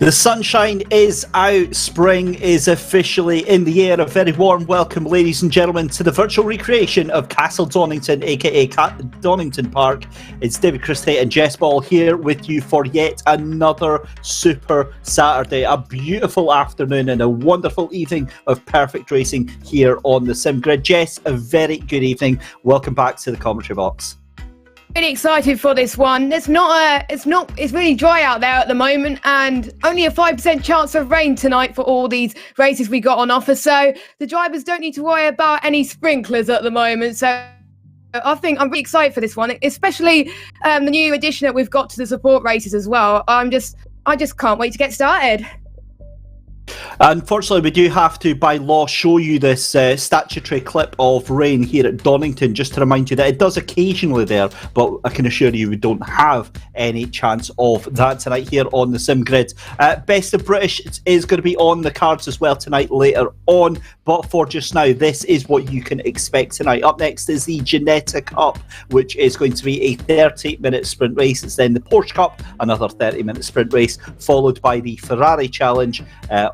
The sunshine is out, spring is officially in the air. A very warm welcome, ladies and gentlemen, to the virtual recreation of Castle Donington, aka Donington Park. It's David Christie and Jess Ball here with you for yet another super Saturday. A beautiful afternoon and a wonderful evening of perfect racing here on the Sim Grid. Jess, a very good evening. Welcome back to the commentary box. Really excited for this one. It's really dry out there at the moment, and only a 5% chance of rain tonight for all these races we got on offer. So the drivers don't need to worry about any sprinklers at the moment. So I think I'm really excited for this one, especially the new addition that we've got to the support races as well. I just can't wait to get started. Unfortunately, we do have to, by law, show you this statutory clip of rain here at Donington, just to remind you that it does occasionally there, but I can assure you we don't have any chance of that tonight here on the Sim Grid. Best of British is going to be on the cards as well tonight later on, but for just now, this is what you can expect tonight. Up next is the Ginetta Cup, which is going to be a 30-minute sprint race. It's then the Porsche Cup, another 30-minute sprint race, followed by the Ferrari Challenge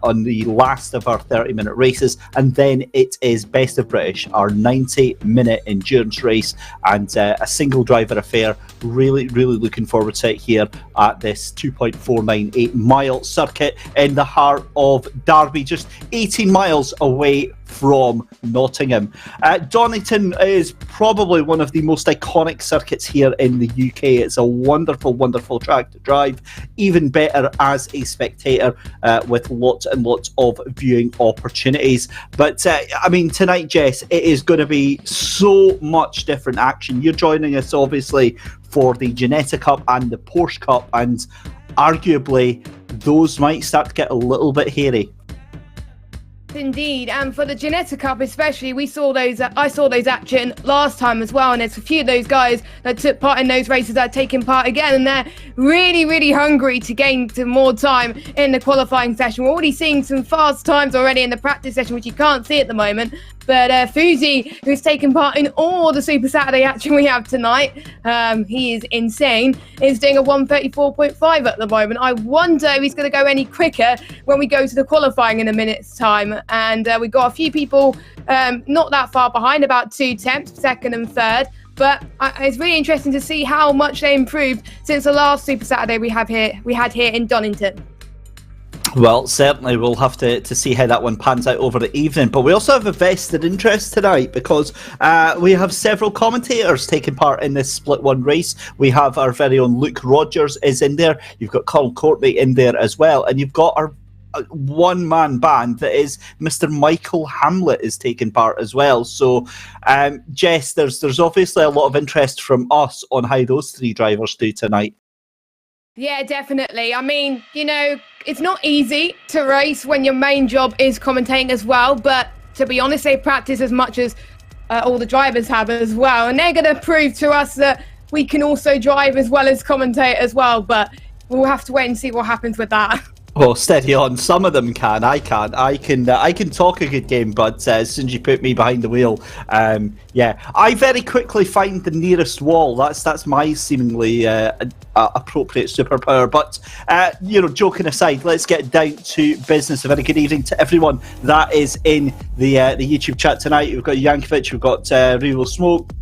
on the last of our 30-minute races, and then it is Best of British, our 90-minute endurance race, and a single driver affair. Really looking forward to it here at this 2.498 mile circuit in the heart of Derby, just 18 miles away from Nottingham. Donington is probably one of the most iconic circuits here in the UK. It's a wonderful track to drive, even better as a spectator, with lots and lots of viewing opportunities. But I mean, tonight, Jess, it is going to be so much different action. You're joining us obviously for the Ginetta Cup and the Porsche Cup, and arguably those might start to get a little bit hairy. Indeed, and for the Ginetta Cup especially, I saw those action last time as well, and there's a few of those guys that took part in those races that are taking part again, and they're really hungry to gain some more time in the qualifying session. We're already seeing some fast times already in the practice session, which you can't see at the moment. But Fuzi, who's taken part in all the Super Saturday action we have tonight, he is insane, is doing a 1:34.5 at the moment. I wonder if he's going to go any quicker when we go to the qualifying in a minute's time. And we've got a few people not that far behind, about 2 tenths, second and third. But it's really interesting to see how much they improved since the last Super Saturday we had here in Donington. Well, certainly we'll have to see how that one pans out over the evening. But we also have a vested interest tonight because we have several commentators taking part in this split one race. We have our very own Luke Rogers is in there. You've got Colin Courtney in there as well. And you've got our one-man band that is Mr. Michael Hamlet is taking part as well. So, Jess, there's obviously a lot of interest from us on how those three drivers do tonight. Yeah, definitely. I mean, it's not easy to race when your main job is commentating as well, but to be honest, they practice as much as all the drivers have as well, and they're going to prove to us that we can also drive as well as commentate as well, but we'll have to wait and see what happens with that. Well, steady on. Some of them can. I can't. I can talk a good game, but as soon as you put me behind the wheel, I very quickly find the nearest wall. That's my seemingly appropriate superpower. But joking aside, let's get down to business. A very good evening to everyone that is in the YouTube chat tonight. We've got Yankovic, we've got Real Smoke.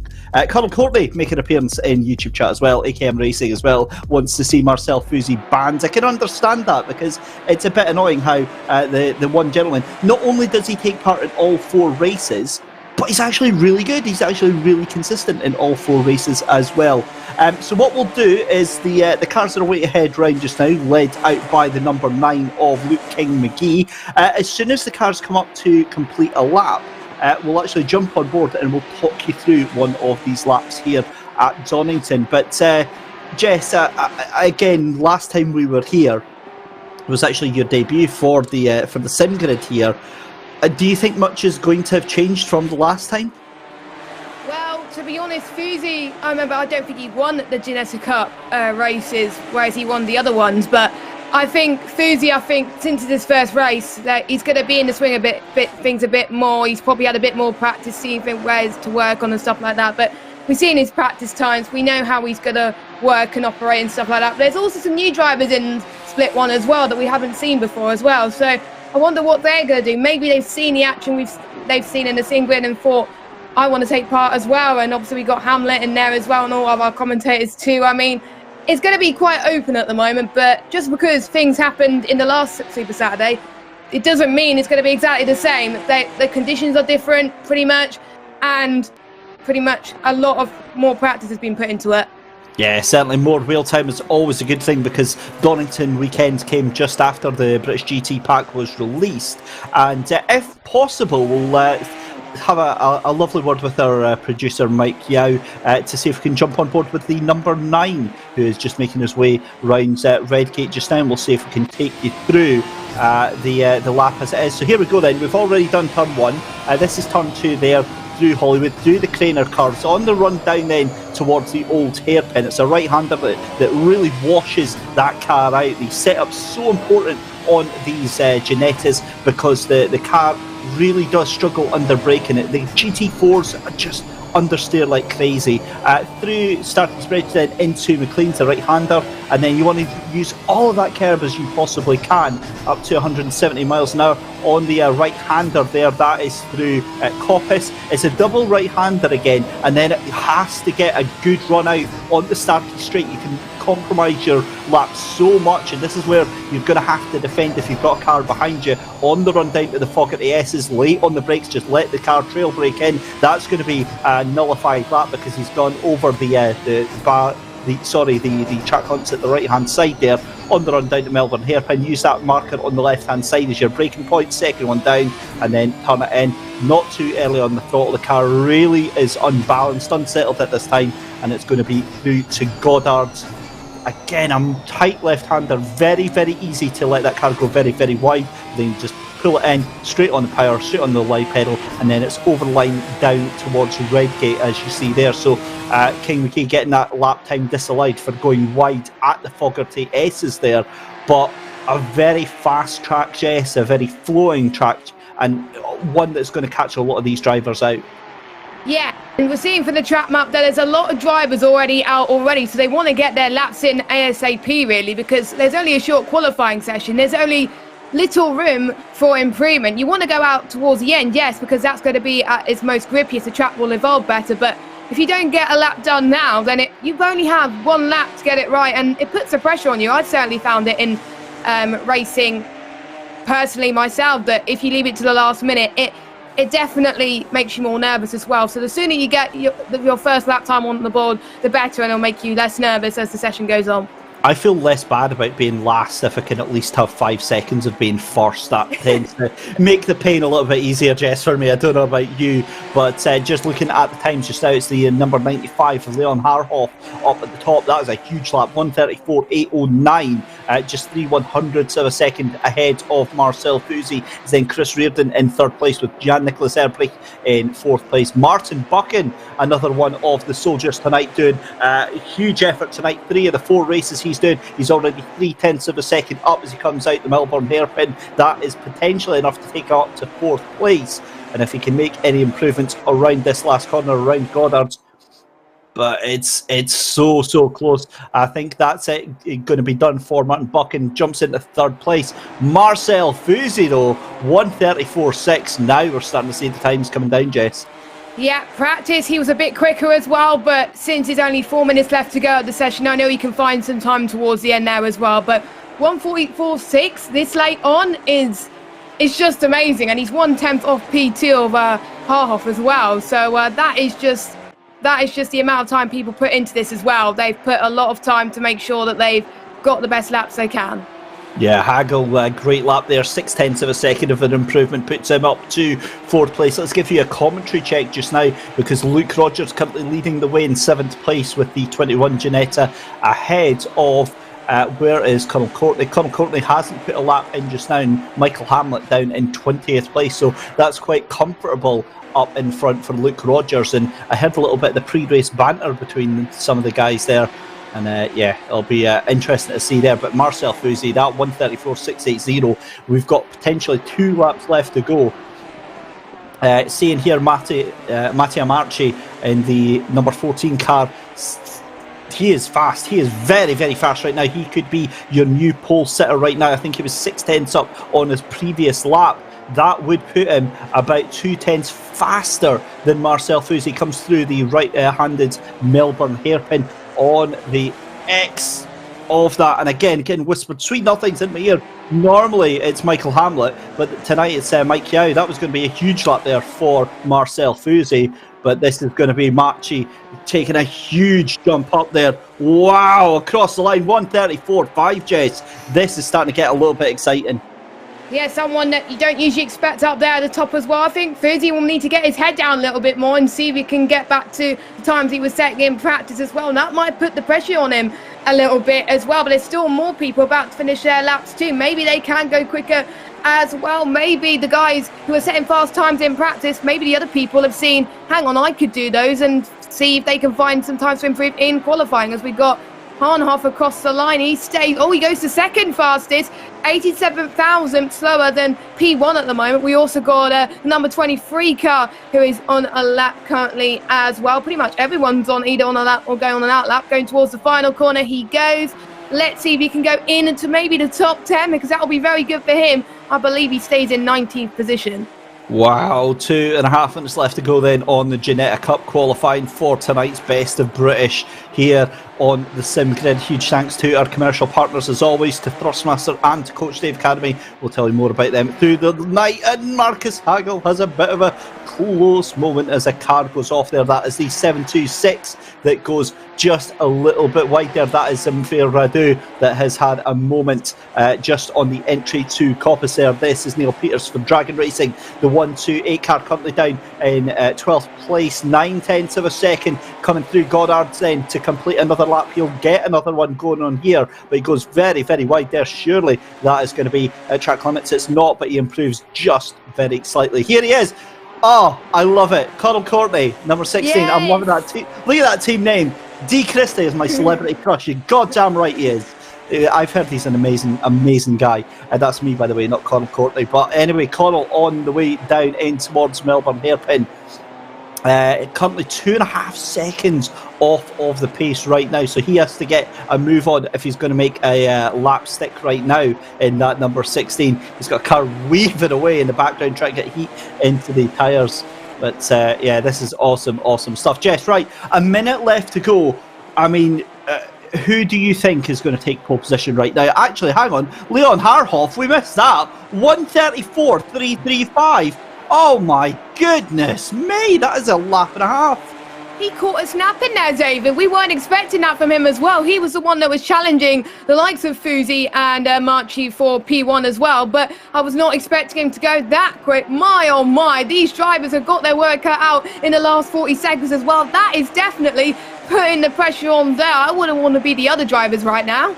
Colin Courtney making an appearance in YouTube chat as well. AKM Racing as well wants to see Marcel Fuzi banned. I can understand that because it's a bit annoying how the one gentleman, not only does he take part in all 4 races, but he's actually really good. He's actually really consistent in all 4 races as well. So what we'll do is the cars that are way ahead round just now, led out by the number 9 of Luke King McGee. As soon as the cars come up to complete a lap, we'll actually jump on board and we'll talk you through one of these laps here at Donington. But Jess, again, last time we were here was actually your debut for the Sim Grid here. Do you think much is going to have changed from the last time? Well, to be honest, Fuzi, I don't think he won the Ginetta Cup races, whereas he won the other ones, but I think Fuzi, since it's his first race, that he's going to be in the swing things a bit more. He's probably had a bit more practice, seeing ways to work on and stuff like that. But we've seen his practice times. We know how he's going to work and operate and stuff like that. But there's also some new drivers in Split 1 as well that we haven't seen before as well. So I wonder what they're going to do. Maybe they've seen the action they've seen in the Singlet and thought, I want to take part as well. And obviously we got Hamlet in there as well and all of our commentators too. I mean, it's going to be quite open at the moment, but just because things happened in the last Super Saturday, it doesn't mean it's going to be exactly the same. The conditions are different pretty much, and pretty much a lot of more practice has been put into it. Yeah, certainly more wheel time is always a good thing, because Donington weekend came just after the British GT pack was released, and if possible we'll have a lovely word with our producer Mike Yao to see if we can jump on board with the number 9 who is just making his way around Redgate just now, and we'll see if we can take you through the lap as it is. So here we go then. We've already done turn 1, this is turn 2 there through Hollywood, through the Craner curves, on the run down then towards the old hairpin. It's a right-hander that really washes that car out. The setup's so important on these Ginettas because the car really does struggle under braking. The GT4s are just understeer like crazy. Through Starkey's Bridge then into McLean's, the right-hander, and then you want to use all of that curb as you possibly can, up to 170 miles an hour on the right-hander there. That is through Coppice. It's a double right-hander again, and then it has to get a good run out on the Starkey Straight. You can compromise your lap so much, and this is where you're going to have to defend if you've got a car behind you on the run down to the Fogarty S's. Late on the brakes, just let the car trail brake in. That's going to be a nullified lap because he's gone over the track hunts at the right hand side there on the run down to Melbourne hairpin. Use that marker on the left hand side as your braking point, second one down, and then turn it in. Not too early on the throttle. The car really is unbalanced, unsettled at this time, and it's going to be through to Goddard's. Again, a tight left-hander, very, very easy to let that car go very, very wide. Then just pull it in, straight on the power, straight on the light pedal, and then it's over the line down towards Redgate, as you see there. So King McKay getting that lap time disallowed for going wide at the Fogarty S's there. But a very fast track, Jess, a very flowing track, and one that's going to catch a lot of these drivers out. Yeah, and we're seeing for the track map that there's a lot of drivers already out already, so they want to get their laps in ASAP really, because there's only a short qualifying session. There's only little room for improvement. You want to go out towards the end, yes, because that's going to be at its most grippy as the track will evolve better, but if you don't get a lap done now, then you only have one lap to get it right, and it puts the pressure on you. I certainly found it in racing personally myself, that if you leave it to the last minute, it definitely makes you more nervous as well. So the sooner you get your first lap time on the board, the better, and it'll make you less nervous as the session goes on. I feel less bad about being last if I can at least have 5 seconds of being first. That tends to make the pain a little bit easier, Jess, for me. I don't know about you, but just looking at the times just now, it's the number 95 of Leon Harhoff up at the top. That was a huge lap, 1:34.809, just 3/100ths of a second ahead of Marcel Fusey. Then Chris Reardon in third place with Jan-Nicolas Erbrich in fourth place. Martin Buchan, another one of the soldiers tonight, doing a huge effort tonight. 3 of the 4 races he's doing, he's already 0.3 of a second up as he comes out the Melbourne hairpin. That is potentially enough to take up to 4th place, and if he can make any improvements around this last corner around Goddard's, but it's so close. I think that's it going to be done for Martin Buchan. Jumps into 3rd place. Marcel Fusey though, 1:34.6. Now we're starting to see the times coming down, Jess. Yeah, practice, he was a bit quicker as well, but since there's only 4 minutes left to go at the session, I know he can find some time towards the end now as well, but 1:44.6 this late on is just amazing, and he's 1/10 off P2 of Harhoff as well, so that is just the amount of time people put into this as well. They've put a lot of time to make sure that they've got the best laps they can. Yeah, Hagel, great lap there, 0.6 of a second of an improvement, puts him up to 4th place. Let's give you a commentary check just now, because Luke Rogers currently leading the way in 7th place with the 21 Ginetta, ahead of where is Colonel Courtney. Colonel Courtney hasn't put a lap in just now, and Michael Hamlet down in 20th place, so that's quite comfortable up in front for Luke Rogers. And I heard a little bit of the pre-race banter between some of the guys there, and yeah, it'll be interesting to see there. But Marcel Fusey, that 1:34.680, we've got potentially 2 laps left to go. Seeing here Matteo Marchi in the number 14 car. He is fast. He is very, very fast right now. He could be your new pole sitter right now. I think he was 6/10 up on his previous lap. That would put him about 2/10 faster than Marcel Fuzzi. Comes through the right-handed Melbourne hairpin on the X of that. And again, getting whispered sweet nothings in my ear. Normally it's Michael Hamlet, but tonight it's Mike Yao. That was going to be a huge lap there for Marcel Fuzzi. But this is going to be Machi taking a huge jump up there. Wow, across the line, 134.5, Jess. This is starting to get a little bit exciting. Yeah, someone that you don't usually expect up there at the top as well. I think Fuzzi will need to get his head down a little bit more and see if he can get back to the times he was setting in practice as well. And that might put the pressure on him a little bit as well. But there's still more people about to finish their laps too. Maybe they can go quicker as well. Maybe the guys who are setting fast times in practice, maybe the other people have seen, hang on, I could do those, and see if they can find some times to improve in qualifying. As we got Harnhoff across the line, he stays, he goes to second fastest, 87 thousandths slower than P1 at the moment. We also got number 23 car who is on a lap currently as well. Pretty much everyone's on either on a lap or going on an out lap. Going towards the final corner he goes. Let's see if he can go into maybe the top 10, because that will be very good for him. I believe he stays in 19th position. Wow, 2.5 minutes left to go then on the Ginetta Cup qualifying for tonight's Best of British here on the Sim Grid. Huge thanks to our commercial partners as always, to Thrustmaster and to Coach Dave Academy. We'll tell you more about them through the night. And Marcus Hagel has a bit of a close moment as a car goes off there. That is the 726 that goes just a little bit wide there. That is Mfair Radu that has had a moment just on the entry to Coppice there. This is Neil Peters for Dragon Racing. The 128 car currently down in 12th place, 9/10 of a second coming through Goddard's then to complete another lap. He'll get another one going on here, but he goes very, very wide there. Surely that is going to be at track limits. It's not, but he improves just very slightly. Here he is. Oh, I love it. Conal Courtney, number 16. Yes. I'm loving that team. Look at that team name. D. Christie is my celebrity crush. You're goddamn right he is. I've heard he's an amazing, amazing guy. And that's me, by the way, not Conal Courtney. But anyway, Conal on the way down in towards Melbourne hairpin. Currently 2.5 seconds off of the pace right now, so he has to get a move on if he's going to make a lap stick right now in that number 16. He's got a car weaving away in the background trying to get heat into the tyres. But yeah, this is awesome, awesome stuff. Jess, right, a minute left to go. I mean, who do you think is going to take pole position right now? Actually, hang on, Leon Harhoff, we missed that. 1:34.335. Oh my goodness me, that is a lap and a half. He caught us napping there, David. We weren't expecting that from him as well. He was the one that was challenging the likes of Fuzzi and Marchi for P1 as well. But I was not expecting him to go that quick. My, oh my, these drivers have got their work cut out in the last 40 seconds as well. That is definitely putting the pressure on there. I wouldn't want to be the other drivers right now.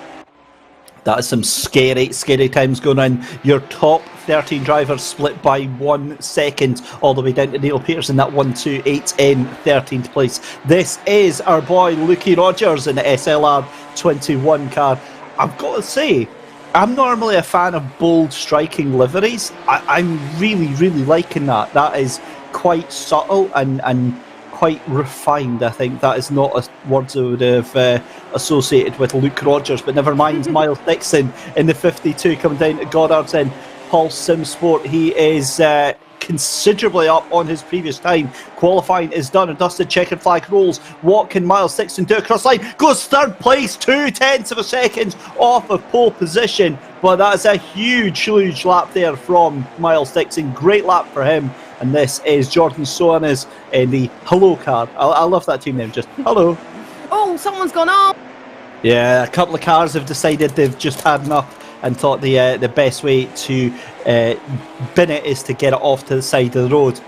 That is some scary, scary times going on. Your top 13 drivers split by 1 second, all the way down to Neil Peters in that 128 in 13th place. This is our boy Lukey Rogers in the SLR 21 car. I've got to say, I'm normally a fan of bold, striking liveries. I'm really, really liking that. That is quite subtle and quite refined. I think that is not a words I would have associated with Luke Rogers, but never mind. Miles Dixon in the 52 coming down to Goddard's in Paul Simsport. He is considerably up on his previous time. Qualifying is done and dusted. Checkered flag rolls. What can Miles Dixon do across line? Goes third place, 0.2 of a second off of pole position, but that is a huge, huge lap there from Miles Dixon. Great lap for him. And this is Jordan Soanes in the Hello car. I love that team name, just hello. Oh, someone's gone on. Yeah, a couple of cars have decided they've just had enough and thought the best way to bin it is to get it off to the side of the road.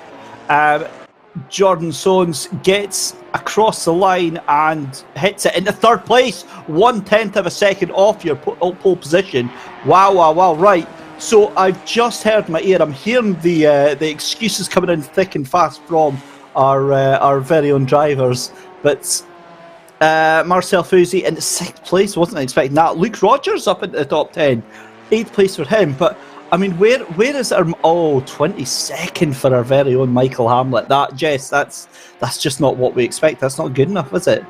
Jordan Soanes gets across the line and hits it into third place, 1/10 of a second off your pole position. Wow, wow, wow, right. So I've just heard in my ear, I'm hearing the excuses coming in thick and fast from our very own drivers. But Marcel Fuzzi in 6th place, wasn't expecting that. Luke Rogers up into the top 10, 8th place for him. But I mean, where is our 22nd for our very own Michael Hamlet? That, Jess, that's just not what we expect. That's not good enough, is it?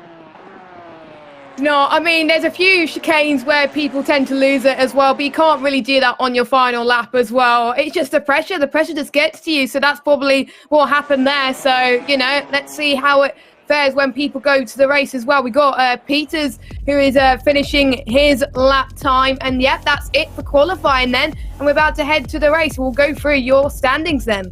No, I mean, there's a few chicanes where people tend to lose it as well, but you can't really do that on your final lap as well. It's just the pressure just gets to you. So that's probably what happened there. So, you know, let's see how it fares when people go to the race as well. We got Peters, who is finishing his lap time. And yeah, that's it for qualifying then. And we're about to head to the race. We'll go through your standings then.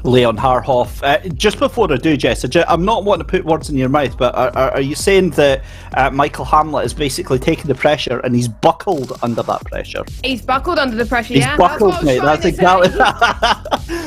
Leon Harhoff. Just before I do, Jess, I'm not wanting to put words in your mouth, but are you saying that Michael Hamlet is basically taking the pressure and he's buckled under that pressure? He's buckled under the pressure, he's buckled, mate. That's exactly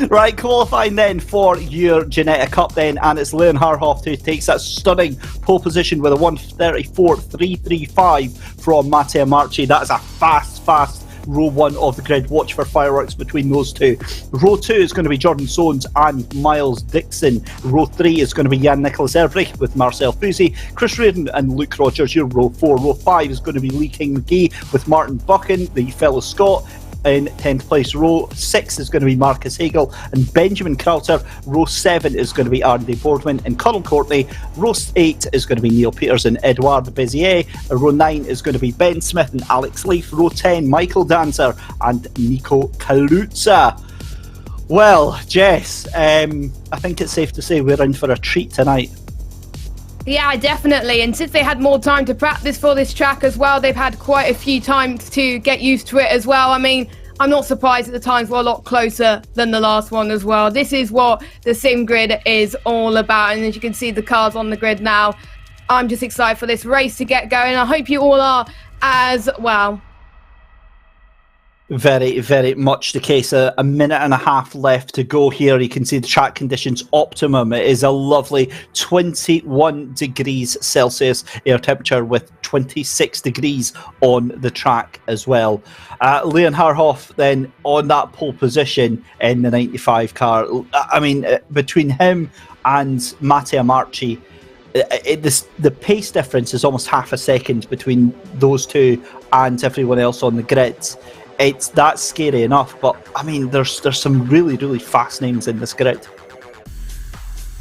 right. Qualifying then for your Ginetta Cup then, and it's Leon Harhoff who takes that stunning pole position with a 1:34.335 from Matteo Marchi. That is a fast row one of the grid. Watch for fireworks between those two. Row 2 is going to be Jordan Soanes and Miles Dixon. Row 3 is going to be Jan Nicholas Erbrich with Marcel Fusi, Chris Reardon and Luke Rogers. Your row 4. Row 5 is going to be Lee King McGee with Martin Buchan, the fellow Scot, in 10th place. Row 6 is going to be Marcus Hagel and Benjamin Crowther. Row 7 is going to be Andy Boardman and Colin Courtney. Row 8 is going to be Neil Peters and Edouard Bezier. Row 9 is going to be Ben Smith and Alex Leaf. Row 10, Michael Dancer and Nico Kaluza. Well, Jess, I think it's safe to say we're in for a treat tonight. Yeah, definitely. And since they had more time to practice for this track as well, they've had quite a few times to get used to it as well. I mean, I'm not surprised that the times were a lot closer than the last one as well. This is what the sim grid is all about. And as you can see, the cars on the grid now. I'm just excited for this race to get going. I hope you all are as well. Very, very much the case. A minute and a half left to go here. You can see the track conditions optimum. It is a lovely 21 degrees Celsius air temperature with 26 degrees on the track as well. Leon Harhoff then on that pole position in the 95 car. I mean, between him and Matteo Marchi, the pace difference is almost half a second between those two and everyone else on the grids. That's scary enough, but I mean, there's some really, really fast names in this grid.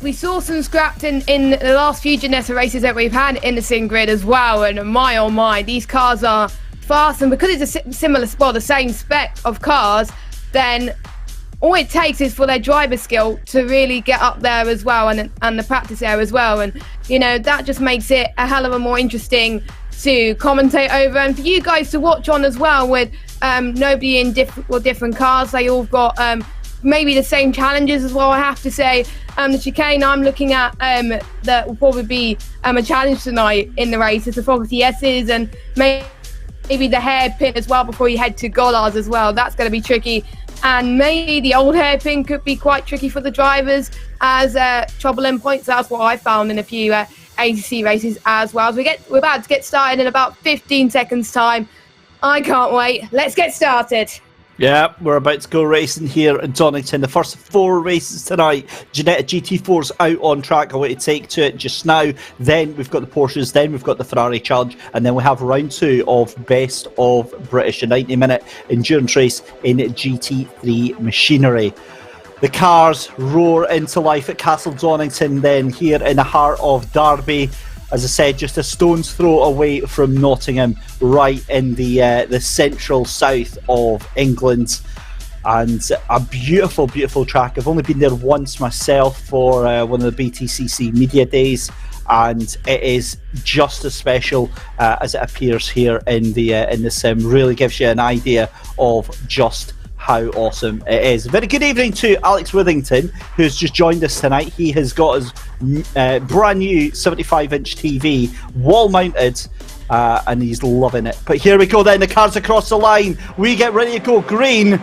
We saw some scrapped in the last few Ginetta races that we've had in the sim grid as well, and my oh my, these cars are fast, and because it's a similar spot, the same spec of cars, then all it takes is for their driver skill to really get up there as well, and the practice there as well, and you know, that just makes it a hell of a more interesting to commentate over, and for you guys to watch on as well, with nobody in different cars. They all got maybe the same challenges as well, I have to say. The chicane I'm looking at that will probably be a challenge tonight in the race is the Fogarty S's, and maybe the hairpin as well before you head to Gollards as well. That's going to be tricky, and maybe the old hairpin could be quite tricky for the drivers as trouble in points. That's what I found in a few ACC races as well. We're about to get started in about 15 seconds time. I can't wait. Let's get started. Yeah, we're about to go racing here at Donington. The first 4 races tonight. Ginetta GT4's out on track. I want to take to it just now. Then we've got the Porsches. Then we've got the Ferrari Challenge. And then we have round 2 of Best of British, a 90-minute endurance race in GT3 machinery. The cars roar into life at Castle Donington then here in the heart of Derby. As I said, just a stone's throw away from Nottingham, right in the central south of England. And a beautiful, beautiful track. I've only been there once myself for one of the BTCC media days, and it is just as special as it appears here in the sim. Really gives you an idea of just how awesome it is. Very good evening to Alex Withington, who's just joined us tonight. He has got his brand new 75-inch TV wall mounted, and he's loving it. But here we go then, the cars across the line. We get ready to go green,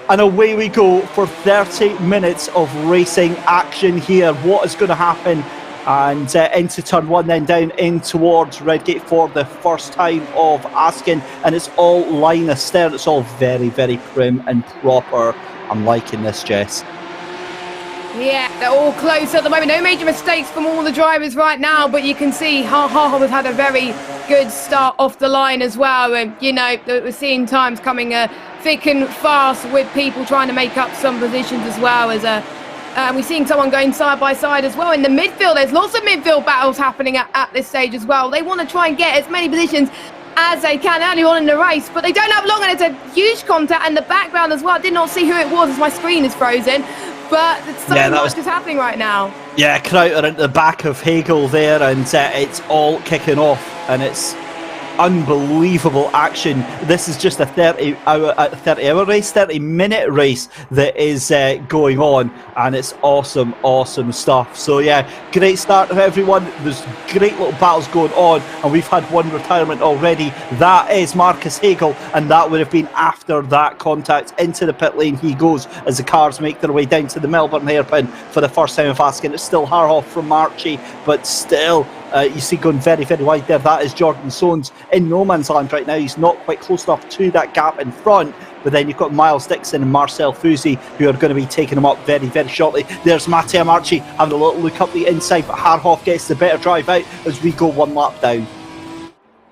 and away we go for 30 minutes of racing action here. What is going to happen? And into turn 1, then down in towards Redgate for the first time of asking, and it's all line astern. It's all very, very prim and proper. I'm liking this, Jess. Yeah, they're all close at the moment. No major mistakes from all the drivers right now, but you can see Ha has had a very good start off the line as well. And, you know, we're seeing times coming thick and fast with people trying to make up some positions as well. As we're seeing someone going side by side as well. In the midfield, there's lots of midfield battles happening at this stage as well. They want to try and get as many positions as they can early on in the race, but they don't have long, and it's a huge contact in the background as well. I did not see who it was as my screen is frozen, but so much is happening right now. Yeah, Crowther into the back of Hagel there, and it's all kicking off, and it's unbelievable action. This is just a 30-hour race, 30-minute race that is going on, and it's awesome stuff. So yeah, great start to everyone. There's great little battles going on, and we've had one retirement already. That is Marcus Hagel, and that would have been after that contact. Into the pit lane he goes as the cars make their way down to the Melbourne hairpin for the first time of asking. It's still Harhoff from Archie, but still you see going very wide there. That is Jordan Soanes in no man's land right now. He's not quite close enough to that gap in front, but then you've got Miles Dixon and Marcel Fusi who are going to be taking him up very shortly. There's Matteo Marchi having a little look up the inside, but Harhoff gets the better drive out as we go one lap down.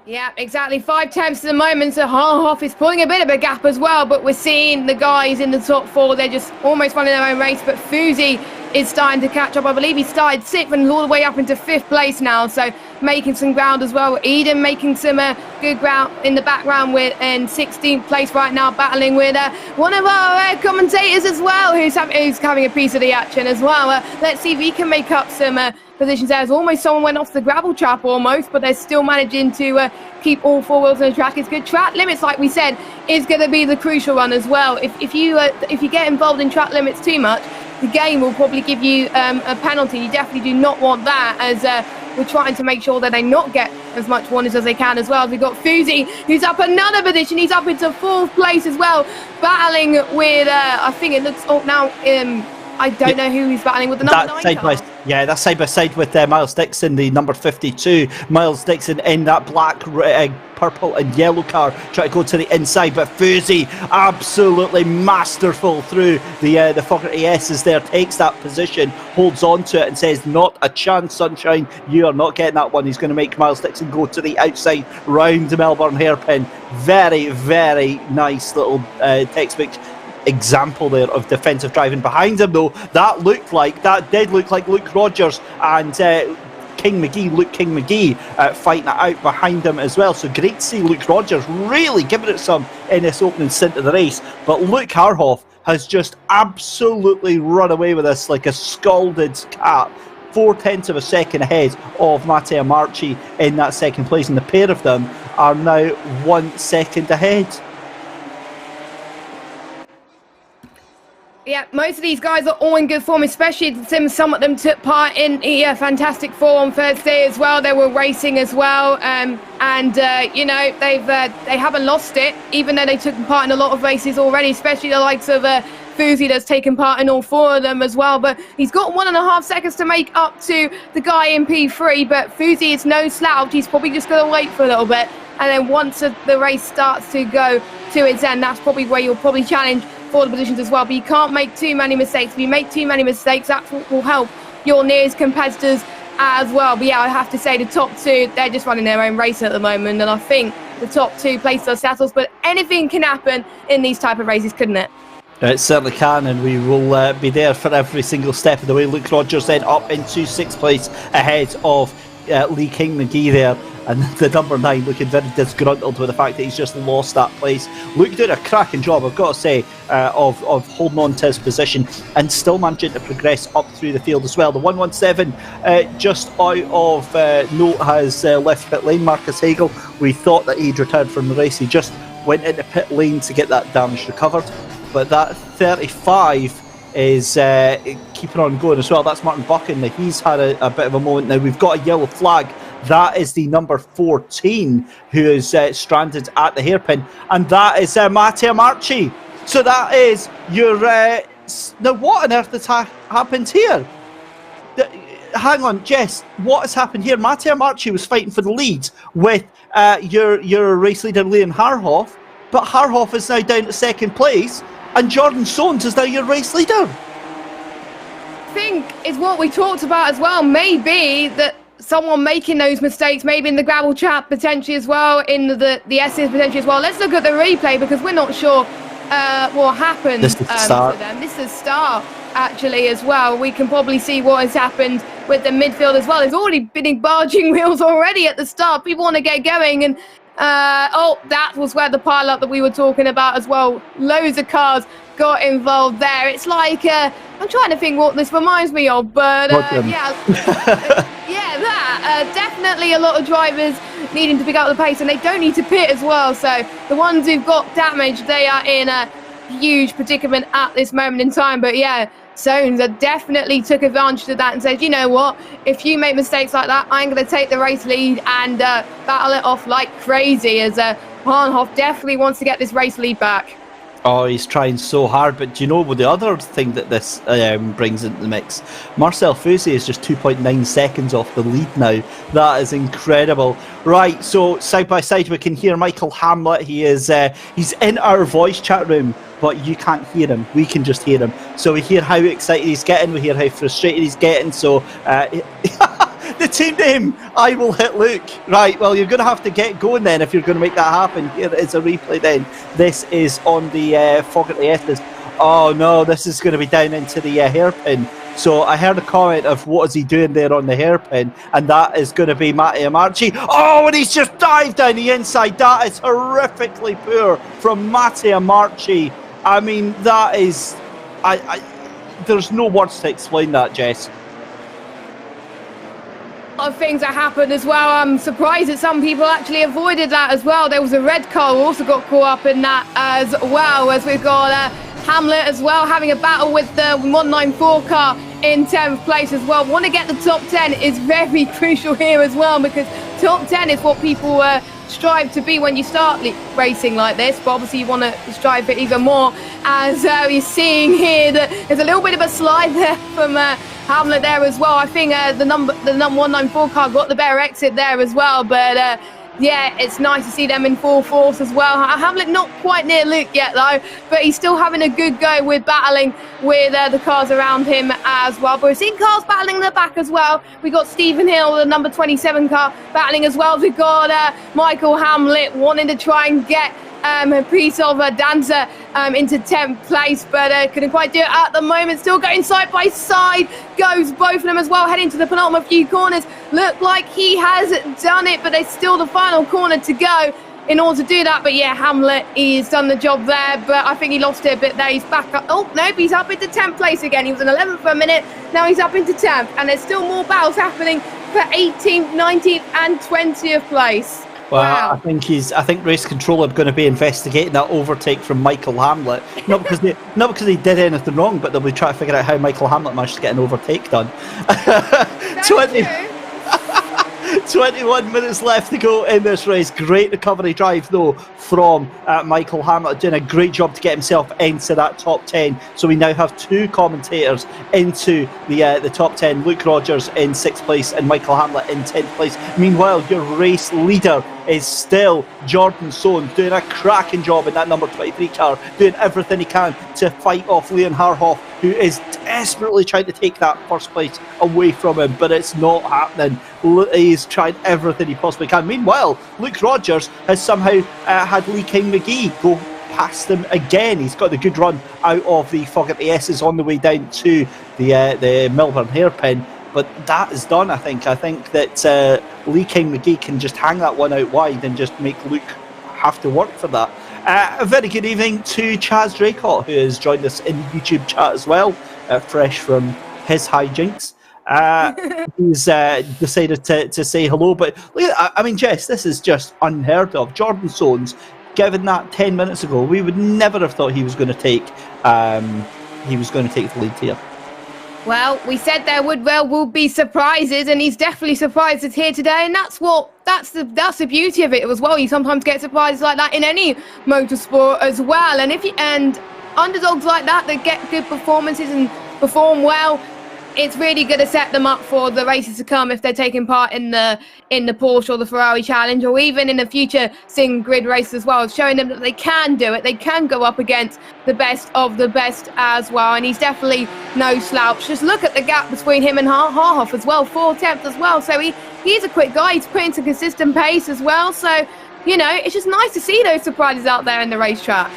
Yeah, exactly. 5 tenths at the moment, so Harhoff is pulling a bit of a gap as well, but we're seeing the guys in the top 4, they're just almost running their own race, but Fusi is starting to catch up. I believe he started 6th and is all the way up into 5th place now, so making some ground as well. Eden making some good ground in the background with in 16th place right now, battling with one of our commentators as well, who's having a piece of the action as well. Let's see if he can make up some positions there. As almost someone went off the gravel trap almost, but they're still managing to keep all 4 wheels on the track. It's good. Track limits, like we said, is going to be the crucial one as well. If you get involved in track limits too much, the game will probably give you a penalty. You definitely do not want that, as we're trying to make sure that they not get as much warnings as they can as well. We've got Fusi, who's up another position. He's up into 4th place as well, battling with, I think it looks, I don't know who he's battling with, the number 9 car. Yeah, that's side by side with Miles Dixon, the number 52. Miles Dixon in that black, purple and yellow car, trying to go to the inside, but Fusi absolutely masterful through the Fogarty S's there, takes that position, holds on to it and says, not a chance, sunshine, you are not getting that one. He's going to make Miles Dixon go to the outside round the Melbourne hairpin. Very nice little textbook example there of defensive driving. Behind him though, that did look like Luke Rogers and Luke King McGee fighting it out behind him as well. So great to see Luke Rogers really giving it some in this opening stint of the race, but Luke Harhoff has just absolutely run away with this like a scalded cat. 4/10 of a second ahead of Matteo Marchi in that second place, and the pair of them are now 1 second ahead. Yeah, most of these guys are all in good form, especially some of them took part in Fantastic Four on Thursday as well. They were racing as well, you know, they haven't lost it, even though they took part in a lot of races already, especially the likes of Fusi that's taken part in all 4 of them as well. But he's got 1.5 seconds to make up to the guy in P3, but Fusi is no slouch. He's probably just going to wait for a little bit, and then once the race starts to go to its end, that's probably where you'll probably challenge for the positions as well. But you can't make too many mistakes. If you make too many mistakes, that's what will help your nearest competitors as well. But yeah, I have to say the top 2, they're just running their own race at the moment, and I think the top 2 places are settles, but anything can happen in these type of races, couldn't it? It certainly can, and we will be there for every single step of the way. Luke Rogers then up into 6th place ahead of Lee King McGee there, and the number 9 looking very disgruntled with the fact that he's just lost that place. Luke doing a cracking job, I've got to say, of holding on to his position and still managing to progress up through the field as well. The 117 just out of note has left pit lane. Marcus Hagel, we thought that he'd returned from the race. He just went into pit lane to get that damage recovered, but that 35 is keeping on going as well. That's Martin Buchan. He's had a bit of a moment now. We've got a yellow flag. That is the number 14 who is stranded at the hairpin, and that is Matteo Marchi. So that is your now what on earth has happened here? Hang on, Jess, what has happened here? Matteo Marchi was fighting for the lead with your race leader Liam Harhoff, but Harhoff is now down to 2nd place, and Jordan Soanes is now your race leader. think is what we talked about as well. Maybe that someone making those mistakes, maybe in the gravel trap potentially as well, in the S's potentially as well. Let's look at the replay because we're not sure what happened to them. This is start actually as well. We can probably see what has happened with the midfield as well. There's already been barging wheels already at the start. People want to get going, and oh, that was where the pile-up that we were talking about as well. Loads of cars got involved there. It's like I'm trying to think what this reminds me of, but yeah, definitely a lot of drivers needing to pick up the pace, and they don't need to pit as well. So the ones who've got damage, they are in a huge predicament at this moment in time. But yeah, Sones definitely took advantage of that and said, you know what, if you make mistakes like that, I'm going to take the race lead and battle it off like crazy, as Hahnhoff definitely wants to get this race lead back. Oh, he's trying so hard, but do you know the other thing that this brings into the mix? Marcel Fusey is just 2.9 seconds off the lead now. That is incredible. Right, so side by side we can hear Michael Hamlet. He is he's in our voice chat room, but you can't hear him. We can just hear him. So we hear how excited he's getting, we hear how frustrated he's getting. So the team name, I Will Hit Luke. Right, well, you're going to have to get going then if you're going to make that happen. Here is a replay then. This is on the Fogarty S's. Oh no, this is going to be down into the hairpin. So I heard a comment of what is he doing there on the hairpin, and that is going to be Matty Amarchi. Oh, and he's just dived down the inside. That is horrifically poor from Matty Amarchi. I mean, that is... there's no words to explain that, Jess. Of things that happened as well. I'm surprised that some people actually avoided that as well. There was a red car who also got caught up in that as well, as we've got Hamlet as well having a battle with the 194 car in 10th place as well. Want to get the top 10 is very crucial here as well, because top 10 is what people strive to be when you start racing like this, but obviously you want to strive for even more, as you're seeing here that there's a little bit of a slide there from Hamlet there as well. I think the number 194 car got the better exit there as well, but yeah, it's nice to see them in full force as well. Hamlet not quite near Luke yet though, but he's still having a good go with battling with the cars around him as well. But we're seeing cars battling in the back as well. We got Stephen Hill, the number 27 car, battling as well. We've got Michael Hamlet wanting to try and get a piece of a dancer into 10th place, but couldn't quite do it at the moment. Still going side by side goes both of them as well, heading to the penultimate few corners. Look like he has done it, but there's still the final corner to go in order to do that. But yeah, Hamlet, he's done the job there, but I think he lost it a bit there. He's back up. Oh nope, he's up into 10th place again. He was in 11th for a minute, now he's up into 10th, and there's still more battles happening for 18th, 19th and 20th place. Well, wow. I think Race Control are going to be investigating that overtake from Michael Hamlet. Not because he did anything wrong, but they'll be trying to figure out how Michael Hamlet managed to get an overtake done. 21 minutes left to go in this race. Great recovery drive though from Michael Hamlet, doing a great job to get himself into that top 10. So we now have two commentators into the top 10. Luke Rogers in 6th place and Michael Hamlet in 10th place. Meanwhile, your race leader is still Jordan Sohn, doing a cracking job in that number 23 car, doing everything he can to fight off Leon Harhoff, who is desperately trying to take that first place away from him, but it's not happening. He's tried everything he possibly can. Meanwhile, Luke Rogers has somehow had Lee King McGee go past him again. He's got the good run out of the Fogarty S's on the way down to the Melbourne hairpin. But that is done, I think. I think that Lee King McGee can just hang that one out wide and just make Luke have to work for that. A very good evening to Chaz Draycott, who has joined us in YouTube chat as well, fresh from his hijinks. He's decided to say hello. But I mean, Jess, this is just unheard of. Jordan Sohns, given that 10 minutes ago, we would never have thought he was going to take the lead here. Well, we said there will be surprises, and he's definitely surprised us here today, and that's the beauty of it as well. You sometimes get surprises like that in any motorsport as well, and underdogs like that get good performances and perform well, it's really going to set them up for the races to come if they're taking part in the Porsche or the Ferrari Challenge, or even in a future sim grid race as well, showing them that they can do it. They can go up against the best of the best as well, and he's definitely no slouch. Just look at the gap between him and Harhoff as well, 4/10 as well. So he's a quick guy. He's putting some consistent pace as well. So, you know, it's just nice to see those surprises out there in the racetrack.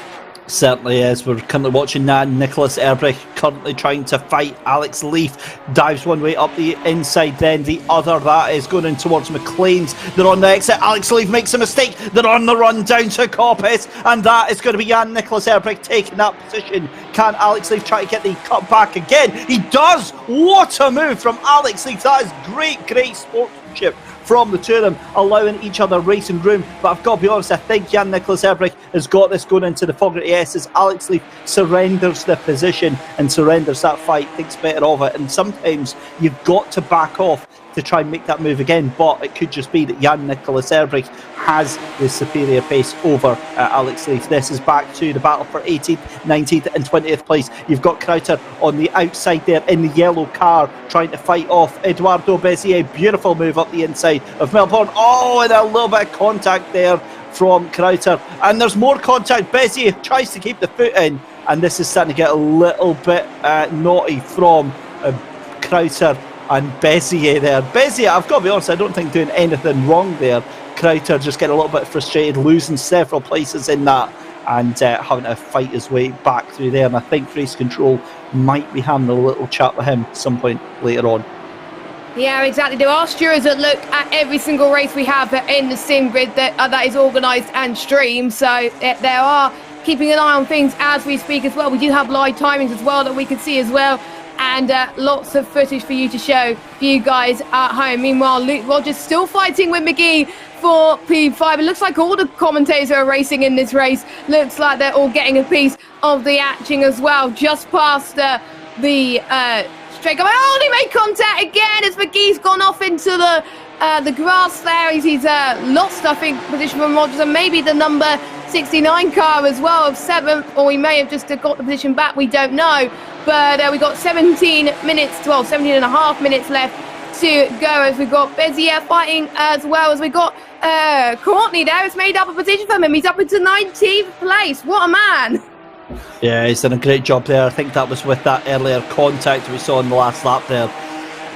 Certainly is. We're currently watching Nicholas Erbrich currently trying to fight Alex Leaf. Dives one way up the inside, then the other. That is going in towards McLean's. They're on the exit. Alex Leaf makes a mistake. They're on the run down to Coppice, and that is going to be Nicholas Erbrich taking that position. Can Alex Leaf try to get the cut back again? He does. What a move from Alex Leaf. That is great sportsmanship from the two of them, allowing each other racing room. But I've got to be honest, I think Nicholas Erbrich has got this going into the Fogarty S as Alex Leaf surrenders the position and surrenders that fight, thinks better of it. And sometimes you've got to back off to try and make that move again, but it could just be that Nicholas Erbrich has the superior pace over Alex Leaf. This is back to the battle for 18th, 19th and 20th place. You've got Krauter on the outside there in the yellow car trying to fight off Eduardo Bezier. Beautiful move up the inside of Melbourne. Oh, and a little bit of contact there from Krauter, and there's more contact. Bezier tries to keep the foot in, and this is starting to get a little bit naughty from Krauter and Bezier there. Bezier, I've got to be honest, I don't think doing anything wrong there. Krauter just getting a little bit frustrated, losing several places in that, and having to fight his way back through there. And I think Race Control might be having a little chat with him at some point later on. Yeah, exactly. There are stewards that look at every single race we have in the sim grid that is organised and streamed. So they are keeping an eye on things as we speak as well. We do have live timings as well that we can see as well, and lots of footage for you to show for you guys at home. Meanwhile, Luke Rogers still fighting with McGee for P5. It looks like all the commentators are racing in this race. Looks like they're all getting a piece of the action as well. Just past the straight going. Oh, he made contact again as McGee's gone off into the grass there. He's lost, I think, position from Rogers, and maybe the number 69 car as well of 7th, or he may have just got the position back. We don't know. But we got 17 and a half minutes left to go as we've got Bezier fighting as well as we got Courtney there. It's made up a position for him. He's up into 19th place. What a man. Yeah, he's done a great job there. I think that was with that earlier contact we saw in the last lap there.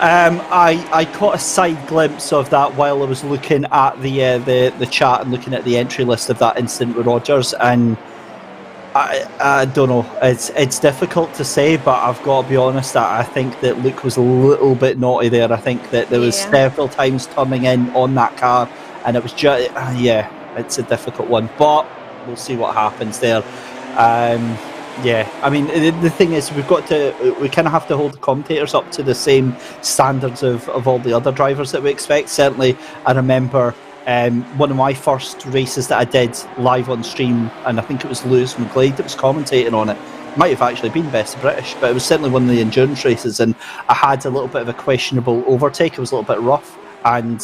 I caught a side glimpse of that while I was looking at the chat and looking at the entry list of that incident with Rogers, and I don't know. It's difficult to say, but I've got to be honest. I think that Luke was a little bit naughty there. I think that there was several times turning in on that car, and it was just it's a difficult one. But we'll see what happens there. I mean, the thing is, we kind of have to hold the commentators up to the same standards of all the other drivers that we expect. Certainly, I remember one of my first races that I did live on stream, and I think it was Lewis McGlade that was commentating on it. Might have actually been Best of British, but it was certainly one of the endurance races, and I had a little bit of a questionable overtake. It was a little bit rough, and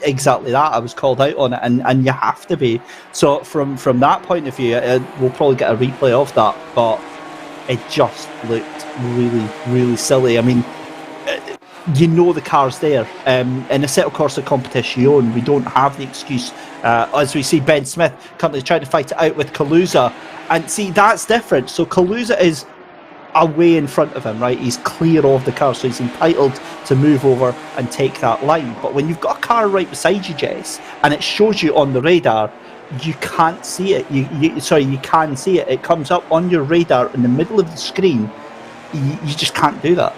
exactly that, I was called out on it, and you have to be. So from that point of view, we'll probably get a replay of that, but it just looked really silly. I mean, you know the car's there. In Assetto Corsa Competizione, we don't have the excuse. As we see Ben Smith currently trying to fight it out with Kaluza, and see, that's different. So Kaluza is away in front of him, right? He's clear of the car, so he's entitled to move over and take that line. But when you've got a car right beside you, Jess, and it shows you on the radar, you can't see it. You can see it. It comes up on your radar in the middle of the screen. You just can't do that.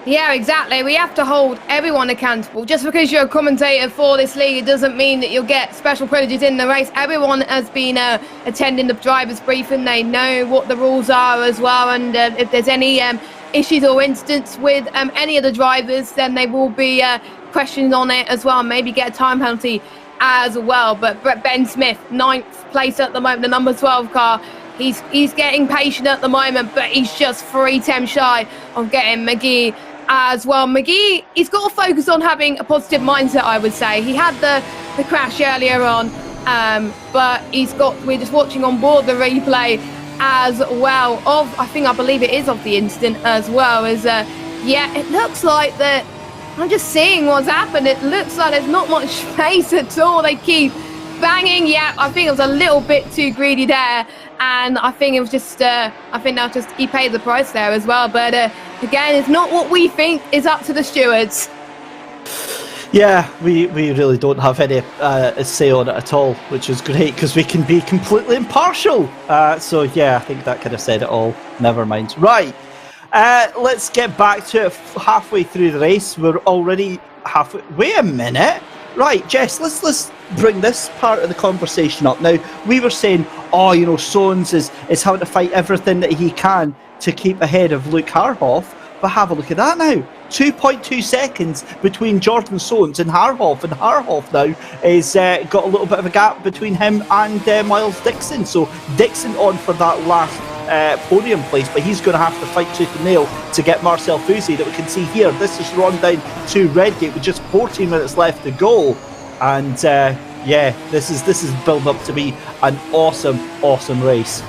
Yeah, exactly. We have to hold everyone accountable. Just because you're a commentator for this league, it doesn't mean that you'll get special privileges in the race. Everyone has been attending the driver's briefing. They know what the rules are as well. And if there's any issues or incidents with any of the drivers, then they will be questioned on it as well. Maybe get a time penalty as well. But Ben Smith, 9th place at the moment, the number 12 car. He's getting patient at the moment, but he's just 3 shy of getting McGee as well. McGee, he's got to focus on having a positive mindset, I would say. He had the crash earlier on, but we're just watching on board the replay as well of, I believe it is of the incident as well, as Yeah, it looks like that. I'm just seeing what's happened. It looks like there's not much space at all. They keep banging. Yeah, I think it was a little bit too greedy there. And I think it was just, I think that was just, he paid the price there as well. But again, it's not what we think is up to the stewards. Yeah, we really don't have any say on it at all, which is great because we can be completely impartial. So yeah, I think that kind of said it all. Never mind. Right. Let's get back to it halfway through the race. We're already halfway. Wait a minute. Right, Jess, let's bring this part of the conversation up. Now, we were saying, oh, you know, Sones is having to fight everything that he can to keep ahead of Luke Harhoff. But have a look at that now. 2.2 seconds between Jordan Sones and Harhoff. And Harhoff now is got a little bit of a gap between him and Miles Dixon. So Dixon on for that last podium place, but he's going to have to fight tooth and nail to get Marcel Fouzi that we can see here. This is run down to Redgate with just 14 minutes left to go. And yeah, this is built up to be an awesome race.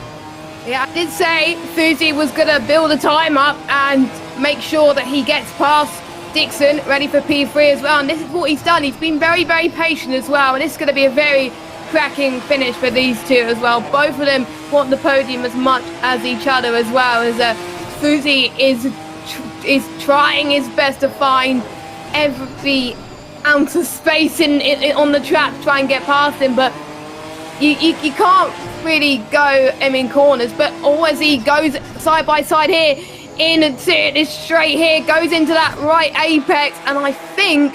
Yeah, I did say Fouzi was going to build a time up and make sure that he gets past Dixon, ready for P3 as well. And this is what he's done. He's been very, very patient as well. And this is going to be a very cracking finish for these two as well. Both of them want the podium as much as each other as well. As Fouzi is trying his best to find every ounce of space on the track to try and get past him. But you can't really go in corners, but always he goes side by side here into this straight here, goes into that right apex, and I think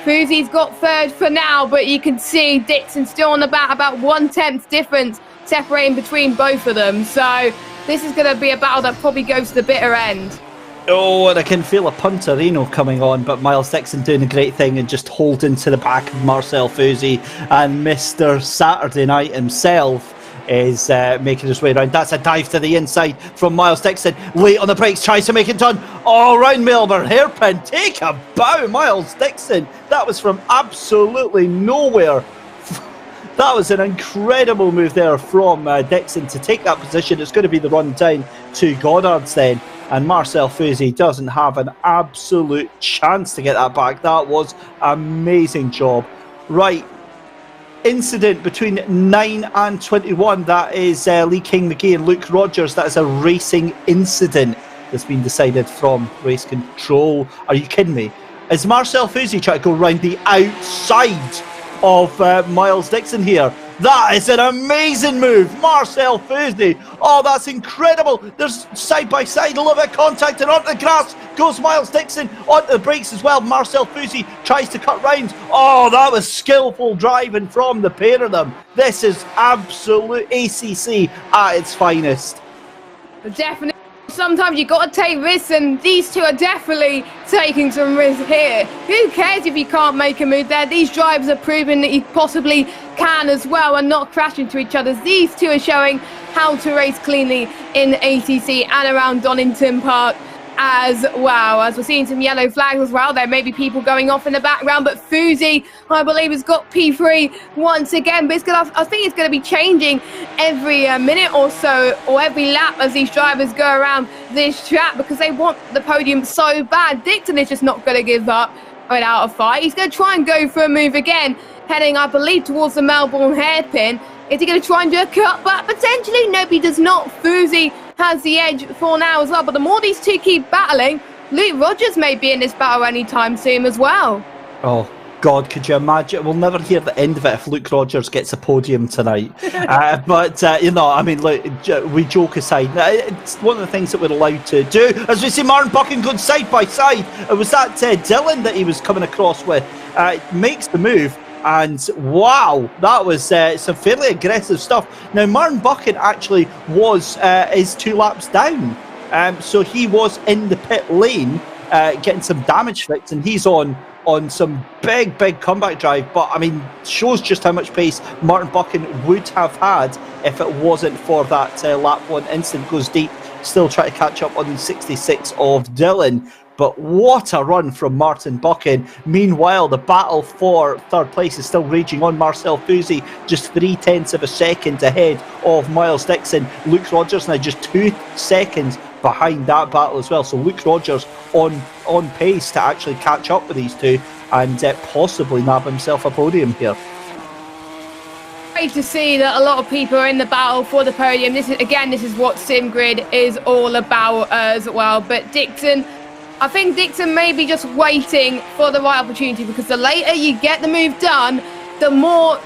Fouzi's got third for now, but you can see Dixon still on about 1/10 difference separating between both of them. So this is going to be a battle that probably goes to the bitter end. Oh, and I can feel a punterino coming on, but Miles Dixon doing a great thing and just holding to the back of Marcel Fouzi, and Mr. Saturday Night himself is making his way around. That's a dive to the inside from Miles Dixon. Late on the brakes, tries to make it turn. All round Melbourne hairpin. Take a bow, Miles Dixon. That was from absolutely nowhere. That was an incredible move there from Dixon to take that position. It's going to be the run down to Goddard's then. And Marcel Fouzi doesn't have an absolute chance to get that back. That was an amazing job. Right. Incident between 9 and 21. That is Lee King McGee and Luke Rogers. That is a racing incident that's been decided from race control. Are you kidding me? Is Marcel Fouzi trying to go round the outside of Miles Dixon here? That is an amazing move, Marcel Fouzi. Oh, that's incredible. There's side by side, a little bit of contact, and onto the grass goes Miles Dixon. Onto the brakes as well. Marcel Fouzi tries to cut round. Oh, that was skillful driving from the pair of them. This is absolute ACC at its finest. Definitely. Sometimes you've got to take risks, and these two are definitely taking some risks here. Who cares if you can't make a move there? These drivers are proving that you possibly can as well and not crash into each other. These two are showing how to race cleanly in ATC and around Donington Park as well. As we're seeing some yellow flags as well, there may be people going off in the background, but Fouzi, I believe, has got P3 once again. But I think it's going to be changing every minute or so, or every lap, as these drivers go around this track, because they want the podium so bad. Dixon is just not going to give up without a fight. He's going to try and go for a move again, heading, I believe, towards the Melbourne hairpin. Is he going to try and do a cut? But potentially, nope, he does not. Fouzi has the edge for now as well. But the more these two keep battling, Luke Rogers may be in this battle anytime soon as well. Oh, God, could you imagine? We'll never hear the end of it if Luke Rogers gets a podium tonight. But, you know, I mean, look, we joke aside. It's one of the things that we're allowed to do. As we see Martin Buchan going side by side. It was that Dylan that he was coming across with. Makes the move. And wow, that was some fairly aggressive stuff. Now, Martin Buchan actually is 2 laps down. So he was in the pit lane getting some damage fixed, and he's on some big comeback drive. But, I mean, shows just how much pace Martin Buchan would have had if it wasn't for that lap 1 incident. Goes deep, still trying to catch up on 66 of Dylan. But what a run from Martin Buchan. Meanwhile, the battle for third place is still raging on. Marcel Fouzi just 0.3 of a second ahead of Miles Dixon. Luke Rogers now just 2 seconds behind that battle as well. So Luke Rogers on pace to actually catch up with these two and possibly nab himself a podium here. Great to see that a lot of people are in the battle for the podium. This is what SimGrid is all about as well. But Dixon, I think Dixon may be just waiting for the right opportunity, because the later you get the move done, the more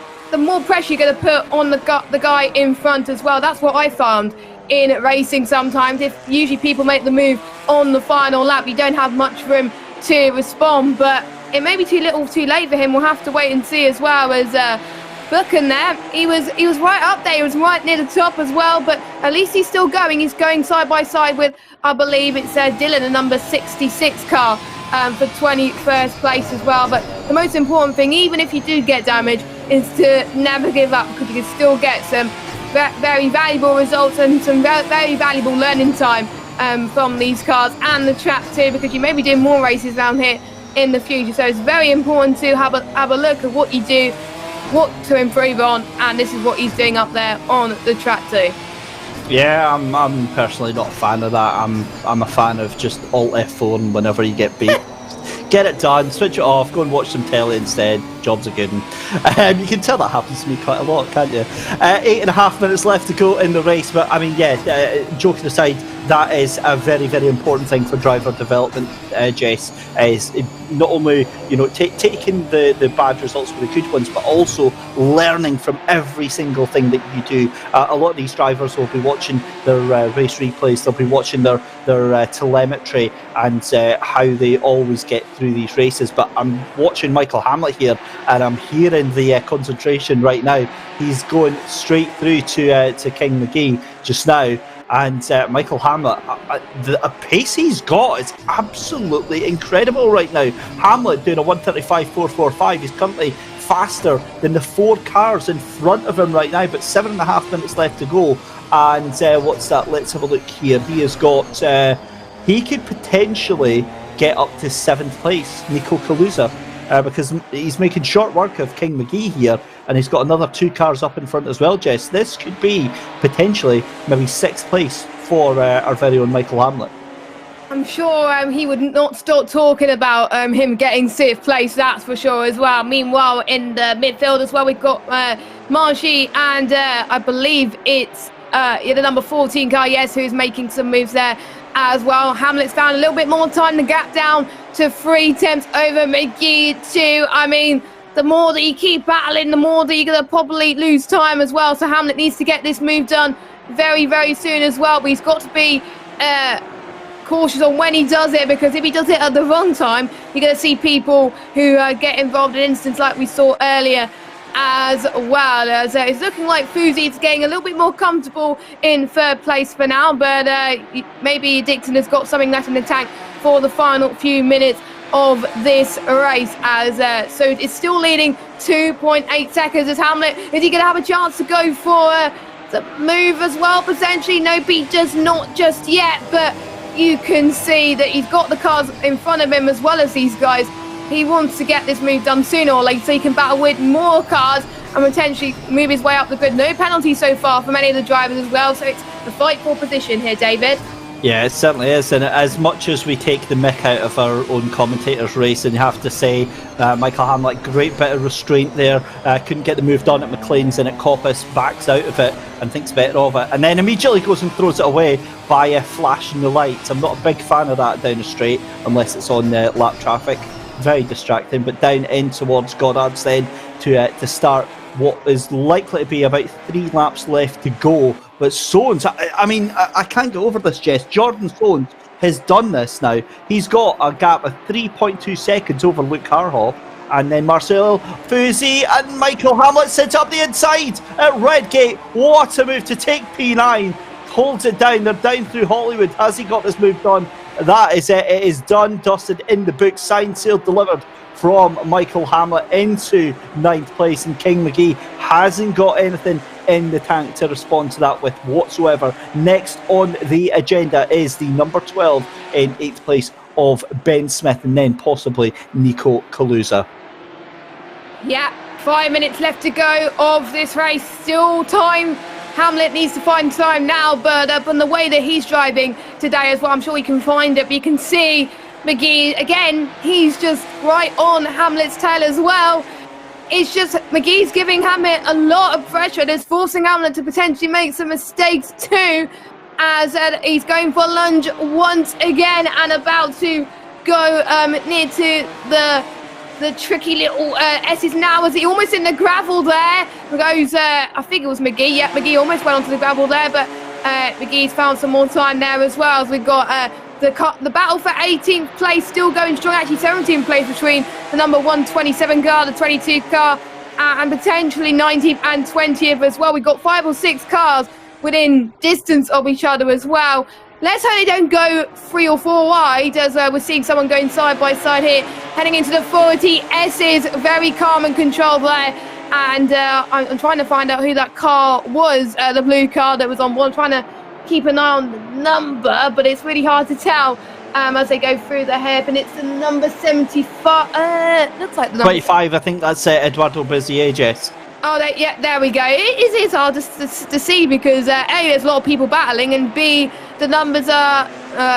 pressure you're going to put on the guy in front as well. That's what I found in racing sometimes. If usually people make the move on the final lap, you don't have much room to respond. But it may be too little too late for him. We'll have to wait and see as well. As Looking there, he was right up there. He was right near the top as well, but at least he's still going. He's going side by side with, I believe it's Dylan, the number 66 car, for 21st place as well. But the most important thing, even if you do get damage, is to never give up, because you can still get some very valuable results and some very valuable learning time from these cars and the track too, because you may be doing more races around here in the future. So it's very important to have a look at what you do, what to improve on, and this is what he's doing up there on the track too. Yeah, I'm personally not a fan of that. I'm a fan of just Alt F4 and whenever you get beat, get it done, switch it off, go and watch some telly instead. Job's a good one. You can tell that happens to me quite a lot, can't you? 8.5 minutes left to go in the race, but I mean, yeah, joking aside, that is a very, very important thing for driver development, Jess, is not only, you know, taking the bad results for the good ones, but also learning from every single thing that you do. A lot of these drivers will be watching their race replays, they'll be watching their telemetry and how they always get through these races. But I'm watching Michael Hamlet here, and I'm hearing the concentration right now. He's going straight through to King McGee just now. And Michael Hamlet, the pace he's got is absolutely incredible right now. Hamlet doing a 1:35.445. He's currently faster than the 4 cars in front of him right now, but 7.5 minutes left to go. And what's that? Let's have a look here. He has got, he could potentially get up to 7th place, Nico Kaluza, because he's making short work of King McGee here. And he's got another 2 cars up in front as well, Jess. This could be potentially maybe 6th place for our very own Michael Hamlet. I'm sure he would not stop talking about him getting 6th place, that's for sure as well. Meanwhile, in the midfield as well, we've got Marshy and I believe it's the number 14 car, yes, who's making some moves there as well. Hamlet's found a little bit more time, the gap down to 3 tenths over McGee too. I mean, the more that you keep battling, the more that you're going to probably lose time as well. So Hamlet needs to get this move done very, very soon as well. But he's got to be cautious on when he does it, because if he does it at the wrong time, you're going to see people who get involved in incidents like we saw earlier as well. As it's looking like Fuzi's getting a little bit more comfortable in 3rd place for now. But maybe Dixon has got something left in the tank for the final few minutes of this race, as so it's still leading 2.8 seconds as Hamlet. Is he going to have a chance to go for the move as well, potentially? No, beat just not just yet, but you can see that he's got the cars in front of him as well as these guys. He wants to get this move done sooner or later so he can battle with more cars and potentially move his way up the grid. No penalty so far from any of the drivers as well, so it's a fight for position here, David. Yeah, it certainly is, and as much as we take the mick out of our own commentators race, and you have to say Michael Hamlet, great bit of restraint there, couldn't get the move done at McLean's, and at Coppice backs out of it and thinks better of it, and then immediately goes and throws it away by flashing the lights. I'm not a big fan of that down the straight unless it's on lap traffic, very distracting. But down in towards Goddard's then to start what is likely to be about 3 laps left to go. But Soanes, I mean, I can't get over this, Jess. Jordan Soanes has done this now. He's got a gap of 3.2 seconds over Luke Harhoff. And then Marcel Fuzi and Michael Hamlet sit up the inside at Redgate. What a move to take P9. Holds it down. They're down through Hollywood. Has he got this move done? That is it. It is done, dusted, in the book, signed, sealed, delivered from Michael Hamlet into 9th place. And King McGee hasn't got anything in the tank to respond to that with whatsoever. Next on the agenda is the number 12 in 8th place of Ben Smith, and then possibly Nico Kaluza. Yeah, 5 minutes left to go of this race. Still time. Hamlet needs to find time now, but on the way that he's driving, today as well. I'm sure we can find it, but you can see McGee again. He's just right on Hamlet's tail as well. It's just McGee's giving Hamlet a lot of pressure. It's forcing Hamlet to potentially make some mistakes too, as he's going for a lunge once again and about to go near to the tricky little S's now, as he almost in the gravel there. Goes, I think it was McGee. Yeah, McGee almost went onto the gravel there, but McGee's found some more time there as well. As we've got the battle for 18th place still going strong. Actually, 17th place between the number 127 car, the 22 car, and potentially 19th and 20th as well. We've got 5 or 6 cars within distance of each other as well. Let's hope they don't go 3 or 4 wide, as we're seeing someone going side by side here, heading into the 40 S's. Very calm and controlled there. And I'm trying to find out who that car was, the blue car that was on one. Trying to keep an eye on the number, but it's really hard to tell as they go through the hair. And it's the number 75. Looks like the number 25. I think that's Eduardo Bizier, Jess. Oh, yeah, there we go. It is hard to see because A, there's a lot of people battling, and B, the numbers are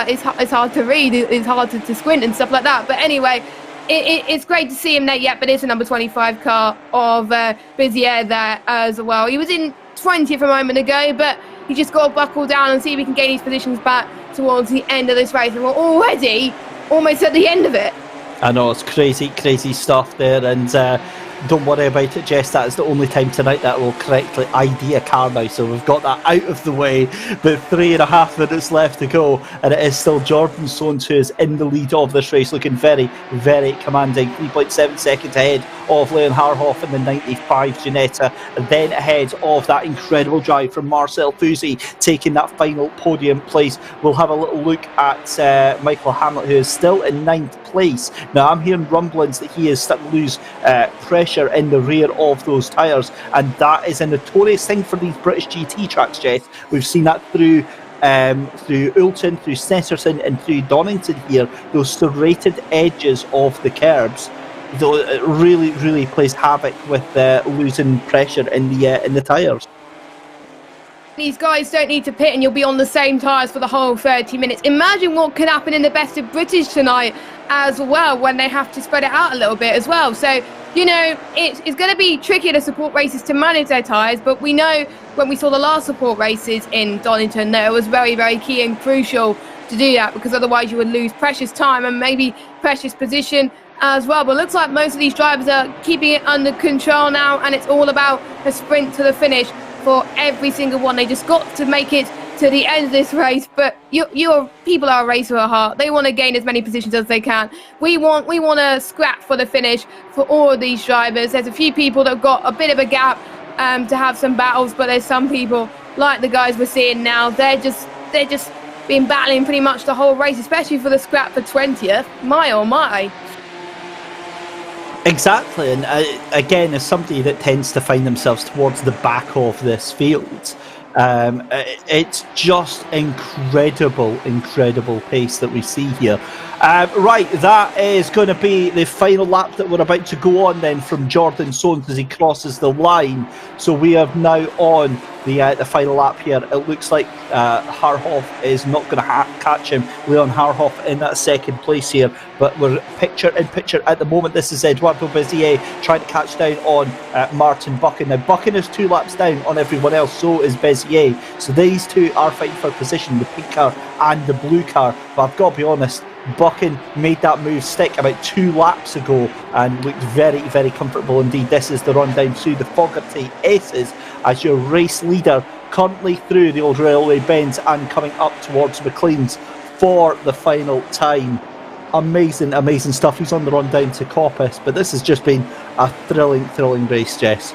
it's hard to read. It's hard to squint and stuff like that. But anyway, it's great to see him there. Yeah, but it's a number 25 car of Bizier there as well. He was in 20th a moment ago, but he just got to buckle down and see if he can gain his positions back towards the end of this race. And we're already almost at the end of it. I know, it's crazy stuff there, and don't worry about it, Jess. That is the only time tonight that will correctly ID a car now, so we've got that out of the way. But 3.5 minutes left to go, and it is still Jordan Soanes who is in the lead of this race, looking very commanding. 3.7 seconds ahead of Leon Harhoff in the 95 Ginetta, and then ahead of that incredible drive from Marcel Fouzi, taking that final podium place. We'll have a little look at Michael Hamlet, who is still in 9th place. Now, I'm hearing rumblings that he is starting to lose pressure in the rear of those tyres, and that is a notorious thing for these British GT tracks, Jess. We've seen that through Oulton, through Snetterton and through Donington here. Those serrated edges of the curbs, though, it really plays havoc with losing pressure in the tyres. These guys don't need to pit and you'll be on the same tyres for the whole 30 minutes. Imagine what can happen in the Best of British tonight as well, when they have to spread it out a little bit as well. So, you know, it's going to be tricky to support races to manage their tyres, but we know when we saw the last support races in Donington that it was very key and crucial to do that, because otherwise you would lose precious time and maybe precious position as well. But it looks like most of these drivers are keeping it under control now, and it's all about a sprint to the finish for every single one. They just got to make it to the end of this race. But your people are a racer at heart. They want to gain as many positions as they can. We want to scrap for the finish for all of these drivers. There's a few people that have got a bit of a gap to have some battles, but there's some people like the guys we're seeing now. They're just been battling pretty much the whole race, especially for the scrap for 20th. My oh my. Exactly, and again, as somebody that tends to find themselves towards the back of this field, it's just incredible pace that we see here. Right, that is going to be the final lap that we're about to go on then from Jordan Soanes as he crosses the line. So we are now on the final lap here. It looks like Harhoff is not going to catch him. Leon Harhoff in that second place here, but we're picture in picture at the moment. This is Eduardo Bizier trying to catch down on Martin Buchan. Now Buchan is 2 laps down on everyone else, so is Bizier. So these two are fighting for position, the pink car and the blue car. But I've got to be honest, Buchan made that move stick about 2 laps ago and looked very comfortable indeed. This is the run down to the Fogarty S's as your race leader, currently through the old railway bends and coming up towards McLean's for the final time. Amazing stuff. He's on the run down to Coppice, but this has just been a thrilling race, Jess.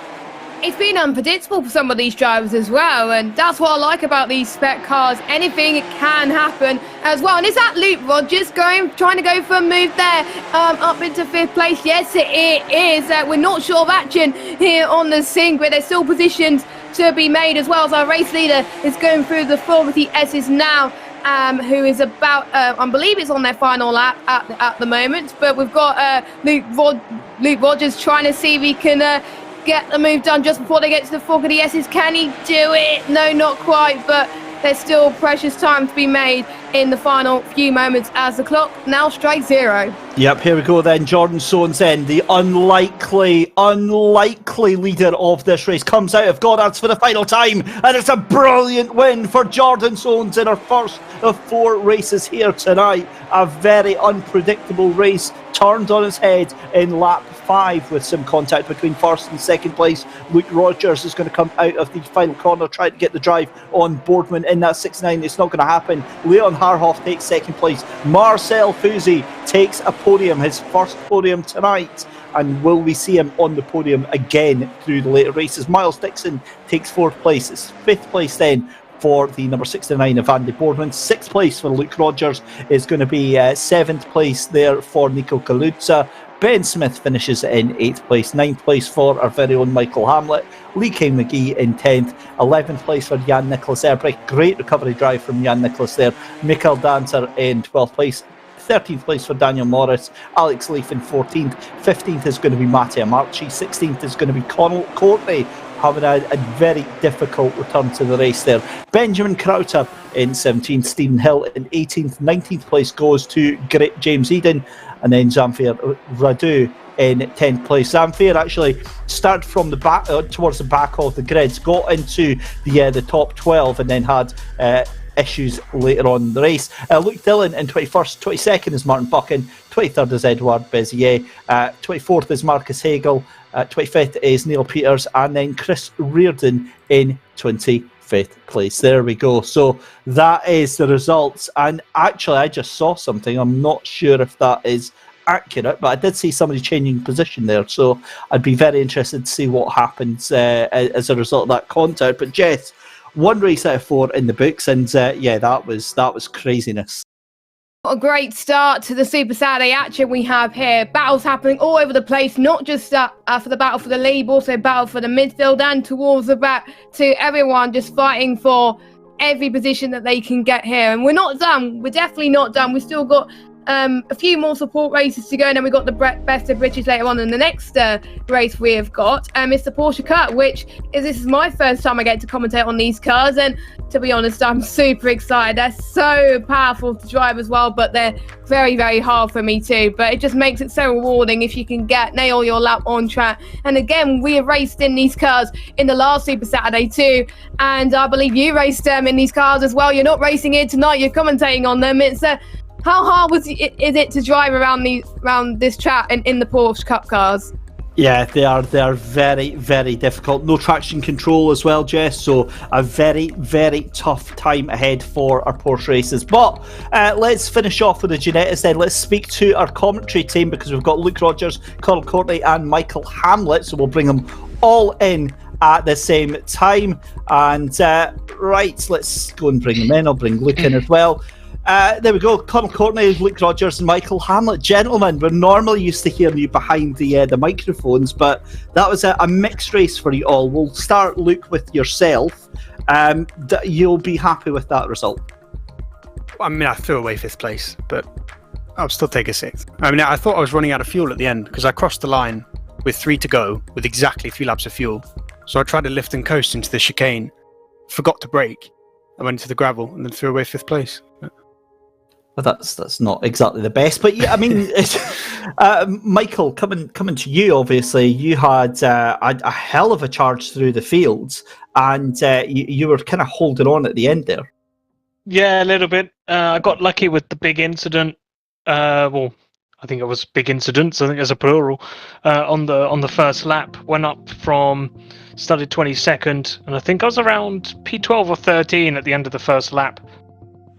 It's been unpredictable for some of these drivers as well, and that's what I like about these spec cars. Anything can happen as well. And is that Luke Rogers trying to go for a move there up into 5th place? Yes, it is. We're not sure of action here on the sync, but there's still positions to be made as well, as our race leader is going through the 40 S's now, who is about, I believe it's on their final lap at the moment. But we've got Luke Rogers trying to see if he can get the move done just before they get to the 40 S's. Can he do it? No, not quite, but there's still precious time to be made in the final few moments as the clock now strikes 0. Yep, here we go then. Jordan Soansend, the unlikely leader of this race, comes out of Goddard's for the final time, and it's a brilliant win for Jordan Soanes in her first of 4 races here tonight. A very unpredictable race turned on its head in lap 5 with some contact between first and second place. Luke Rogers is going to come out of the final corner trying to get the drive on Boardman in that 6-9. It's not going to happen. Leon Harhoff takes second place. Marcel Fusi takes a podium, his first podium tonight. And will we see him on the podium again through the later races? Miles Dixon takes 4th place. It's 5th place then for the number 69 of Andy Boardman. 6th place for Luke Rogers is going to be 7th place there for Nico Kaluza. Ben Smith finishes in 8th place. 9th place for our very own Michael Hamlet. Lee Kane McGee in 10th. 11th place for Jan Nicholas Erbrecht. Great recovery drive from Jan Nicholas there. Mikael Dancer in 12th place. 13th place for Daniel Morris. Alex Leaf in 14th. 15th is going to be Mattia Marchi. 16th is going to be Connell Courtney, having a very difficult return to the race there. Benjamin Crowther in 17th. Stephen Hill in 18th. 19th place goes to James Eden. And then Zamfir Radu in 10th place. Zamfir actually started from the back, towards the back of the grids, got into the top 12 and then had issues later on in the race. Luke Dillon in 21st. 22nd is Martin Buchan. 23rd is Edouard Bezier. 24th is Marcus Hagel. 25th is Neil Peters. And then Chris Reardon in 25th place. There we go. So that is the results. And actually, I just saw something. I'm not sure if that is accurate, but I did see somebody changing position there. So I'd be very interested to see what happens as a result of that contact. But Jess, 1 race out of 4 in the books, and yeah, that was craziness. What a great start to the Super Saturday action we have here. Battles happening all over the place, not just for the battle for the lead, but also battle for the midfield and towards the back, to everyone just fighting for every position that they can get here. And we're not done. We're definitely not done. We've still got a few more support races to go, and then we've got the best of British later on in the next race we have got. It's the Porsche Cup, this is my first time I get to commentate on these cars, and to be honest, I'm super excited. They're so powerful to drive as well, but they're very, very hard for me too. But it just makes it so rewarding if you can nail your lap on track. And again, we have raced in these cars in the last Super Saturday too, and I believe you raced in these cars as well. You're not racing here tonight, you're commentating on them. It's how hard is it to drive around this track in the Porsche Cup cars? Yeah, they are very, very difficult. No traction control as well, Jess, so a very, very tough time ahead for our Porsche races. But let's finish off with the Ginettas then. Let's speak to our commentary team, because we've got Luke Rogers, Connell Courtney and Michael Hamlet, so we'll bring them all in at the same time. And right, let's go and bring them in. I'll bring Luke in as well. There we go. Connell Courtney, Luke Rogers and Michael Hamlet. Gentlemen, we're normally used to hearing you behind the microphones, but that was a mixed race for you all. We'll start, Luke, with yourself. You'll be happy with that result? I mean, I threw away 5th place, but I'll still take a 6th. I mean, I thought I was running out of fuel at the end, because I crossed the line with 3 to go, with exactly 3 laps of fuel. So I tried to lift and coast into the chicane, forgot to brake, I went into the gravel, and then threw away 5th place. Well, that's not exactly the best, but yeah, I mean, Michael, coming to you, obviously, you had a hell of a charge through the fields, and you were kind of holding on at the end there. Yeah, a little bit. I got lucky with the big incident. Well, I think it was big incidents. I think there's a plural on the first lap. Went up started 22nd, and I think I was around P12 or 13 at the end of the first lap.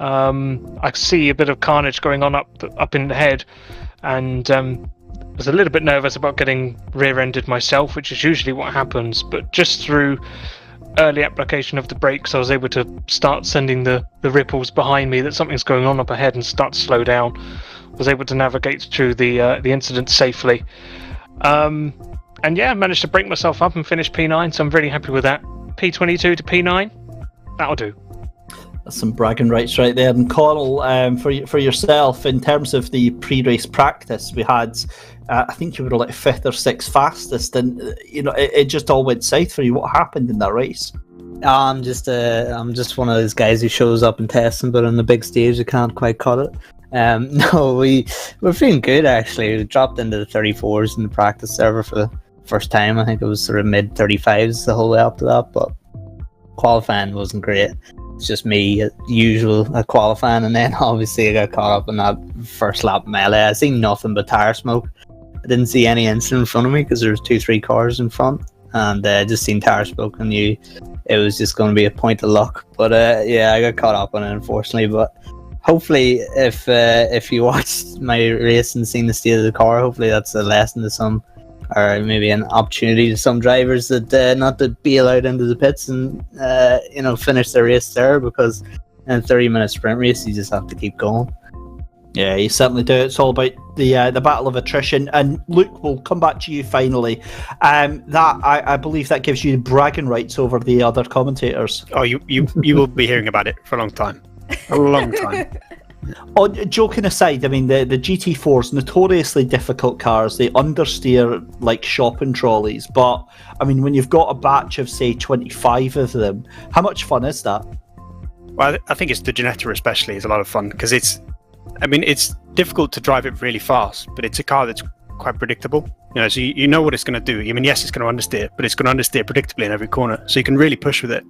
I see a bit of carnage going on up in the head, and was a little bit nervous about getting rear-ended myself, which is usually what happens. But just through early application of the brakes, I was able to start sending the ripples behind me that something's going on up ahead and start to slow down. Was able to navigate through the incident safely, and yeah, managed to break myself up and finish P9. So I'm really happy with that. P22 to P9, that'll do. Some bragging rights right there. And Connell, for yourself, in terms of the pre-race practice, we had, I think you were like 5th or 6th fastest, and it just all went south for you. What happened in that race? I'm just one of those guys who shows up and tests them, but on the big stage, I can't quite cut it. No, we're feeling good actually. We dropped into the 34s in the practice server for the first time. I think it was sort of mid 35s the whole way up to that, but qualifying wasn't great. It's just me, usual, at qualifying, and then obviously I got caught up in that first lap melee. I seen nothing but tire smoke. I didn't see any incident in front of me because there was 2-3 cars in front, and just seen tire smoke and knew it was just going to be a point of luck. But yeah, I got caught up on it unfortunately. But hopefully, if you watched my race and seen the state of the car, hopefully that's a lesson to some, or maybe an opportunity to some drivers that not to be allowed into the pits and finish their race there, because in a 30-minute sprint race you just have to keep going. Yeah, you certainly do. It's all about the battle of attrition. And Luke, we'll come back to you finally. That I believe that gives you bragging rights over the other commentators. Oh, you will be hearing about it for a long time. A long time. Oh, joking aside, I mean the GT4s, notoriously difficult cars. They understeer like shopping trolleys. But I mean, when you've got a batch of say 25 of them, how much fun is that? Well, I think it's the Ginetta especially is a lot of fun because it's difficult to drive it really fast, but it's a car that's quite predictable. So you know what it's going to do. I mean, yes, it's going to understeer, but it's going to understeer predictably in every corner. So you can really push with it,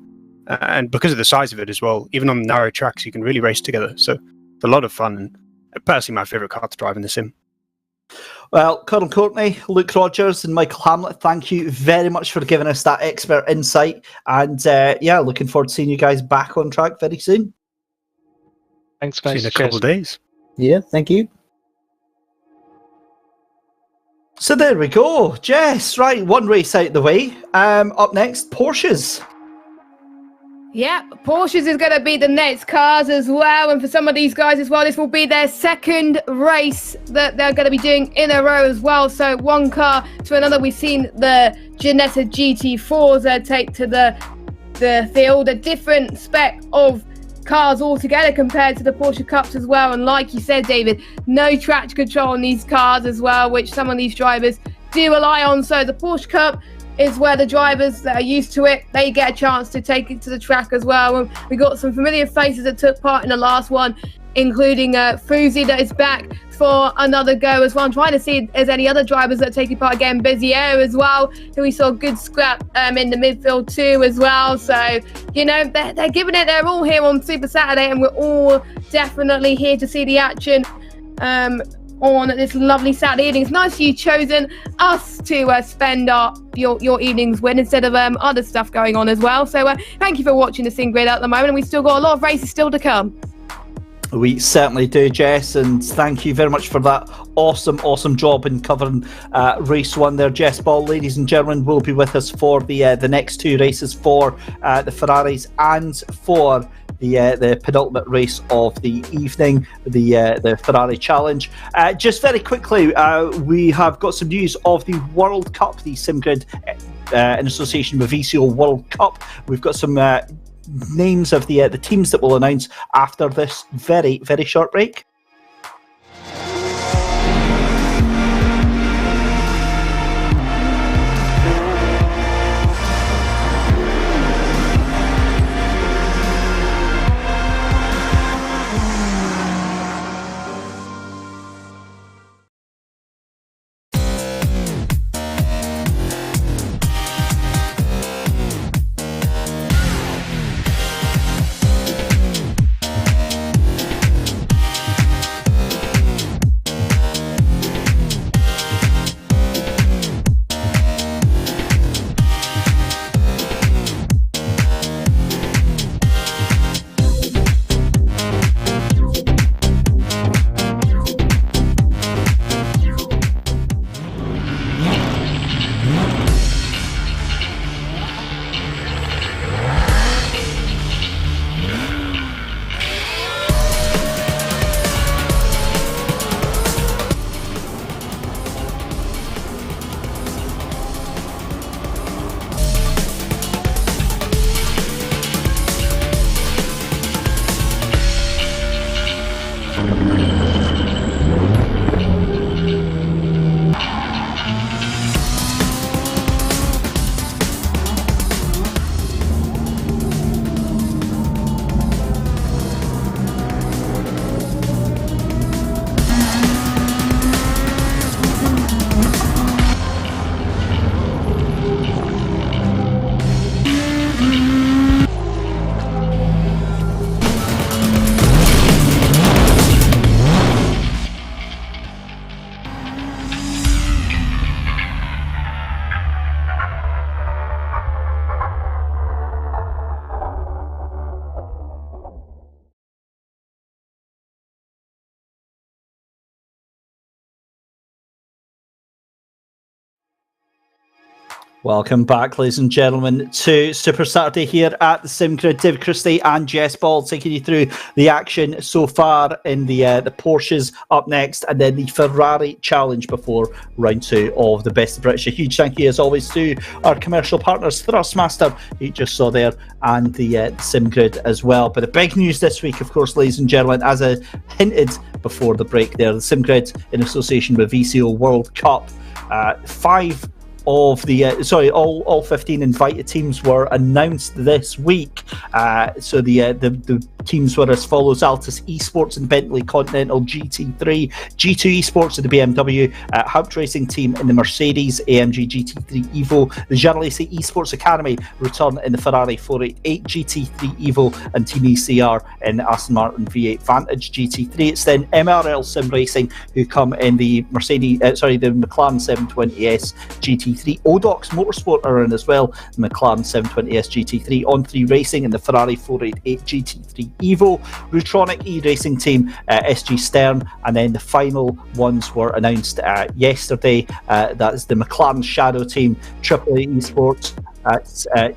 and because of the size of it as well, even on narrow tracks, you can really race together. So it's a lot of fun, and personally, my favourite car to drive in the sim. Well, Colin Courtney, Luke Rogers, and Michael Hamlet, thank you very much for giving us that expert insight. And yeah, looking forward to seeing you guys back on track very soon. Thanks, guys. See you in a couple of days. Yeah, thank you. So there we go, Jess. Right, one race out the way. Up next, Porsches. Yeah, Porsches is going to be the next cars as well, and for some of these guys as well, this will be their second race that they're going to be doing in a row as well. So one car to another. We've seen the Ginetta GT4s take to the field, a different spec of cars altogether compared to the Porsche Cups as well. And like you said, David, no traction control on these cars as well, which some of these drivers do rely on. So the Porsche Cup is where the drivers that are used to it, they get a chance to take it to the track as well. And we got some familiar faces that took part in the last one, including Fuzi that is back for another go as well. I'm trying to see if there's any other drivers that are taking part again. Bezier as well, who we saw good scrap in the midfield too as well. So, they're giving it their all here on Super Saturday, and we're all definitely here to see the action on this lovely Saturday evening. It's nice you've chosen us to spend your evenings with instead of other stuff going on as well. So thank you for watching the Sim Grid at the moment, and we've still got a lot of races still to come. We certainly do, Jess, and thank you very much for that awesome job in covering race one there, Jess Ball. Ladies and gentlemen, will be with us for the next two races for the Ferraris and for the penultimate race of the evening, the Ferrari Challenge. Just very quickly, we have got some news of the World Cup, the SimGrid in association with VCO World Cup. We've got some names of the teams that we'll announce after this very, very short break. Welcome back, ladies and gentlemen, to Super Saturday here at the SimGrid. David Christie and Jess Ball taking you through the action so far in the Porsches up next, and then the Ferrari Challenge before round 2 of the Best of British. A huge thank you, as always, to our commercial partners, Thrustmaster, who you just saw there, and the SimGrid as well. But the big news this week, of course, ladies and gentlemen, as I hinted before the break there, the SimGrid, in association with VCO World Cup, all 15 invited teams were announced this week. So the teams were as follows: Altus Esports and Bentley Continental GT3, G2 Esports and the BMW, Haupt Racing Team in the Mercedes AMG GT3 Evo, the Jarlese Esports Academy return in the Ferrari 488 GT3 Evo, and Team ECR in Aston Martin V8 Vantage GT3. It's then MRL Sim Racing who come in the the McLaren 720S GT3. Odox Motorsport are in as well, the McLaren 720S GT3, On3 Racing and the Ferrari 488 GT3 Evo, Rutronic E-Racing Team, SG Stern, and then the final ones were announced yesterday. That's the McLaren Shadow Team, AAA Esports,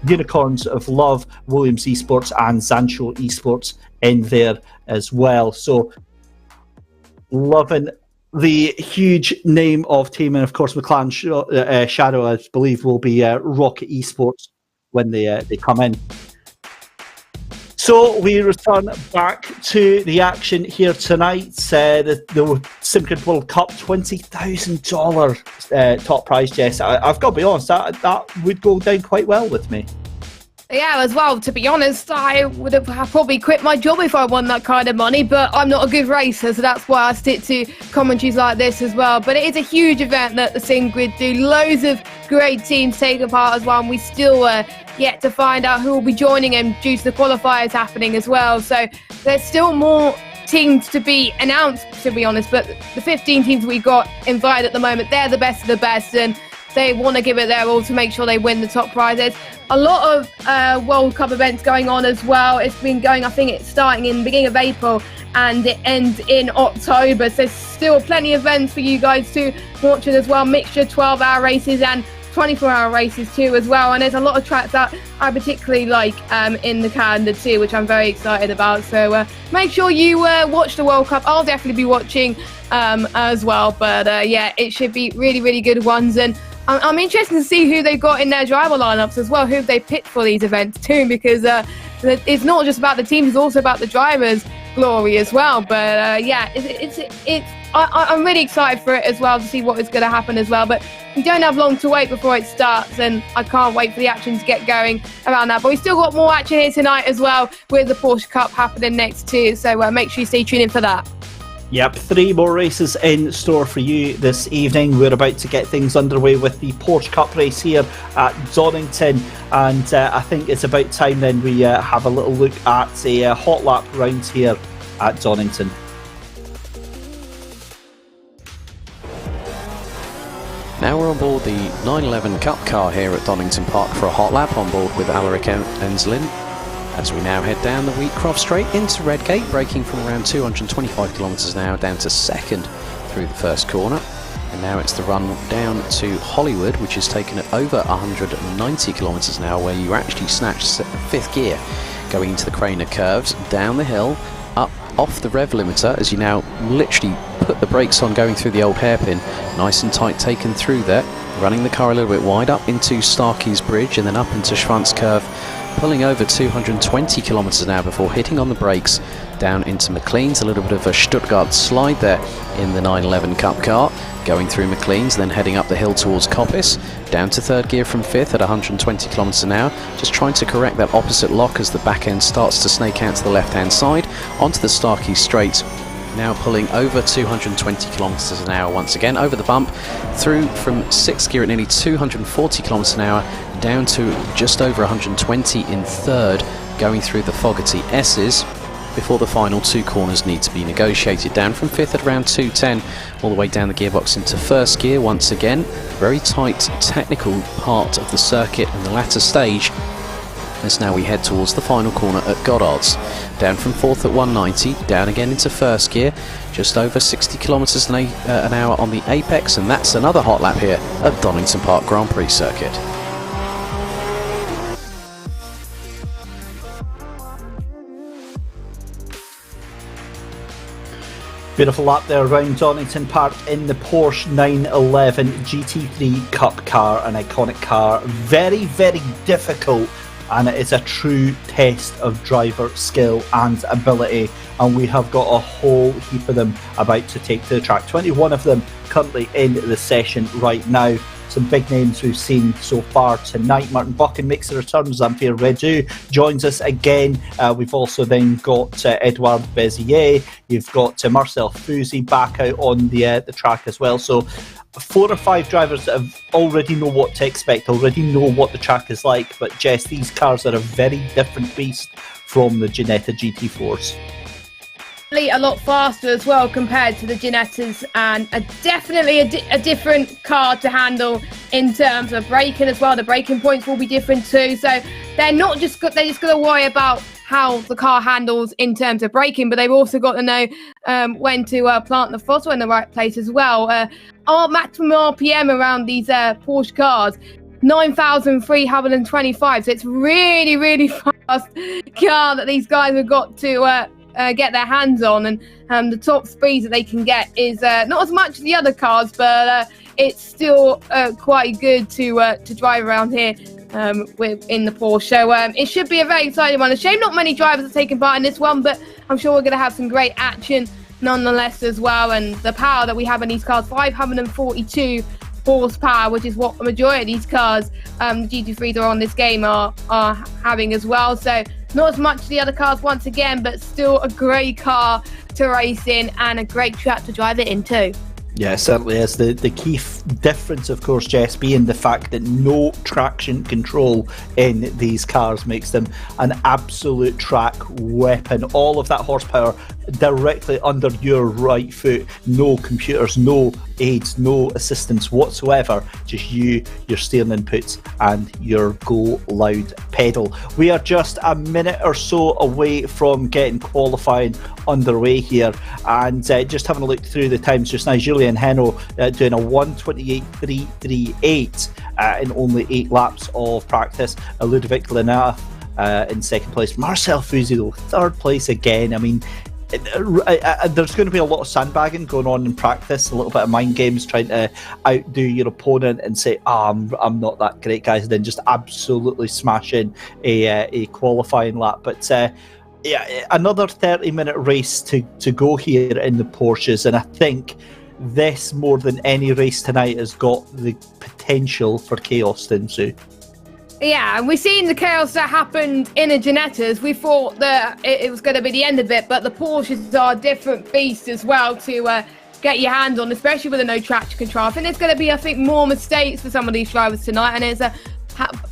Unicorns of Love, Williams Esports, and Zancho Esports in there as well. So, loving the huge name of team, and of course McLaren Shadow, I believe, will be Rocket Esports when they come in. So we return back to the action here tonight. The SimGrid World Cup, $20,000 top prize, Jess. I've got to be honest, that would go down quite well with me. Yeah, as well, to be honest, I would have probably quit my job if I won that kind of money, but I'm not a good racer, so that's why I stick to commentaries like this as well. But it is a huge event that the SimGrid do. Loads of great teams taking part as well, and we still yet to find out who will be joining them due to the qualifiers happening as well. So there's still more teams to be announced, to be honest, but the 15 teams we've got invited at the moment, they're the best of the best, and they want to give it their all to make sure they win the top prizes. A lot of World Cup events going on as well. It's been going, I think it's starting in the beginning of April and it ends in October. So there's still plenty of events for you guys to watch as well. Mixture 12-hour races and 24-hour races too as well. And there's a lot of tracks that I particularly like in the calendar too, which I'm very excited about. So make sure you watch the World Cup. I'll definitely be watching as well. But yeah, it should be really, really good ones. And I'm interested to see who they got in their driver lineups as well, who they picked for these events too, because it's not just about the teams, it's also about the drivers' glory as well. But yeah, I'm really excited for it as well, to see what is going to happen as well. But we don't have long to wait before it starts, and I can't wait for the action to get going around that. But we still got more action here tonight as well, with the Porsche Cup happening next too, so make sure you stay tuned in for that. Yep, 3 more races in store for you this evening. We're about to get things underway with the Porsche Cup race here at Donington, and I think it's about time then we have a little look at a hot lap round here at Donington. Now we're on board the 911 Cup car here at Donington Park for a hot lap, on board with Alaric Enslin, as we now head down the Wheatcroft Straight into Redgate, braking from around 225 kilometres an hour down to second through the first corner. And now it's the run down to Hollywood, which is taken at over 190 kilometres an hour, where you actually snatch 5th gear going into the Craner curves, down the hill, up off the rev limiter, as you now literally put the brakes on going through the old hairpin, nice and tight taken through there, running the car a little bit wide up into Starkey's Bridge and then up into Schwanz Curve, pulling over 220 kilometres an hour before hitting on the brakes down into McLean's. A little bit of a Stuttgart slide there in the 911 Cup car, going through McLean's, then heading up the hill towards Coppice, down to 3rd gear from 5th at 120 kilometres an hour, just trying to correct that opposite lock as the back end starts to snake out to the left hand side, onto the Starkey Straight, now pulling over 220 kilometres an hour once again, over the bump, through from 6th gear at nearly 240 kilometres an hour, down to just over 120 in 3rd, going through the Fogarty S's, before the final 2 corners need to be negotiated, down from 5th at around 210, all the way down the gearbox into 1st gear once again. Very tight technical part of the circuit in the latter stage, as now we head towards the final corner at Goddard's. Down from 4th at 190, down again into 1st gear, just over 60 kilometres an hour on the apex, and that's another hot lap here at Donington Park Grand Prix circuit. Beautiful lap there around Donington Park in the Porsche 911 GT3 Cup car, an iconic car. Very, very difficult, and it is a true test of driver skill and ability, and we have got a whole heap of them about to take to the track. 21 of them currently in the session right now. Some big names we've seen so far tonight. Martin Buchan makes a return. Zamfir Redu joins us again. We've also then got Edouard Bezier. You've got Marcel Fouzi back out on the track as well. So 4 or 5 drivers that have already know what to expect, already know what the track is like. But Jess, these cars are a very different beast from the Ginetta GT4s. A lot faster as well compared to the Ginettas, and definitely a different car to handle in terms of braking as well. The braking points will be different too, so they're just going to worry about how the car handles in terms of braking, but they've also got to know when to plant the throttle in the right place as well. Our maximum RPM around these Porsche cars, 9,325, so it's really, really fast car that these guys have got to get their hands on, and the top speeds that they can get is not as much as the other cars, but it's still quite good to drive around here in the Porsche. So it should be a very exciting one. A shame not many drivers are taking part in this one, but I'm sure we're going to have some great action nonetheless as well. And the power that we have in these cars, 542 horsepower, which is what the majority of these cars, the GT3s are on this game, are having as well. So not as much as the other cars once again, but still a great car to race in and a great track to drive it in too. Yeah, it certainly is. The key difference, of course, Jess, being the fact that no traction control in these cars makes them an absolute track weapon. All of that horsepower directly under your right foot. No computers, no aids, no assistance whatsoever. Just you, your steering inputs, and your go loud pedal. We are just a minute or so away from getting qualifying underway here, and just having a look through the times just now. Julian Heno doing a 1:28.338 in only 8 laps of practice. Ludovic Lena in second place. Marcel Fouzi though, third place again. I mean, there's going to be a lot of sandbagging going on in practice, a little bit of mind games, trying to outdo your opponent and say, I'm not that great, guys, and then just absolutely smashing a qualifying lap. But yeah, another 30-minute race to go here in the Porsches, and I think this, more than any race tonight, has got the potential for chaos to ensue. Yeah, and we've seen the chaos that happened in the Ginettas. We thought that it was going to be the end of it, but the Porsches are a different beast as well to get your hands on, especially with the no traction control. I think there's going to be, more mistakes for some of these drivers tonight, and it's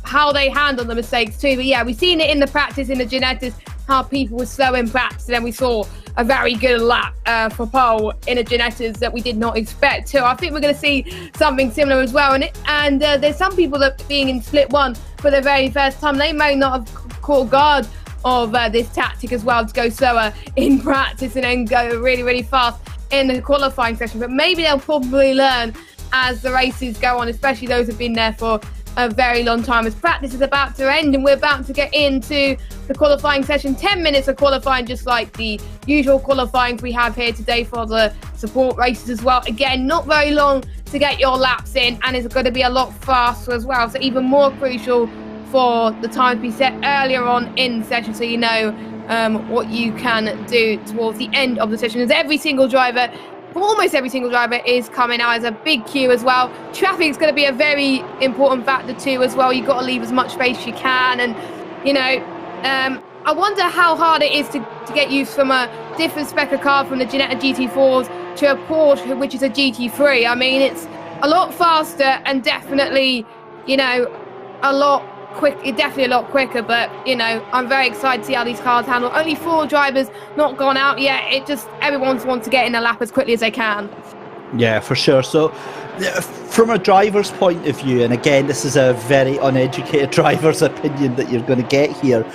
how they handle the mistakes too. But yeah, we've seen it in the practice in the Ginettas, how people were slow in practice, and then we saw a very good lap for pole in the Ginettas that we did not expect to. I think we're going to see something similar as well. And there's some people that being in split one for the very first time, they may not have caught guard of this tactic as well, to go slower in practice and then go really, really fast in the qualifying session. But maybe they'll probably learn as the races go on, especially those who've been there for a very long time, as practice is about to end and we're about to get into the qualifying session. 10 minutes of qualifying, just like the usual qualifying we have here today for the support races as well. Again, not very long to get your laps in, and it's going to be a lot faster as well, so even more crucial for the time to be set earlier on in the session, so you know what you can do towards the end of the session. As almost every single driver is coming out as a big queue as well. Traffic is going to be a very important factor too as well. You've got to leave as much space as you can, and I wonder how hard it is to get used from a different spec of car from the Ginetta GT4s to a Porsche, which is a GT3. I mean, it's a lot faster and definitely, a lot quicker, but I'm very excited to see how these cars handle. Only 4 drivers not gone out yet. Everyone wants to get in a lap as quickly as they can. Yeah, for sure. So from a driver's point of view, and again, this is a very uneducated driver's opinion that you're going to get here,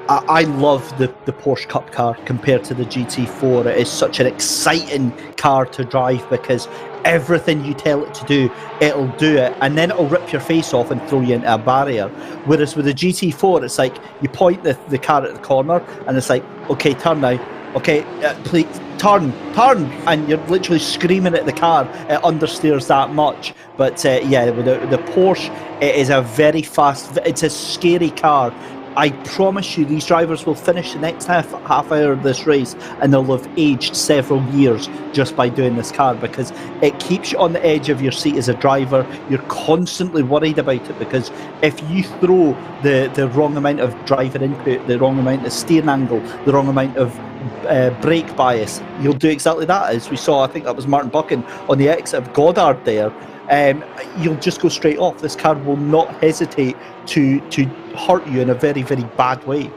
I love the Porsche Cup car compared to the GT4. It is such an exciting car to drive because everything you tell it to do, it'll do it, and then it'll rip your face off and throw you into a barrier. Whereas with the GT4, it's like you point the car at the corner and it's like, okay, turn now, okay, please turn, and you're literally screaming at the car. It understeers that much. But yeah, with the Porsche, it is a very fast, it's a scary car. I promise you, these drivers will finish the next half hour of this race and they'll have aged several years just by doing this car, because it keeps you on the edge of your seat as a driver. You're constantly worried about it, because if you throw the wrong amount of driver input, the wrong amount of steering angle, the wrong amount of brake bias, you'll do exactly that. As we saw, I think that was Martin Buchan on the exit of Goddard there. You'll just go straight off. This car will not hesitate to hurt you in a very, very bad way.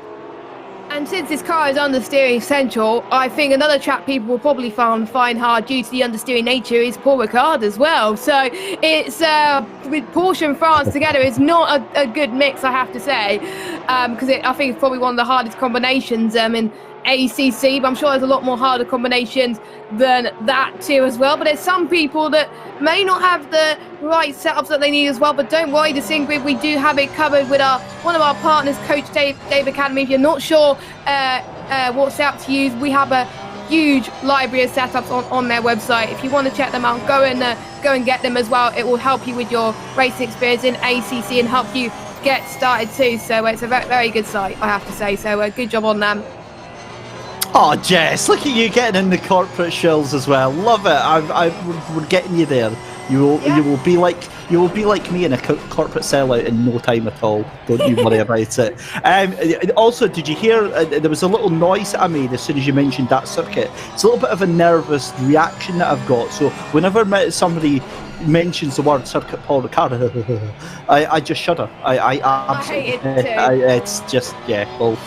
And since this car is understeering central, I think another track people will probably find hard due to the understeering nature is Paul Ricard as well. So it's with Porsche and France together, it's not a good mix, I have to say, because I think it's probably one of the hardest combinations in ACC, but I'm sure there's a lot more harder combinations than that too as well. But there's some people that may not have the right setups that they need as well, but don't worry, the Sim Grid, we do have it covered with one of our partners, Coach Dave Academy. If you're not sure what setup to use, we have a huge library of setups on their website. If you want to check them out, go and get them as well. It will help you with your racing experience in ACC and help you get started too. So it's a very, very good site, I have to say. So good job on them. Oh, Jess, look at you getting in the corporate shills as well. Love it. We're getting you there. You will be like me in a corporate sellout in no time at all. Don't you worry about it. Also, did you hear there was a little noise that I made as soon as you mentioned that circuit? It's a little bit of a nervous reaction that I've got. So whenever somebody mentions the word circuit Paul Ricard, I just shudder. I absolutely hate it too. It's just, yeah, well,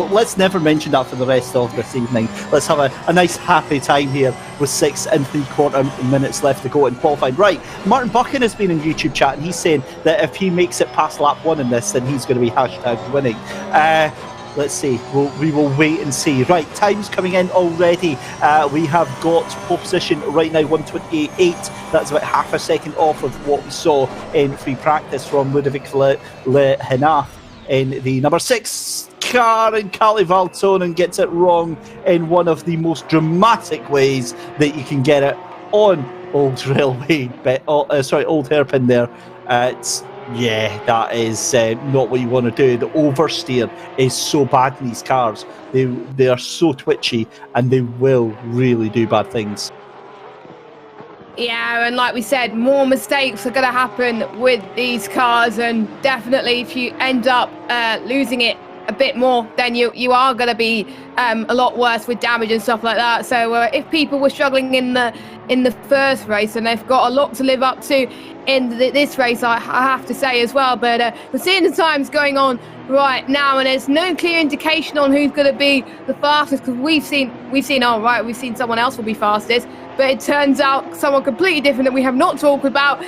let's never mention that for the rest of this evening. Let's have a nice happy time here with 6 3/4 minutes left to go in qualifying. Right, Martin Buchan has been in YouTube chat and he's saying that if he makes it past lap 1 in this, then he's going to be #winning. Let's see. We will wait and see. Right, time's coming in already. We have got pole position right now, 1:28. That's about half a second off of what we saw in free practice from Ludovic Le Henaf in the number 6 car, and Callie Valtonen gets it wrong in one of the most dramatic ways that you can get it on Old Railway, Old Hairpin there. Yeah, that is not what you want to do. The oversteer is so bad in these cars. They are so twitchy and they will really do bad things. Yeah, and like we said, more mistakes are going to happen with these cars, and definitely if you end up losing it a bit more, then you are going to be a lot worse with damage and stuff like that. So if people were struggling in the first race, and they've got a lot to live up to in this race, I have to say as well. But we're seeing the times going on right now, and there's no clear indication on who's going to be the fastest, because we've seen someone else will be fastest, but it turns out someone completely different that we have not talked about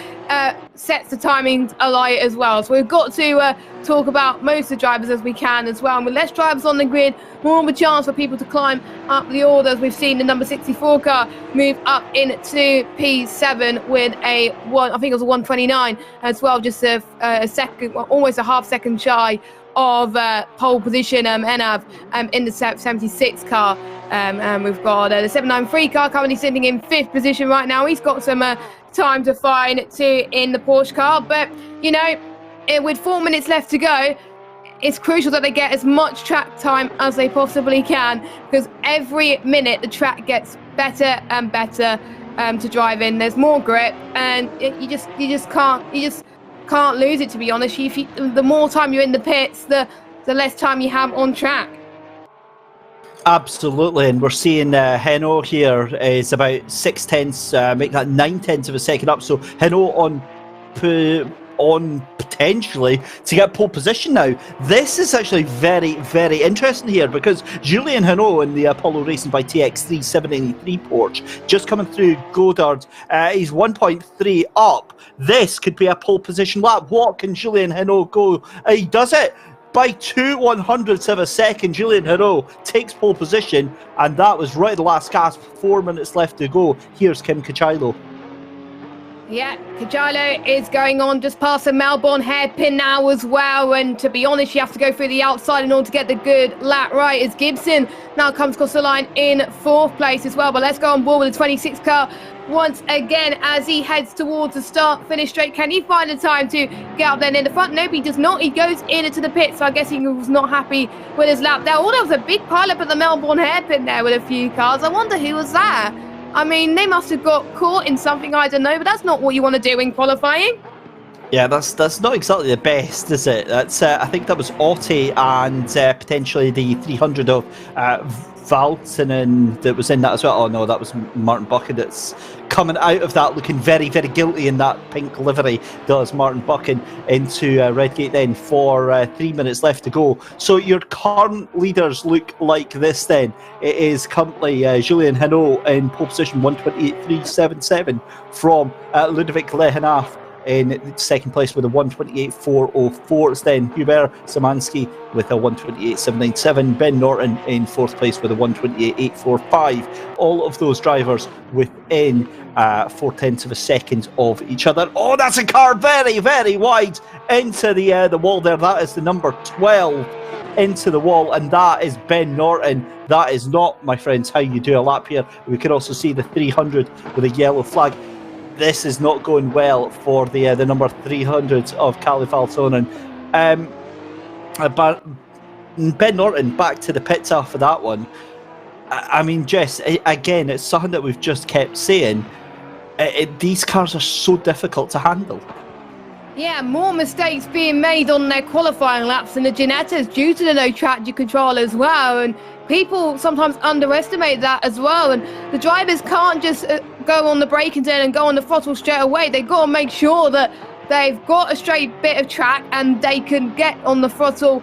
sets the timings alight as well. So we've got to talk about most of the drivers as we can as well, and with less drivers on the grid, more of a chance for people to climb up the orders. We've seen the number 64 car move up into P7 with I think it was a 1:29 as well, just a second, almost a half second shy of pole position Enav in the 76 car. And we've got the 793 car currently sitting in 5th position right now. He's got some time to find in the Porsche car, but with 4 minutes left to go, it's crucial that they get as much track time as they possibly can, because every minute the track gets better and better to drive in. There's more grip, and you just can't lose it, to be honest. The more time you're in the pits, the less time you have on track. Absolutely, and we're seeing Heno here is about 6/10, make that 9/10 of a second up. So Heno on potentially to get pole position now. This is actually very, very interesting here, because Julien Heno in the Apollo Racing by TX3 783 Porsche just coming through Goddard. He's 1.3 up. This could be a pole position lap. What can Julien Heno go? He does it by 2/100ths of a second. Julien Heno takes pole position, and that was right at the last gasp. 4 minutes left to go. Here's Kim Kachilo. Yeah, Kajalo is going on just past the Melbourne hairpin now as well. And to be honest, you have to go through the outside in order to get the good lap right. As Gibson now comes across the line in 4th place as well. But let's go on board with the 26 car once again as he heads towards the start finish straight. Can he find the time to get up there in the front? Nope, he does not. He goes into the pit, so I guess he was not happy with his lap there. Oh, there was a big pile-up at the Melbourne hairpin there with a few cars. I wonder who was that. I mean, they must have got caught in something, I don't know, but that's not what you want to do in qualifying. Yeah, that's not exactly the best, is it? That's I think that was Otte and potentially the 300 of Valtonen that was in that as well. Oh no, that was Martin Buchan that's coming out of that looking very, very guilty in that pink livery. Does Martin Buchan into Redgate then for 3 minutes left to go. So your current leaders look like this then. It is currently Julien Hinault in pole position 128.377 from Ludovic Lehenaf in second place with a 128.404. It's then Hubert Szymanski with a 128.797. Ben Norton in 4th place with a 128.845. All of those drivers within 0.4 of a second of each other. Oh, that's a car very, very wide into the wall there. That is the number 12 into the wall, and that is Ben Norton. That is not, my friends, how you do a lap here. We can also see the 300 with a yellow flag. This is not going well for the number 300 of Kalle Valtonen. But Ben Norton back to the pits after that one. I mean, Jess, again, it's something that we've just kept saying. These cars are so difficult to handle. Yeah, more mistakes being made on their qualifying laps than the Ginettas due to the no traction control as well. And people sometimes underestimate that as well. And the drivers can't just go on the braking zone and go on the throttle straight away. They've got to make sure that they've got a straight bit of track and they can get on the throttle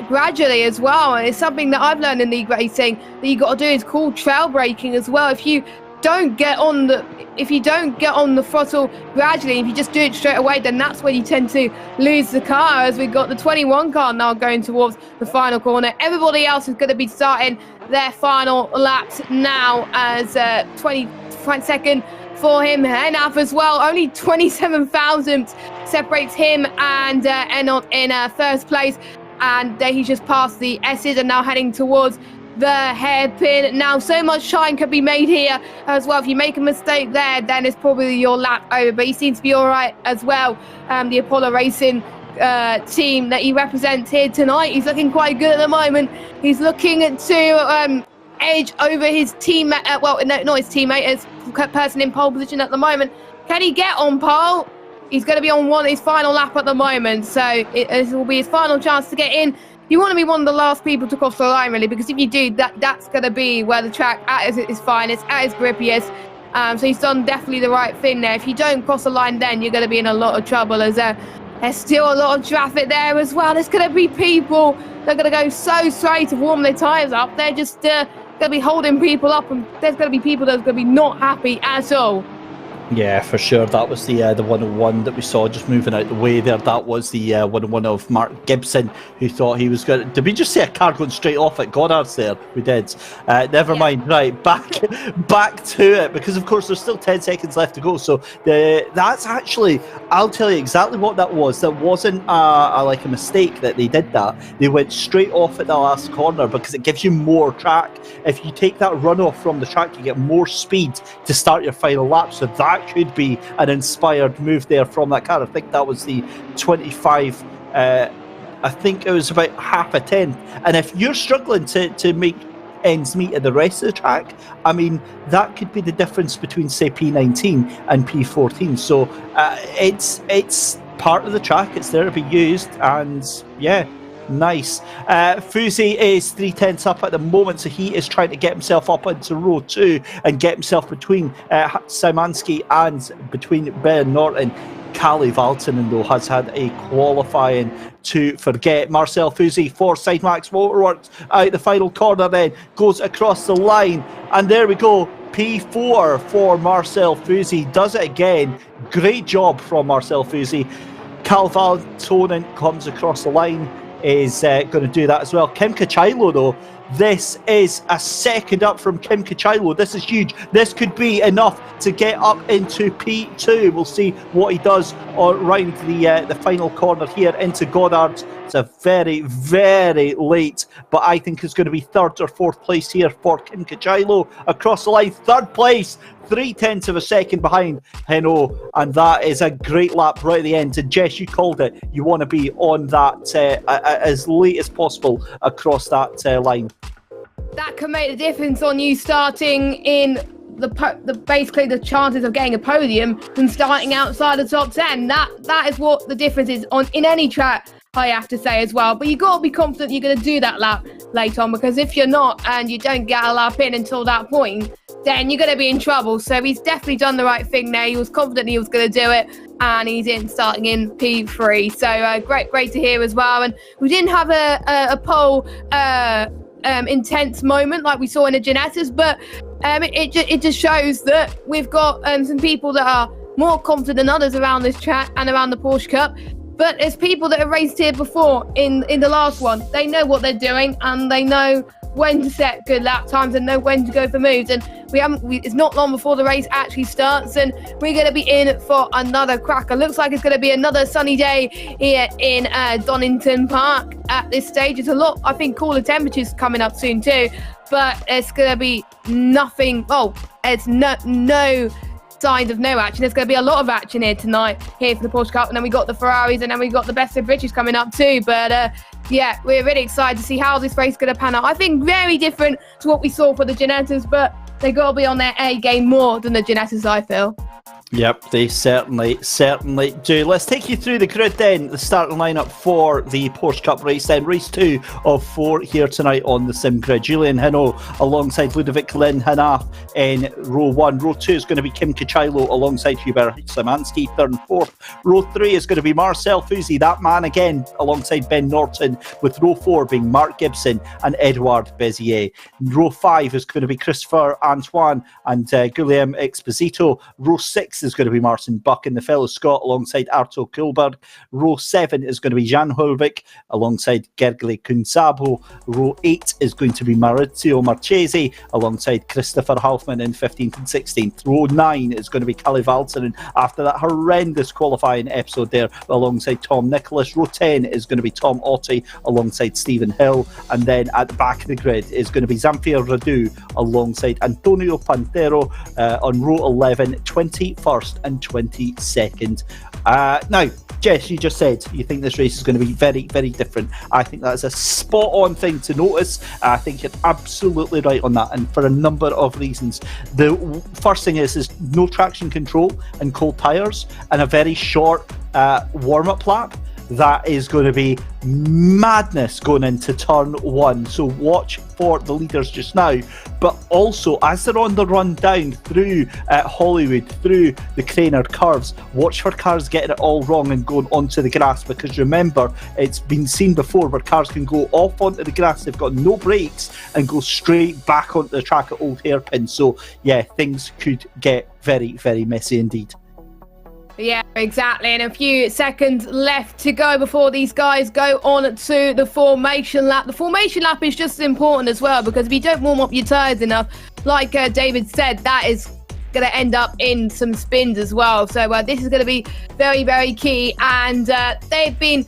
gradually as well. And it's something that I've learned in league racing that you got to do is called trail braking as well. If you don't get on the throttle gradually, if you just do it straight away, then that's when you tend to lose the car. As we've got the 21 car now going towards the final corner. Everybody else is going to be starting their final laps now as 22nd for him. Henaf as well, only 27,000 separates him and Enot in 1st place, and he's just passed the S's and now heading towards the hairpin. Now, so much shine could be made here as well. If you make a mistake there, then it's probably your lap over, but he seems to be all right as well. The Apollo Racing team that he represents here tonight, he's looking quite good at the moment. He's looking to edge over his teammate, well, no, not his teammate, his person in pole position at the moment. Can he get on pole? He's going to be on his final lap at the moment, so this will be his final chance to get in. You want to be one of the last people to cross the line, really, because if you do, that's going to be where the track at its finest, at its grippiest. So he's done definitely the right thing there. If you don't cross the line, then you're going to be in a lot of trouble, as there's still a lot of traffic there as well. There's going to be people that are going to go so straight to warm their tyres up. They're just going to be holding people up, and there's going to be people that are going to be not happy at all. Yeah, for sure. That was the 101 that we saw just moving out the way there. That was the 101 of Mark Gibson, who thought he was going to... Did we just see a car going straight off at Goddard's there? We did. Never mind. Right, back to it, because of course there's still 10 seconds left to go. So that's actually... I'll tell you exactly what that was. That wasn't like a mistake that they did that. They went straight off at the last corner because it gives you more track. If you take that runoff from the track, you get more speed to start your final lap. So that could be an inspired move there from that car. I think that was the 25. I think it was about half a tenth. And if you're struggling to make ends meet at the rest of the track, I mean, that could be the difference between, say, P19 and P14. So it's part of the track. It's there to be used, and yeah. Nice. Fuzi is 3/10 up at the moment, so he is trying to get himself up into row 2 and get himself between Szymanski and between Ben Norton. Kalle Valtonen, though, has had a qualifying to forget. Marcel Fuzi for Sidemax Motorworks out the final corner, then goes across the line, and there we go. P4 for Marcel Fuzi. Does it again. Great job from Marcel Fuzi. Kalle Valtonen comes across the line, is going to do that as well. Kim Kachilo, though, This is a second up from Kim Kachilo. This is huge. This could be enough to get up into P2. We'll see what he does around the final corner here into Goddard. It's a very, very late, but I think it's going to be third or fourth place here for Kim Kachilo across the line. Third place, 0.3 of a second behind Heno, and that is a great lap right at the end. And Jess, you called it. You want to be on that as late as possible across that line. That can make the difference on you starting in basically the chances of getting a podium than starting outside the top 10. That is what the difference is in any track, I have to say as well. But you got to be confident you're going to do that lap late on, because if you're not and you don't get a lap in until that point, then you're going to be in trouble. So he's definitely done the right thing there. He was confident he was going to do it, and he's starting in P3. So great to hear as well. And we didn't have a pole intense moment like we saw in the Ginettas, but it just shows that we've got some people that are more confident than others around this track and around the Porsche Cup. But it's people that have raced here before in the last one. They know what they're doing, and they know when to set good lap times and know when to go for moves. And it's not long before the race actually starts, and we're going to be in for another cracker. Looks like it's going to be another sunny day here in Donington Park at this stage. It's a lot, I think, cooler temperatures coming up soon too, but it's going to be nothing. Oh, it's no signs of no action. There's going to be a lot of action here tonight here for the Porsche Cup, and then we got the Ferraris, and then we got the best of British coming up too. But yeah, we're really excited to see how this race is going to pan out. I think very different to what we saw for the Ginettas, but they got to be on their A game more than the Ginettas, I feel. Yep, they certainly do. Let's take you through the grid then, the starting lineup for the Porsche Cup race then. Race 2 of 4 here tonight on the sim grid. Julian Hino alongside Ludovic Lynn Hanaf in row 1. Row 2 is going to be Kim Kachilo alongside Hubert Szymanski, 3rd and 4th. Row 3 is going to be Marcel Fusi, that man again, alongside Ben Norton, with row 4 being Mark Gibson and Edouard Bezier. Row 5 is going to be Christopher Antoine and Guillaume Exposito. Row 6 is going to be Martin Buck and the fellow Scot alongside Arto Kulberg. Row 7 is going to be Jan Hulvik alongside Gergely Kunzabo. Row 8 is going to be Maurizio Marchesi alongside Christopher Halfman in 15th and 16th. Row 9 is going to be Kalle Valtteren after that horrendous qualifying episode there alongside Tom Nicholas. Row 10 is going to be Tom Otte alongside Stephen Hill. And then at the back of the grid is going to be Zamfir Radu alongside Antonio Pantero on row 11, 21st and 22nd. Now, Jess, you just said you think this race is going to be very, very different. I think that's a spot-on thing to notice. I think you're absolutely right on that, and for a number of reasons. The first thing is no traction control and cold tyres and a very short warm-up lap. That is going to be madness going into turn 1. So watch for the leaders just now. But also, as they're on the run down through Hollywood, through the Craner curves, watch for cars getting it all wrong and going onto the grass. Because remember, it's been seen before where cars can go off onto the grass, they've got no brakes, and go straight back onto the track at Old Hairpin. So yeah, things could get very, very messy indeed. Yeah, exactly. And a few seconds left to go before these guys go on to the formation lap. The formation lap is just as important as well, because if you don't warm up your tyres enough, like David said, that is going to end up in some spins as well. So this is going to be very, very key. And they've been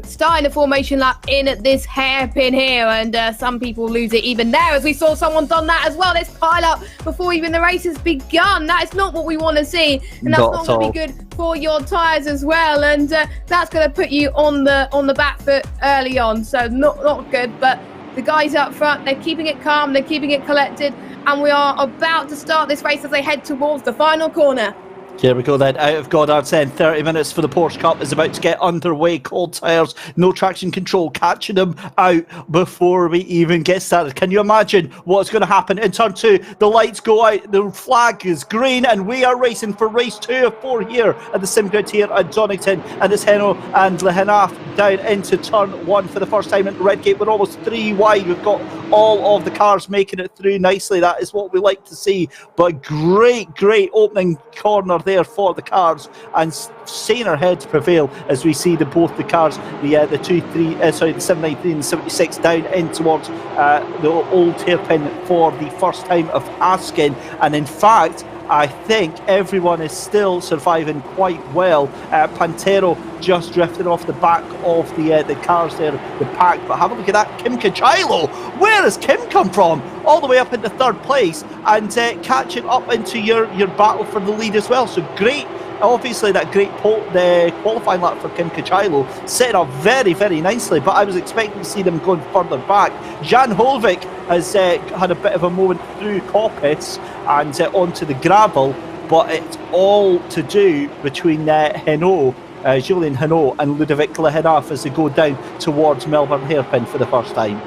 starting the formation lap in at this hairpin here, and some people lose it even there, as we saw someone done that as well. Let's pile up before even the race has begun. That is not what we want to see, and that's not going to be good for your tyres as well, and that's going to put you on the back foot early on, so not good. But the guys up front, they're keeping it calm, they're keeping it collected, and we are about to start this race as they head towards the final corner. Here we go then, out of Goddard's end. 30 minutes for the Porsche Cup is about to get underway. Cold tyres, no traction control, catching them out before we even get started. Can you imagine what's going to happen in turn 2? The lights go out, the flag is green, and we are racing for race 2 of 4 here at the sim grid here at Donington. And it's Heno and Lehenaf down into turn 1 for the first time at Redgate. We're almost 3 wide. We've got all of the cars making it through nicely. That is what we like to see. But great opening corner there for the cars, and saner heads prevail as we see both the cars, the 793 and 76 down in towards the old hairpin for the first time of asking. And in fact, I think everyone is still surviving quite well. Pantero just drifted off the back of the cars there, the pack. But have a look at that, Kim Kachilo. Where has Kim come from? All the way up into third place and catching up into your battle for the lead as well. So great. Obviously, that great qualifying lap for Kim Kachilo set up very, very nicely, but I was expecting to see them going further back. Jan Holvik has had a bit of a moment through Coppice and onto the gravel, but it's all to do between Julien Hinault and Ludovic Lehenaf as they go down towards Melbourne Hairpin for the first time.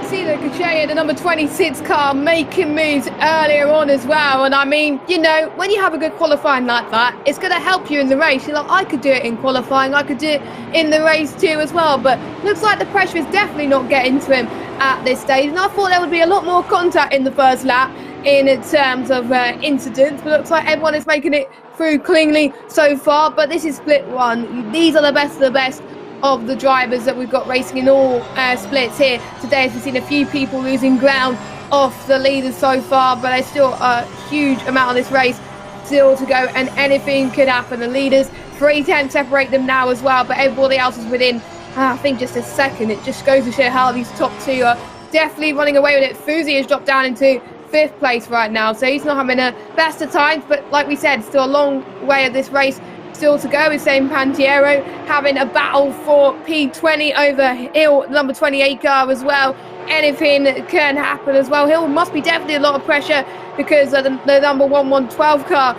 See the Kuchea, the number 26 car, making moves earlier on as well. And I mean, you know, when you have a good qualifying like that, it's going to help you in the race. You're like, I could do it in qualifying, I could do it in the race too as well. But looks like the pressure is definitely not getting to him at this stage. And I thought there would be a lot more contact in the first lap in terms of incidents. But looks like everyone is making it through cleanly so far. But this is split one. These are the best of the best of the drivers that we've got racing in all splits here today, as we've seen a few people losing ground off the leaders so far, but there's still a huge amount of this race still to go, and anything could happen. The leaders 3 tenths separate them now as well, but everybody else is within I think just a second. It just goes to show how these top two are definitely running away with it. Fuzi has dropped down into 5th place right now, so he's not having a best of times, but like we said, still a long way of this race still to go. With Sam Pantiero having a battle for P20 over Hill, number 28 car as well. Anything can happen as well. Hill must be definitely a lot of pressure because the number 112 car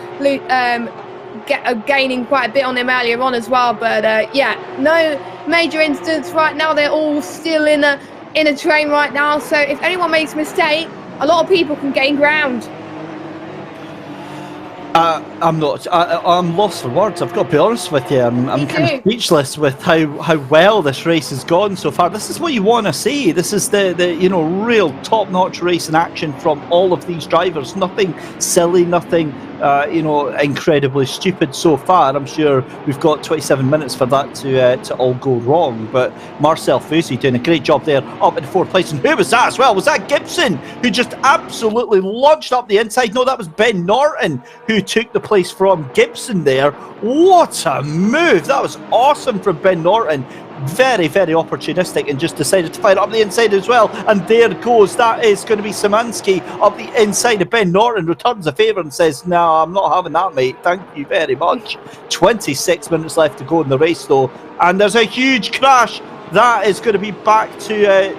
gaining quite a bit on him earlier on as well. But yeah, no major incidents right now. They're all still in a train right now. So if anyone makes a mistake, a lot of people can gain ground. I'm lost for words. I've got to be honest with you. I'm kind of speechless with how well this race has gone so far. This is what you want to see. This is the real top-notch race in action from all of these drivers. Nothing silly, nothing incredibly stupid so far. I'm sure we've got 27 minutes for that to all go wrong. But Marcel Fusi doing a great job there, up in 4th place. And who was that as well? Was that Gibson, who just absolutely launched up the inside? No, that was Ben Norton who took the place from Gibson there. What a move! That was awesome from Ben Norton. Very, very opportunistic, and just decided to fire up the inside as well. And there goes. That is going to be Szymanski up the inside of Ben Norton. Returns the favour and says, "No, I'm not having that, mate. Thank you very much." 26 minutes left to go in the race, though, and there's a huge crash. That is going to be back to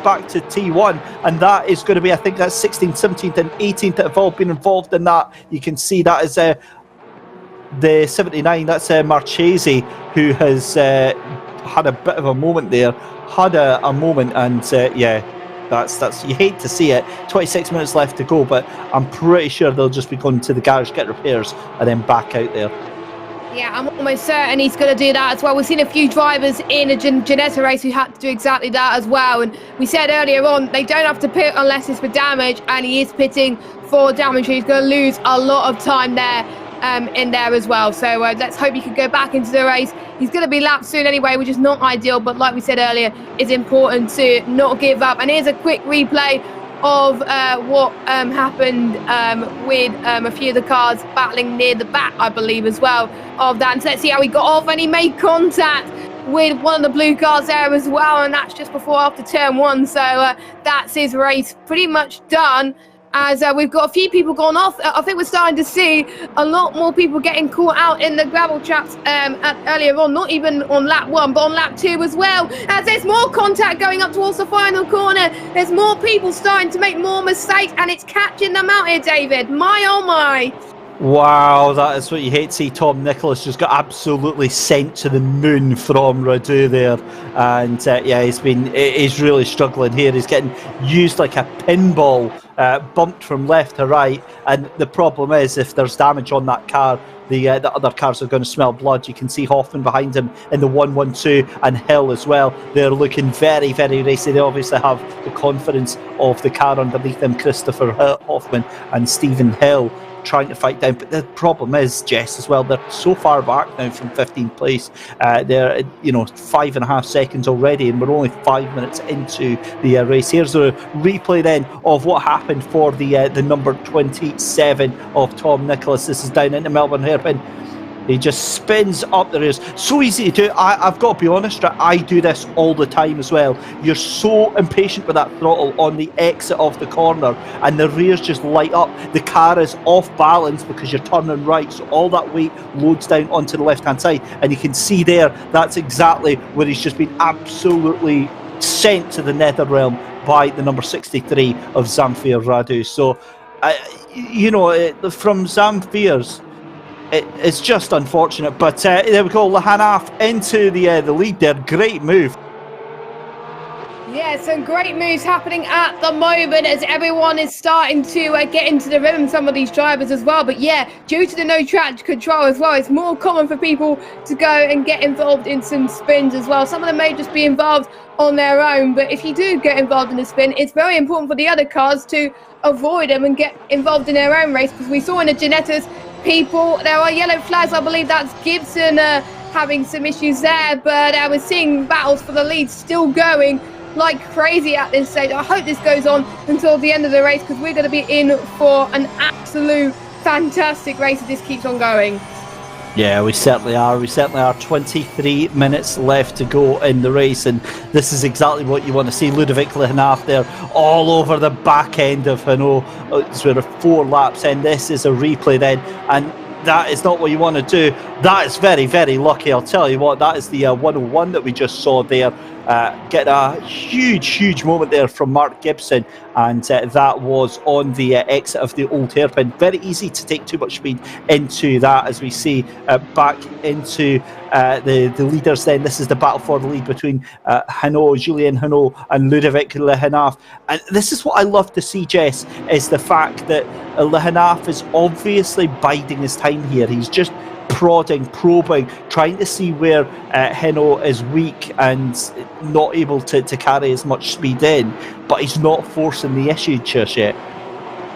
T1, and that is going to be, I think that's 16th, 17th and 18th that have all been involved in that. You can see that is the 79, that's Marchese, who has had a bit of a moment there, and yeah, that's you hate to see it. 26 minutes left to go, but I'm pretty sure they'll just be going to the garage, get repairs, and then back out there. Yeah, I'm almost certain he's going to do that as well. We've seen a few drivers in a Ginetta race who had to do exactly that as well. And we said earlier on, they don't have to pit unless it's for damage, and he is pitting for damage. He's going to lose a lot of time there in there as well. So let's hope he can go back into the race. He's going to be lapped soon anyway, which is not ideal. But like we said earlier, it's important to not give up. And here's a quick replay of what happened with a few of the cars battling near the back, I believe, as well of that. And so let's see how he got off, and he made contact with one of the blue cars there as well, and that's just before after turn 1. So that's his race pretty much done, as we've got a few people gone off. I think we're starting to see a lot more people getting caught out in the gravel traps earlier on, not even on lap 1, but on lap 2 as well, as there's more contact going up towards the final corner. There's more people starting to make more mistakes, and it's catching them out here, David. My oh my. Wow, that is what you hate to see. Tom Nicholas just got absolutely sent to the moon from Radu there, and yeah, he's really struggling here. He's getting used like a pinball bumped from left to right, and the problem is if there's damage on that car, the other cars are going to smell blood. You can see Hoffman behind him in the 112 and Hill as well. They're looking very, very racy. They obviously have the confidence of the car underneath them, Christopher Hoffman and Stephen Hill, trying to fight down. But the problem is, Jess, as well, they're so far back now from 15th place. They're 5.5 seconds already, and we're only 5 minutes into the race. Here's a replay then of what happened for the number 27 of Tom Nicholas. This is down into Melbourne hairpin. He just spins up the rears. So easy to do. I've got to be honest, I do this all the time as well. You're so impatient with that throttle on the exit of the corner, and the rears just light up. The car is off balance because you're turning right, so all that weight loads down onto the left-hand side. And you can see there, that's exactly where he's just been absolutely sent to the nether realm by the number 63 of Zamfir Radu. So, from Zamfir's, it's just unfortunate, but there we go. Lahanaf into the lead there. Great move. Yeah, some great moves happening at the moment as everyone is starting to get into the rhythm, some of these drivers as well. But yeah, due to the no track control as well, it's more common for people to go and get involved in some spins as well. Some of them may just be involved on their own, but if you do get involved in a spin, it's very important for the other cars to avoid them and get involved in their own race, because we saw in the Ginetta's people, there are yellow flags. I believe that's Gibson having some issues there, but we're seeing battles for the lead still going like crazy at this stage. I hope this goes on until the end of the race, because we're going to be in for an absolute fantastic race if this keeps on going. Yeah, we certainly are. 23 minutes left to go in the race, and this is exactly what you want to see. Ludovic Lehanaf there all over the back end of Hinault. It's sort of 4 laps in. This is a replay then, and that is not what you want to do. That is very, very lucky. I'll tell you what, that is the 101 that we just saw there. Get a huge moment there from Mark Gibson, and that was on the exit of the old hairpin. Very easy to take too much speed into that, as we see back into the leaders then. This is the battle for the lead between Julien Hinault and Ludovic Lehanaf. And this is what I love to see, Jess, is the fact that Lehanaf is obviously biding his time here. He's just prodding, probing, trying to see where Hinault is weak and not able to carry as much speed in, but he's not forcing the issue just yet.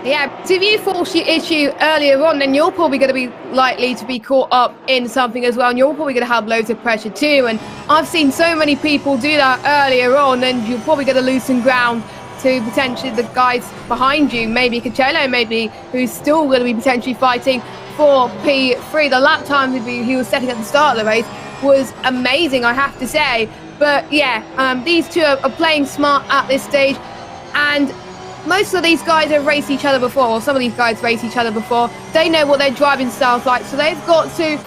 Yeah, so if you force your issue earlier on, then you're probably going to be likely to be caught up in something as well, and you're probably going to have loads of pressure too. And I've seen so many people do that earlier on, and you're probably going to lose some ground to potentially the guys behind you, maybe Cacello, maybe, who's still going to be potentially fighting for P3. The lap time he was setting at the start of the race was amazing, I have to say. But yeah, these two are playing smart at this stage, and most of these guys have raced each other before, or some of these guys race each other before. They know what their driving style's like, so they've got to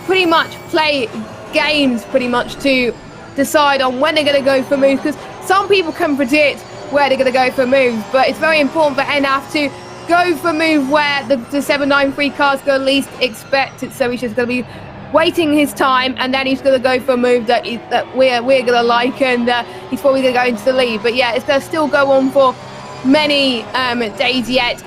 pretty much play games pretty much to decide on when they're going to go for moves, because some people can predict where they're going to go for moves, but it's very important for NAF to go for a move where the 793 cars go least expected. So he's just going to be waiting his time, and then he's going to go for a move that we're going to like, and he's probably going to go into the lead. But yeah, it's going to still go on for many days yet,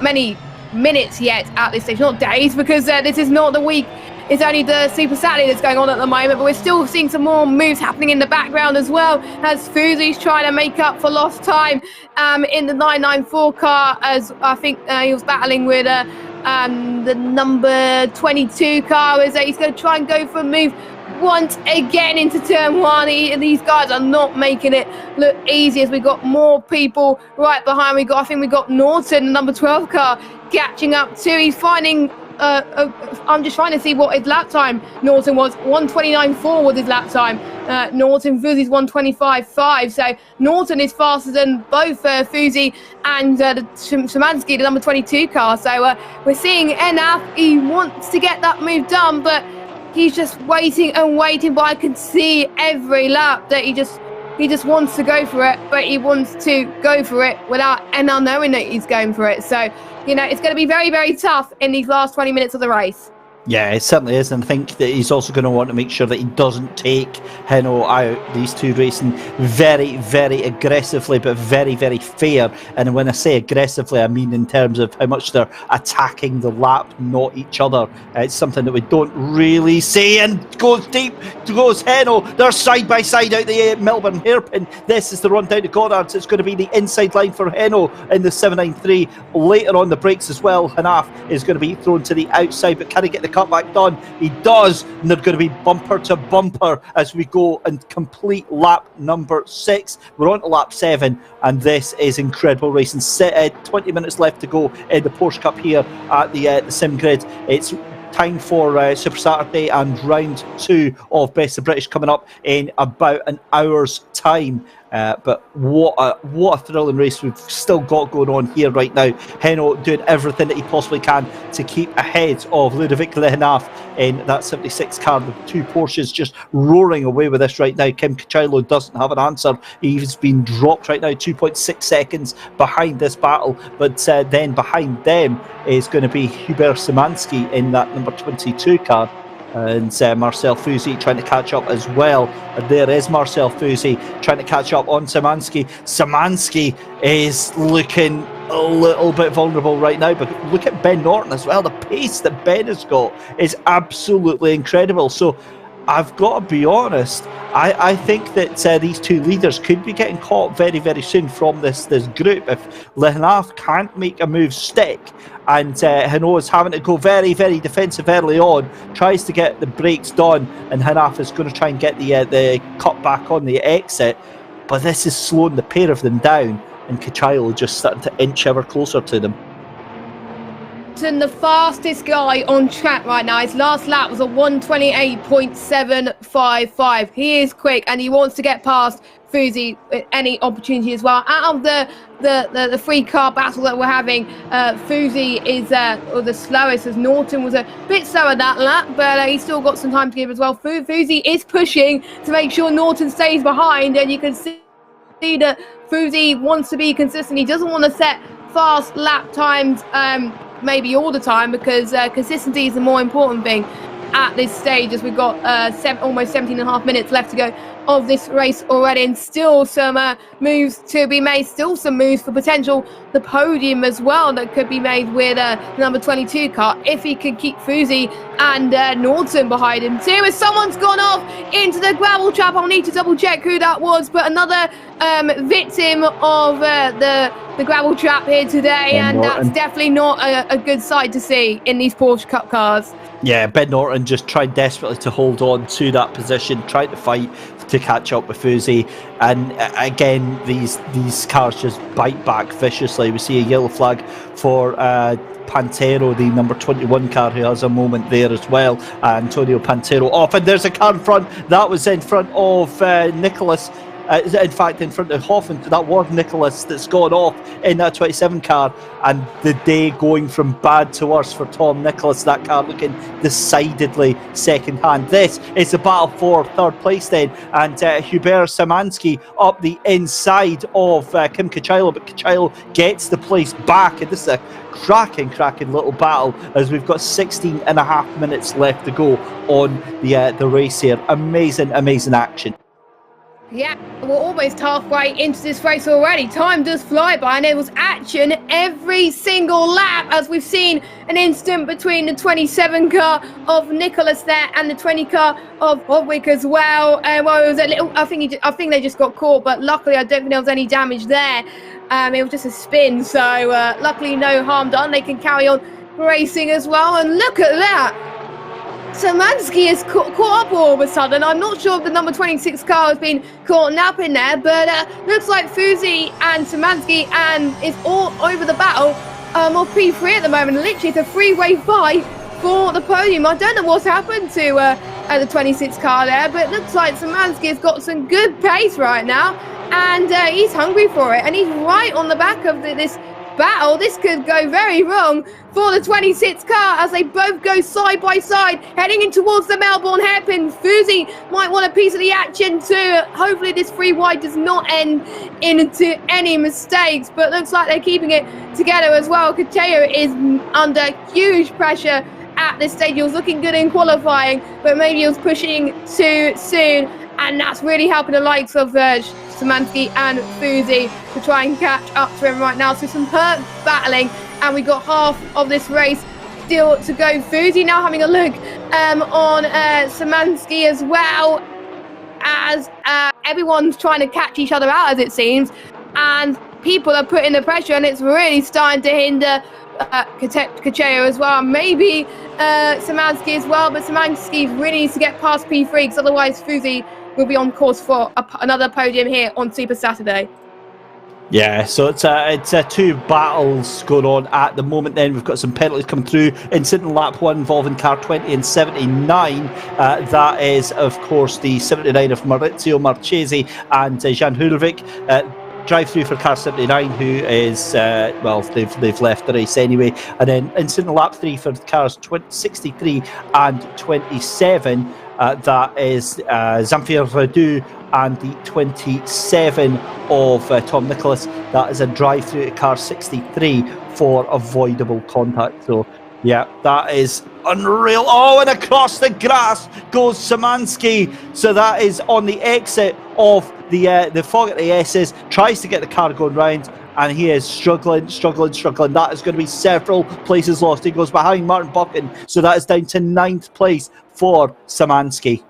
many minutes yet at this stage. Not days, because this is not the week. It's only the Super Saturday that's going on at the moment, but we're still seeing some more moves happening in the background as well, as Fuzi's trying to make up for lost time in the 994 car, as I think he was battling with the number 22 car, as he's going to try and go for a move once again into turn 1. These guys are not making it look easy, as we got more people right behind. I think we got Norton, the number 12 car, catching up too. He's finding I'm just trying to see what his lap time Norton was. 1:29.4 was his lap time. Norton, Fuzi's 1:25.5. So Norton is faster than both Fuzi and Szymanski, the number 22 car. So we're seeing NF. He wants to get that move done, but he's just waiting and waiting. But I can see every lap that he just wants to go for it, but he wants to go for it without NL knowing that he's going for it. So, it's going to be very, very tough in these last 20 minutes of the race. Yeah, it certainly is, and I think that he's also going to want to make sure that he doesn't take Heno out. These two racing very, very aggressively, but very, very fair. And when I say aggressively, I mean in terms of how much they're attacking the lap, not each other. It's something that we don't really see, and goes deep, goes Heno. They're side by side out the Melbourne hairpin. This is the run down to Goddard's. It's going to be the inside line for Heno in the 793. Later on the brakes as well, Hanaf is going to be thrown to the outside, but can he get the cutback done? He does, and they're going to be bumper to bumper as we go and complete lap number 6. We're on to lap 7, and this is incredible racing. 20 minutes left to go in the Porsche Cup here at the Sim Grid. It's time for Super Saturday and round 2 of Best of British coming up in about an hour's time. But what a thrilling race we've still got going on here right now. Heno doing everything that he possibly can to keep ahead of Ludovic Lehenaf in that 76 car. The two Porsches just roaring away with this right now. Kim Kachilo doesn't have an answer. He's been dropped right now, 2.6 seconds behind this battle. But then behind them is going to be Hubert Szymanski in that number 22 car. And Marcel Fusi trying to catch up as well. And there is Marcel Fusi trying to catch up on Szymanski. Szymanski is looking a little bit vulnerable right now, but look at Ben Norton as well. The pace that Ben has got is absolutely incredible. So I've got to be honest, I think that these two leaders could be getting caught very, very soon from this group. If Lehenaf can't make a move stick, and Heno is having to go very, very defensive early on, tries to get the brakes done, and Hanaf is going to try and get the cut back on the exit, but this is slowing the pair of them down, and Kachilo just starting to inch ever closer to them. The fastest guy on track right now. His last lap was a 1:28.755. He is quick, and he wants to get past Fusi at any opportunity as well. Out of the free car battle that we're having, Fusi is the slowest, as Norton was a bit slower that lap, but he's still got some time to give as well. Fusi is pushing to make sure Norton stays behind, and you can see that Fusi wants to be consistent. He doesn't want to set fast lap times maybe all the time, because consistency is the more important thing at this stage, as we've got almost 17 and a half minutes left to go of this race already, and still some moves to be made, still some moves for potential the podium as well that could be made with the number 22 car, if he can keep Fusi and Norton behind him too. As someone's gone off into the gravel trap, I'll need to double check who that was, but another victim of the gravel trap here today, and that's definitely not a good sight to see in these Porsche Cup cars. Yeah, Ben Norton just tried desperately to hold on to that position, tried to fight to catch up with Fusi, and again these cars just bite back viciously. We see a yellow flag for Pantero, the number 21 car, who has a moment there as well. Antonio Pantero off, and there's a car in front. That was in front of Nicholas. In fact, in front of Hoffman, that was Nicholas that's gone off in that 27 car, and the day going from bad to worse for Tom Nicholas. That car looking decidedly second hand. This is the battle for third place then, and Hubert Szymanski up the inside of Kim Kachilo, but Kachilo gets the place back, and this is a cracking little battle, as we've got 16 and a half minutes left to go on the race here. Amazing action. Yeah, we're almost halfway into this race already. Time does fly by, and there was action every single lap, as we've seen an incident between the 27 car of Nicholas there and the 20 car of Hodwick as well. Well, it was a little, I think they just got caught, but luckily I don't think there was any damage there. It was just a spin, so luckily no harm done. They can carry on racing as well, and look at that. Szymanski is caught up all of a sudden. I'm not sure if the number 26 car has been caught up in there, but looks like Fusi and Szymanski and it's all over the battle of P3 at the moment. Literally, it's a three-way fight for the podium. I don't know what's happened to the 26 car there, but it looks like Szymanski has got some good pace right now, and he's hungry for it, and he's right on the back of this battle. This could go very wrong for the 26 car, as they both go side by side heading in towards the Melbourne hairpin. Fusi might want a piece of the action too. Hopefully this free wide does not end into any mistakes, but looks like they're keeping it together as well. Kateo is under huge pressure at this stage. He was looking good in qualifying, but maybe he was pushing too soon, and that's really helping the likes of Szymanski and Fuzi to try and catch up to him right now. So some hurt battling, and we got half of this race still to go. Fuzi now having a look on Szymanski as well, as everyone's trying to catch each other out, as it seems, and people are putting the pressure, and it's really starting to hinder Cacheo as well, maybe Szymanski as well, but Szymanski really needs to get past P3, because otherwise Fuzi will be on course for another podium here on Super Saturday. Yeah, so it's two battles going on at the moment. Then we've got some penalties coming through. Incident lap 1 involving car 20 and 79. That is, of course, the 79 of Maurizio Marchesi and Jan Hulvik. Drive through for car 79, who is they've left the race anyway. And then incident lap 3 for cars 63 and 27. That is Zamfir Radu and the 27 of Tom Nicholas. That is a drive through to car 63 for avoidable contact. So yeah, that is unreal. Oh, and across the grass goes Szymanski. So that is on the exit of the fog at the S's. Tries to get the car going round, and he is struggling. That is going to be several places lost. He goes behind Martin Buchan, so that is down to 9th place for Szymanski.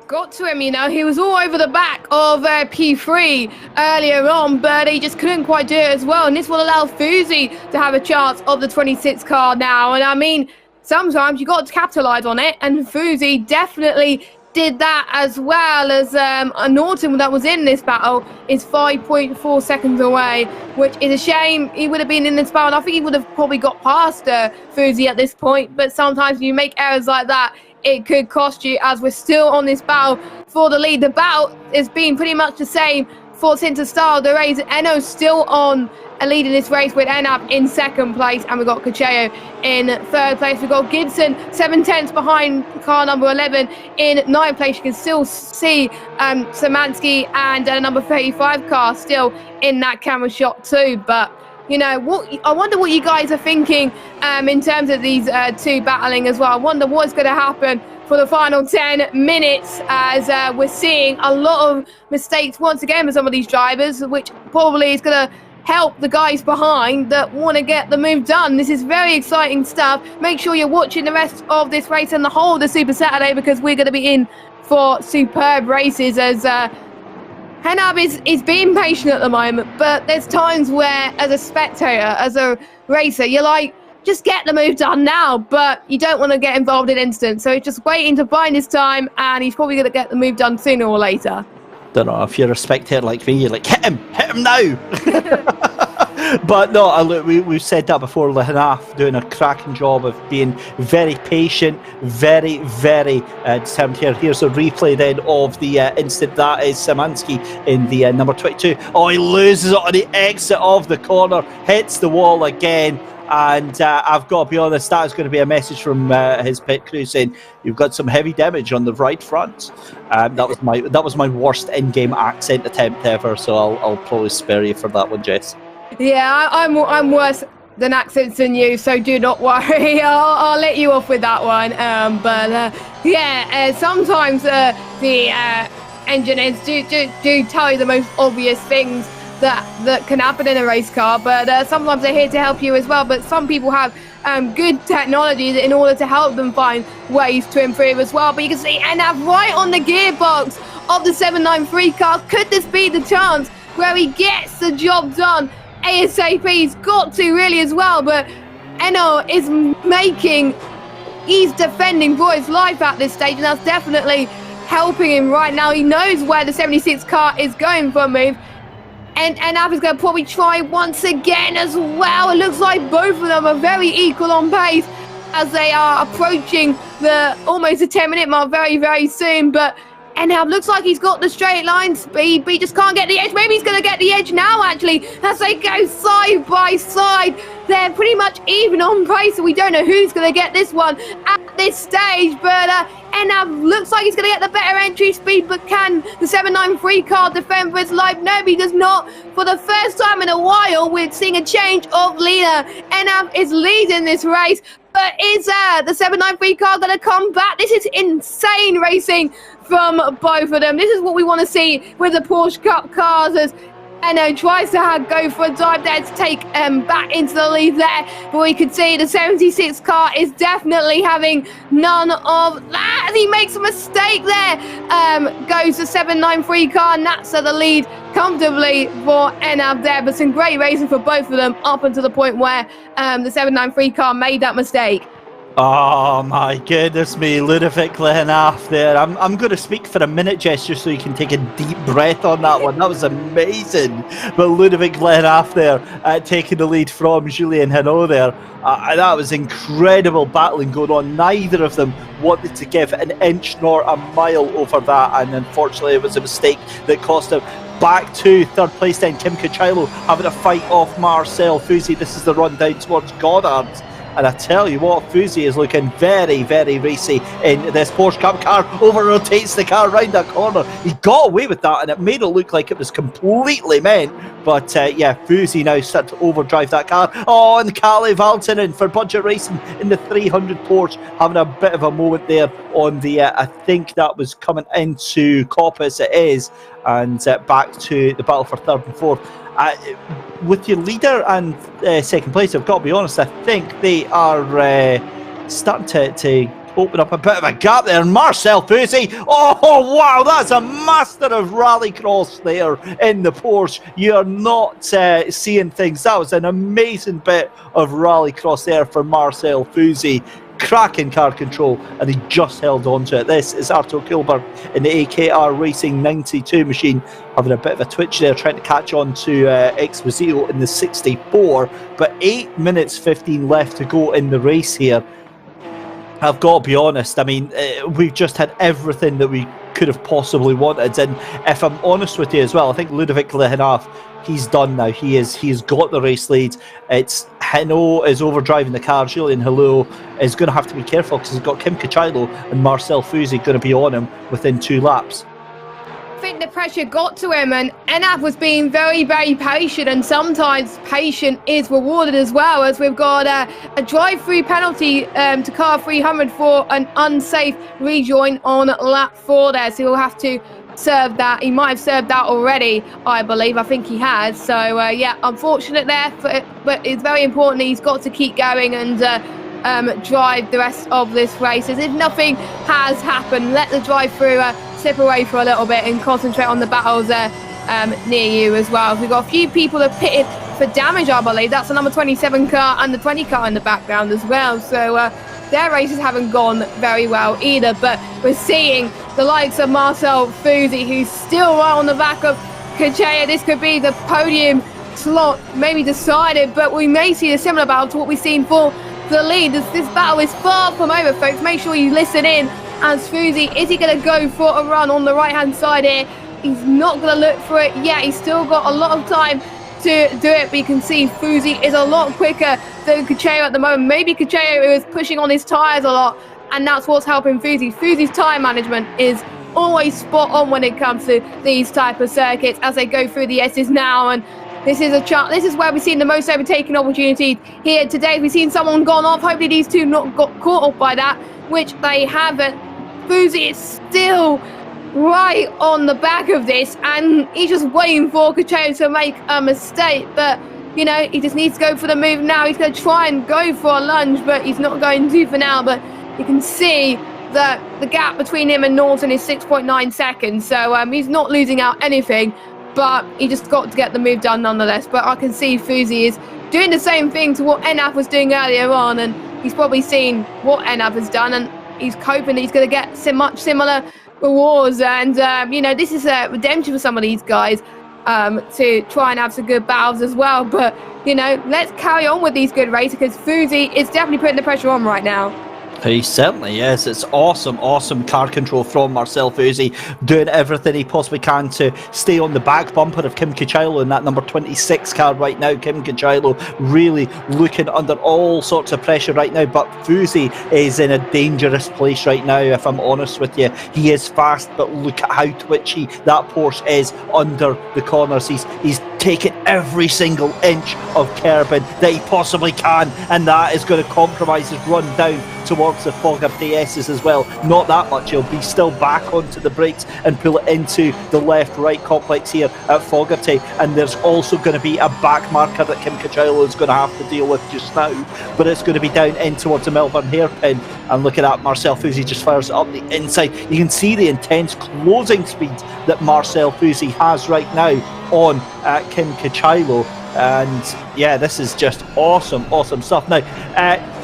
Got to him, he was all over the back of P3 earlier on, but he just couldn't quite do it as well, and this will allow Fuzi to have a chance of the 26 car now. And I mean, sometimes you got to capitalise on it, and Fuzi definitely did that, as well as Norton, that was in this battle, is 5.4 seconds away, which is a shame. He would have been in this battle, and I think he would have probably got past Fuzi at this point, but sometimes you make errors like that, it could cost you, as we're still on this battle for the lead. The battle has been pretty much the same since the start of the race. Eno's still on a lead in this race, with Enab in 2nd place, and we've got Cacheo in 3rd place. We've got Gibson 7/10 behind car number 11 in 9th place. You can still see Szymanski and number 35 car still in that camera shot too. But I wonder what you guys are thinking in terms of these two battling as well. I wonder what's going to happen for the final 10 minutes, as we're seeing a lot of mistakes once again for some of these drivers, which probably is going to help the guys behind that want to get the move done. This is very exciting stuff. Make sure you're watching the rest of this race and the whole of the Super Saturday, because we're going to be in for superb races, as Henab is being patient at the moment, but there's times where, as a spectator, as a racer, you're like, just get the move done now, but you don't want to get involved in incidents. So he's just waiting to find his time, and he's probably going to get the move done sooner or later. Don't know, if you're a spectator like me, you're like, hit him now. But no, look, we've said that before. Lehanaf doing a cracking job of being very patient, very determined here. Here's a replay then of the incident. That is Szymanski in the number 22. Oh, he loses it on the exit of the corner, hits the wall again. And I've got to be honest, that is going to be a message from his pit crew saying, you've got some heavy damage on the right front. That was my worst in-game accent attempt ever, so I'll probably spare you for that one, Jess. Yeah, I'm worse than accents than you, so do not worry. I'll let you off with that one. Sometimes the engineers do tell you the most obvious things that can happen in a race car, but sometimes they're here to help you as well. But some people have good technology in order to help them find ways to improve as well. But you can see Enab right on the gearbox of the 793 car. Could this be the chance where he gets the job done ASAP? He's got to really as well, but Eno is he's defending for his life at this stage, and that's definitely helping him right now. He knows where the 76 car is going for a move, and Enab is going to probably try once again as well. It looks like both of them are very equal on pace as they are approaching almost the 10-minute mark very soon, but Enab looks like he's got the straight line speed, but he just can't get the edge. Maybe he's going to get the edge now, actually, as they go side by side. They're pretty much even on pace, so we don't know who's going to get this one at this stage. But Enab looks like he's going to get the better entry speed, but can the 793 car defend for his life? No, he does not. For the first time in a while, we're seeing a change of leader. Enab is leading this race. but is the 793 car going to come back? This is insane racing from both of them. This is what we want to see with the Porsche Cup cars, as Enno tries to go for a dive there to take back into the lead there, but we can see the 76 car is definitely having none of that. He makes a mistake there. Goes the 793 car, and that's at the lead comfortably for Enab there, but some great racing for both of them up until the point where the 793 car made that mistake. Oh my goodness me, Ludovic Lehenaf there. I'm going to speak for a minute, Jess, just so you can take a deep breath on that one. That was amazing. But Ludovic Lehenaf there taking the lead from Julien Hinault there. That was incredible battling going on. Neither of them wanted to give an inch nor a mile over that, and unfortunately it was a mistake that cost him. Back to third place then, Kim Cucciolo having a fight off Marcel Fuzzi. This is the run down towards Goddard. And I tell you what, Fuzzi is looking very, very racy in this Porsche Cup car. Over-rotates the car round that corner. He got away with that, and it made it look like it was completely meant. But yeah, Fuzzi now starting to overdrive that car. Oh, and Kalle Valttinen for Budget Racing in the 300 Porsche, having a bit of a moment there on the, I think that was coming into Coppice, it is. And back to the battle for third and fourth. With your leader and second place, I've got to be honest, I think they are starting to open up a bit of a gap there. Marcel Fuzzi, oh wow, that's a master of rallycross there in the Porsche. You're not seeing things. That was an amazing bit of rallycross there for Marcel Fuzzi. Cracking car control, and he just held on to it. This is Arto Kilberg in the AKR Racing 92 machine, having a bit of a twitch there, trying to catch on to Exposito in the 64, but 8 minutes 15 left to go in the race here. I've got to be honest, I mean, we've just had everything that we could have possibly wanted, and if I'm honest with you as well, I think Ludovic Lehenaf, he's done now. He has got the race lead. It's Hinault is overdriving the car. Julien Hinault is going to have to be careful because he's got Kim Cucciolo and Marcel Fuzzi going to be on him within 2 laps. I think the pressure got to him, and Enab was being very, very patient, and sometimes patient is rewarded as well, as we've got a drive-through penalty to car 300 for an unsafe rejoin on lap 4 there, so he'll have to serve that. He might have served that already, I believe. I think he has. So yeah, unfortunate there, but it's very important that he's got to keep going and drive the rest of this race. As if nothing has happened, let the drive-through slip away for a little bit and concentrate on the battles near you as well. We've got a few people that pitted for damage, I believe. That's the number 27 car and the 20 car in the background as well. So their races haven't gone very well either, but we're seeing the likes of Marcel Fuzzi, who's still right on the back of Cucciolo. This could be the podium slot maybe decided, but we may see a similar battle to what we've seen for the lead. This battle is far from over, folks. Make sure you listen in as Fuzzi. Is he going to go for a run on the right-hand side here? He's not going to look for it yet. He's still got a lot of time to do it, but you can see Fuzzi is a lot quicker than Cucciolo at the moment. Maybe Cucciolo is pushing on his tyres a lot, and that's what's helping Fuzzi. Fuzzi's tyre management is always spot on when it comes to these type of circuits as they go through the S's now, and this is a chance. This is where we've seen the most overtaking opportunities here today. We've seen someone gone off. Hopefully these two not got caught off by that, which they haven't. Fuzzi is still right on the back of this, and he's just waiting for Cucciolo to make a mistake, but you know, he just needs to go for the move now. He's going to try and go for a lunge, but he's not going to for now. But you can see that the gap between him and Norton is 6.9 seconds, so he's not losing out anything, but he just got to get the move done nonetheless. But I can see Fuzzi is doing the same thing to what Enab was doing earlier on, and he's probably seen what Enab has done, and he's hoping that he's going to get much similar rewards. And you know, this is a redemption for some of these guys to try and have some good battles as well. But you know, let's carry on with these good races, because Fuzzi is definitely putting the pressure on right now. He certainly is. It's awesome car control from Marcel Fusi, doing everything he possibly can to stay on the back bumper of Kim Cucciolo in that number 26 car right now. Kim Cucciolo really looking under all sorts of pressure right now, but Fusi is in a dangerous place right now, if I'm honest with you. He is fast, but look at how twitchy that Porsche is under the corners. He's taken every single inch of curbing that he possibly can, and that is going to compromise his run down towards the Fogarty S's as well. Not that much. He'll be still back onto the brakes and pull it into the left-right complex here at Fogarty, and there's also going to be a back marker that Kim Cucciolo is going to have to deal with just now, but it's going to be down in towards the Melbourne hairpin, and look at that, Marcel Fusi just fires it up the inside. You can see the intense closing speed that Marcel Fusi has right now on Kim Cucciolo, and yeah, this is just awesome stuff. Now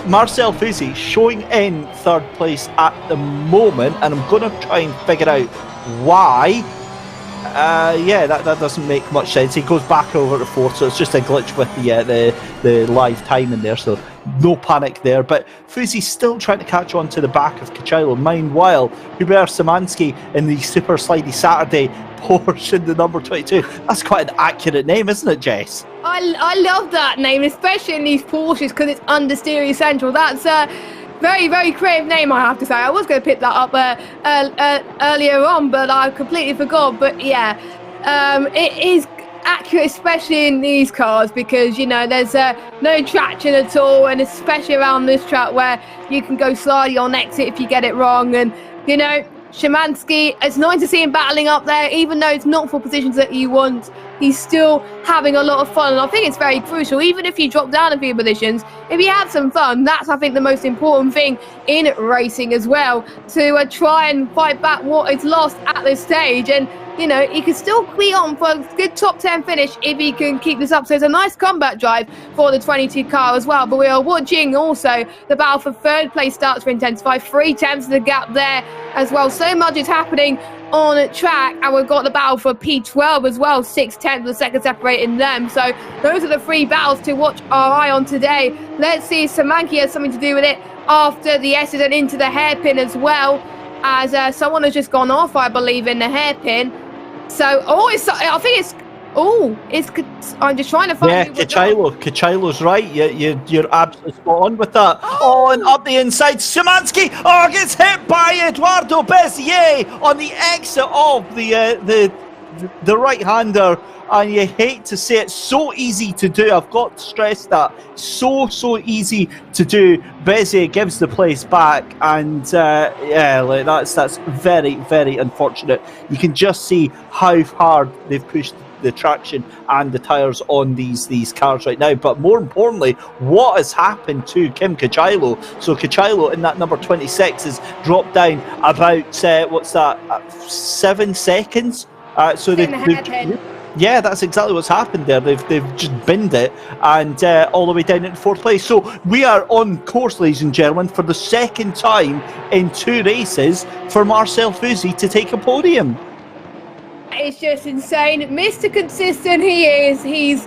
Marcel Fusi showing in third place at the moment, and I'm going to try and figure out why. Yeah, that doesn't make much sense. He goes back over to fourth, so it's just a glitch with the live time in there, so no panic there. But Fusi's still trying to catch on to the back of Cucciolo. Meanwhile, Hubert Szymanski in the Super Slidey Saturday Porsche in the number 22. That's quite an accurate name, isn't it, Jess? I love that name, especially in these Porsches, because it's Understeer Central. That's a very, very creative name, I have to say. I was going to pick that up earlier on, but I completely forgot. But yeah, it is accurate, especially in these cars, because, you know, there's no traction at all, and especially around this track where you can go slidey on exit if you get it wrong. And, you know, Szymanski, it's nice to see him battling up there, even though it's not for positions that you want. He's still having a lot of fun, and I think it's very crucial. Even if you drop down a few positions, if you have some fun, that's, I think, the most important thing in racing as well, to try and fight back what is lost at this stage. And, you know, he can still be on for a good top 10 finish if he can keep this up. So it's a nice comeback drive for the 22 car as well. But we are watching also the battle for third place starts to intensify. 3 tenths of the gap there as well. So much is happening on track, and we've got the battle for P12 as well. 6 tenths of a second separating them. So those are the 3 battles to watch our eye on today. Let's see if Szymanski has something to do with it after the S's and into the hairpin as well, as someone has just gone off, I believe, in the hairpin. So, I'm just trying to find. Yeah, Cucciolo's right. You're absolutely spot on with that. Oh, and up the inside, Szymanski. Oh, gets hit by Eduardo Bezier on the exit of the right-hander. And you hate to say it, so easy to do. I've got to stress that. So easy to do. Bezier gives the place back, and yeah, like that's very, very unfortunate. You can just see how hard they've pushed the traction and the tyres on these cars right now. But more importantly, what has happened to Kim Cucciolo? So Cucciolo in that number 26 has dropped down about 7 seconds. So yeah, that's exactly what's happened there. They've just binned it, and all the way down into fourth place. So we are on course, ladies and gentlemen, for the second time in 2 races for Marcel Fusi to take a podium. It's just insane. Mr. Consistent he is. He's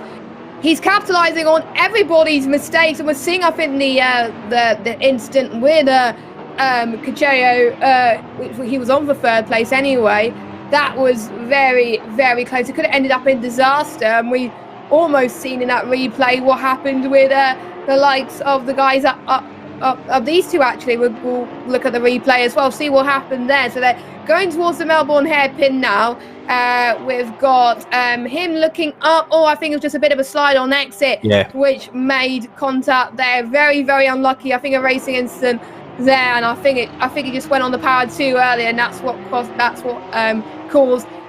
capitalising on everybody's mistakes, and we're seeing, I think, the incident with Cucciolo, he was on for third place anyway. That was very, very close. It could have ended up in disaster, and we almost seen in that replay what happened with the likes of the guys of these two. Actually, we'll look at the replay as well, see what happened there. So they're going towards the Melbourne hairpin now. We've got him looking up. Oh, I think it was just a bit of a slide on exit, which made contact there. Very, very unlucky. I think a racing incident there, and I think he just went on the power too early, and that's what caused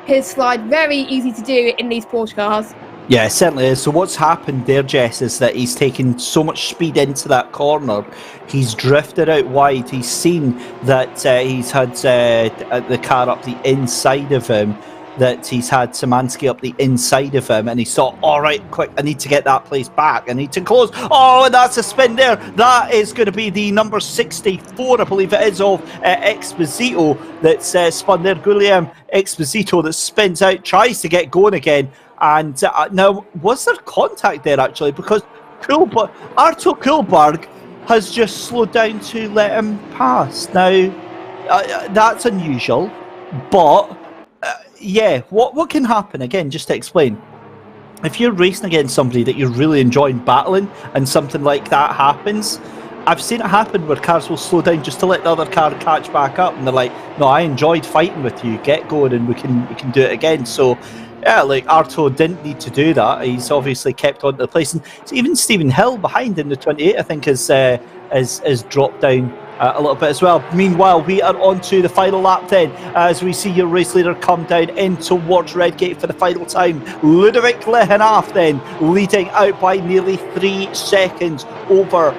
his slide. Very easy to do in these Porsche cars. Yeah, it certainly is. So what's happened there, Jess, is that he's taken so much speed into that corner, he's drifted out wide. He's seen that he's had the car up the inside of him, that he's had Szymanski up the inside of him, and he thought, all right, quick, I need to get that place back. I need to close. Oh, and that's a spin there. That is going to be the number 64, I believe it is, of Exposito that's spun there. Guillaume Exposito that spins out, tries to get going again. And now, was there contact there, actually? Because Arto Kullberg has just slowed down to let him pass. Now, that's unusual, but yeah, what can happen? Again, just to explain. If you're racing against somebody that you're really enjoying battling and something like that happens, I've seen it happen where cars will slow down just to let the other car catch back up, and they're like, no, I enjoyed fighting with you, get going and we can do it again. So yeah, like Arto didn't need to do that. He's obviously kept on to the place, and even Stephen Hill behind in the 28 I think has dropped down a little bit as well. Meanwhile, we are on to the final lap then, as we see your race leader come down in towards Redgate for the final time. Ludovic Lehenaf then leading out by nearly 3 seconds over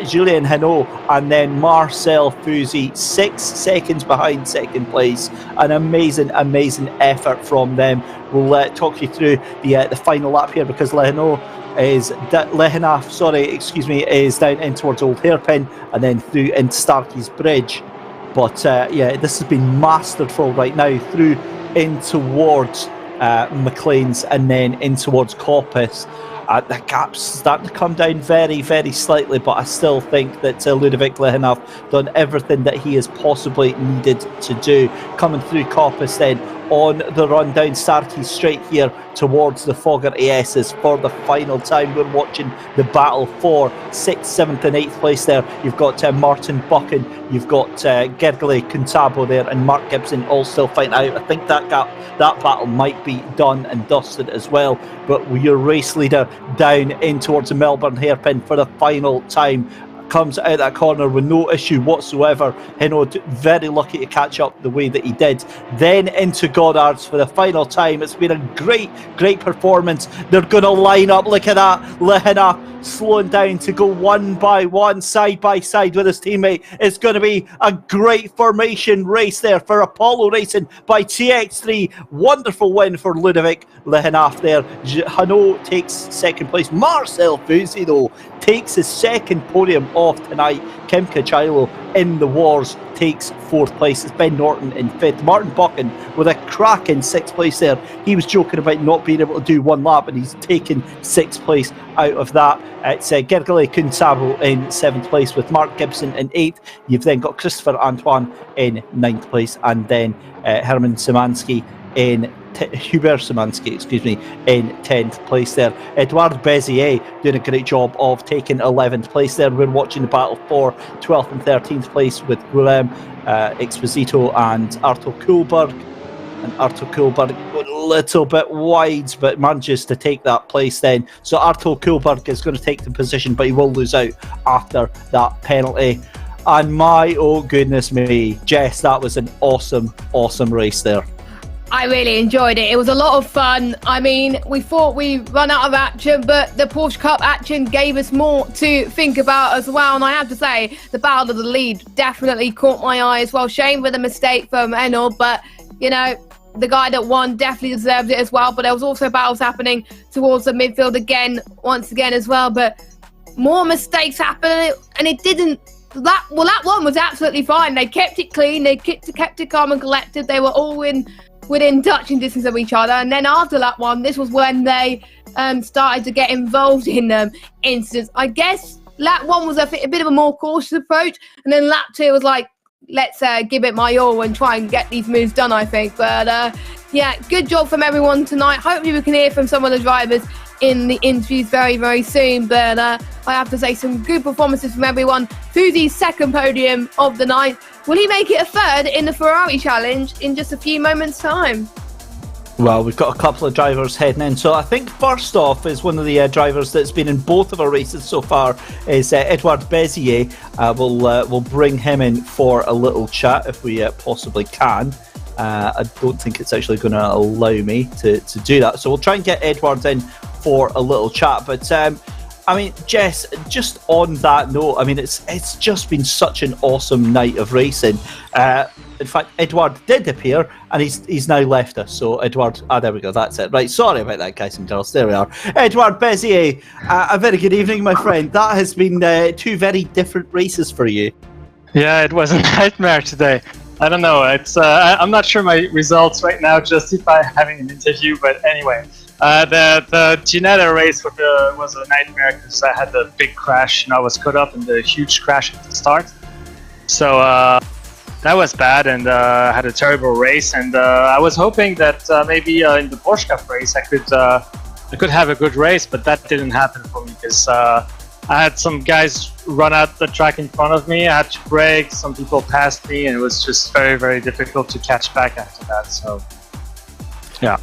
Julien Hinault, and then Marcel Fouzy 6 seconds behind second place. An amazing effort from them. We'll talk you through the final lap here, because Lehenaf is down in towards Old Hairpin and then through into Starkey's Bridge. But yeah, this has been masterful right now, through in towards McLean's and then in towards Coppice. The gap's starting to come down very slightly, but I still think that Ludovic Lehenaf done everything that he has possibly needed to do. Coming through Coppice then on the run down Starkey straight here towards the Fogger ASs for the final time. We're watching the battle for 6th, 7th and 8th place there. You've got Martin Buchan, you've got Gergely Kuntabo there, and Mark Gibson all still fighting out. I think that battle might be done and dusted as well, but your race leader down in towards the Melbourne hairpin for the final time. Comes out that corner with no issue whatsoever. Hinault very lucky to catch up the way that he did. Then into Goddard's for the final time. It's been a great performance. They're going to line up. Look at that. Lehena slowing down to go one by one, side by side with his teammate. It's going to be a great formation race there for Apollo Racing by TX3. Wonderful win for Ludovic Lehenaf there. Hinault takes second place. Marcel Fouzy, though, takes his second podium off tonight. Kim Kachilo in the wars takes fourth place. It's Ben Norton in fifth. Martin Buchan with a cracking sixth place there. He was joking about not being able to do one lap, and he's taken sixth place out of that. It's Gergely Kuntabo in seventh place with Mark Gibson in eighth. You've then got Christopher Antoine in ninth place, and then Herman Szymanski in Hubert Szymanski, in 10th place there. Edouard Bezier doing a great job of taking 11th place there. We're watching the battle for 12th and 13th place with Guillem Exposito and Arto Kuhlberg. And Arto Kuhlberg got a little bit wide, but manages to take that place then. So Arto Kuhlberg is going to take the position, but he will lose out after that penalty. And my, oh goodness me, Jess, that was an awesome race there. I really enjoyed it. It was a lot of fun. I mean, we thought we'd run out of action, but the Porsche Cup action gave us more to think about as well. And I have to say, the battle of the lead definitely caught my eye as well. Shame for the mistake from Enel, but, you know, the guy that won definitely deserved it as well. But there was also battles happening towards the midfield once again as well. But more mistakes happened, and it didn't. That one was absolutely fine. They kept it clean. They kept it calm and collected. They were all within touching distance of each other. And then after lap one, this was when they started to get involved in incidents. I guess lap one was a bit of a more cautious approach, and then lap two was like, let's give it my all and try and get these moves done, I think. But yeah, good job from everyone tonight. Hopefully we can hear from some of the drivers in the interviews very soon. But I have to say, some good performances from everyone. Fouzy's second podium of the night. Will he make it a third in the Ferrari Challenge in just a few moments' time? Well, we've got a couple of drivers heading in. So I think first off is one of the drivers that's been in both of our races so far is Edouard Bezier. We'll bring him in for a little chat if we possibly can. I don't think it's actually going to allow me to do that. So we'll try and get Edward in for a little chat. But I mean, Jess, just on that note, I mean, it's just been such an awesome night of racing. In fact, Edward did appear, and he's now left us. So Edward, there we go, that's it. Right, sorry about that, guys and girls. There we are. Edward Bezier, a very good evening, my friend. That has been two very different races for you. Yeah, it was a nightmare today. I don't know. It's I'm not sure my results right now justify having an interview, but anyway. The Ginetta race was a nightmare because I had the big crash and I was caught up in the huge crash at the start. So that was bad, and I had a terrible race. And I was hoping that maybe in the Porsche Cup race I could have a good race, but that didn't happen for me because I had some guys run out the track in front of me. I had to brake. Some people passed me, and it was just very, very difficult to catch back after that. So, yeah.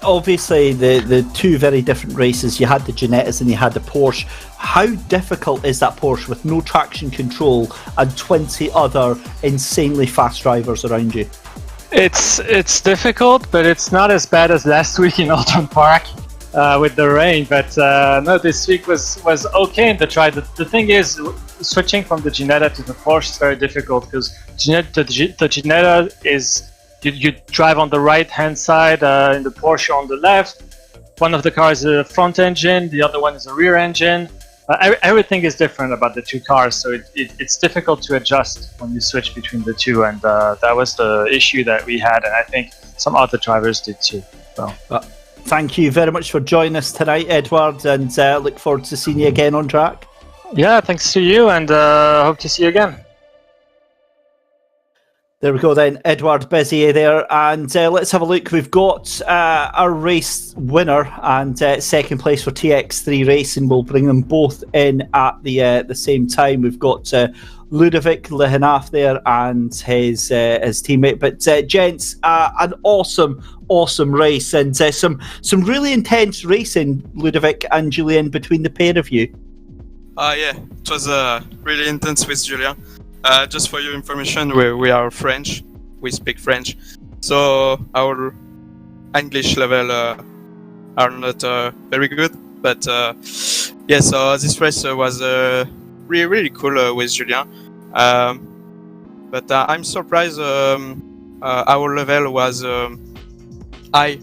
Obviously, the two very different races. You had the Ginettas and you had the Porsche. How difficult is that Porsche with no traction control and 20 other insanely fast drivers around you? It's difficult, but it's not as bad as last week in Alton Park with the rain. But no, this week was okay in the try. The thing is, switching from the Ginetta to the Porsche is very difficult because the Ginetta is you drive on the right hand side, in the Porsche on the left. One of the cars is a front engine, the other one is a rear engine. Everything is different about the two cars, so it's difficult to adjust when you switch between the two, and that was the issue that we had, and I think some other drivers did too. So. Thank you very much for joining us tonight, Edward, and look forward to seeing you again on track. Yeah, thanks to you, and hope to see you again. There we go then, Edward Bezier there, and let's have a look. We've got our race winner and second place for TX3 Racing. We'll bring them both in at the same time. We've got Ludovic Lehenaf there and his teammate. But gents, an awesome race, and some really intense racing, Ludovic and Julien, between the pair of you. Yeah, it was really intense with Julien. Just for your information, we are French. We speak French, so our English level are not very good. But yeah, so this race was really cool with Julien. But I'm surprised our level was high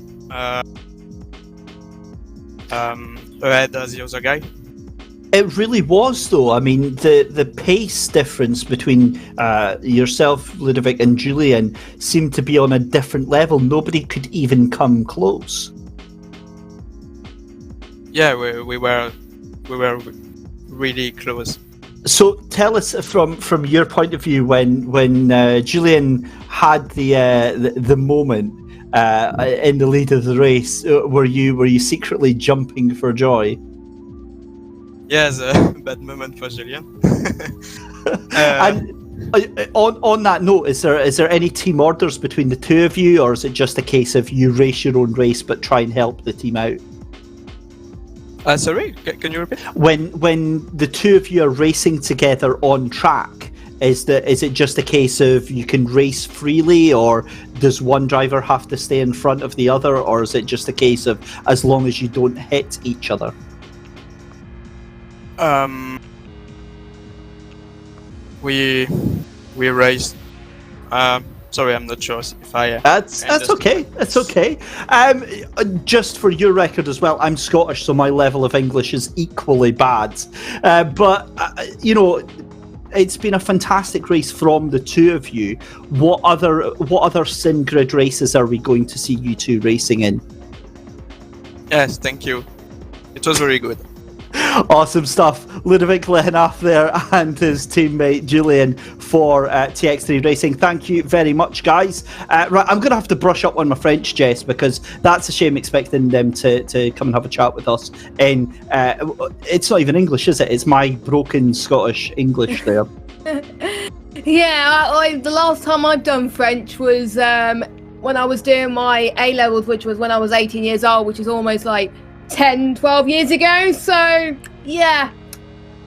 ahead as the other guy. It really was, though. I mean, the pace difference between yourself, Ludovic, and Julien seemed to be on a different level. Nobody could even come close. Yeah, we were really close. So tell us from your point of view, when Julien had the moment in the lead of the race, were you secretly jumping for joy? Yes, a bad moment for Julien. And on that note, is there any team orders between the two of you, or is it just a case of you race your own race but try and help the team out? Sorry, can you repeat? When the two of you are racing together on track, is it just a case of you can race freely, or does one driver have to stay in front of the other, or is it just a case of as long as you don't hit each other? We raced. Sorry, I'm not sure if I. That's okay. That's okay. Just for your record as well, I'm Scottish, so my level of English is equally bad. But you know, it's been a fantastic race from the two of you. What other sim grid races are we going to see you two racing in? Yes, thank you. It was very good. Awesome stuff. Ludovic Lehenaf there and his teammate Julien for TX3 Racing. Thank you very much, guys. Right, I'm going to have to brush up on my French, Jess, because that's a shame expecting them to come and have a chat with us in... it's not even English, is it? It's my broken Scottish English there. Yeah, the last time I've done French was when I was doing my A-levels, which was when I was 18 years old, which is almost like 10, 12 years ago. So, yeah,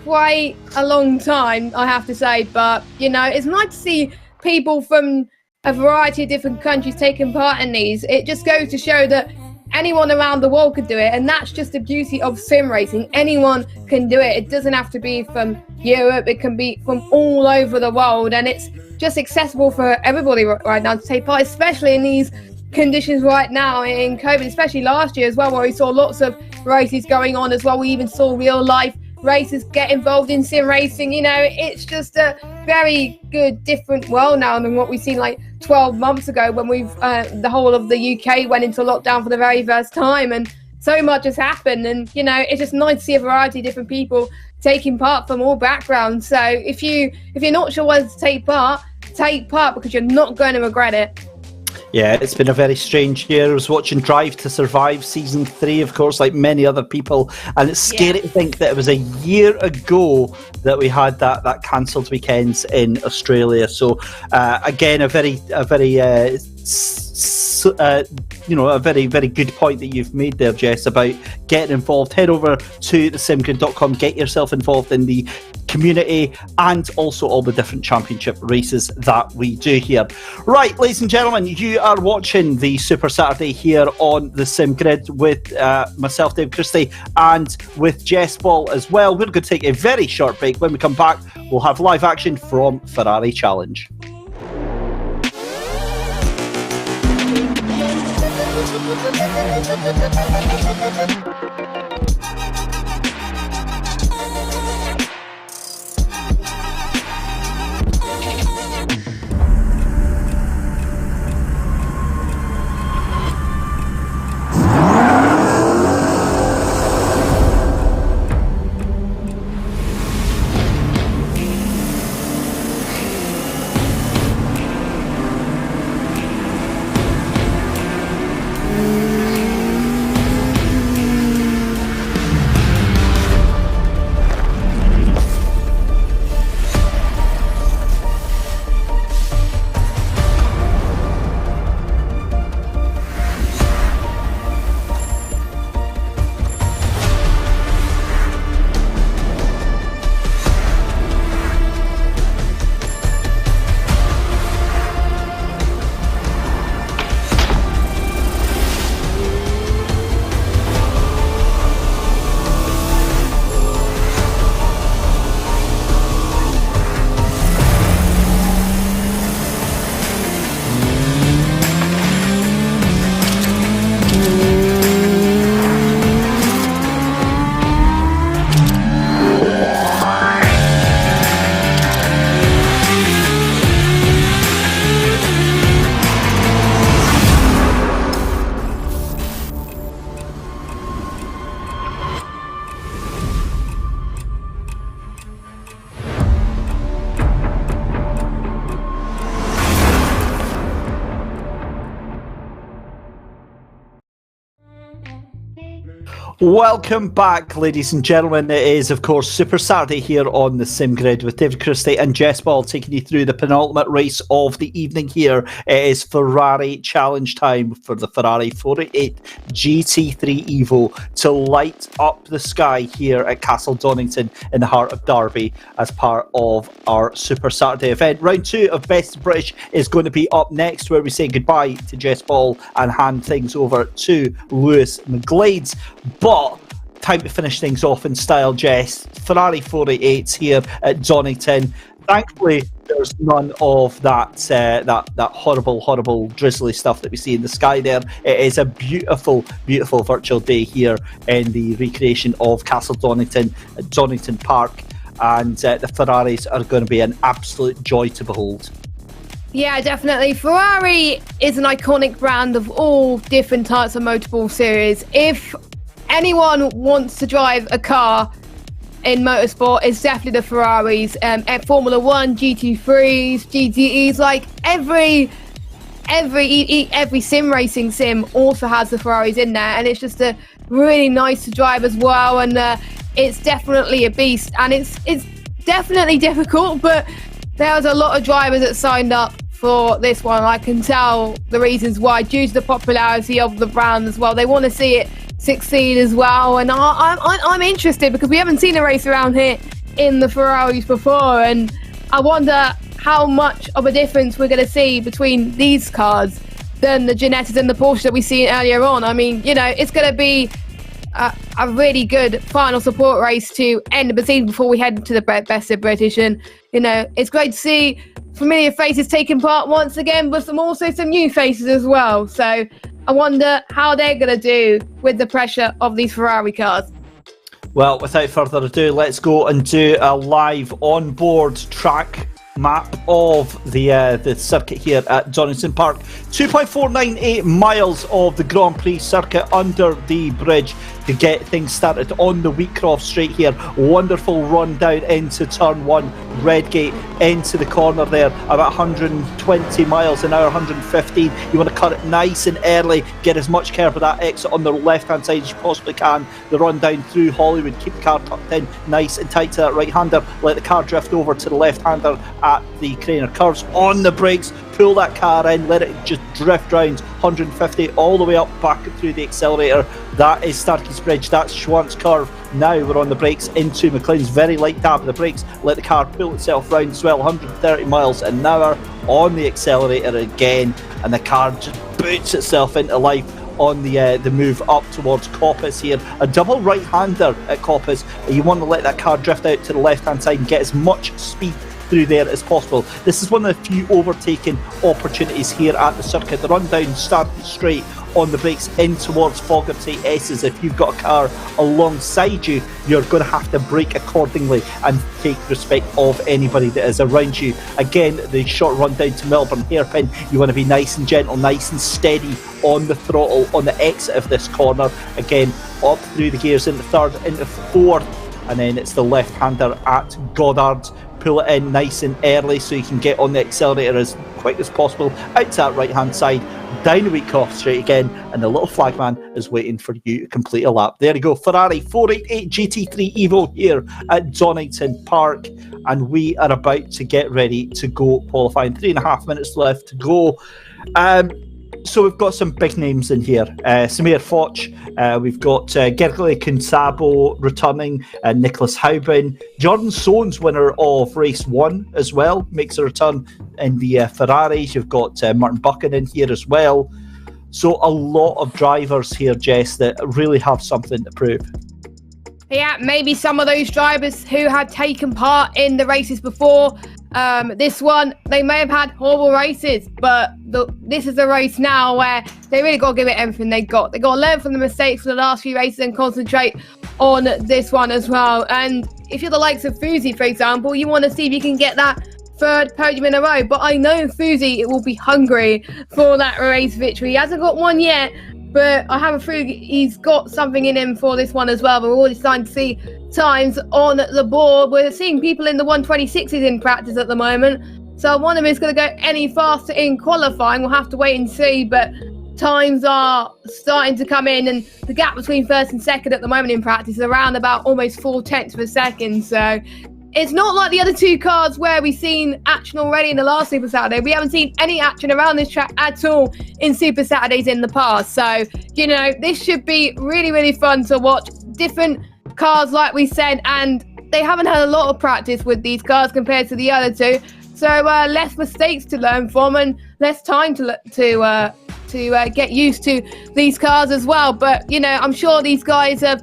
quite a long time, I have to say. But, you know, it's nice to see people from a variety of different countries taking part in these. It just goes to show that anyone around the world could do it. And that's just the beauty of sim racing. Anyone can do it. It doesn't have to be from Europe. It can be from all over the world. And it's just accessible for everybody right now to take part, especially in these conditions right now in COVID, especially last year as well, where we saw lots of races going on as well. We even saw real life races get involved in sim racing. You know, it's just a very good different world now than what we've seen like 12 months ago when we've the whole of the UK went into lockdown for the very first time, and so much has happened, and it's just nice to see a variety of different people taking part from all backgrounds. So if you're not sure whether to take part because you're not going to regret it. Yeah, it's been a very strange year. I was watching Drive to Survive Season 3, of course, like many other people, and it's scary to think that it was a year ago that we had that cancelled weekends in Australia. So again, a very very good point that you've made there, Jess, about getting involved. Head over to thesimgrid.com, get yourself involved in the community and also all the different championship races that we do here. Right, ladies and gentlemen, you are watching the Super Saturday here on the Sim Grid with myself, Dave Christie, and with Jess Ball as well. We're going to take a very short break. When we come back, we'll have live action from Ferrari Challenge. Welcome back, ladies and gentlemen. It is, of course, Super Saturday here on the Sim Grid with David Christie and Jess Ball taking you through the penultimate race of the evening here. It is Ferrari Challenge time for the Ferrari 488 GT3 Evo to light up the sky here at Castle Donington in the heart of Derby as part of our Super Saturday event. Round 2 of Best of British is going to be up next, where we say goodbye to Jess Ball and hand things over to Lewis McGlade. But time to finish things off in style, Jess. Ferrari 488s here at Donington. Thankfully, there's none of that horrible drizzly stuff that we see in the sky there. It is a beautiful virtual day here in the recreation of Castle Donington at Donington Park, and the Ferraris are going to be an absolute joy to behold. Yeah, definitely. Ferrari is an iconic brand of all different types of motorsport series. If anyone wants to drive a in motorsport, it's definitely the Ferraris. At Formula 1, GT3s, GTEs, like every sim racing sim also has the Ferraris in there, and it's just really nice to drive as well. And it's definitely a beast, and it's definitely difficult, but there's a lot of drivers that signed up for this one. I can tell the reasons why, due to the popularity of the brand as well. They want to see it succeed as well, and I'm interested because we haven't seen a race around here in the Ferraris before, and I wonder how much of a difference we're going to see between these cars than the Ginettas and the Porsche that we seen earlier on. I mean, it's going to be a really good final support race to end the season before we head to the Best of British, and it's great to see familiar faces taking part once again, but also some new faces as well. So I wonder how they're going to do with the pressure of these Ferrari cars. Well, without further ado, let's go and do a live on-board track map of the circuit here at Donington Park. 2.498 miles of the Grand Prix circuit under the bridge to get things started on the Wheatcroft Straight here. Wonderful run down into turn 1, Redgate, into the corner there, about 120 miles an hour, 115. You want to cut it nice and early, get as much curb of that exit on the left hand side as you possibly can. The run down through Hollywood, keep the car tucked in nice and tight to that right hander, let the car drift over to the left hander at the Craner curves, on the brakes, pull that car in, let it just drift round 150 all the way up back through the accelerator. That is Starkey's Bridge, that's Schwantz curve. Now we're on the brakes into McLean's, very light tap of the brakes, let the car pull itself round as well, 130 miles an hour on the accelerator again, and the car just boots itself into life on the move up towards Coppice here. A double right-hander at Coppice. You want to let that car drift out to the left-hand side and get as much speed through there as possible. This is one of the few overtaking opportunities here at the circuit. The run down starting straight on the brakes in towards Fogarty S's. If you've got a car alongside you, you're going to have to brake accordingly and take respect of anybody that is around you. Again, the short run down to Melbourne hairpin, you want to be nice and gentle, nice and steady on the throttle on the exit of this corner. Again, up through the gears into third, into fourth, and then it's the left-hander at Goddard. Pull it in nice and early so you can get on the accelerator as quick as possible out to that right-hand side, down the Wheatcroft Straight again, and the little flagman is waiting for you to complete a lap. There you go, Ferrari 488 GT3 Evo here at Donington Park, and we are about to get ready to go qualifying. 3.5 minutes left to go. So we've got some big names in here. Samir Foch, we've got Gergely Kunsabo returning, Nicholas Hauben. Jordan Sones, winner of race 1 as well, makes a return in the Ferraris. You've got Martin Buchan in here as well. So a lot of drivers here, Jess, that really have something to prove. Yeah, maybe some of those drivers who had taken part in the races before. This one, they may have had horrible races, but this is a race now where they really got to give it everything they got. They got to learn from the mistakes of the last few races and concentrate on this one as well. And if you're the likes of Fuzi, for example, you want to see if you can get that third podium in a row. But I know Fuzi will be hungry for that race victory. He hasn't got one yet, but I have a feeling he's got something in him for this one as well. We're already starting to see times on the board. We're seeing people in the 126s in practice at the moment. So I wonder if it's going to go any faster in qualifying. We'll have to wait and see. But times are starting to come in, and the gap between first and second at the moment in practice is around about almost 4/10 of a second. So it's not like the other two cars where we've seen action already in the last Super Saturday. We haven't seen any action around this track at all in Super Saturdays in the past. So, you know, this should be really, really fun to watch. Different cars, like we said, and they haven't had a lot of practice with these cars compared to the other two. So less mistakes to learn from and less time to get used to these cars as well. But, you know, I'm sure these guys have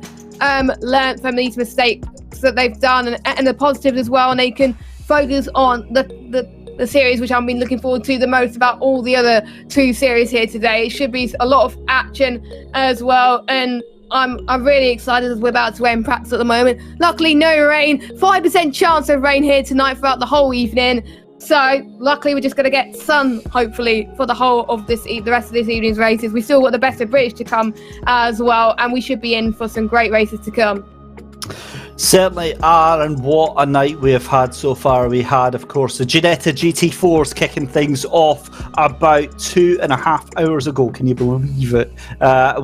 learned from these mistakes that they've done and the positives as well, and they can focus on the series, which I've been looking forward to the most about all the other two series here today. It should be a lot of action as well, and I'm really excited as we're about to end practice at the moment. Luckily, no rain. 5% chance of rain here tonight throughout the whole evening. So luckily, we're just going to get sun, hopefully, for the whole of the rest of this evening's races. We still got the best of British to come as well, and we should be in for some great races to come. Certainly are, and what a night we have had so far. We had, of course, the Ginetta GT4s kicking things off about 2.5 hours ago. Can you believe it?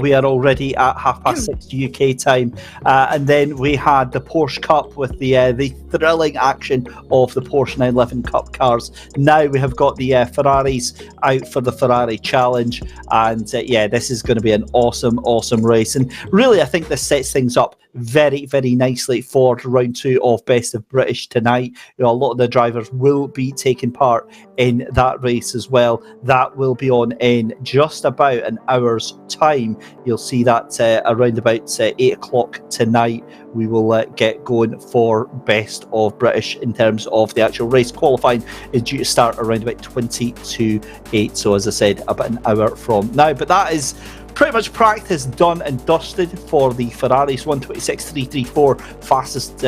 We are already at 6:30 UK time. And then we had the Porsche Cup with the thrilling action of the Porsche 911 Cup cars. Now we have got the Ferraris out for the Ferrari Challenge. And yeah, this is going to be an awesome, awesome race. And really, I think this sets things up very, very nicely for round 2 of Best of British tonight. You know, a lot of the drivers will be taking part in that race as well. That will be on in just about an hour's time. You'll see that around about 8 o'clock tonight. We will get going for Best of British in terms of the actual race. Qualifying is due to start around about 20 to 8. So as I said, about an hour from now. But that is pretty much practice done and dusted for the Ferraris. 1:26.334 fastest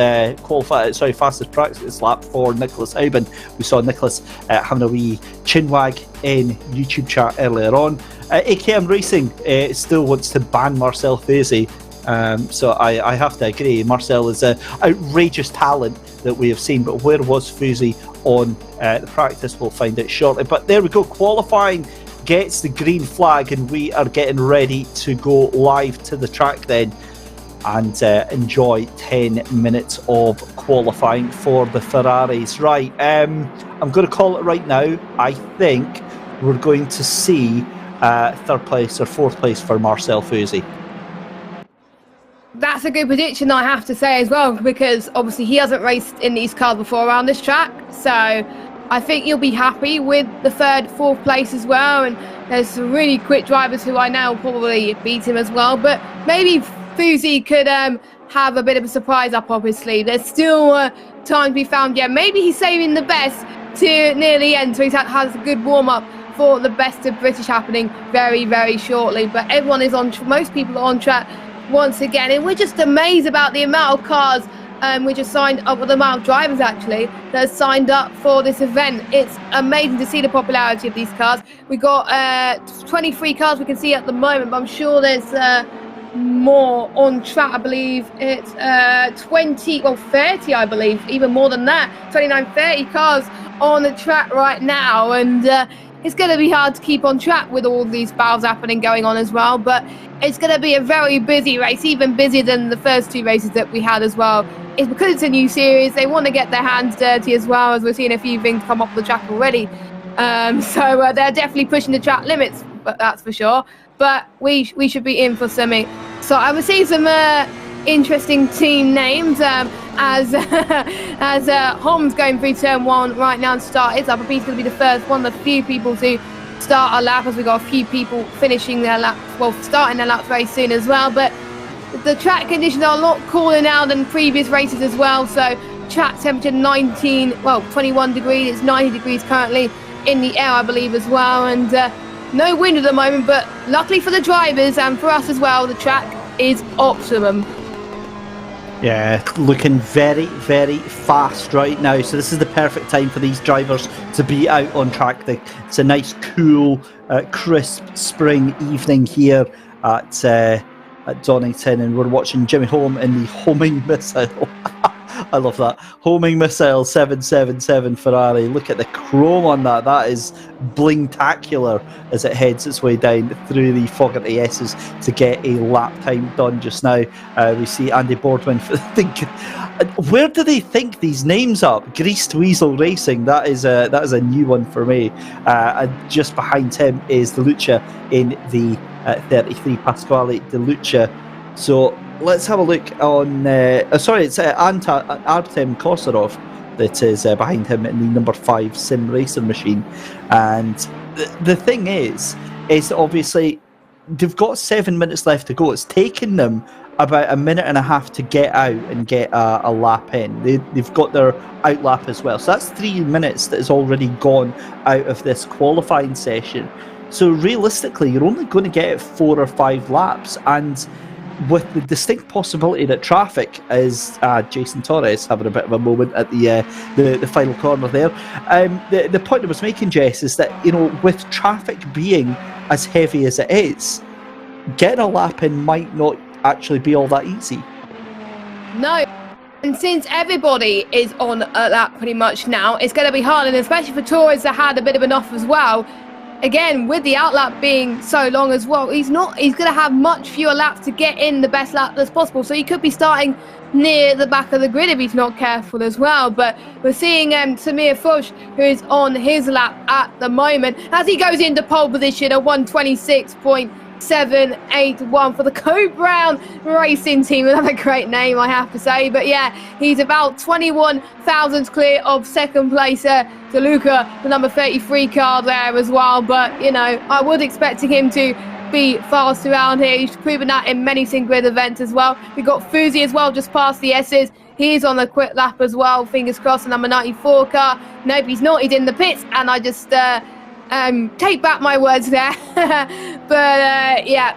fastest practice lap for Nicholas Hauben. We saw Nicholas having a wee chinwag in YouTube chat earlier on. AKM Racing still wants to ban Marcel Feuzy. So I have to agree. Marcel is an outrageous talent that we have seen, but where was Feuzy on the practice? We'll find out shortly. But there we go. Qualifying gets the green flag, and we are getting ready to go live to the track then and enjoy 10 minutes of qualifying for the Ferraris. Right, I'm going to call it right now. I think we're going to see third place or fourth place for Marcel Feuzy. That's a good prediction, I have to say as well, because obviously he hasn't raced in these cars before around this track, so I think you'll be happy with the third, fourth place as well. And there's some really quick drivers who I know will probably beat him as well, but maybe Feuzy could have a bit of a surprise up, obviously. There's still time to be found. Yeah, maybe he's saving the best to near the end, so he has a good warm-up for the best of British happening very, very shortly. But everyone is on, most people are on track once again, and we're just amazed about the amount of cars we just signed up, with the amount of drivers actually that have signed up for this event. It's amazing to see the popularity of these cars. We got 23 cars we can see at the moment, but I'm sure there's more on track. I believe it's 30, I believe, even more than that, 29, 30 cars on the track right now, and it's going to be hard to keep on track with all these battles happening going on as well, but it's going to be a very busy race, even busier than the first two races that we had as well. It's because it's a new series, they want to get their hands dirty as well, as we're seeing a few things come off the track already. So they're definitely pushing the track limits, but that's for sure. But we should be in for some. So I will see some interesting team names as Hom's going through turn one right now and started. I believe he's going to be the first one of the few people to start a lap, as we've got a few people finishing their laps, well, starting their laps very soon as well. But the track conditions are a lot cooler now than previous races as well. So track temperature 21 degrees, it's 90 degrees currently in the air, I believe, as well. And no wind at the moment, but luckily for the drivers and for us as well, the track is optimum. Yeah, looking very, very fast right now. So this is the perfect time for these drivers to be out on track. It's a nice, cool, crisp spring evening here at Donington, and we're watching Jimmy Holm in the homing missile. I love that. Homing missile 777 Ferrari. Look at the chrome on that. That is bling-tacular as it heads its way down through the Fogarty S's to get a lap time done just now. We see Andy Boardman. Where do they think these names up? Greased Weasel Racing. That is a new one for me. And just behind him is De Lucia in the 33 Pasquale De Lucia. So let's have a look on. It's Artem Kossarov that is behind him in the number 5 Sim Racer machine. And the thing is obviously they've got 7 minutes left to go. It's taken them about a minute and a half to get out and get a lap in. They've got their out lap as well. So that's 3 minutes that has already gone out of this qualifying session. So realistically, you're only going to get 4 or 5 laps, and with the distinct possibility that traffic is Jason Torres having a bit of a moment at the final corner there. The point I was making, Jess, is that, you know, with traffic being as heavy as it is, getting a lap in might not actually be all that easy. No. And since everybody is on a lap pretty much now, it's going to be hard, and especially for Torres that had a bit of an off as well. Again, with the outlap being so long as well, he's going to have much fewer laps to get in the best lap as possible. So he could be starting near the back of the grid if he's not careful as well. But we're seeing Samir Fuchs, who is on his lap at the moment, as he goes into pole position at 1:26.781 for the Co Brown Racing Team. Another great name, I have to say. But yeah, he's about 21 thousandths clear of second placer DeLuca, the number 33 car there as well. But, you know, I would expect him to be fast around here. He's proven that in many Singrid events as well. We've got Feuzy as well, just past the S's. He's on the quick lap as well. Fingers crossed, the number 94 car. Nope, he's not. He's in the pits. And I just take back my words there. But yeah,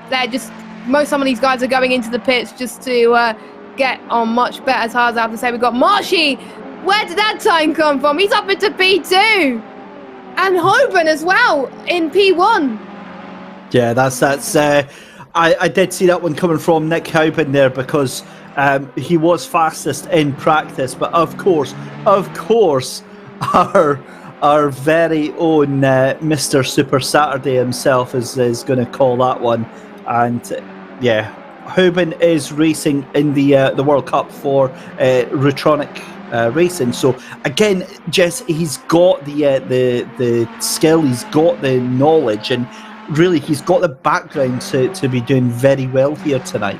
some of these guys are going into the pits just to get on much better tires. I have to say, we've got Marshy. Where did that time come from? He's up into P2. And Hoban as well in P1. Yeah, that's. I did see that one coming from Nick Hoban there, because he was fastest in practice. But of course, our very own Mr. Super Saturday himself is going to call that one. And yeah, Hoban is racing in the World Cup for Retronic Racing. So again, Jess, he's got the skill, he's got the knowledge, and really he's got the background to be doing very well here tonight.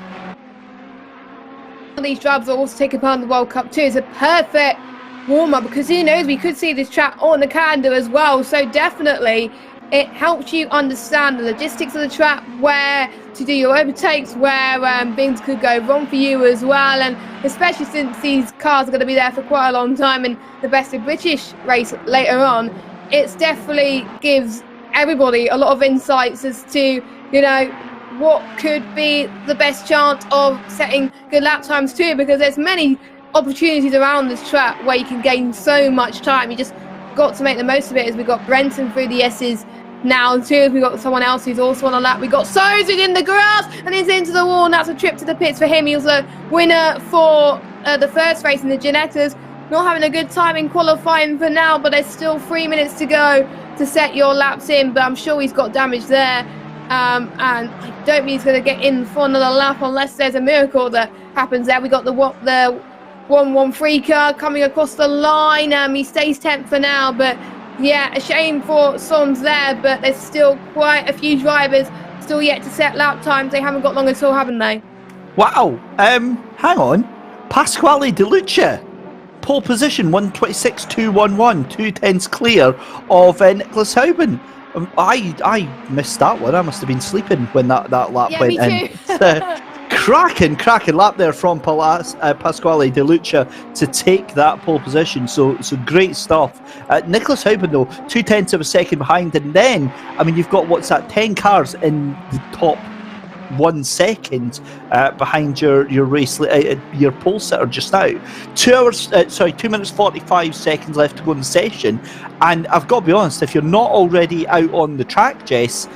These drivers are also taking part in the World Cup too. It's a perfect warm-up, because who knows, we could see this track on the calendar as well. So definitely it helps you understand the logistics of the track, where to do your overtakes, where things could go wrong for you as well. And especially since these cars are going to be there for quite a long time in the Best of British race later on, it definitely gives everybody a lot of insights as to, you know, what could be the best chance of setting good lap times too, because there's many opportunities around this track where you can gain so much time. You just got to make the most of it. As we've got Brenton through the S's now too. We've got someone else who's also on a lap. We've got Sozen in the grass and he's into the wall, and that's a trip to the pits for him. He was a winner for the first race in the Ginettas. Not having a good time in qualifying for now, but there's still 3 minutes to go to set your laps in. But I'm sure he's got damage there. And I don't mean he's going to get in for another lap unless there's a miracle that happens there. We got the 1-1-3 car coming across the line. He stays 10th for now, but yeah, a shame for Sons there, but there's still quite a few drivers still yet to set lap times. They haven't got long at all, haven't they? Wow. Hang on. Pasquale De Lucia, pole position 126.211, 2 tenths clear of Nicholas Hoban. I missed that one. I must have been sleeping when that lap went in. Cracking lap there from Pasquale De Lucia to take that pole position. So great stuff. Nicholas Hoban though, 2 tenths of a second behind, and then I mean you've got 10 cars in the top 1 second behind your race your pole sitter just now. 2 minutes 45 seconds left to go in the session, and I've got to be honest, if you're not already out on the track, Jess,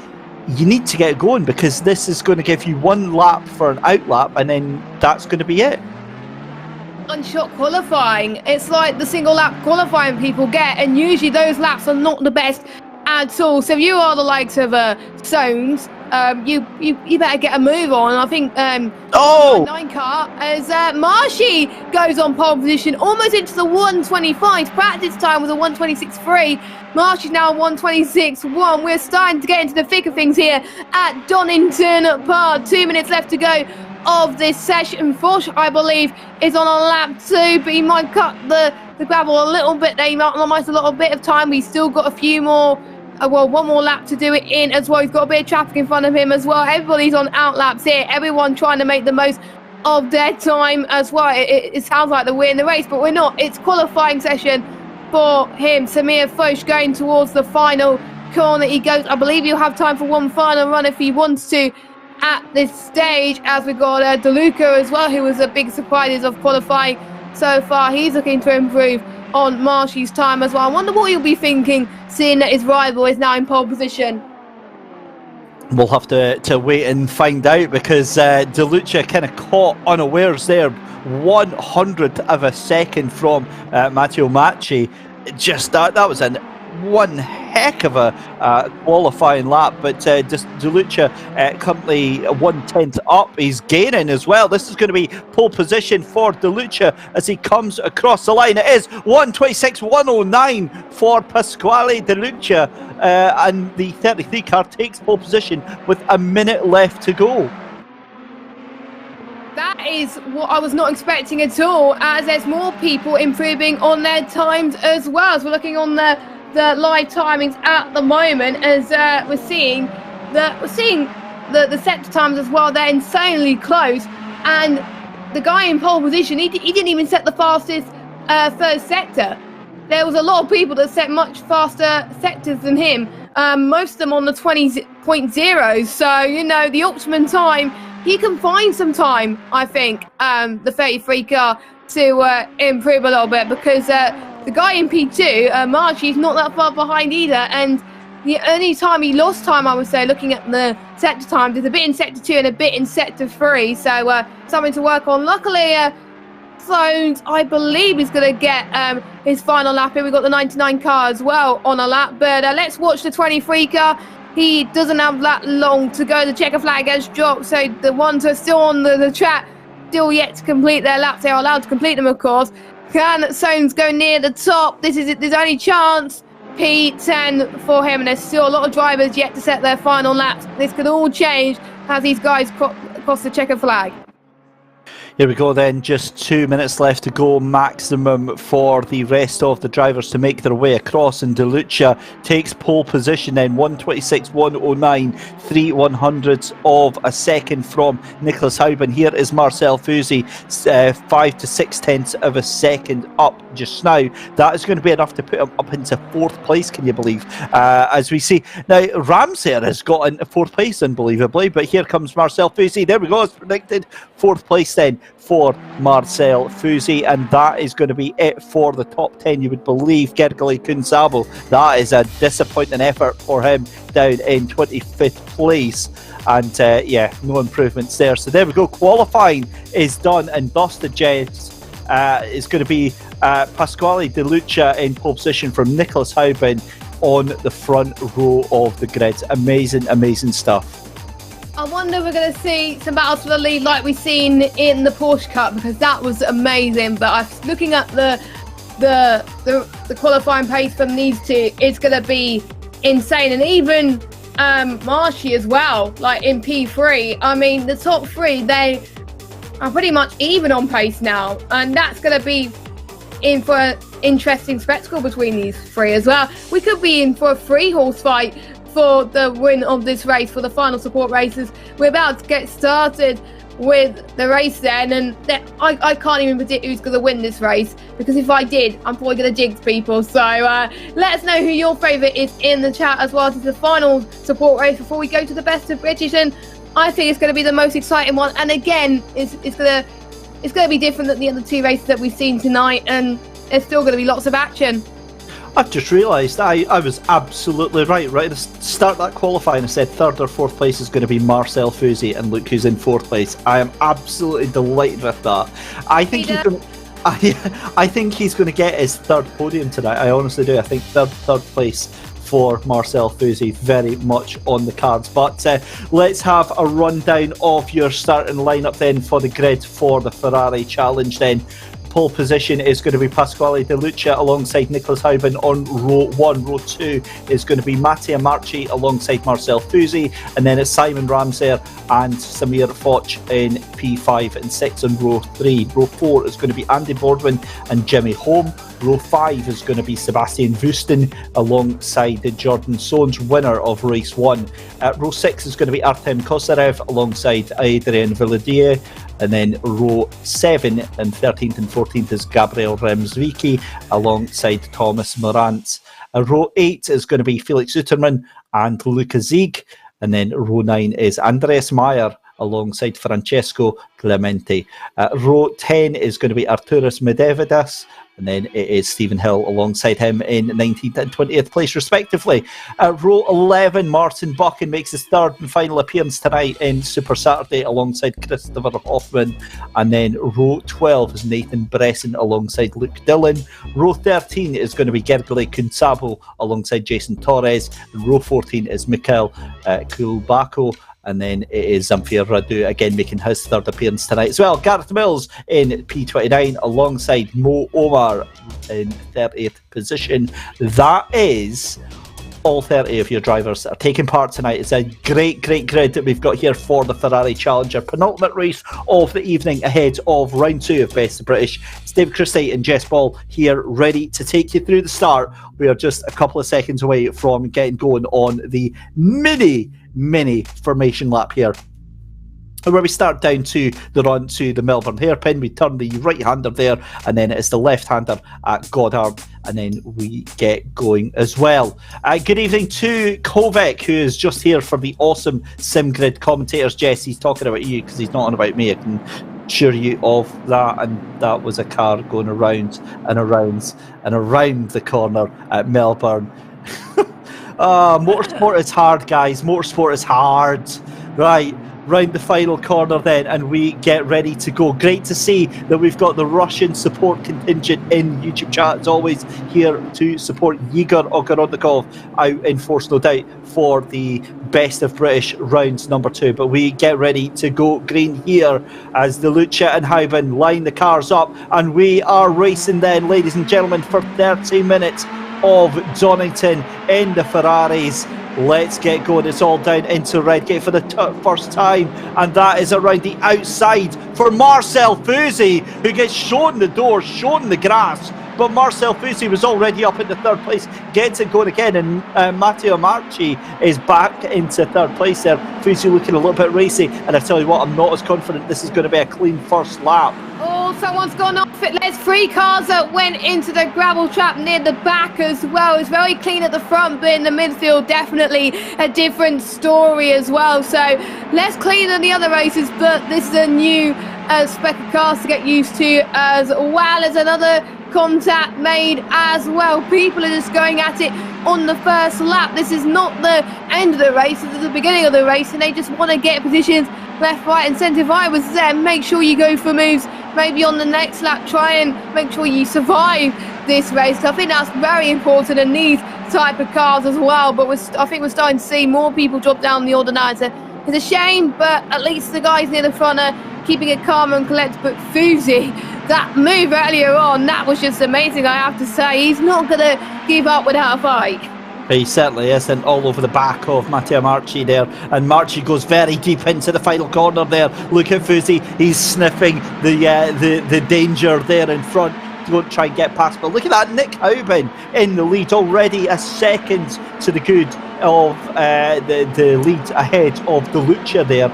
you need to get going, because this is going to give you 1 lap for an out lap, and then that's going to be it. Unshot qualifying, it's like the single lap qualifying people get, and usually those laps are not the best at all. So if you are the likes of Stones, you better get a move on. I think 9 car as Marshy goes on pole position almost into the 125. Practice time was a 126.3. Marshy's now 126.1. We're starting to get into the thick of things here at Donington Park. 2 minutes left to go of this session. Porsche, I believe, is on a lap 2, but he might cut the gravel a little bit. They might almost a little bit of time. We've still got a few more. 1 more lap to do it in as well. He's got a bit of traffic in front of him as well. Everybody's on out laps here. Everyone trying to make the most of their time as well. It sounds like we're in the race, but we're not. It's qualifying session for him. Samir Foch going towards the final corner. He goes. I believe he'll have time for 1 final run if he wants to at this stage, as we've got De Luca as well, who was a big surprise of qualifying so far. He's looking to improve on Marshy's time as well. I wonder what he'll be thinking, seeing that his rival is now in pole position. We'll have to wait and find out, because De Lucia kind of caught unawares there, 100th of a second from Matteo Macchi. Just that was one heck of a qualifying lap, but just De Lucia currently 1/10 up. He's gaining as well. This is going to be pole position for De Lucia as he comes across the line. It is 126.109 for Pasquale De Lucia, and the 33 car takes pole position with a minute left to go. That is what I was not expecting at all, as there's more people improving on their times as well. So we're looking on the live timings at the moment, as we're seeing the set times as well. They're insanely close, and the guy in pole position, he didn't even set the fastest first sector. There was a lot of people that set much faster sectors than him, most of them on the 20.0. So, you know, the optimum time, he can find some time, I think, the 33 car to improve a little bit, because the guy in P2, Marchie's not that far behind either. And the only time he lost time, I would say, looking at the sector time, there's a bit in sector 2 and a bit in sector 3. So something to work on. Luckily, Sloans, I believe, is going to get his final lap here. We've got the 99 car as well on a lap. But let's watch the 23 car. He doesn't have that long to go. The checker flag has dropped. So the ones who are still on the track, still yet to complete their laps. They are allowed to complete them, of course. Can Soames go near the top? This is his only chance. P10 for him, and there's still a lot of drivers yet to set their final laps. This could all change as these guys cross the checker flag. Here we go then, just 2 minutes left to go maximum for the rest of the drivers to make their way across, and DeLucia takes pole position then, 1:26.109, 3/100ths of a second from Nicholas Houben. Here is Marcel Fusi, 5 to 6/10ths of a second up just now. That is going to be enough to put him up into 4th place, can you believe? As we see, now Ramser has got into 4th place unbelievably, but here comes Marcel Fusi. There we go, as predicted, 4th place then for Marcel Fusi, and that is going to be it for the top 10, you would believe. Gergely Kunsabo, that is a disappointing effort for him, down in 25th place, and yeah, no improvements there. So there we go, qualifying is done, and thus the Jets is going to be Pasquale De Lucia in pole position from Nicholas Houben on the front row of the grid. Amazing stuff. I wonder if we're going to see some battles for the lead like we've seen in the Porsche Cup, because that was amazing. But looking at the qualifying pace from these two, it's going to be insane. And even Marshy as well, like in P3. I mean, the top 3, they are pretty much even on pace now, and that's going to be in for an interesting spectacle between these 3 as well. We could be in for a 3-horse fight for the win of this race, for the final support races. We're about to get started with the race then, and I can't even predict who's going to win this race, because if I did, I'm probably going to jinx people. So let us know who your favourite is in the chat as well. This is the final support race before we go to the best of British, and I think it's going to be the most exciting one. And again, it's going to be different than the other 2 races that we've seen tonight, and there's still going to be lots of action. I've just realised I was absolutely right at the start of that qualifying. I said 3rd or 4th place is going to be Marcel Fusi, and look who's in 4th place. I am absolutely delighted with that. I think he's going to get his 3rd podium tonight. I honestly do. I think third place for Marcel Fusi, very much on the cards. But let's have a rundown of your starting lineup then for the grid for the Ferrari Challenge then. Pole position is going to be Pasquale De Lucia alongside Nicholas Houben on row 1. Row 2 is going to be Mattia Marchi alongside Marcel Fusi, and then it's Simon Ramser and Samir Foch in P5 and 6 on row 3. Row 4 is going to be Andy Bordwin and Jimmy Holm. Row 5 is going to be Sebastian Vusten alongside Jordan Soames, winner of race 1. Row 6 is going to be Artem Kosarev alongside Adrian Villadier. And then row 7 and 13th and 14th is Gabriel Remsvicki alongside Thomas Morantz. Row 8 is going to be Felix Utermann and Luca Zieg. And then row 9 is Andreas Meyer alongside Francesco Clemente. Row 10 is going to be Arturas Medvedas. And then it is Stephen Hill alongside him in 19th and 20th place, respectively. Row 11, Martin Buchan makes his 3rd and final appearance tonight in Super Saturday alongside Christopher Hoffman. And then row 12 is Nathan Bresson alongside Luke Dillon. Row 13 is going to be Gergely Kunsabo alongside Jason Torres. And row 14 is Mikhail Kulbako. And then it is Zamfir Radu again making his 3rd appearance tonight as well. Gareth Mills in P29 alongside Mo Omar in 30th position. That is all 30 of your drivers that are taking part tonight. It's a great grid that we've got here for the Ferrari Challenger. Penultimate race of the evening ahead of round 2 of Best of British. It's David Christie and Jess Ball here ready to take you through the start. We are just a couple of seconds away from getting going on the mini formation lap here And where we start down to the run to the Melbourne hairpin, we turn the right-hander there, and then it's the left-hander at Goddard, and then we get going as well. Good evening to Kovac, who is just here for the awesome SimGrid commentators. Jess, he's talking about you because he's not on about me. I can assure you of that. And that was a car going around and around and around the corner at Melbourne. Motorsport is hard, guys. Motorsport is hard. Right. Round the final corner then, and we get ready to go. Great to see that we've got the Russian support contingent in YouTube chat, as always, here to support Igor Ogorodnikov out in force, no doubt, for the best of British rounds number 2. But we get ready to go green here as the Lucia and Hauben line the cars up, and we are racing then, ladies and gentlemen, for 30 minutes of Donington in the Ferraris. Let's get going. It's all down into Redgate for the first time, and that is around the outside for Marcel Fusi, who gets shown the door, shown the grass, but Marcel Fusi was already up in the 3rd place, gets it going again, and Matteo Marchi is back into 3rd place there. Fusi looking a little bit racy, and I tell you what, I'm not as confident this is going to be a clean first lap. Oh, someone's gone off it. There's 3 cars that went into the gravel trap near the back as well. It's very clean at the front, but in the midfield, definitely a different story as well. So less clean than the other races, but this is a new spec of cars to get used to, as well as another contact made as well. People are just going at it on the first lap. This is not the end of the race, this is the beginning of the race, and they just want to get positions left, right and centre. If I was there, make sure you go for moves maybe on the next lap, try and make sure you survive this race. So I think that's very important in these type of cars as well. But I think we're starting to see more people drop down the ordinarizer. It's a shame, but at least the guys near the front are keeping it calm and collected. But Fusi, that move earlier on, that was just amazing, I have to say. He's not going to give up without a fight. He certainly isn't, all over the back of Matteo Marchi there, and Marchi goes very deep into the final corner there. Look at Fusi, he's sniffing the danger there in front. Don't try and get past, but look at that, Nick Hauben in the lead, already a second to the good of the lead ahead of the Lucia there.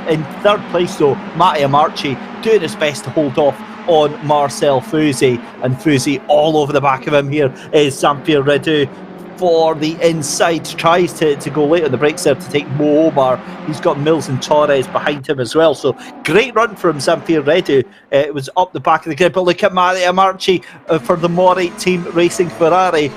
In 3rd place though, Matteo Marchi doing his best to hold off on Marcel Fusi, and Fusi all over the back of him here is Zamfir Redu for the inside, tries to go late on the brakes there to take Mo Omar. He's got Mills and Torres behind him as well, so great run from Zamfir Redu. It was up the back of the grid, but look at Matteo Marchi for the Mori team racing Ferrari.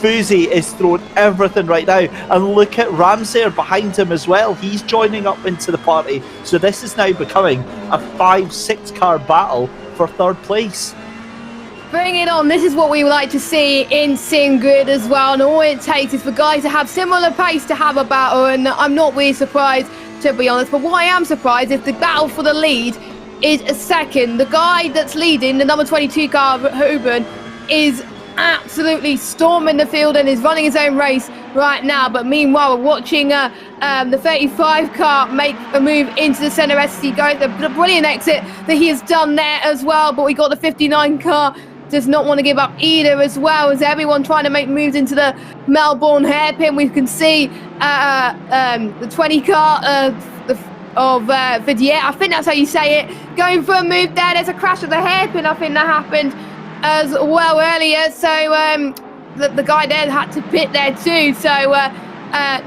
Fusi is throwing everything right now, and look at Ramsair behind him as well. He's joining up into the party, so this is now becoming a 5-6 car battle for 3rd place. Bring it on. This is what we would like to see in SimGrid as well, and all it takes is for guys to have similar pace to have a battle, and I'm not really surprised, to be honest, but what I am surprised is the battle for the lead is a second. The guy that's leading, the number 22 car, Hauben, is absolutely storming the field and is running his own race right now, but meanwhile we're watching the 35 car make a move into the centre as he goes. The brilliant exit that he has done there as well, but we got the 59 car does not want to give up either, as well as everyone trying to make moves into the Melbourne hairpin. We can see the 20 car of Vidier, I think that's how you say it, going for a move there. There's a crash of the hairpin, I think that happened as well earlier, so the guy there had to pit there too, so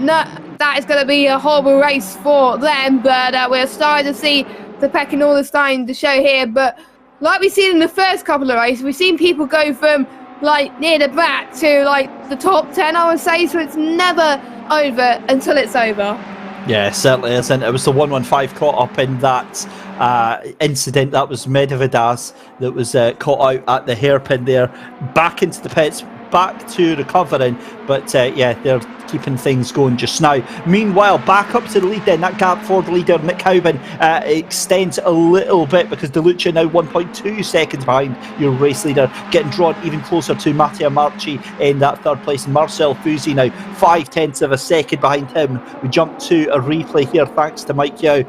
no, that is going to be a horrible race for them, but we're starting to see the pecking order starting to show here. But like we've seen in the first couple of races, we've seen people go from like near the back to like the top 10, I would say, so it's never over until it's over. Yeah, it certainly isn't. It was the 115 caught up in that incident. That was Medvedas that was caught out at the hairpin there, back into the pits, back to recovering, but yeah, they're keeping things going just now. Meanwhile, back up to the lead then, that gap for the leader, Nick Hauben, extends a little bit because De Lucia now 1.2 seconds behind your race leader, getting drawn even closer to Matteo Marchi in that 3rd place. Marcel Fusi now 0.5 of a second behind him. We jump to a replay here thanks to Mike Yao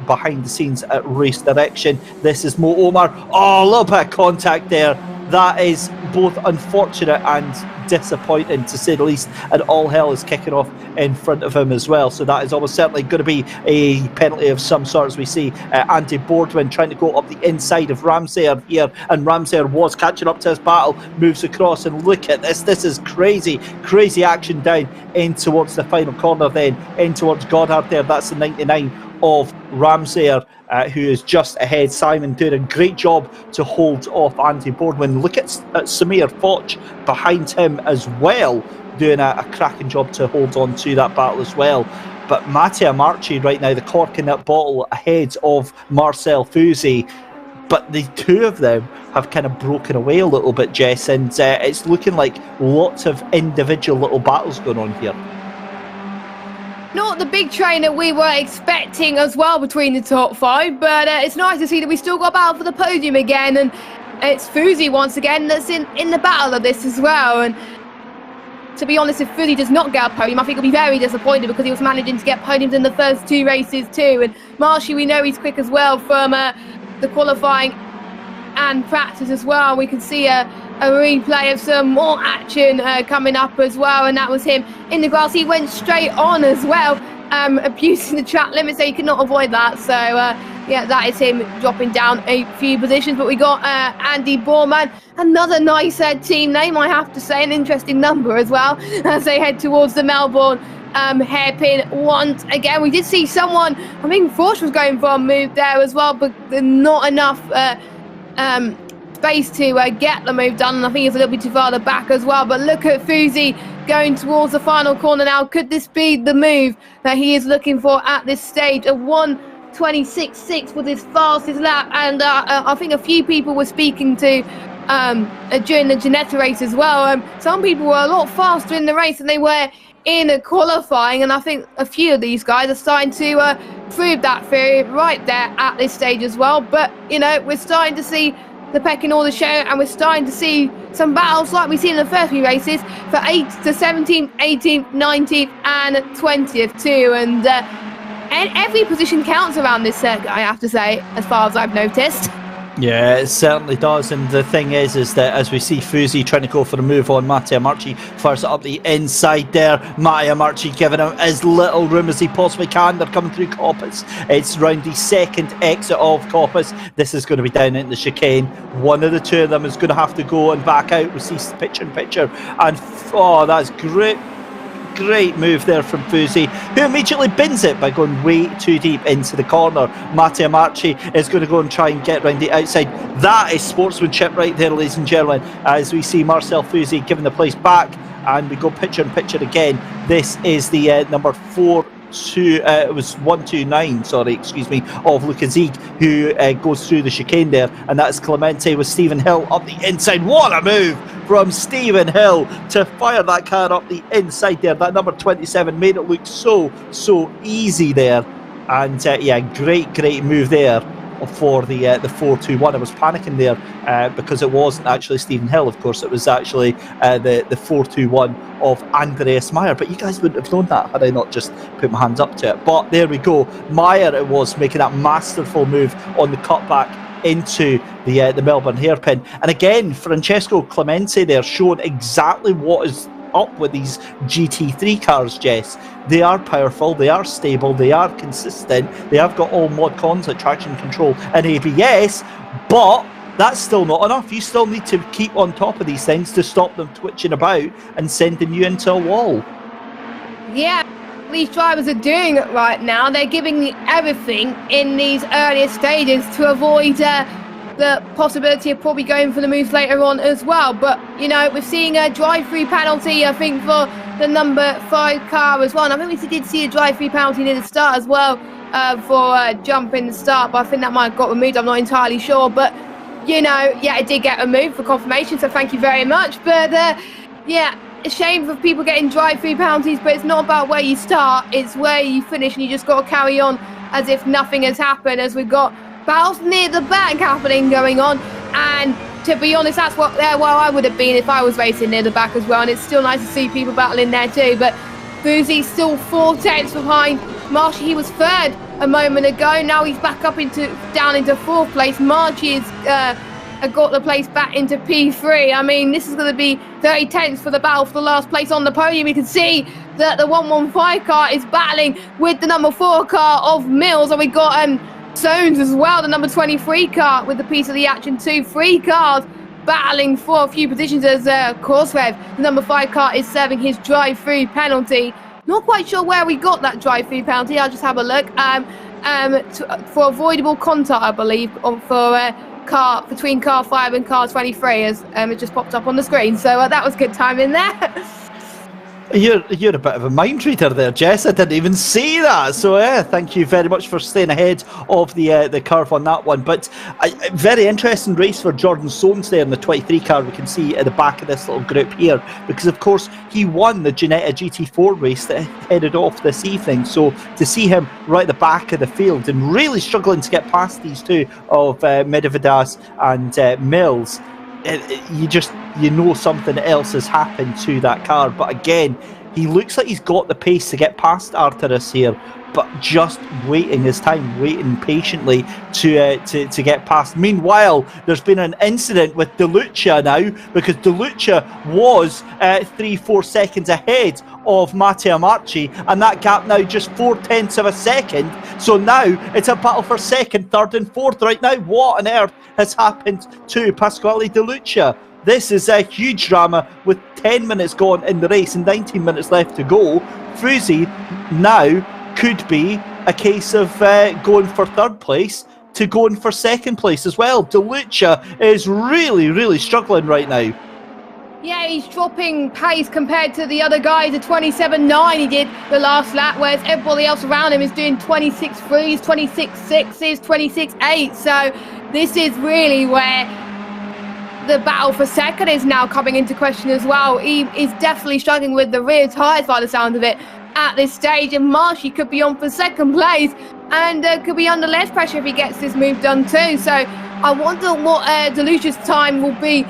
behind the scenes at Race Direction. This is Mo Omar. Oh, a little bit of contact there that is both unfortunate and disappointing, to say the least, and all hell is kicking off in front of him as well. So that is almost certainly going to be a penalty of some sort, as we see Andy Boardman trying to go up the inside of Ramsayer here, and Ramsayer was catching up to his battle, moves across, and look at this is crazy action down in towards the final corner, then in towards Goddard there. That's the 99 of Ramsayer, who is just ahead. Simon doing a great job to hold off Andy Boardman. Look at Samir Foch behind him as well, doing a cracking job to hold on to that battle as well. But Matteo Marchi right now, the cork in that bottle, ahead of Marcel Fusi. But the two of them have kind of broken away a little bit, Jess, and it's looking like lots of individual little battles going on here. Not the big trainer we were expecting as well between the top five, but it's nice to see that we still got a battle for the podium again, and it's Fusi once again that's in the battle of this as well. And to be honest, if Fusi does not get a podium, I think he'll be very disappointed, because he was managing to get podiums in the first two races too. And Marshy, we know he's quick as well from the qualifying and practice as well. We can see a replay of some more action coming up as well, and that was him in the grass. He went straight on as well, abusing the track limit, so he could not avoid that. So yeah, that is him dropping down a few positions. But we got Andy Boorman, another nice team name, I have to say, an interesting number as well, as they head towards the Melbourne hairpin once again. We did see someone, I think Porsche was going for a move there as well, but not enough space to get the move done, and I think it's a little bit too far back as well. But look at Fusi going towards the final corner now. Could this be the move that he is looking for at this stage? A 1:26.6 was his fastest lap, and I think a few people were speaking to during the Ginetta race as well. Some people were a lot faster in the race than they were in qualifying, and I think a few of these guys are starting to prove that theory right there at this stage as well. But you know, we're starting to see the pecking order show, and we're starting to see some battles like we see in the first few races for 8th to 17th, 18th, 19th and 20th too. And every position counts around this circuit, I have to say, as far as I've noticed. Yeah, it certainly does. And the thing is that as we see Fusi trying to go for a move on Matteo Marchi, fires it up the inside there. Matteo Marchi giving him as little room as he possibly can. They're coming through Coppice. It's round the second exit of Coppice. This is going to be down into the chicane. One of the two of them is going to have to go and back out. We see picture. And oh, that's great. Great move there from Fusi, who immediately bins it by going way too deep into the corner. Matteo Marchi is going to go and try and get round the outside. That is sportsmanship right there, ladies and gentlemen, as we see Marcel Fusi giving the place back, and we go picture in picture again. This is the number 129, of Lucas Zieg, who goes through the chicane there, and that's Clemente with Stephen Hill up the inside. What a move from Stephen Hill to fire that car up the inside there. That number 27 made it look so easy there, and yeah, great move there for the 421. I was panicking there because it wasn't actually Stephen Hill, of course. It was actually the 421 of Andreas Meyer, but you guys wouldn't have known that had I not just put my hands up to it. But there we go, Meyer it was, making that masterful move on the cutback into the Melbourne hairpin. And again, Francesco Clemente there showing exactly what is up with these GT3 cars, Jess. They are powerful, they are stable, they are consistent, they have got all mod cons like traction control and ABS, but that's still not enough. You still need to keep on top of these things to stop them twitching about and sending you into a wall. Yeah, these drivers are doing it right now. They're giving everything in these earlier stages to avoid the possibility of probably going for the moves later on as well. But you know, we're seeing a drive-through penalty, I think, for the number 5 car as well. And I think we did see a drive-through penalty near the start as well for jumping the start, but I think that might have got removed. I'm not entirely sure, but you know, yeah, it did get removed for confirmation, so thank you very much. But yeah, a shame for people getting drive-through penalties, but it's not about where you start, it's where you finish, and you just got to carry on as if nothing has happened, as we've got battles near the back going on. And to be honest, that's where I would have been if I was racing near the back as well. And it's still nice to see people battling there too. But Fusi's still 4 tenths behind Marshy. He was 3rd a moment ago. Now he's back up down into 4th place. Marshy is got the place back into P3. I mean, this is going to be 30 tenths for the battle for the last place on the podium. You can see that the 115 car is battling with the number 4 car of Mills, and we got Soames as well, the number 23 car with the piece of the action too. 3 cars battling for a few positions as Corsa, the number 5 car, is serving his drive-through penalty. Not quite sure where we got that drive-through penalty. I'll just have a look. For avoidable contact, I believe, between car 5 and car 23, as it just popped up on the screen. So that was good timing there. You're a bit of a mind reader there, Jess. I didn't even see that. So thank you very much for staying ahead of the curve on that one. But very interesting race for Jordan Soames there in the 23 car. We can see at the back of this little group here, because of course he won the Ginetta GT4 race that headed off this evening. So to see him right at the back of the field and really struggling to get past these two of Medvedas and Mills, you know something else has happened to that car. But again, he looks like he's got the pace to get past Arturus here, but just waiting his time, waiting patiently to get past. Meanwhile, there's been an incident with DeLucia now, because DeLucia was 3-4 seconds ahead of Matteo Marchi, and that gap now just 0.4 of a second. So now it's a battle for second, third and fourth right now. What on earth has happened to Pasquale DeLucia? This is a huge drama with 10 minutes gone in the race and 19 minutes left to go. Fuzi now could be a case of going for third place to going for second place as well. DeLucia is really, really struggling right now. Yeah, he's dropping pace compared to the other guys. The 27.9 he did the last lap, whereas everybody else around him is doing 26.3s, 26.6s, 26.8. So this is really where the battle for second is now coming into question as well. He is definitely struggling with the rear tyres by the sound of it at this stage, and Marshy could be on for second place and could be under less pressure if he gets this move done too. So I wonder what DeLucia's time will be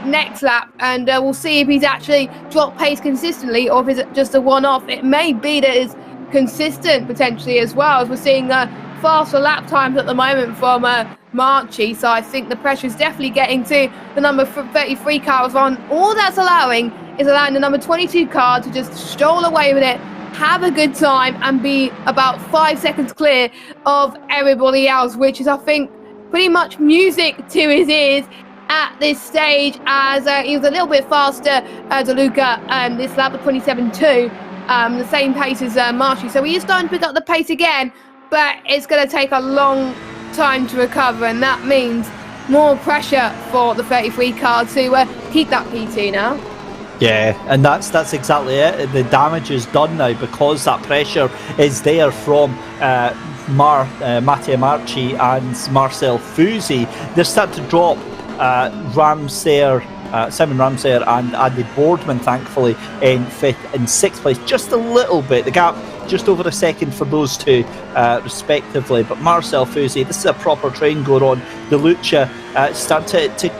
next lap, and we'll see if he's actually dropped pace consistently or if it's just a one-off. It may be that it's consistent potentially as well, as we're seeing faster lap times at the moment from Marchi. So I think the pressure is definitely getting to the number 33 car as well. All that's allowing is allowing the number 22 car to just stroll away with it, have a good time, and be about 5 seconds clear of everybody else, which is, I think, pretty much music to his ears at this stage, as he was a little bit faster DeLuca this lap of 27.2, the same pace as Marshy. So he is starting to pick up the pace again, but it's going to take a long time to recover, and that means more pressure for the 33 car to keep that P2 now. Yeah, and that's exactly it. The damage is done now because that pressure is there from Matteo Marchi and Marcel Fuzi. They're starting to drop Simon Ramsayer and Andy Boardman, thankfully, in 5th and 6th place. Just a little bit. The gap just over a second for those two, respectively. But Marcel Fuzi, this is a proper train going on. DeLucia start to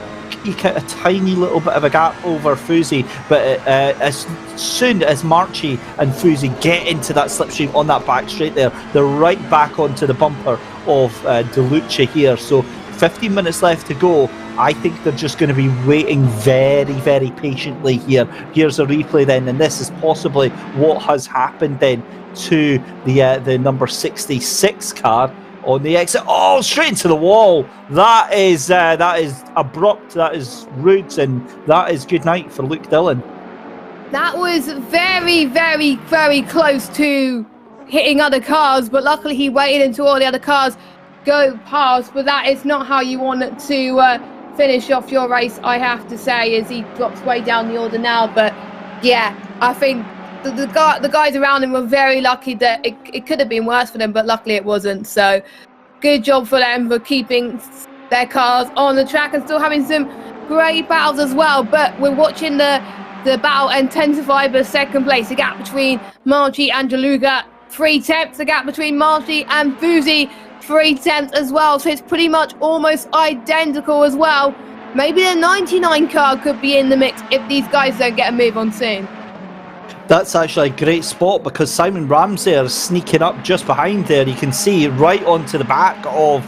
eke out a tiny little bit of a gap over Fuzi, but as soon as Marchi and Fuzi get into that slipstream on that back straight there, they're right back onto the bumper of DeLucia here. So 15 minutes left to go. I think they're just going to be waiting very, very patiently here. Here's a replay then, and this is possibly what has happened then to the number 66 car on the exit. Oh, straight into the wall. That is abrupt, that is rude, and that is good night for Luke Dillon. That was very, very, very close to hitting other cars, but luckily he waited until all the other cars go past. But that is not how you want to finish off your race, I have to say, as he drops way down the order now. But yeah, I think the guys around him were very lucky that it could have been worse for them, but luckily it wasn't. So good job for them for keeping their cars on the track and still having some great battles as well. But we're watching the battle intensify for second place. The gap between Marchi and DeLuca, 3 tenths. The gap between Marchi and Fuzi, 3 tenths as well. So it's pretty much almost identical as well. Maybe the 99 car could be in the mix if these guys don't get a move on soon. That's actually a great spot because Simon Ramsey is sneaking up just behind there. You can see right onto the back of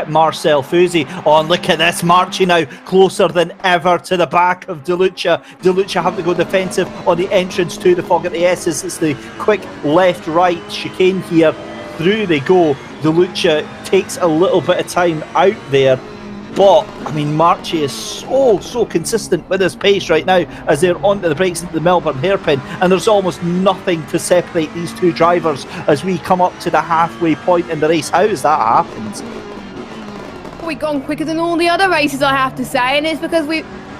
Marcel Fusi. Oh, and look at this, Marchi now closer than ever to the back of DeLucia. DeLucia having to go defensive on the entrance to the fog at the S's. It's the quick left-right chicane here. Through they go. DeLucia takes a little bit of time out there. But, I mean, Marchi is so consistent with his pace right now as they're onto the brakes into the Melbourne hairpin, and there's almost nothing to separate these two drivers as we come up to the halfway point in the race. How has that happened? We've gone quicker than all the other races, I have to say, and it's because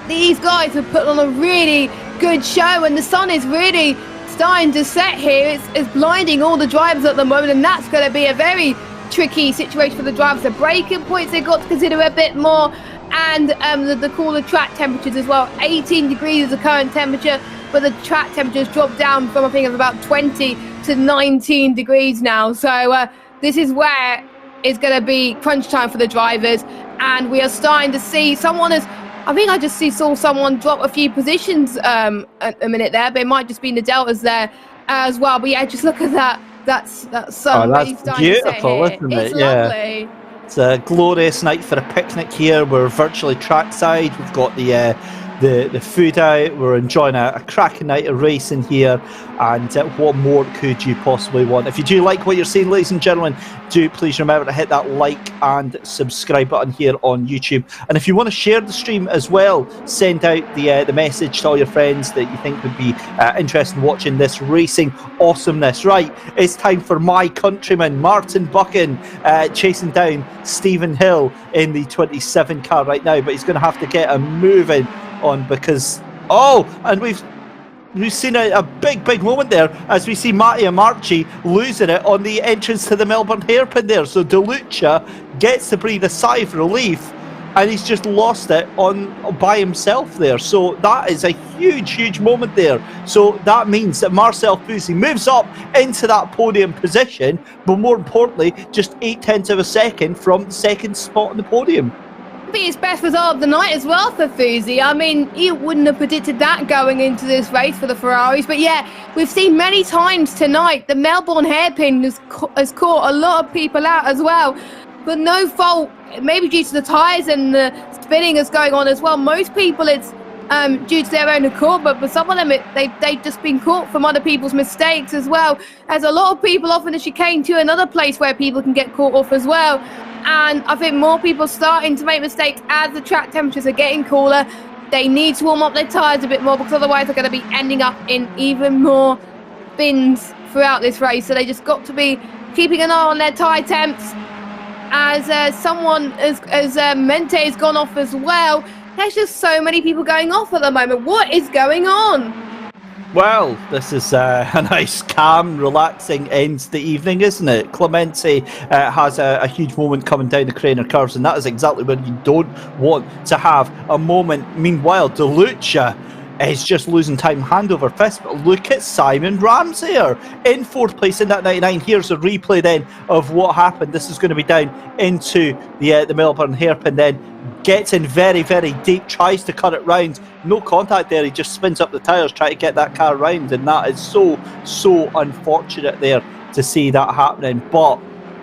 these guys have put on a really good show, and the sun is really starting to set here. It's blinding all the drivers at the moment, and that's going to be a very tricky situation for the drivers. The braking points they've got to consider a bit more, and the cooler track temperatures as well. 18 degrees is the current temperature, but the track temperatures dropped down from, I think, of about 20 to 19 degrees now. So this is where it's going to be crunch time for the drivers, and we are starting to see I think I just saw someone drop a few positions a minute there, but it might just be in the deltas there as well. But yeah, just look at that. That's sun. That's beautiful, isn't it? It's lovely. It's a glorious night for a picnic here. We're virtually trackside. We've got the food out. We're enjoying a cracking night of racing here, and what more could you possibly want? If you do like what you're seeing, ladies and gentlemen, do please remember to hit that like and subscribe button here on YouTube. And if you want to share the stream as well, send out the message to all your friends that you think would be interested in watching this racing awesomeness. Right, it's time for my countryman Martin Buchan chasing down Stephen Hill in the 27 car right now, but he's going to have to get a moving on because and we've seen a big moment there as we see Mattia Marchi losing it on the entrance to the Melbourne hairpin there. So DeLucia gets to breathe a sigh of relief, and he's just lost it by himself there. So that is a huge moment there. So that means that Marcel Fusi moves up into that podium position, but more importantly, just 0.8 of a second from the second spot on the podium. I think it's best result of the night as well for Fusi. I mean, you wouldn't have predicted that going into this race for the Ferraris. But yeah, we've seen many times tonight the Melbourne hairpin has caught a lot of people out as well. But no fault, maybe due to the tyres and the spinning that's going on as well. Most people it's due to their own accord, but for some of them they've just been caught from other people's mistakes as well. As a lot of people off in the chicane to another place where people can get caught off as well. And I think more people are starting to make mistakes as the track temperatures are getting cooler. They need to warm up their tyres a bit more, because otherwise they're going to be ending up in even more bins throughout this race. So they just got to be keeping an eye on their tyre temps. As someone as Mente has gone off as well. There's just so many people going off at the moment. What is going on? Well, this is a nice, calm, relaxing end to the evening, isn't it? Clemente has a huge moment coming down the Craner curves, and that is exactly where you don't want to have a moment. Meanwhile, DeLucia is just losing time hand over fist. But look at Simon Ramsey in fourth place in that 99. Here's a replay then of what happened. This is going to be down into the Melbourne hairpin then. Gets in very deep, tries to cut it round. No contact there. He just spins up the tyres, trying to get that car round, and that is so unfortunate there to see that happening. But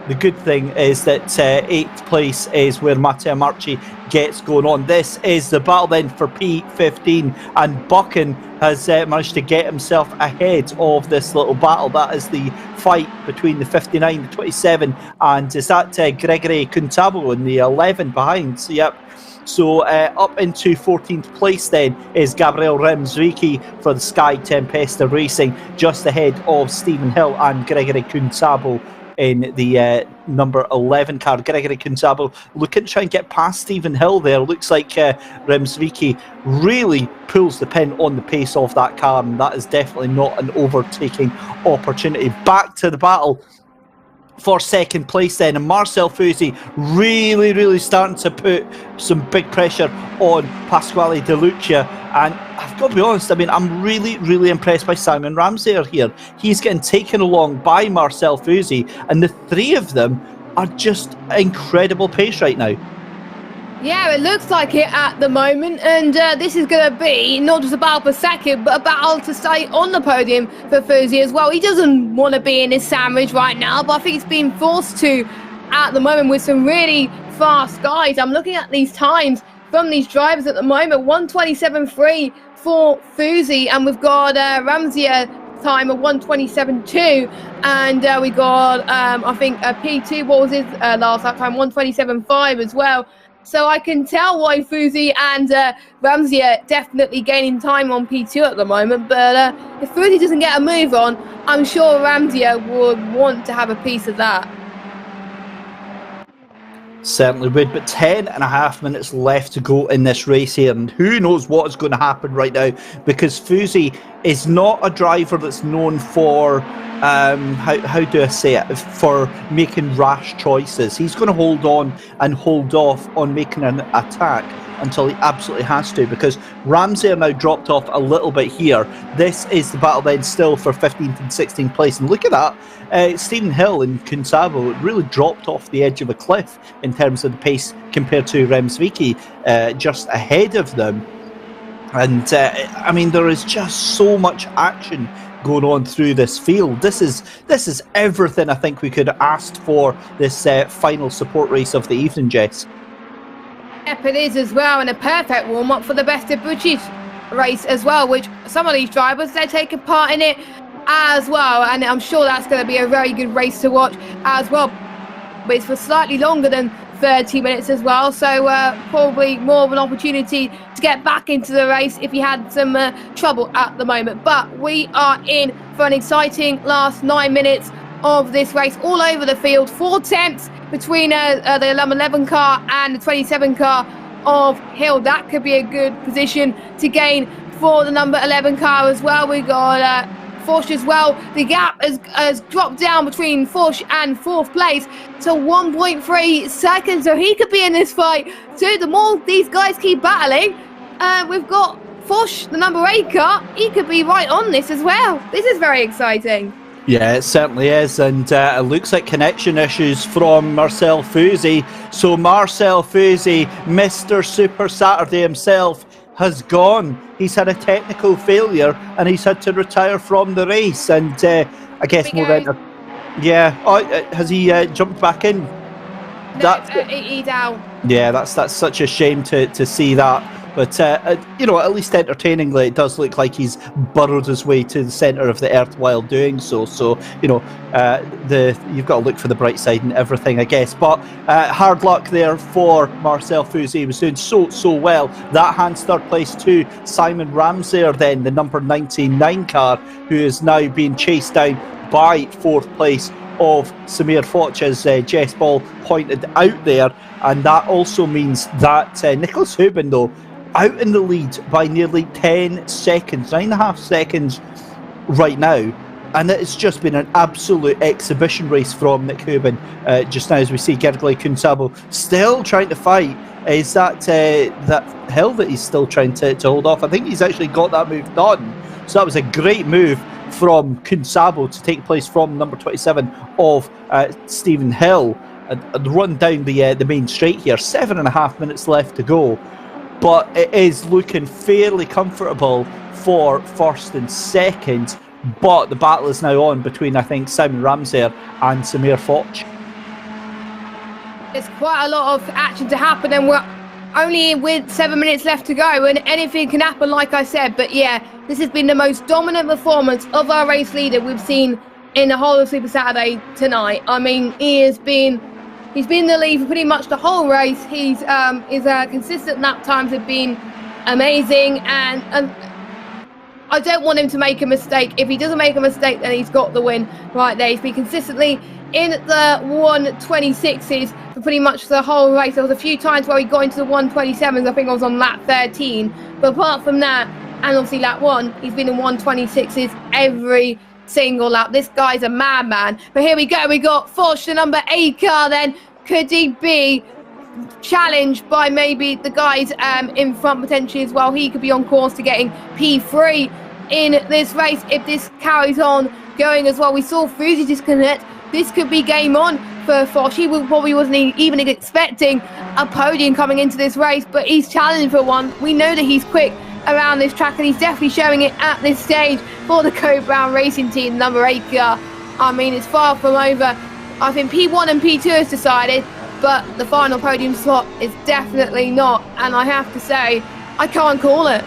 the good thing is that 8th place is where Mattia Marchi gets going on. This is the battle then for P15, and Buchan has managed to get himself ahead of this little battle. That is the fight between the 59, the 27, and is that Gregory Cuntabo in the 11 behind. So, yep. So up into 14th place then is Gabriel Remsviki for the Sky Tempesta Racing, just ahead of Stephen Hill and Gregory Cuntabo in the number 11 car. Gregory Cuntabo looking to try and get past Stephen Hill there. Looks like Remsviki really pulls the pin on the pace of that car, and that is definitely not an overtaking opportunity. Back to the battle for second place then, and Marcel Fusi really starting to put some big pressure on Pasquale DeLucia. And I've got to be honest, I mean, I'm really impressed by Simon Ramsey here. He's getting taken along by Marcel Fusi, and the three of them are just incredible pace right now. Yeah, it looks like it at the moment, and this is going to be not just a battle for second, but a battle to stay on the podium for Fusi as well. He doesn't want to be in his sandwich right now, but I think he's being forced to at the moment with some really fast guys. I'm looking at these times from these drivers at the moment. 1:27.3 for Fuzi, and we've got Ramsey time of 1:27.2, and we got I think P2, what was his last lap time, 1:27.5 as well. So I can tell why Fuzi and Ramsey are definitely gaining time on P2 at the moment. But if Fuzi doesn't get a move on, I'm sure Ramsey would want to have a piece of that. Certainly would, but 10.5 minutes left to go in this race here, and who knows what is going to happen right now, because Fuzi is not a driver that's known for how do I say it, for making rash choices. He's going to hold on and hold off on making an attack until he absolutely has to, because Ramsey are now dropped off a little bit here. This is the battle then still for 15th and 16th place, and look at that. Stephen Hill and Kunsabo really dropped off the edge of a cliff in terms of the pace compared to Remsviki, just ahead of them. And I mean, there is just so much action going on through this field. This is everything I think we could have asked for this final support race of the evening, Jess. Yep, it is as well, and a perfect warm-up for the Best of British race as well, which some of these drivers, they're taking part in it as well, and I'm sure that's going to be a very good race to watch as well. But it's for slightly longer than 30 minutes as well, so probably more of an opportunity to get back into the race if you had some trouble at the moment. But we are in for an exciting last 9 minutes of this race all over the field. 4 tenths between the number 11 car and the 27 car of Hill. That could be a good position to gain for the number 11 car as well. We got Porsche as well. The gap has dropped down between Porsche and 4th place to 1.3 seconds, so he could be in this fight too. The more these guys keep battling, we've got Porsche, the number 8 car. He could be right on this as well. This is very exciting. Yeah, it certainly is, and it looks like connection issues from Marcel Fuzi. So Marcel Fuzi, Mr. Super Saturday himself, has gone. He's had a technical failure and he's had to retire from the race, and I guess more than has he jumped back in? No, he's out. Yeah, that's such a shame to see that. But you know, at least entertainingly, it does look like he's burrowed his way to the centre of the earth while doing so. So you know, you've got to look for the bright side and everything, I guess. But hard luck there for Marcel Fuzi. He was doing so well. That hands third place to Simon Ramsey, then the number 99 car, who is now being chased down by 4th place of Samir Foch, as Jess Ball pointed out there. And that also means that Nicholas Hubin, though, out in the lead by nearly 10 seconds, 9.5 seconds right now. And it's just been an absolute exhibition race from Nick Hubin just now, as we see Gergely Kunsabo still trying to fight. Is that that hill that he's still trying to hold off? I think he's actually got that move done. So that was a great move from Kunsabo to take place from number 27 of Stephen Hill. And run down the main straight here. 7.5 minutes left to go. But it is looking fairly comfortable for first and second. But the battle is now on between, I think, Simon Ramsey and Samir Foch. There's quite a lot of action to happen, and we're only with 7 minutes left to go, and anything can happen, like I said. But yeah, this has been the most dominant performance of our race leader we've seen in the whole of Super Saturday tonight. I mean, he's been in the lead for pretty much the whole race. His consistent lap times have been amazing, and I don't want him to make a mistake. If he doesn't make a mistake, then he's got the win right there. He's been consistently in the 126s for pretty much the whole race. There was a few times where he got into the 127s. I think I was on lap 13. But apart from that, and obviously lap 1, he's been in 126s every single lap. This guy's a madman. But here we go. We got Foch, the number 8 car then. Could he be challenged by maybe the guys in front potentially as well? He could be on course to getting P3 in this race if this carries on going as well. We saw Fuzi disconnect. This could be game on for Foch. He probably wasn't even expecting a podium coming into this race, but he's challenging for one. We know that he's quick around this track, and he's definitely showing it at this stage for the Code Brown Racing Team, number 8 car. I mean, it's far from over. I think P1 and P2 has decided but the final podium slot is definitely not. And I have to say, I can't call it.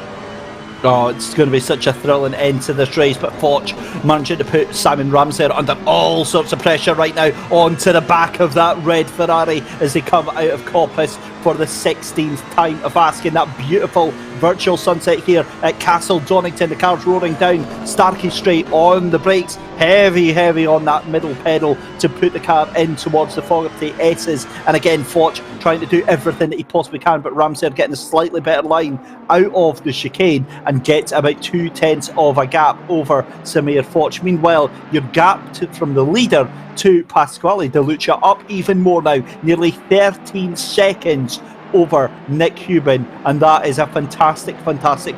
Oh, it's going to be such a thrilling end to this race, but Foch managing to put Simon Ramsey under all sorts of pressure right now onto the back of that red Ferrari as they come out of Coppice for the 16th time of asking. That beautiful virtual sunset here at Castle Donington. The car's roaring down Starkey Straight on the brakes, heavy on that middle pedal to put the car in towards the Fogarty S's. And again, Foch trying to do everything that he possibly can, but Ramsey are getting a slightly better line out of the chicane and gets about 0.2 of a gap over Samir Foch. Meanwhile, your gap from the leader to Pasquale De Lucia up even more now, nearly 13 seconds over Nick Cuban, and that is a fantastic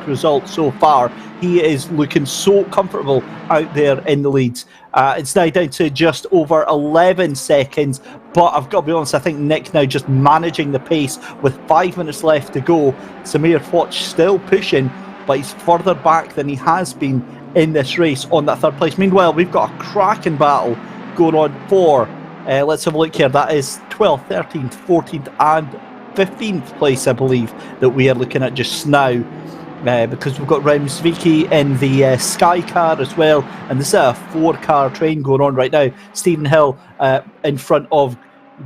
result so far. He is looking so comfortable out there in the leads. It's now down to just over 11 seconds, but I've got to be honest, I think Nick now just managing the pace with 5 minutes left to go. Samir Foch still pushing, but he's further back than he has been in this race on that third place. Meanwhile, we've got a cracking battle going on for, let's have a look here, that is 12th, 13th, 14th and 15th place, I believe, that we are looking at just now, because we've got Remsviki in the Sky car as well, and this is a 4-car train going on right now. Stephen Hill in front of,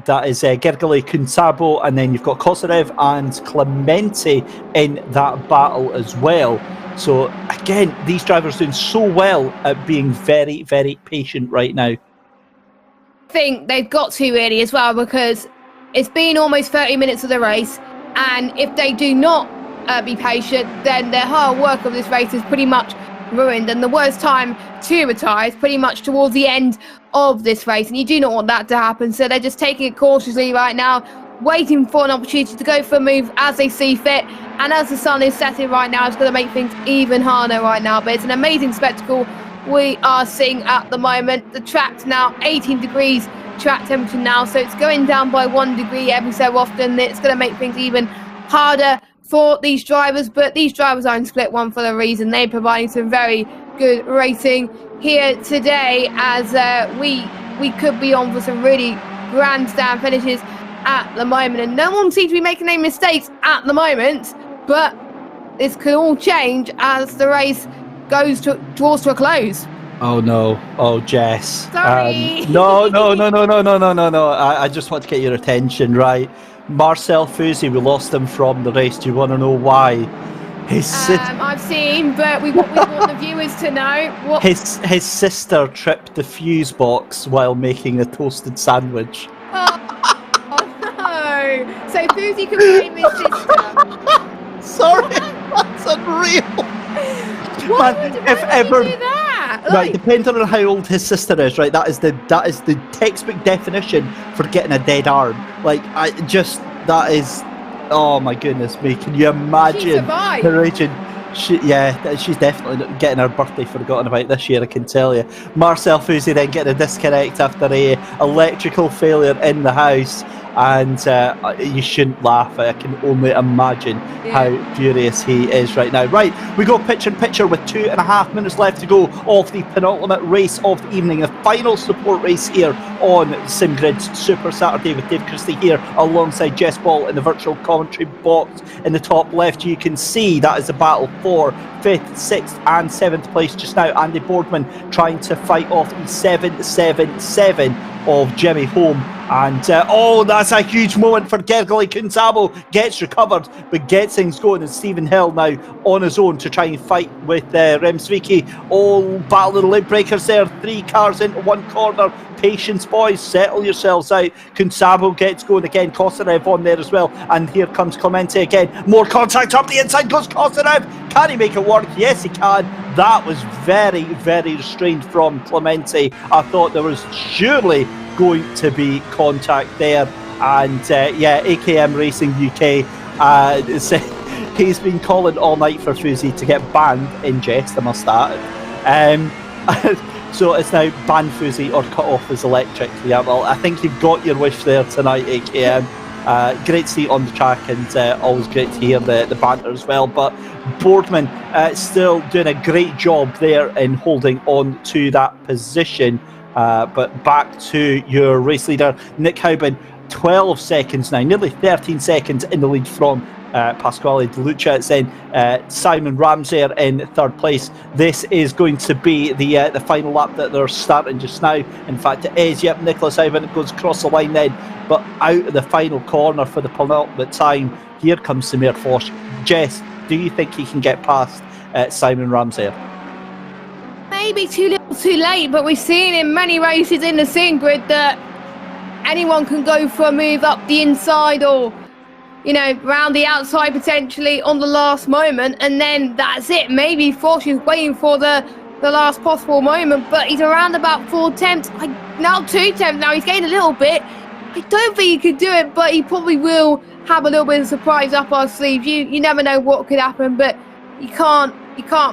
that is Gergely Kunsabo, and then you've got Kosarev and Clemente in that battle as well. So again, these drivers doing so well at being very patient right now. I think they've got to really as well, because it's been almost 30 minutes of the race, and if they do not be patient, then their hard work of this race is pretty much ruined, and the worst time to retire is pretty much towards the end of this race, and you do not want that to happen. So they're just taking it cautiously right now, waiting for an opportunity to go for a move as they see fit, and as the sun is setting right now, it's going to make things even harder right now. But it's an amazing spectacle we are seeing at the moment. The track's now 18 degrees track temperature now, so it's going down by 1 degree every so often. It's going to make things even harder for these drivers, but these drivers are in split one for a reason. They're providing some very good racing here today, as we could be on for some really grandstand finishes at the moment, and no one seems to be making any mistakes at the moment, but this could all change as the race draws to a close. Oh no! Oh, Jess. Sorry. No. I just want to get your attention, right? Marcel Fusi, we lost him from the race. Do you want to know why? I've seen, but we want the viewers to know. What? His sister tripped the fuse box while making a toasted sandwich. Oh no! So Fusi can blame his sister. Sorry, that's unreal. Why Man, would if he ever, do that? right, depending on how old his sister is, right, that is the textbook definition for getting a dead arm. Like, that is, oh my goodness me, can you imagine her raging? She's definitely getting her birthday forgotten about this year, I can tell you. Marcel Fusi then getting a disconnect after a electrical failure in the house, and you shouldn't laugh. I can only imagine how furious he is right now. Right, we go picture with 2.5 minutes left to go of the penultimate race of the evening, the final support race here on SimGrid's Super Saturday with Dave Christie here alongside Jess Ball in the virtual commentary box. In the top left, you can see that is the battle for 5th, 6th and 7th place just now. Andy Boardman trying to fight off the 777 of Jimmy Holm, and that's a huge moment for Gergely Kunsabo. Gets recovered but gets things going, and Stephen Hill now on his own to try and fight with Remsviki. Battle of the late breakers there, 3 cars into one corner. Patience, boys, settle yourselves out. Kunsabo gets going again, Kosarev on there as well, and here comes Clemente again. More contact up the inside goes Kosarev. Can he make it work? Yes, he can. That was very restrained from Clemente. I thought there was surely going to be contact there, and AKM Racing UK, he's been calling all night for Fusi to get banned in jest, I must add. So it's now ban Fusi or cut off his electric. Yeah, well, I think you've got your wish there tonight, AKM. Great to see on the track, and always great to hear the banter as well. But Boardman still doing a great job there in holding on to that position. But back to your race leader, Nick Houben. 12 seconds now, nearly 13 seconds in the lead from Pasquale De Lucia. It's then Simon Ramsey in third place. This is going to be the final lap that they're starting just now. In fact, it is. Yep, Nicholas Ivan goes across the line then, but out of the final corner for the penultimate time. Here comes Samir Foch. Jess, do you think he can get past Simon Ramsey? Maybe too little too late, but we've seen in many races in the sim grid that anyone can go for a move up the inside or, you know, round the outside potentially on the last moment, and then that's it. Maybe Foch is waiting for the last possible moment, but he's around about 4 attempts. Now 2 attempts now. He's gained a little bit. I don't think he could do it, but he probably will have a little bit of surprise up our sleeves. You never know what could happen, but you can't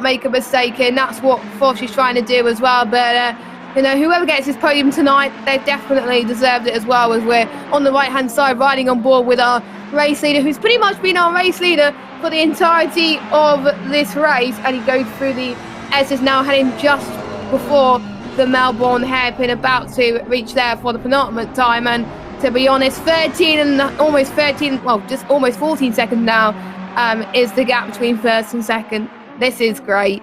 make a mistake, and that's what Foch is trying to do as well. But you know, whoever gets this podium tonight, they definitely deserved it as well, as we're on the right hand side riding on board with our race leader, who's pretty much been our race leader for the entirety of this race, and he goes through the S's now, heading just before the Melbourne hairpin, about to reach there for the penultimate time. And to be honest, almost 14 seconds now is the gap between first and second. This is great.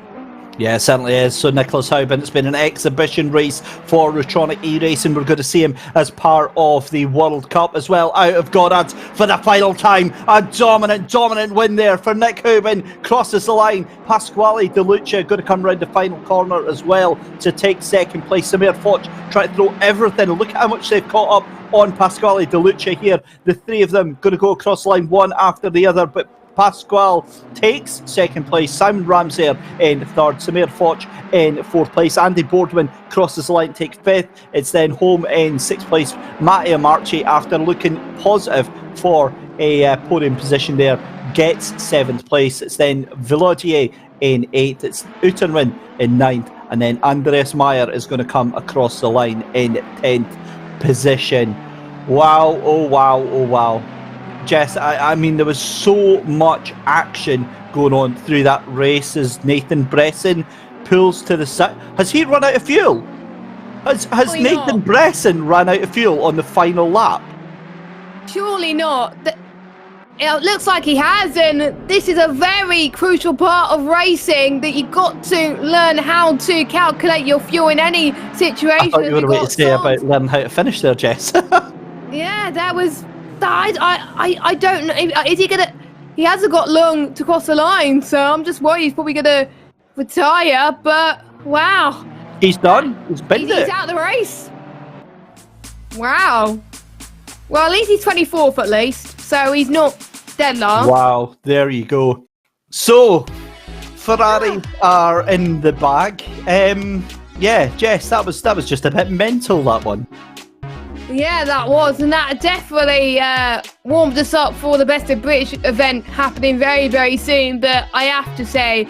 Yeah, it certainly is. So Nicholas Houben, it's been an exhibition race for Rutronic E-Racing. We're going to see him as part of the World Cup as well. Out of Goddard for the final time. A dominant win there for Nick Houben. Crosses the line. Pasquale De Lucia going to come round the final corner as well to take second place. Samir Foch trying to throw everything. Look at how much they've caught up on Pasquale De Lucia here. The three of them going to go across the line one after the other, but Pasquale takes second place, Simon Ramsey in third, Samir Foch in fourth place, Andy Boardman crosses the line to take fifth. It's then home in sixth place, Matteo Marchi, after looking positive for a podium position there, gets seventh place. It's then Villodier in eighth, it's Utenwin in ninth, and then Andreas Meyer is going to come across the line in 10th position. Wow, oh wow. Jess, I mean, there was so much action going on through that race as Nathan Bresson pulls to the side. Has he run out of fuel? Has Nathan Bresson run out of fuel on the final lap? Surely not. It looks like he has, and this is a very crucial part of racing, that you've got to learn how to calculate your fuel in any situation. I thought you were going to say about learning how to finish there, Jess. Yeah, that was... I don't know. Is he gonna? He hasn't got long to cross the line, so I'm just worried he's probably gonna retire. But wow, he's done. He's out of the race. Wow. Well, at least he's 24th at least, so he's not dead last. Wow, there you go. So Ferrari are in the bag. Yeah, Jess, that was just a bit mental, that one. Yeah, that was, and that definitely warmed us up for the Best of British event happening very, very soon. But I have to say,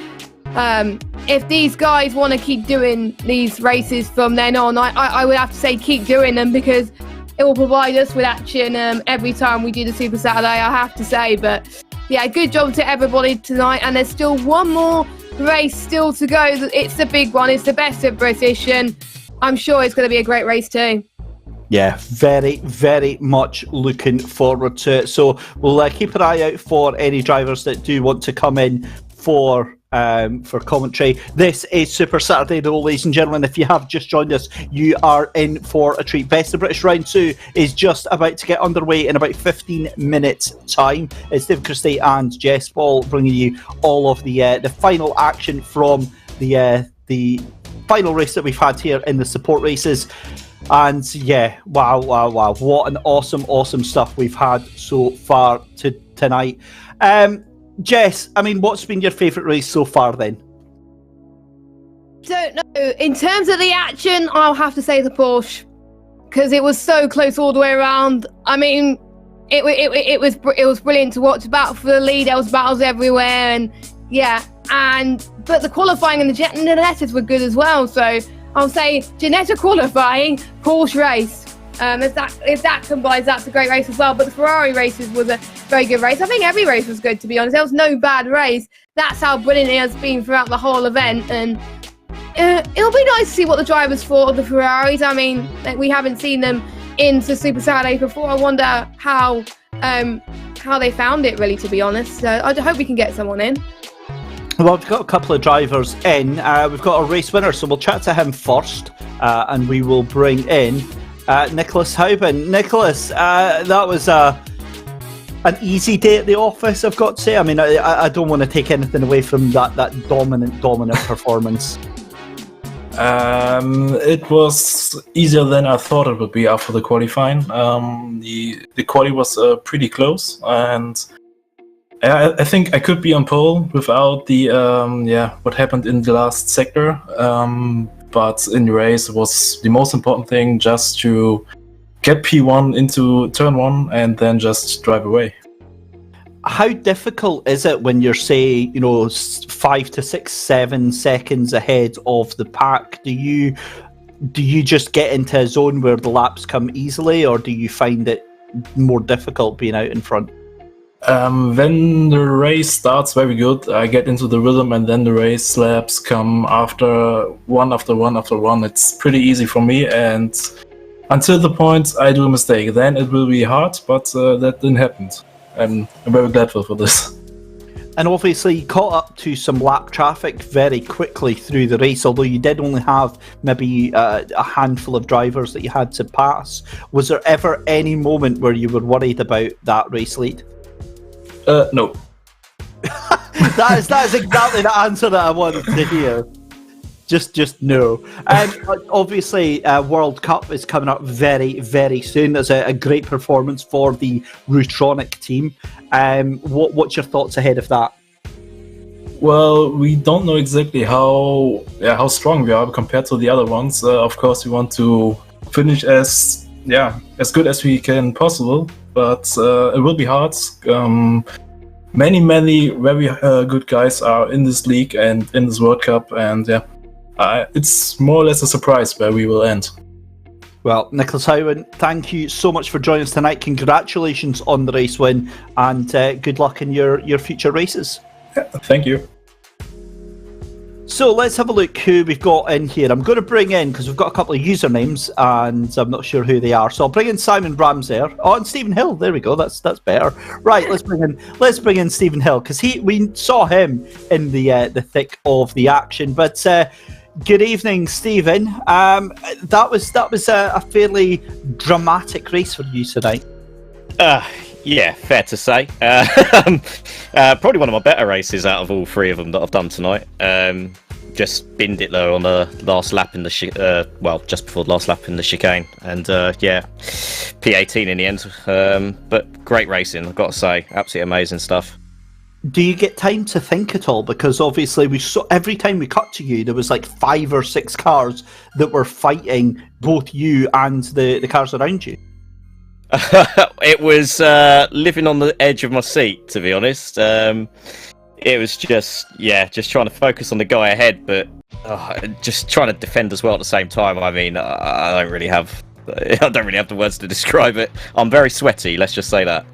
if these guys want to keep doing these races from then on, I would have to say keep doing them, because it will provide us with action every time we do the Super Saturday, I have to say. But yeah, good job to everybody tonight, and there's still one more race still to go. It's the big one, it's the Best of British, and I'm sure it's going to be a great race too. Yeah, very, very much looking forward to it. So we'll keep an eye out for any drivers that do want to come in for commentary. This is Super Saturday, though, ladies and gentlemen. If you have just joined us, you are in for a treat. Best of British Round 2 is just about to get underway in about 15 minutes' time. It's Dave Christie and Jess Ball bringing you all of the final action from the final race that we've had here in the support races. And yeah, wow, what an awesome stuff we've had so far tonight. Jess, I mean, what's been your favourite race so far then? Don't know. In terms of the action, I'll have to say the Porsche, because it was so close all the way around. I mean, it was brilliant to watch. Battle for the lead, there was battles everywhere, and yeah, but the qualifying and the Ginettas were good as well. So I'll say Ginetta qualifying, Porsche race. If that combines, that's a great race as well. But the Ferrari races was a very good race. I think every race was good, to be honest. There was no bad race. That's how brilliant it has been throughout the whole event. And it'll be nice to see what the drivers thought of the Ferraris. I mean, we haven't seen them into Super Saturday before. I wonder how they found it, really, to be honest. So I hope we can get someone in. Well, we've got a couple of drivers in. We've got a race winner, so we'll chat to him first, and we will bring in Nicholas Houben. Nicholas, that was an easy day at the office, I've got to say. I mean, I don't want to take anything away from that dominant performance. It was easier than I thought it would be after the qualifying. The quali was pretty close, and I think I could be on pole without the what happened in the last sector. But in the race, it was the most important thing just to get P1 into turn 1 and then just drive away. How difficult is it when you're, say, 5 to 6, 7 seconds ahead of the pack? Do you just get into a zone where the laps come easily, or do you find it more difficult being out in front? When the race starts very good, I get into the rhythm, and then the race laps come after one. It's pretty easy for me, and until the point I do a mistake, then it will be hard, but that didn't happen. And I'm very grateful for this. And obviously you caught up to some lap traffic very quickly through the race, although you did only have maybe a handful of drivers that you had to pass. Was there ever any moment where you were worried about that race lead? No. that is exactly the answer that I wanted to hear. Just no. Obviously, World Cup is coming up very, very soon. There's a great performance for the Rutronic team. What's your thoughts ahead of that? Well, we don't know exactly how strong we are compared to the other ones. Of course, we want to finish as good as we can possible, but it will be hard. Many very good guys are in this league and in this World Cup, and it's more or less a surprise where we will end. Well, Nicholas Houben, thank you so much for joining us tonight. Congratulations on the race win, and good luck in your future races. Yeah, thank you. So let's have a look who we've got in here. I'm going to bring in, because we've got a couple of usernames and I'm not sure who they are. So I'll bring in Simon Bramser. Oh, and Stephen Hill. There we go. That's better. Right, let's bring in Stephen Hill, because we saw him in the thick of the action. But good evening, Stephen. That was a fairly dramatic race for you tonight. Yeah, fair to say. Probably one of my better races out of all three of them that I've done tonight. Just binned it though on the last lap in the just before the last lap in the chicane, and P18 in the end. But great racing, I've got to say, absolutely amazing stuff. Do you get time to think at all? Because obviously every time we cut to you, there was like 5 or 6 cars that were fighting both you and the cars around you. It was living on the edge of my seat, to be honest. It was just trying to focus on the guy ahead, but just trying to defend as well at the same time. I mean, I don't really have the words to describe it. I'm very sweaty, let's just say that.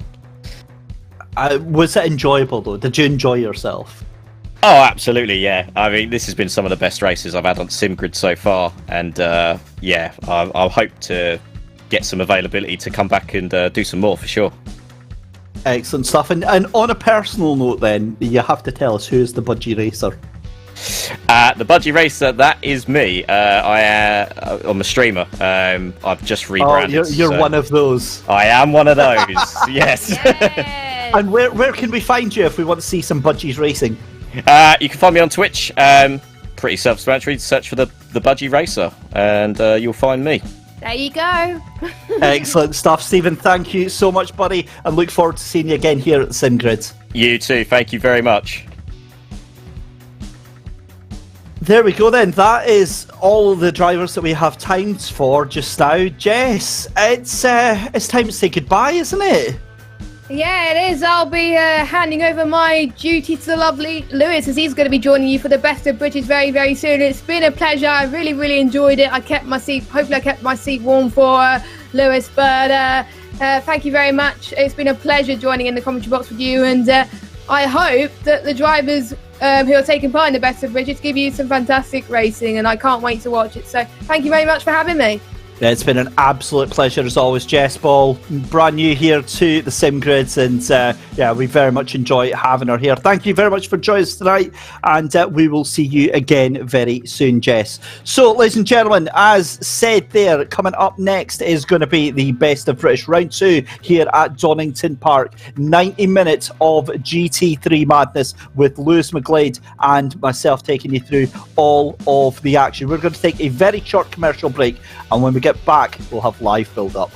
Was it enjoyable though? Did you enjoy yourself? Oh, absolutely, yeah. I mean, this has been some of the best races I've had on SimGrid so far, and I'll hope to get some availability to come back and do some more for sure. Excellent stuff. And on a personal note then, you have to tell us, who is the Budgie Racer? The Budgie Racer, that is me. I'm a streamer. I've just rebranded. Oh, you're one of those. I am one of those, yes. And where can we find you if we want to see some Budgies racing? You can find me on Twitch. Pretty self-explanatory. Search for the Budgie Racer and you'll find me. There you go. Excellent stuff, Stephen. Thank you so much, buddy, and look forward to seeing you again here at the SimGrid. You too. Thank you very much. There we go then. That is all the drivers that we have times for just now. Jess, it's time to say goodbye, isn't it? Yeah, it is. I'll be handing over my duty to the lovely Lewis, as he's going to be joining you for the Best of British very, very soon. It's been a pleasure. I really, really enjoyed it. Hopefully I kept my seat warm for Lewis, but thank you very much. It's been a pleasure joining in the commentary box with you, and I hope that the drivers who are taking part in the Best of British give you some fantastic racing, and I can't wait to watch it. So thank you very much for having me. It's been an absolute pleasure as always, Jess Ball. Brand new here to the Sim Grids, and we very much enjoy having her here. Thank you very much for joining us tonight, and we will see you again very soon, Jess. So, ladies and gentlemen, as said there, coming up next is going to be the Best of British Round 2 here at Donington Park. 90 minutes of GT3 madness with Lewis McGlade and myself taking you through all of the action. We're going to take a very short commercial break, and when we get back, we'll have live build-up.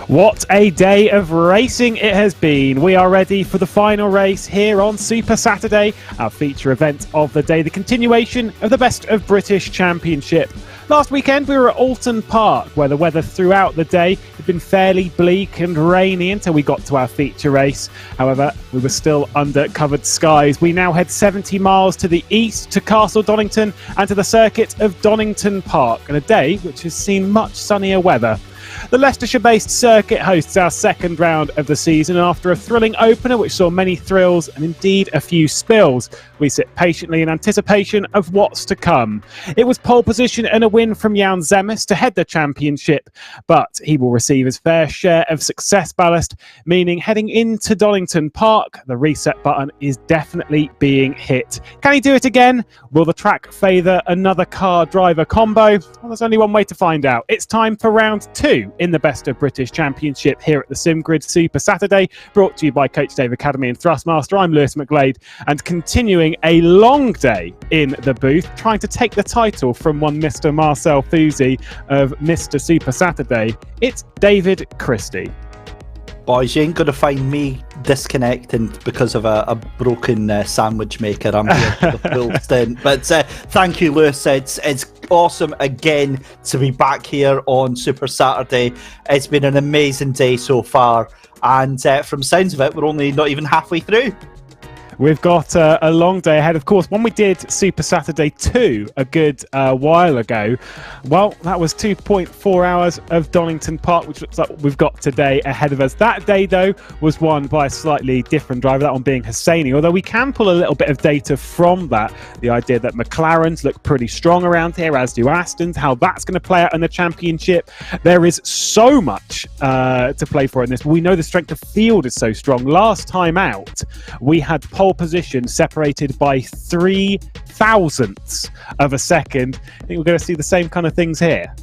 What a day of racing it has been. We are ready for the final race here on Super Saturday, our feature event of the day, the continuation of the Best of British Championship. Last weekend we were at Alton Park, where the weather throughout the day had been fairly bleak and rainy until we got to our feature race. However, we were still under covered skies. We now head 70 miles to the east to Castle Donington and to the circuit of Donington Park, and a day which has seen much sunnier weather. The Leicestershire-based circuit hosts our second round of the season, and after a thrilling opener which saw many thrills and indeed a few spills, we sit patiently in anticipation of what's to come. It was pole position and a win from Jan Zemes to head the championship, but he will receive his fair share of success ballast, meaning heading into Donington Park, the reset button is definitely being hit. Can he do it again? Will the track favour another car-driver combo? Well, there's only one way to find out. It's time for round 2 in the Best of British Championship here at the SimGrid Super Saturday, brought to you by Coach Dave Academy and Thrustmaster. I'm Lewis McGlade, and continuing a long day in the booth, trying to take the title from one Mr. Marcel Fusi of Mr. Super Saturday, it's David Christie. Boys, you ain't going to find me disconnecting because of a broken sandwich maker. I'm here for the full stint. But thank you, Lewis. It's awesome again to be back here on Super Saturday. It's been an amazing day so far. And from sounds of it, we're only not even halfway through. We've got a long day ahead. Of course, when we did Super Saturday 2 a good while ago, well, that was 2.4 hours of Donington Park, which looks like we've got today ahead of us. That day, though, was won by a slightly different driver, that one being Hosseini, although we can pull a little bit of data from that. The idea that McLarens look pretty strong around here, as do Astons, how that's going to play out in the championship. There is so much to play for in this. We know the strength of field is so strong. Last time out, we had pole position separated by 3 thousandths of a second. I think we're going to see the same kind of things here.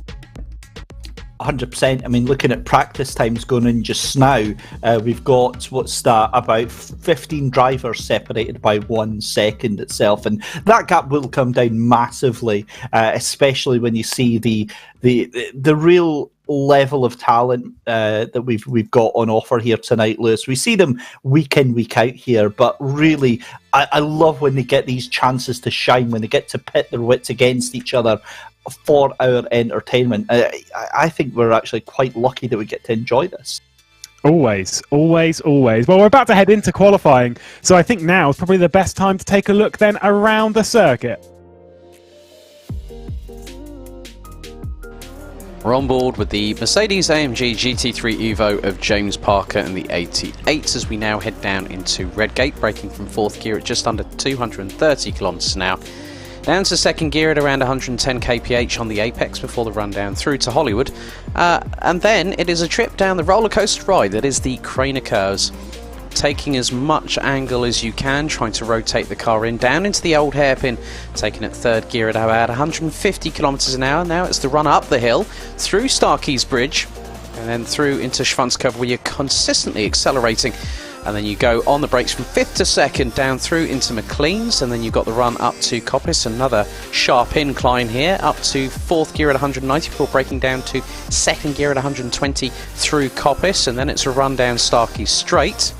100%. I mean, looking at practice times going in just now, we've got, what's that, about 15 drivers separated by 1 second itself, and that gap will come down massively, especially when you see the real level of talent that we've got on offer here tonight, Lewis. We see them week in, week out here, but really, I love when they get these chances to shine, when they get to pit their wits against each other for our entertainment. I think we're actually quite lucky that we get to enjoy this. Always, always, always. Well, we're about to head into qualifying, so I think now is probably the best time to take a look then around the circuit. We're on board with the Mercedes-AMG GT3 Evo of James Parker and the 88 as we now head down into Redgate, braking from 4th gear at just under 230 kilometers an hour. Down to 2nd gear at around 110 kph on the apex before the run down through to Hollywood. And then it is a trip down the roller coaster ride that is the Craner curves. Taking as much angle as you can, trying to rotate the car in, down into the old hairpin, taking it 3rd gear at about 150 kilometers an hour. Now it's the run up the hill, through Starkeys Bridge, and then through into Schwanzkopf where you're consistently accelerating. And then you go on the brakes from 5th to 2nd, down through into McLean's, and then you've got the run up to Coppice, another sharp incline here, up to 4th gear at 190 before braking down to 2nd gear at 120 through Coppice, and then it's a run down Starkey Straight.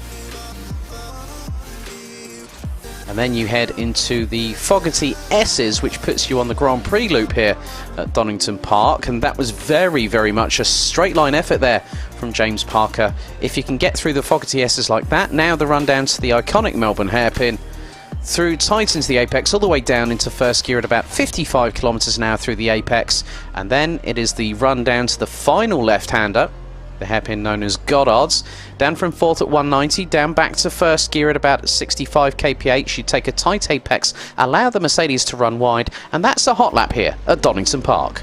And then you head into the Fogarty S's, which puts you on the Grand Prix loop here at Donington Park. And that was very, very much a straight line effort there from James Parker. If you can get through the Fogarty S's like that, now the run down to the iconic Melbourne hairpin, through tight into the apex, all the way down into 1st gear at about 55 kilometers an hour through the apex. And then it is the run down to the final left-hander, the hairpin known as Goddard's, down from 4th at 190, down back to 1st gear at about 65 kph. You take a tight apex, allow the Mercedes to run wide, and that's a hot lap here at Donington Park.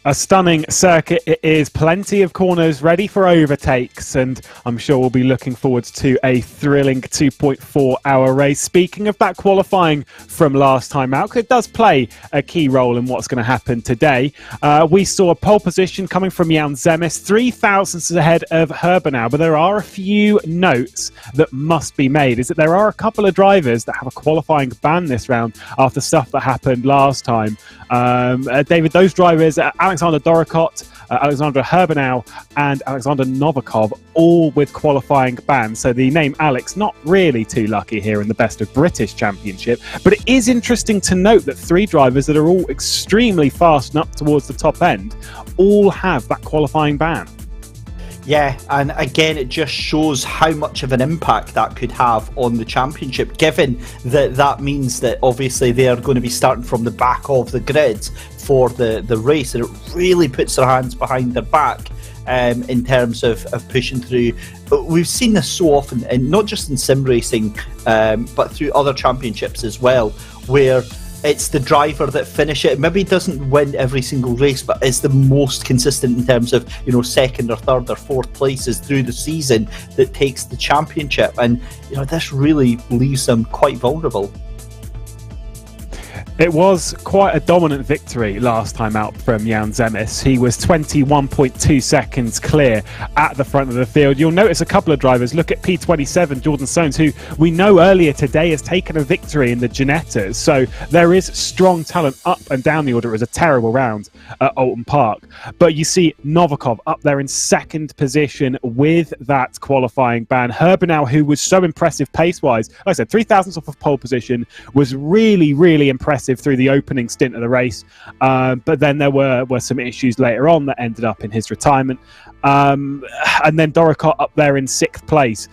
A stunning circuit it is, plenty of corners ready for overtakes, and I'm sure we'll be looking forward to a thrilling 2.4 hour race. Speaking of that qualifying from last time out, it does play a key role in what's going to happen today. We saw a pole position coming from Jan Zemes, 3 thousandths ahead of Herbenau, but there are a few notes that must be made. Is that there are a couple of drivers that have a qualifying ban this round after stuff that happened last time. David, those drivers, Alexander Doricott, Alexander Herbenau and Alexander Novikov, all with qualifying bans. So the name Alex, not really too lucky here in the Best of British Championship. But it is interesting to note that 3 drivers that are all extremely fast and up towards the top end all have that qualifying ban. Yeah, and again, it just shows how much of an impact that could have on the championship, given that that means that obviously they are going to be starting from the back of the grid for the race, and it really puts their hands behind their back in terms of pushing through. But we've seen this so often, and not just in sim racing, but through other championships as well, where it's the driver that finish it. Maybe doesn't win every single race, but is the most consistent in terms of, you know, 2nd or 3rd or 4th places through the season that takes the championship. And, you know, this really leaves them quite vulnerable. It was quite a dominant victory last time out from Jan Zemes. He was 21.2 seconds clear at the front of the field. You'll notice a couple of drivers. Look at P27, Jordan Soames, who we know earlier today has taken a victory in the Ginettas. So there is strong talent up and down the order. It was a terrible round at Oulton Park. But you see Novikov up there in 2nd position with that qualifying ban. Herbenau, who was so impressive pace-wise, like I said, 3 thousandths off of pole position, was really, really impressive impressive through the opening stint of the race, but then there were some issues later on that ended up in his retirement. And then Doricott up there in 6th place.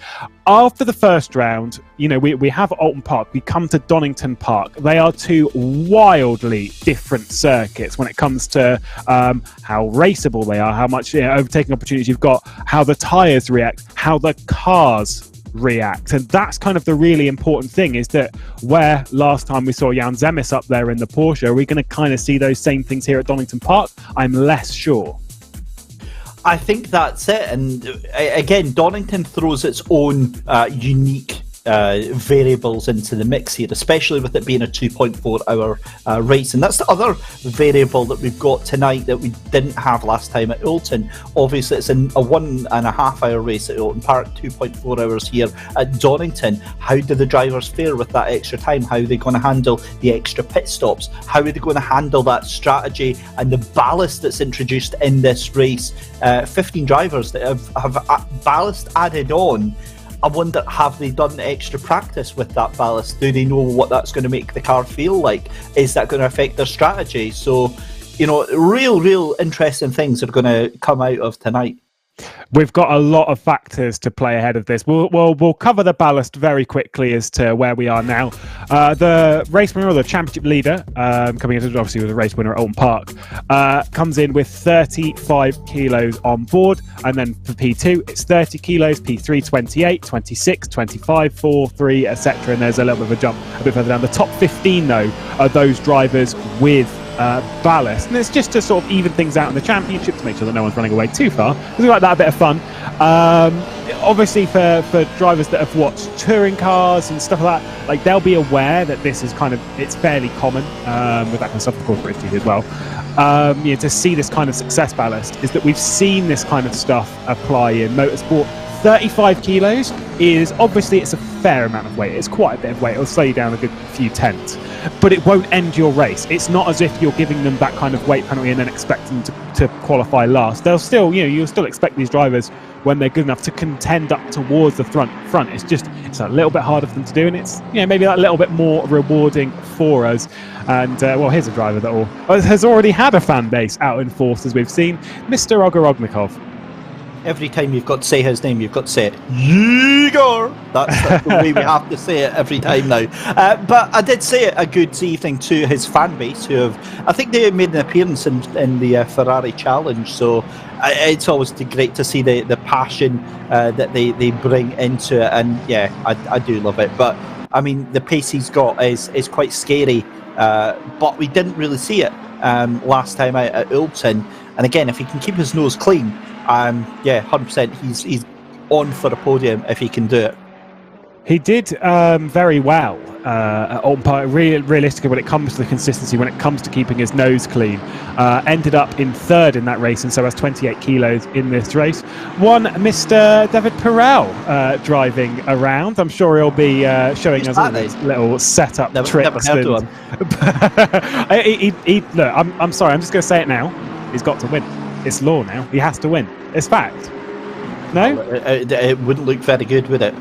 After the first round, we have Oulton Park, we come to Donington Park. They are two wildly different circuits when it comes to how raceable they are, how much overtaking opportunities you've got, how the tyres react, how the cars react. And that's kind of the really important thing, is that where last time we saw Jan Zemis up there in the Porsche, are we going to kind of see those same things here at Donington Park? I'm less sure. I think that's it. And again, Donington throws its own unique variables into the mix here, especially with it being a 2.4 hour race. And that's the other variable that we've got tonight that we didn't have last time at Oulton. Obviously, it's a 1.5 hour race at Oulton Park, 2.4 hours here at Donington. How do the drivers fare with that extra time? How are they going to handle the extra pit stops? How are they going to handle that strategy and the ballast that's introduced in this race? 15 drivers that have ballast added on. I wonder, have they done extra practice with that ballast? Do they know what that's going to make the car feel like? Is that going to affect their strategy? So, real interesting things are going to come out of tonight. We've got a lot of factors to play ahead of this. We'll cover the ballast very quickly as to where we are now. The race winner, or the championship leader, coming in obviously with a race winner at Oulton Park, comes in with 35 kilos on board. And then for P2, it's 30 kilos, P3, 28, 26, 25, 4, 3, etc. And there's a little bit of a jump a bit further down. The top 15, though, are those drivers with ballast, and it's just to sort of even things out in the championship to make sure that no one's running away too far, because we like that a bit of fun. Obviously for drivers that have watched touring cars and stuff like that, like, they'll be aware that this is it's fairly common with that kind of stuff, of course, British GT as well. To see this kind of success ballast is that we've seen this kind of stuff apply in motorsport. 35 kilos is obviously, it's a fair amount of weight. It's quite a bit of weight. It'll slow you down a good few tenths, but it won't end your race. It's not as if you're giving them that kind of weight penalty and then expecting them to qualify last. They'll still, you'll still expect these drivers, when they're good enough, to contend up towards the front. It's a little bit harder for them to do, and it's maybe that little bit more rewarding for us. And here's a driver that has already had a fan base out in force, as we've seen, Mr. Ogorognikov. Every time you've got to say his name, you've got to say it, Igor. That's the way we have to say it every time now. But I did say it a good evening to his fan base, I think they made an appearance in the Ferrari Challenge. So it's always great to see the passion that they bring into it. And yeah, I do love it. But I mean, the pace he's got is quite scary. But we didn't really see it last time out at Oulton. And again, if he can keep his nose clean, 100%, he's on for a podium if he can do it. He did very well at Oulton Park. Realistically, when it comes to the consistency, when it comes to keeping his nose clean, ended up in 3rd in that race, and so has 28 kilos in this race. One Mr. David Perel driving around. I'm sure he'll be showing us all these little setup tricks. Never heard of him. Look, I'm sorry, I'm just going to say it now. He's got to win. It's law now. He has to win. It's fact. No? Well, it wouldn't look very good, would it?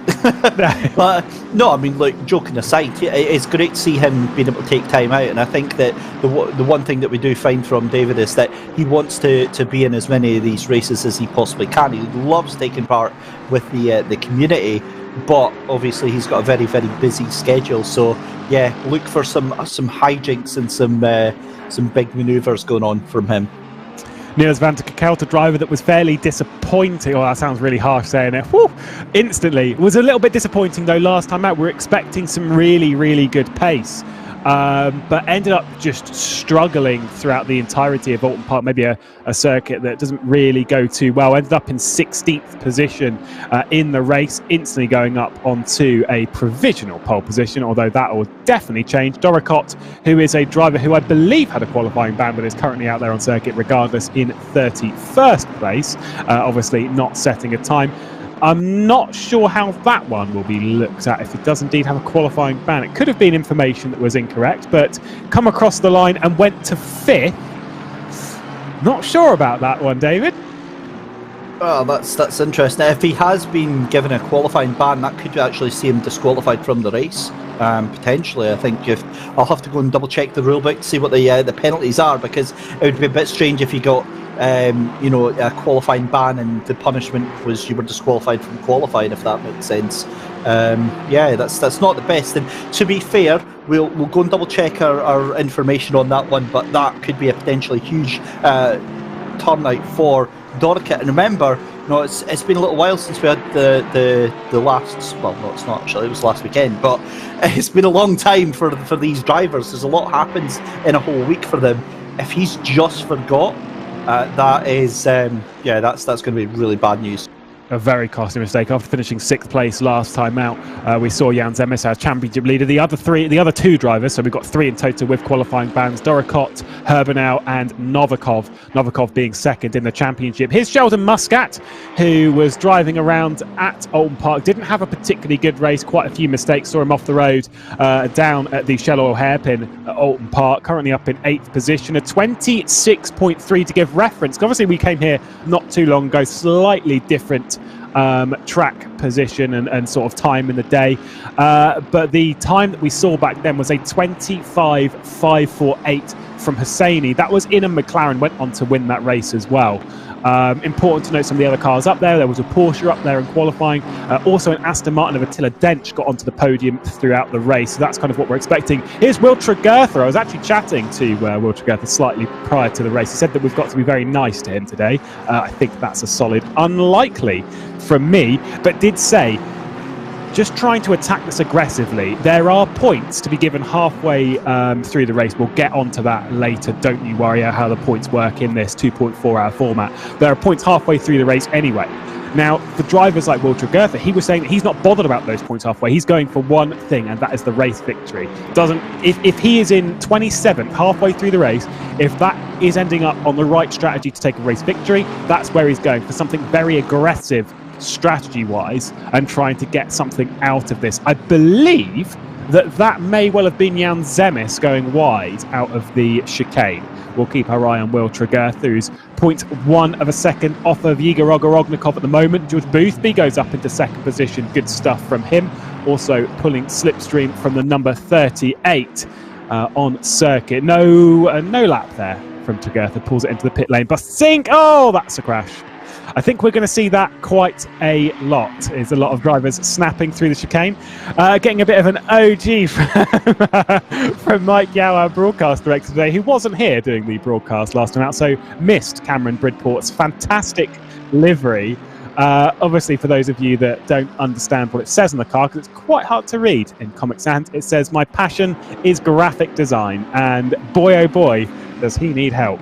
But no, I mean, look, joking aside, it's great to see him being able to take time out. And I think that the one thing that we do find from David is that he wants to be in as many of these races as he possibly can. He loves taking part with the community, but obviously he's got a very, very busy schedule. So yeah, look for some hijinks and some big manoeuvres going on from him. Niels van der Kekelt, a driver that was fairly disappointing. Oh, that sounds really harsh saying it. Whew, instantly. It was a little bit disappointing, though, last time out. We were expecting some really, really good pace. But ended up just struggling throughout the entirety of Oulton Park, maybe a circuit that doesn't really go too well. Ended up in 16th position in the race, instantly going up onto a provisional pole position, although that will definitely change. Doricott, who is a driver who I believe had a qualifying ban, but is currently out there on circuit regardless, in 31st place, obviously not setting a time. I'm not sure how that one will be looked at if it does indeed have a qualifying ban. It could have been information that was incorrect, but come across the line and went to 5th. Not sure about that one, David. Well, that's interesting. If he has been given a qualifying ban, that could actually see him disqualified from the race. Potentially, I think I'll have to go and double check the rulebook to see what the penalties are, because it would be a bit strange if you got a qualifying ban and the punishment was you were disqualified from qualifying, if that makes sense. That's not the best. And to be fair, we'll go and double check our information on that one, but that could be a potentially huge turnout for Dorset. And remember, it's been a little while since we had the last. Well, no, it's not actually. It was last weekend, but it's been a long time for these drivers. There's a lot happens in a whole week for them. If he's just forgot, that is that's going to be really bad news. A very costly mistake. After finishing 6th place last time out, we saw Jan Zemes as championship leader. The other two drivers, so we've got 3 in total with qualifying bans: Doricott, Herbenau and Novikov. Novikov being second in the championship. Here's Sheldon Muscat, who was driving around at Oulton Park. Didn't have a particularly good race, quite a few mistakes. Saw him off the road down at the Shell Oil hairpin at Oulton Park. Currently up in 8th position. A 26.3 to give reference. Obviously, we came here not too long ago, slightly different track position and sort of time in the day, but the time that we saw back then was a 25.548 from Hosseini. That was in a McLaren, went on to win that race as well. Important to note some of the other cars up there. There was a Porsche up there in qualifying. Also an Aston Martin of Attila Dench got onto the podium throughout the race. So that's kind of what we're expecting. Here's Will Tregurtha. I was actually chatting to Will Tregurtha slightly prior to the race. He said that we've got to be very nice to him today. I think that's a solid unlikely from me, but did say just trying to attack this aggressively. There are points to be given halfway through the race. We'll get onto that later. Don't you worry how the points work in this 2.4-hour format. There are points halfway through the race anyway. Now, for drivers like Will Tregurtha, he was saying that he's not bothered about those points halfway. He's going for one thing, and that is the race victory. If he is in 27th halfway through the race, if that is ending up on the right strategy to take a race victory, that's where he's going for something very aggressive strategy-wise and trying to get something out of this. I believe that may well have been Jan Zemes going wide out of the chicane. We'll keep our eye on Will Tregurtha, who's 0.1 of a second off of Igor Ogorognikov at the moment. George Boothby goes up into 2nd position. Good stuff from him. Also pulling slipstream from the number 38 on circuit. No lap there from Tregurtha. Pulls it into the pit lane. But sink! Oh, that's a crash. I think we're going to see that quite a lot. There's a lot of drivers snapping through the chicane. Getting a bit of an OG from Mike Yao, our broadcast director today, who wasn't here doing the broadcast last time out, so missed Cameron Bridport's fantastic livery. Obviously, for those of you that don't understand what it says on the car, because it's quite hard to read in Comic Sans, it says, "My passion is graphic design," and boy, oh boy, does he need help.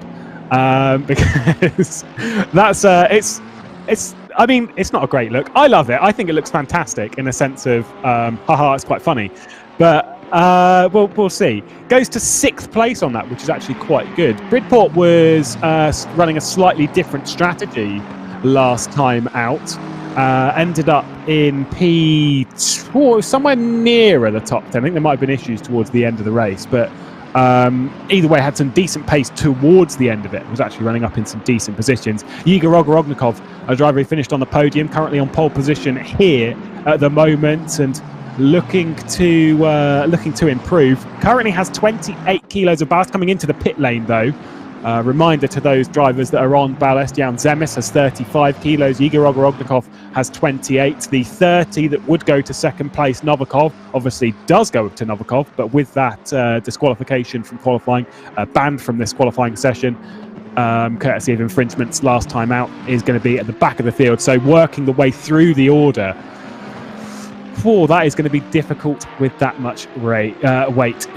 Because that's I mean, it's not a great look. I love it. I think it looks fantastic in a sense of haha, it's quite funny, but we'll see. Goes to 6th place on that, which is actually quite good. Bridport was running a slightly different strategy last time out. Ended up in P2, somewhere nearer the top 10. I think there might have been issues towards the end of the race, but either way, had some decent pace towards the end of it. Was actually running up in some decent positions. Igor Ogorognikov, a driver who finished on the podium, currently on pole position here at the moment and looking to improve. Currently has 28 kilos of ballast coming into the pit lane though. Reminder to those drivers that are on ballast, Jan Zemes has 35 kilos, Igor Ogorognikov has 28. The 30 that would go to 2nd place, Novikov, obviously does go to Novikov, but with that disqualification from qualifying, banned from this qualifying session, courtesy of infringements last time out, is going to be at the back of the field. So working the way through the order, that is going to be difficult with that much weight.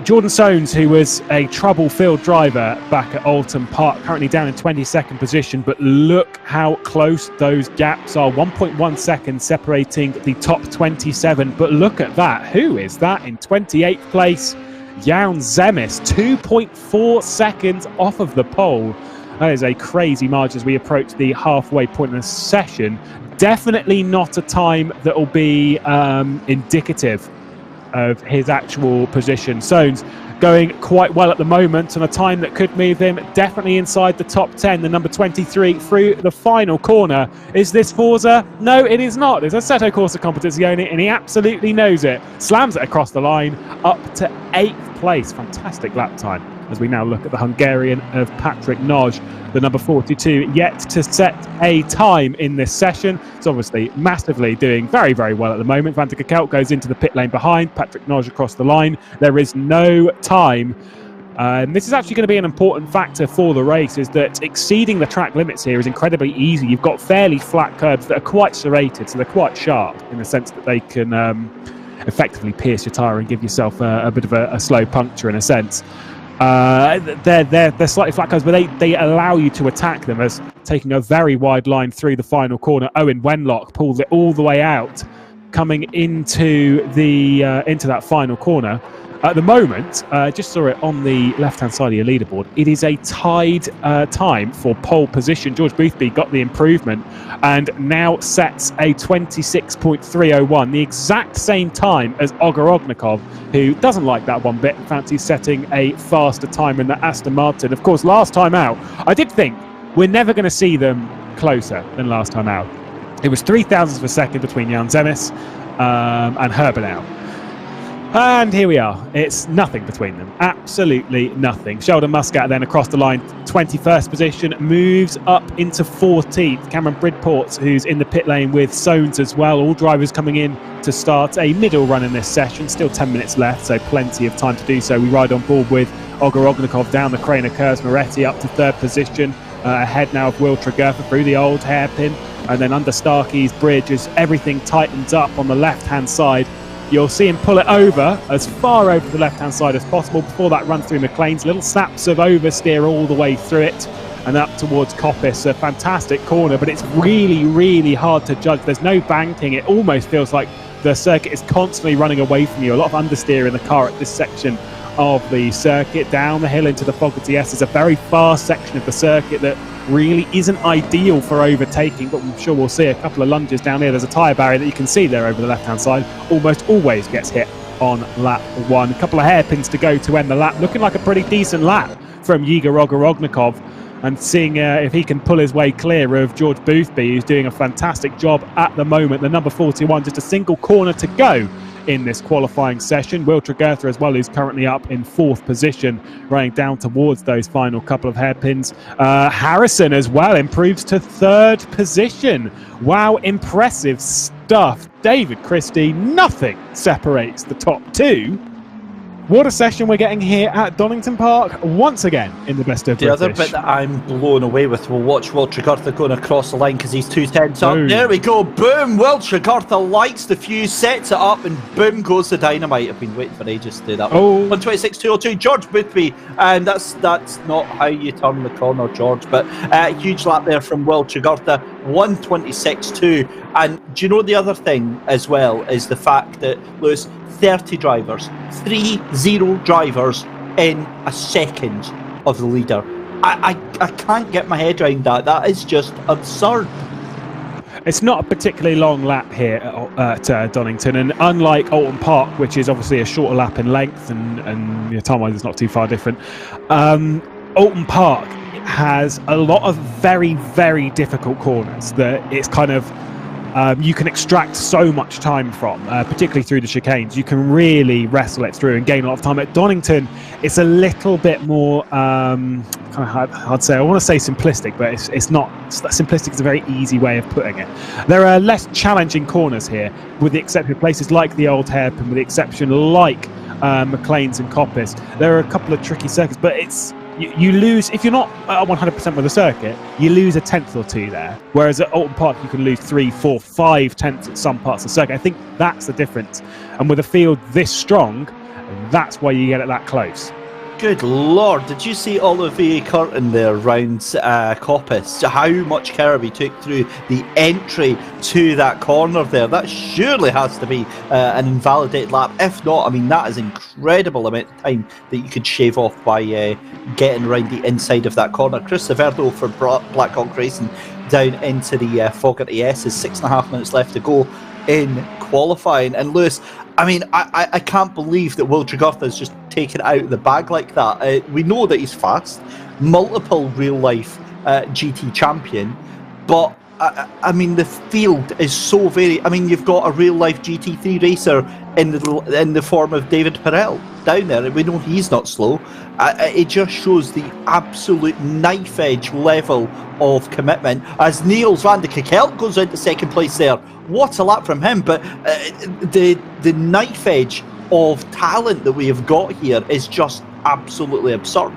Jordan Soanes, who was a trouble-filled driver back at Oulton Park, currently down in 22nd position, but look how close those gaps are. 1.1 seconds separating the top 27, but look at that. Who is that in 28th place? Jan Zemes, 2.4 seconds off of the pole. That is a crazy margin as we approach the halfway point in the session. Definitely not a time that will be indicative of his actual position. Soanes going quite well at the moment, and a time that could move him definitely inside the top 10, the number 23 through the final corner. Is this Forza? No, it is not. It's Assetto Corsa Competizione, and he absolutely knows it. Slams it across the line, up to 8th place. Fantastic lap time as we now look at the Hungarian of Patrick Noj, the number 42, yet to set a time in this session. It's obviously massively doing very, very well at the moment. Van der Kerkhout goes into the pit lane behind, Patrick Noj across the line. There is no time. And this is actually going to be an important factor for the race, is that exceeding the track limits here is incredibly easy. You've got fairly flat curbs that are quite serrated, so they're quite sharp in the sense that they can effectively pierce your tyre and give yourself a bit of a slow puncture in a sense. They're slightly flat curbs, but they allow you to attack them, as taking a very wide line through the final corner. Owen Wenlock pulls it all the way out, coming into that final corner. At the moment, just saw it on the left-hand side of your leaderboard, it is a tied time for pole position. George Boothby got the improvement and now sets a 26.301, the exact same time as Ogor Ognikov, who doesn't like that one bit, fancies setting a faster time in the Aston Martin. Of course, last time out, I did think we're never going to see them closer than last time out. It was 3 thousandths of a second between Jan Zemes and Herbenau. And here we are. It's nothing between them. Absolutely nothing. Sheldon Muscat then across the line, 21st position, moves up into 14th. Cameron Bridport, who's in the pit lane with Soanes as well. All drivers coming in to start a middle run in this session. Still 10 minutes left, so plenty of time to do so. We ride on board with Ogor Ognikov down the Craner curves. Moretti up to 3rd position. Ahead now of Will Tregertha through the old hairpin. And then under Starkey's bridge, as everything tightens up on the left-hand side, you'll see him pull it over as far over the left-hand side as possible before that run through McLean's. Little snaps of oversteer all the way through it and up towards Coppice. A fantastic corner, but it's really, really hard to judge. There's no banking. It almost feels like the circuit is constantly running away from you. A lot of understeer in the car at this section of the circuit. Down the hill into the Fogarty S is a very fast section of the circuit that really isn't ideal for overtaking, but I'm sure we'll see a couple of lunges down here. There's a tyre barrier that you can see there over the left-hand side. Almost always gets hit on lap 1. A couple of hairpins to go to end the lap. Looking like a pretty decent lap from Igor Ognikov, and seeing if he can pull his way clear of George Boothby, who's doing a fantastic job at the moment. The number 41, just a single corner to go in this qualifying session. Will Tregertha as well, who's currently up in 4th position, running down towards those final couple of hairpins. Harrison as well improves to 3rd position. Wow, impressive stuff. David Christie, nothing separates the top 2. What a session we're getting here at Donington Park once again in the best of British. The other bit that I'm blown away with, we'll watch Will Tregertha going across the line because he's 2/10 up. There we go, boom! Will Tregertha lights the fuse, sets it up, and boom goes the dynamite. I've been waiting for ages to do that. 126.202, George Boothby, and that's not how you turn the corner, George, but huge lap there from Will Tregertha, 126.2. And do you know the other thing as well is the fact that, Lewis, 30 drivers, 30 drivers in a second of the leader. I can't get my head around that. That is just absurd. It's not a particularly long lap here at Donington, and unlike Alton Park, which is obviously a shorter lap in length and time-wise it's not too far different, Alton Park has a lot of very, very difficult corners that it's kind of you can extract so much time from, particularly through the chicanes. You can really wrestle it through and gain a lot of time. At Donington, it's a little bit more kind of hard to say. I want to say simplistic, but it's not. Simplistic is a very easy way of putting it. There are less challenging corners here, with the exception of places like the Old Hairpin, with the exception like McLean's and Coppice. There are a couple of tricky circuits, but it's you lose, if you're not 100% with the circuit, you lose a tenth or two there. Whereas at Alton Park, you can lose 3, 4, 5 tenths at some parts of the circuit. I think that's the difference. And with a field this strong, that's why you get it that close. Good Lord, did you see Olivier Curtin there round Coppice? How much curb he took through the entry to that corner there. That surely has to be an invalidated lap. If not, I mean, that is incredible amount of time that you could shave off by getting around the inside of that corner. Chris Saverdo for Blackhawk Racing down into the Fogarty S. Is 6.5 minutes left to go in qualifying. And Lewis, I mean, I can't believe that Will Tregertha has just take it out of the bag like that. We know that he's fast, multiple real-life GT champion, but I mean, the field is so very... I mean, you've got a real-life GT3 racer in the form of David Perel down there, and we know he's not slow. It just shows the absolute knife-edge level of commitment. As Niels van de Kekelt goes into second place there, what a lap from him, but the knife-edge of talent that we have got here is just absolutely absurd.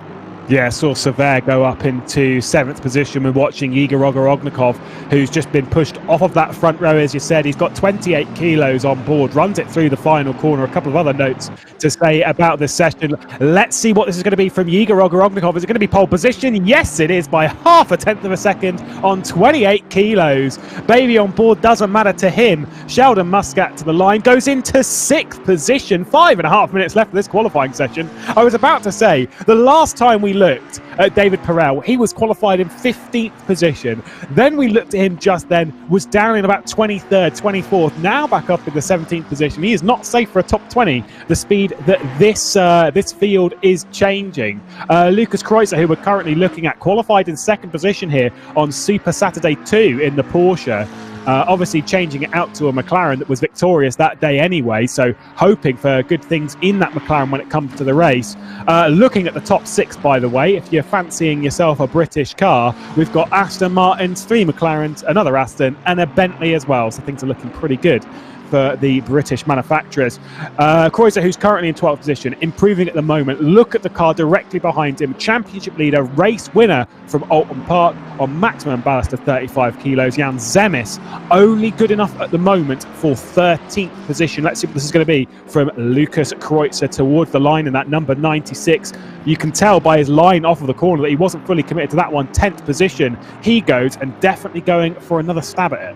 Yeah, saw Sever go up into 7th position. We're watching Igor Ognikov, who's just been pushed off of that front row, as you said. He's got 28 kilos on board, runs it through the final corner. A couple of other notes to say about this session. Let's see what this is going to be from Igor Ognikov. Is it going to be pole position? Yes, it is, by 0.5 of a second on 28 kilos. Baby on board, doesn't matter to him. Sheldon Muscat to the line, goes into 6th position. 5.5 minutes left of this qualifying session. I was about to say, the last time we looked at David Perel, he was qualified in 15th position. Then we looked at him just then, was down in about 23rd, 24th, now back up in the 17th position. He is not safe for a top 20, the speed that this field is changing. Lucas Kreuzer, who we're currently looking at, qualified in 2nd position here on Super Saturday 2 in the Porsche. Obviously changing it out to a McLaren that was victorious that day anyway, so hoping for good things in that McLaren when it comes to the race. Looking at the top 6, by the way, if you're fancying yourself a British car, we've got Aston Martins, 3 McLarens, another Aston, and a Bentley as well, so things are looking pretty good for the British manufacturers. Kreuzer, who's currently in 12th position, improving at the moment. Look at the car directly behind him. Championship leader, race winner from Alton Park on maximum ballast of 35 kilos. Jan Zemis, only good enough at the moment for 13th position. Let's see what this is going to be from Lucas Kreuzer towards the line in that number 96. You can tell by his line off of the corner that he wasn't fully committed to that one. 10th position he goes, and definitely going for another stab at it.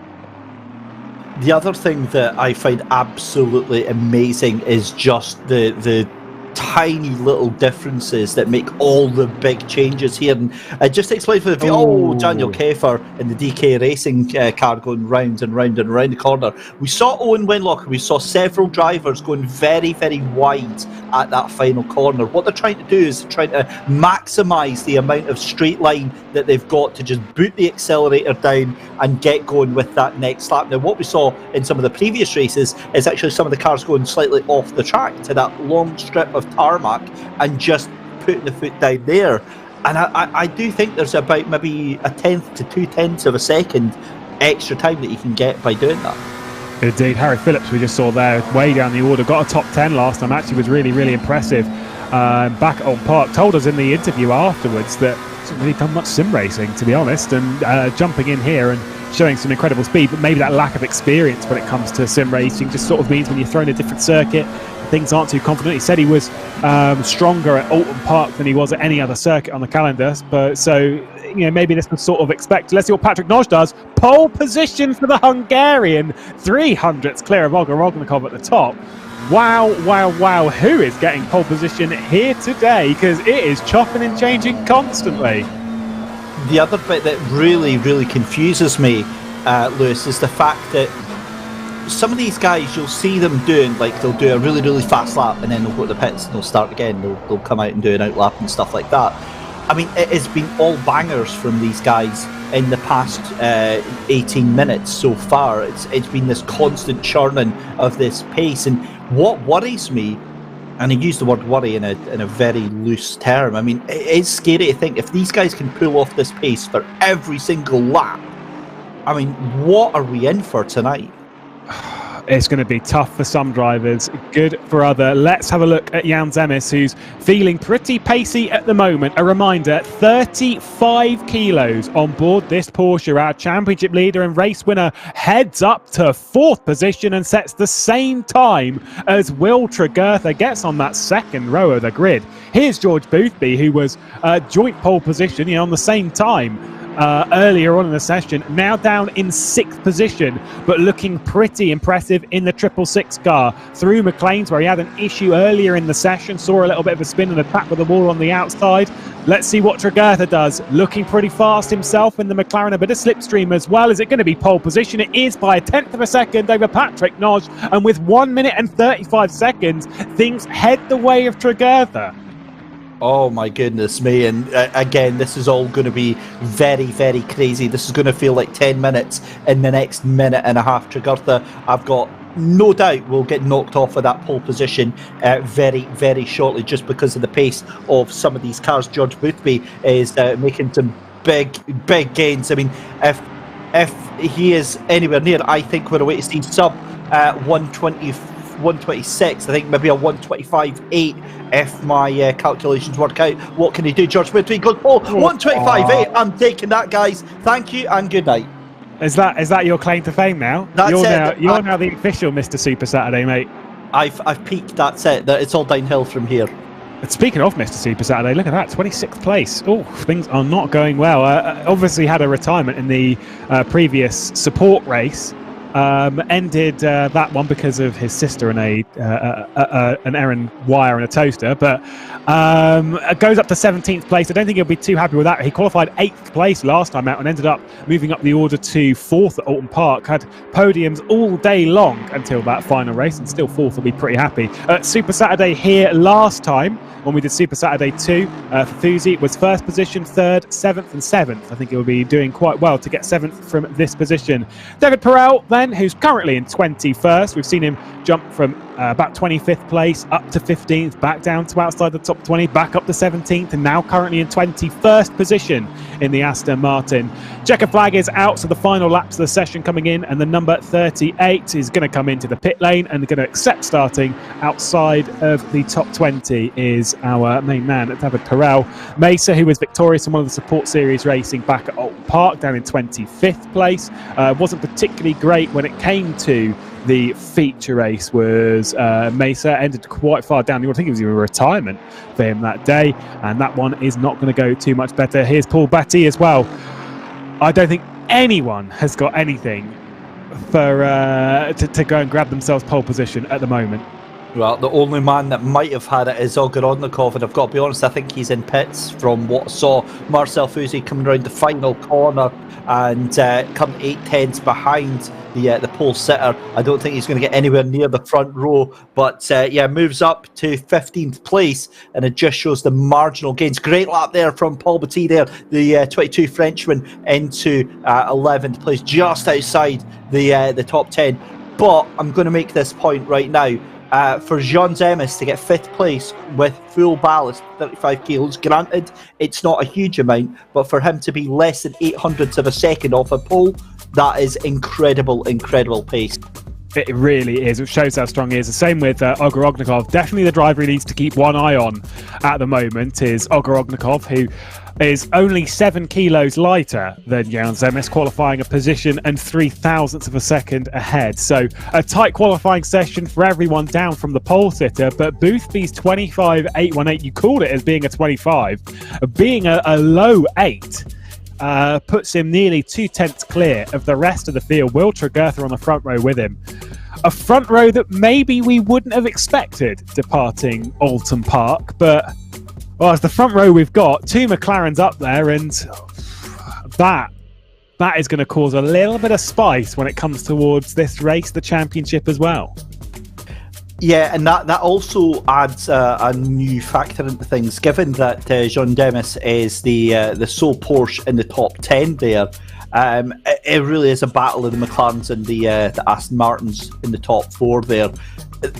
The other thing that I find absolutely amazing is just the tiny little differences that make all the big changes here. And just to explain for the Daniel Keffer in the DK Racing car going round and round and round the corner. We saw Owen Winlock, we saw several drivers going very, very wide at that final corner. What they're trying to do is trying to maximise the amount of straight line that they've got to just boot the accelerator down and get going with that next lap. Now, what we saw in some of the previous races is actually some of the cars going slightly off the track to that long strip of tarmac and just putting the foot down there. And I do think there's about maybe 1/10 to 2/10 of a second extra time that you can get by doing that. Indeed, Harry Phillips, we just saw there, way down the order, got a top 10 last time, actually was really, really impressive. Back at Alton Park, told us in the interview afterwards that he hasn't really done much sim racing, to be honest, and jumping in here and showing some incredible speed, but maybe that lack of experience when it comes to sim racing just sort of means when you're thrown a different circuit, things aren't too confident. He said he was stronger at Alton Park than he was at any other circuit on the calendar, but so maybe this was sort of expected. Let's see what Patrick Noj does. Pole position for the Hungarian, 300ths clear of Igor Ognikov at the top. Wow, wow, wow. Who is getting pole position here today? Because it is chopping and changing constantly. The other bit that really, really confuses me, Lewis, is the fact that some of these guys, you'll see them doing, like, they'll do a really, really fast lap and then they'll go to the pits and they'll start again. They'll come out and do an outlap and stuff like that. I mean, it has been all bangers from these guys in the past 18 minutes so far. It's been this constant churning of this pace. And what worries me, and I use the word worry in a very loose term, I mean, it is scary to think if these guys can pull off this pace for every single lap, I mean, what are we in for tonight? It's going to be tough for some drivers, good for other. Let's have a look at Jan Zemis, who's feeling pretty pacey at the moment. A reminder, 35 kilos on board this Porsche. Our championship leader and race winner heads up to 4th position and sets the same time as Will Tregurtha, gets on that 2nd row of the grid. Here's George Boothby, who was joint pole position on the same time earlier on in the session, now down in 6th position, but looking pretty impressive in the 666 car. Through McLean's, where he had an issue earlier in the session, saw a little bit of a spin and attack with the wall on the outside. Let's see what Tregurtha does. Looking pretty fast himself in the McLaren, a bit of slipstream as well. Is it going to be pole position? It is by 1/10 of a second over Patrick Noj. And with 1 minute and 35 seconds, things head the way of Tregurtha. Oh my goodness me, and again, this is all going to be very, very crazy. This is going to feel like 10 minutes in the next minute and a half. Tregurtha, I've got no doubt, will get knocked off of that pole position very, very shortly, just because of the pace of some of these cars. George Boothby is making some big gains. I mean, if he is anywhere near, I think we're away to see sub 120. 126, I think maybe a 125.8 if my calculations work out. What can he do? George Boothby goes, 125.8. I'm taking that, guys. Thank you and good night. Is that your claim to fame now? That's you're now the official Mr. Super Saturday, mate. I've peaked. That's it. It's all downhill from here. And speaking of Mr. Super Saturday, look at that, 26th place. Oh, things are not going well. Obviously had a retirement in the previous support race. Ended that one because of his sister and an errand wire and a toaster, but goes up to 17th place. I don't think he'll be too happy with that. He qualified 8th place last time out and ended up moving up the order to 4th at Alton Park. Had podiums all day long until that final race, and still 4th will be pretty happy. Super Saturday here last time when we did Super Saturday 2 for Thuzi, it was 1st position, 3rd, 7th and 7th. I think he'll be doing quite well to get 7th from this position. David Perel then, who's currently in 21st. We've seen him jump from about 25th place up to 15th, back down to outside the top 20, back up to 17th, and now currently in 21st position in the Aston Martin. Checker flag is out, so the final laps of the session coming in, and the number 38 is going to come into the pit lane and going to accept starting outside of the top 20 is our main man, David Perel. Mesa, who was victorious in one of the support series racing back at Alton Park, down in 25th place. Wasn't particularly great when it came to the feature race, was Mesa, ended quite far down. I think it was even a retirement for him that day, and that one is not going to go too much better. Here's Paul Batty as well. I don't think anyone has got anything for to go and grab themselves pole position at the moment. Well, the only man that might have had it is Ogorodnikov, and I've got to be honest, I think he's in pits from what I saw. Marcel Fouzi coming around the final corner and come 8/10 behind the pole sitter. I don't think he's going to get anywhere near the front row, but moves up to 15th place, and it just shows the marginal gains. Great lap there from Paul Batty there, the 22 Frenchman, into 11th place, just outside the top 10. But I'm going to make this point right now. For Jean Zemis to get 5th place with full ballast, 35 kilos, granted it's not a huge amount, but for him to be less than 0.08 of a second off a pole, that is incredible pace. It really is. It shows how strong he is. The same with Ogorodnikov. Definitely the driver he needs to keep one eye on at the moment is Ogorodnikov, who is only 7 kilos lighter than Jan Zemis, qualifying a position and 0.03 of a second ahead. So a tight qualifying session for everyone down from the pole sitter, but Boothby's 25.818, you called it as being a 25, being a low 8. Puts him nearly 2/10 clear of the rest of the field. Will Tregurtha on the front row with him. A front row that maybe we wouldn't have expected departing Alton Park, but well, as the front row we've got 2 McLarens up there, and that is going to cause a little bit of spice when it comes towards this race, the championship as well. Yeah, and that also adds a new factor into things, given that Jean Demis is the sole Porsche in the top 10 there. It really is a battle of the McLarens and the Aston Martins in the top 4 there.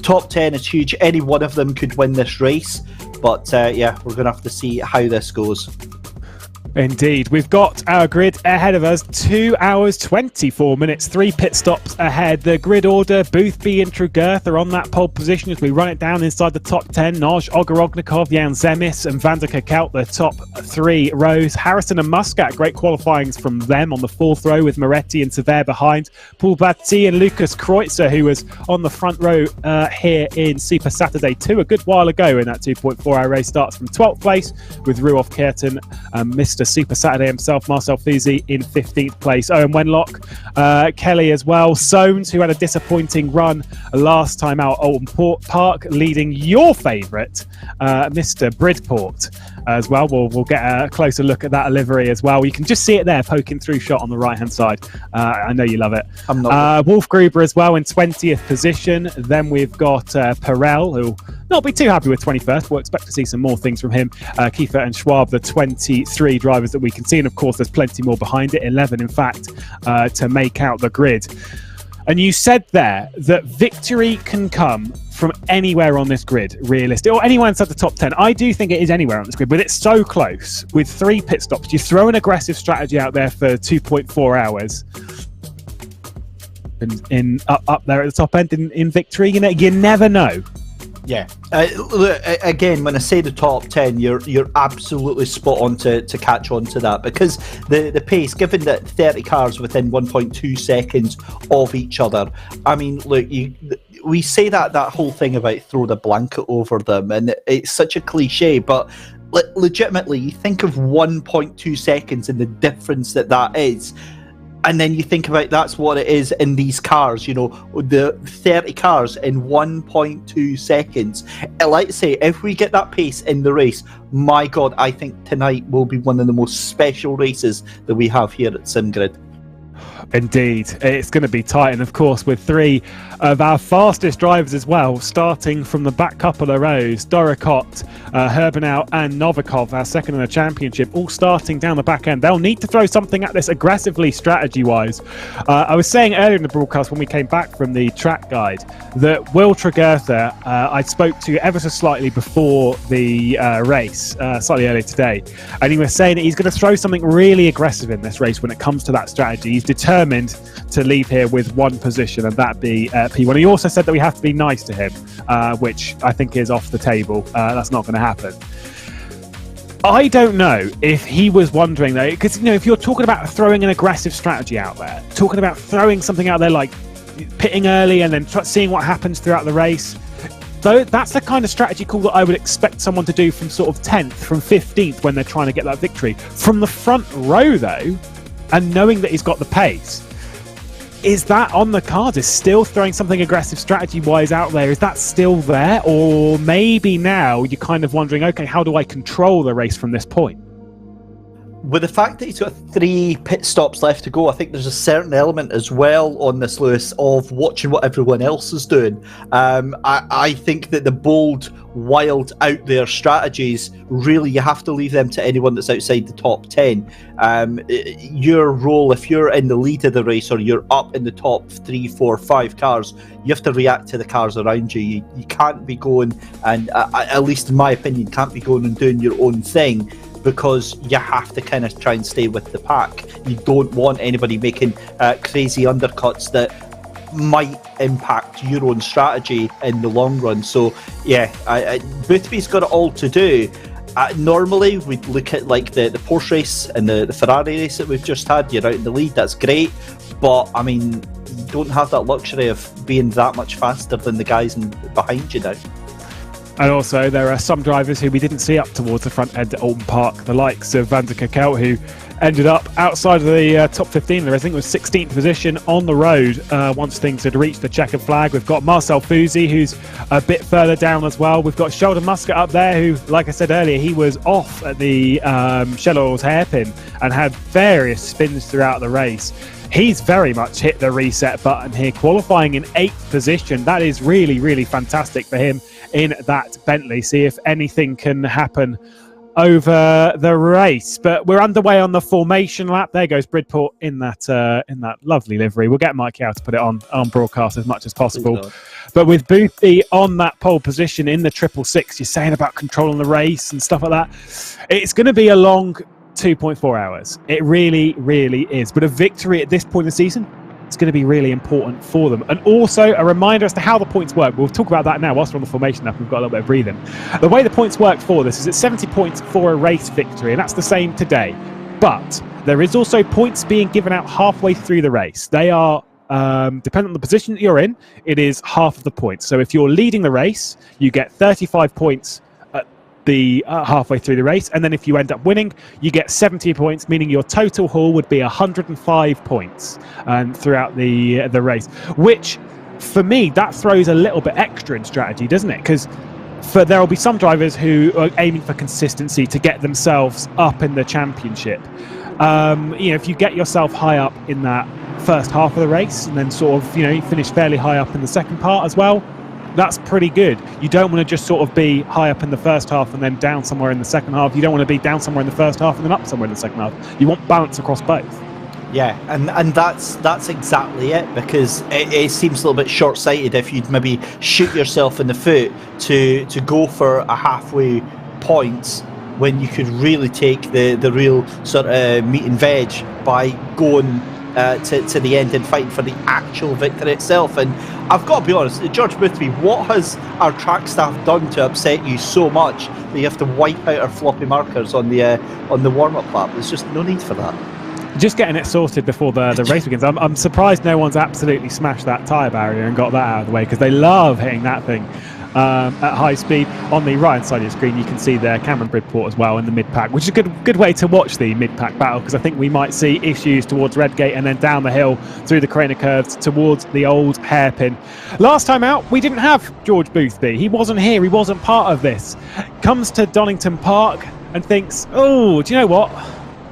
Top 10 is huge. Any one of them could win this race, but we're going to have to see how this goes. Indeed. We've got our grid ahead of us, 2 hours, 24 minutes, 3 pit stops ahead. The grid order, Boothby and Tregurtha on that pole position as we run it down inside the top 10. Noj, Ogorodnikov, Jan Zemis and Van der Kerkhout, the top 3 rows. Harrison and Muscat, great qualifyings from them on the 4th row with Moretti and Sever behind. Paul Batty and Lucas Kreutzer, who was on the front row here in Super Saturday 2 a good while ago in that 2.4 hour race, starts from 12th place with Ruoff Keirton and Mr. Mr. Super Saturday himself, Marcel Fusi, in 15th place. Owen Wenlock, Kelly as well. Soames, who had a disappointing run last time out, Oldham Park, leading your favourite, Mr. Bridport as well. We'll get a closer look at that livery as well. You can just see it there poking through shot on the right-hand side. I know you love it. I'm not. Wolf Gruber as well in 20th position. Then we've got Perel, who'll not be too happy with 21st. We'll expect to see some more things from him. Kiefer and Schwab, the 23 drivers that we can see. And of course, there's plenty more behind it, 11 in fact, to make out the grid. And you said there that victory can come from anywhere on this grid, realistic, or anywhere inside the top 10. I do think it is anywhere on this grid, but it's so close with 3 pit stops. You throw an aggressive strategy out there for 2.4 hours. Up there at the top end in victory, you never know. Yeah. Look, again, when I say the top 10, you're absolutely spot on to catch on to that, because the pace, given that 30 cars within 1.2 seconds of each other, I mean, look, we say that whole thing about throw the blanket over them, and it's such a cliche, but legitimately, you think of 1.2 seconds and the difference that is. And then you think about that's what it is in these cars, the 30 cars in 1.2 seconds. Like I say, if we get that pace in the race, my God, I think tonight will be one of the most special races that we have here at SimGrid. Indeed, it's going to be tight, and of course with 3 of our fastest drivers as well, starting from the back couple of rows, Doricott, Herbenau and Novikov, our second in the championship, all starting down the back end. They'll need to throw something at this aggressively strategy-wise. I was saying earlier in the broadcast when we came back from the track guide that Will Tregurtha, I spoke to ever so slightly before the race, slightly earlier today, and he was saying that he's going to throw something really aggressive in this race when it comes to that strategy. He's determined to leave here with 1 position, and that be P1. He also said that we have to be nice to him, which I think is off the table. That's not going to happen. I don't know if he was wondering though, because if you're talking about throwing an aggressive strategy out there, talking about throwing something out there like pitting early and then seeing what happens throughout the race, though, that's the kind of strategy call that I would expect someone to do from sort of 10th, from 15th when they're trying to get that victory. From the front row though, and knowing that he's got the pace, is that on the cards? Is still throwing something aggressive strategy-wise out there? Is that still there? Or maybe now you're kind of wondering, okay, how do I control the race from this point? With the fact that he's got 3 pit stops left to go, I think there's a certain element as well on this, Lewis, of watching what everyone else is doing. I think that the bold, wild, out there strategies, really, you have to leave them to anyone that's outside the top 10. Your role, if you're in the lead of the race or you're up in the top 3, 4, 5 cars, you have to react to the cars around you. You can't be going, and at least in my opinion, can't be going and doing your own thing, because you have to kind of try and stay with the pack. You don't want anybody making crazy undercuts that might impact your own strategy in the long run. So yeah, Boothby's got it all to do. Normally we'd look at like the Porsche race and the Ferrari race that we've just had. You're out in the lead, that's great, but I mean, you don't have that luxury of being that much faster than the guys behind you now. And also, there are some drivers who we didn't see up towards the front end at Oldham Park, the likes of Van der Kerkel, who ended up outside of the top 15. I think it was 16th position on the road once things had reached the checkered flag. We've got Marcel Fusi, who's a bit further down as well. We've got Sheldon Muscat up there, who, like I said earlier, he was off at the Shell Oils hairpin and had various spins throughout the race. He's very much hit the reset button here, qualifying in 8th position. That is really, really fantastic for him in that Bentley. See if anything can happen over the race. But we're underway on the formation lap. There goes Bridport in that lovely livery. We'll get Mikey out to put it on broadcast as much as possible. But with Boothby on that pole position in the 666, you're saying about controlling the race and stuff like that. It's going to be a long 2.4 hours. It really, really is. But a victory at this point in the season, it's going to be really important for them. And also a reminder as to how the points work. We'll talk about that now whilst we're on the formation lap. We've got a little bit of breathing. The way the points work for this is it's 70 points for a race victory, and that's the same today. But there is also points being given out halfway through the race. They are depending on the position that you're in, it is half of the points. So if you're leading the race, you get 35 points the halfway through the race, and then if you end up winning, you get 70 points, meaning your total haul would be 105 points throughout the race, which for me that throws a little bit extra in strategy, doesn't it? Because there will be some drivers who are aiming for consistency to get themselves up in the championship. If you get yourself high up in that first half of the race and then sort of you finish fairly high up in the second part as well, that's pretty good. You don't want to just sort of be high up in the first half and then down somewhere in the second half. You don't want to be down somewhere in the first half and then up somewhere in the second half. You want balance across both. Yeah, and that's exactly it, because it seems a little bit short-sighted if you'd maybe shoot yourself in the foot to go for a halfway points when you could really take the real sort of meat and veg by going to the end and fighting for the actual victory itself. And I've got to be honest, George Boothby, what has our track staff done to upset you so much that you have to wipe out our floppy markers on the warm-up lap? There's just no need for that. Just getting it sorted before the race begins. I'm surprised no one's absolutely smashed that tyre barrier and got that out of the way, because they love hitting that thing at high speed. On the right hand side of your screen, you can see there Cameron Bridport as well in the mid-pack, which is a good way to watch the mid-pack battle, because I think we might see issues towards Redgate and then down the hill through the Craner curves towards the old hairpin. Last time out, we didn't have George Boothby. He wasn't here. He wasn't part of this. Comes to Donington Park and thinks, oh, do you know what?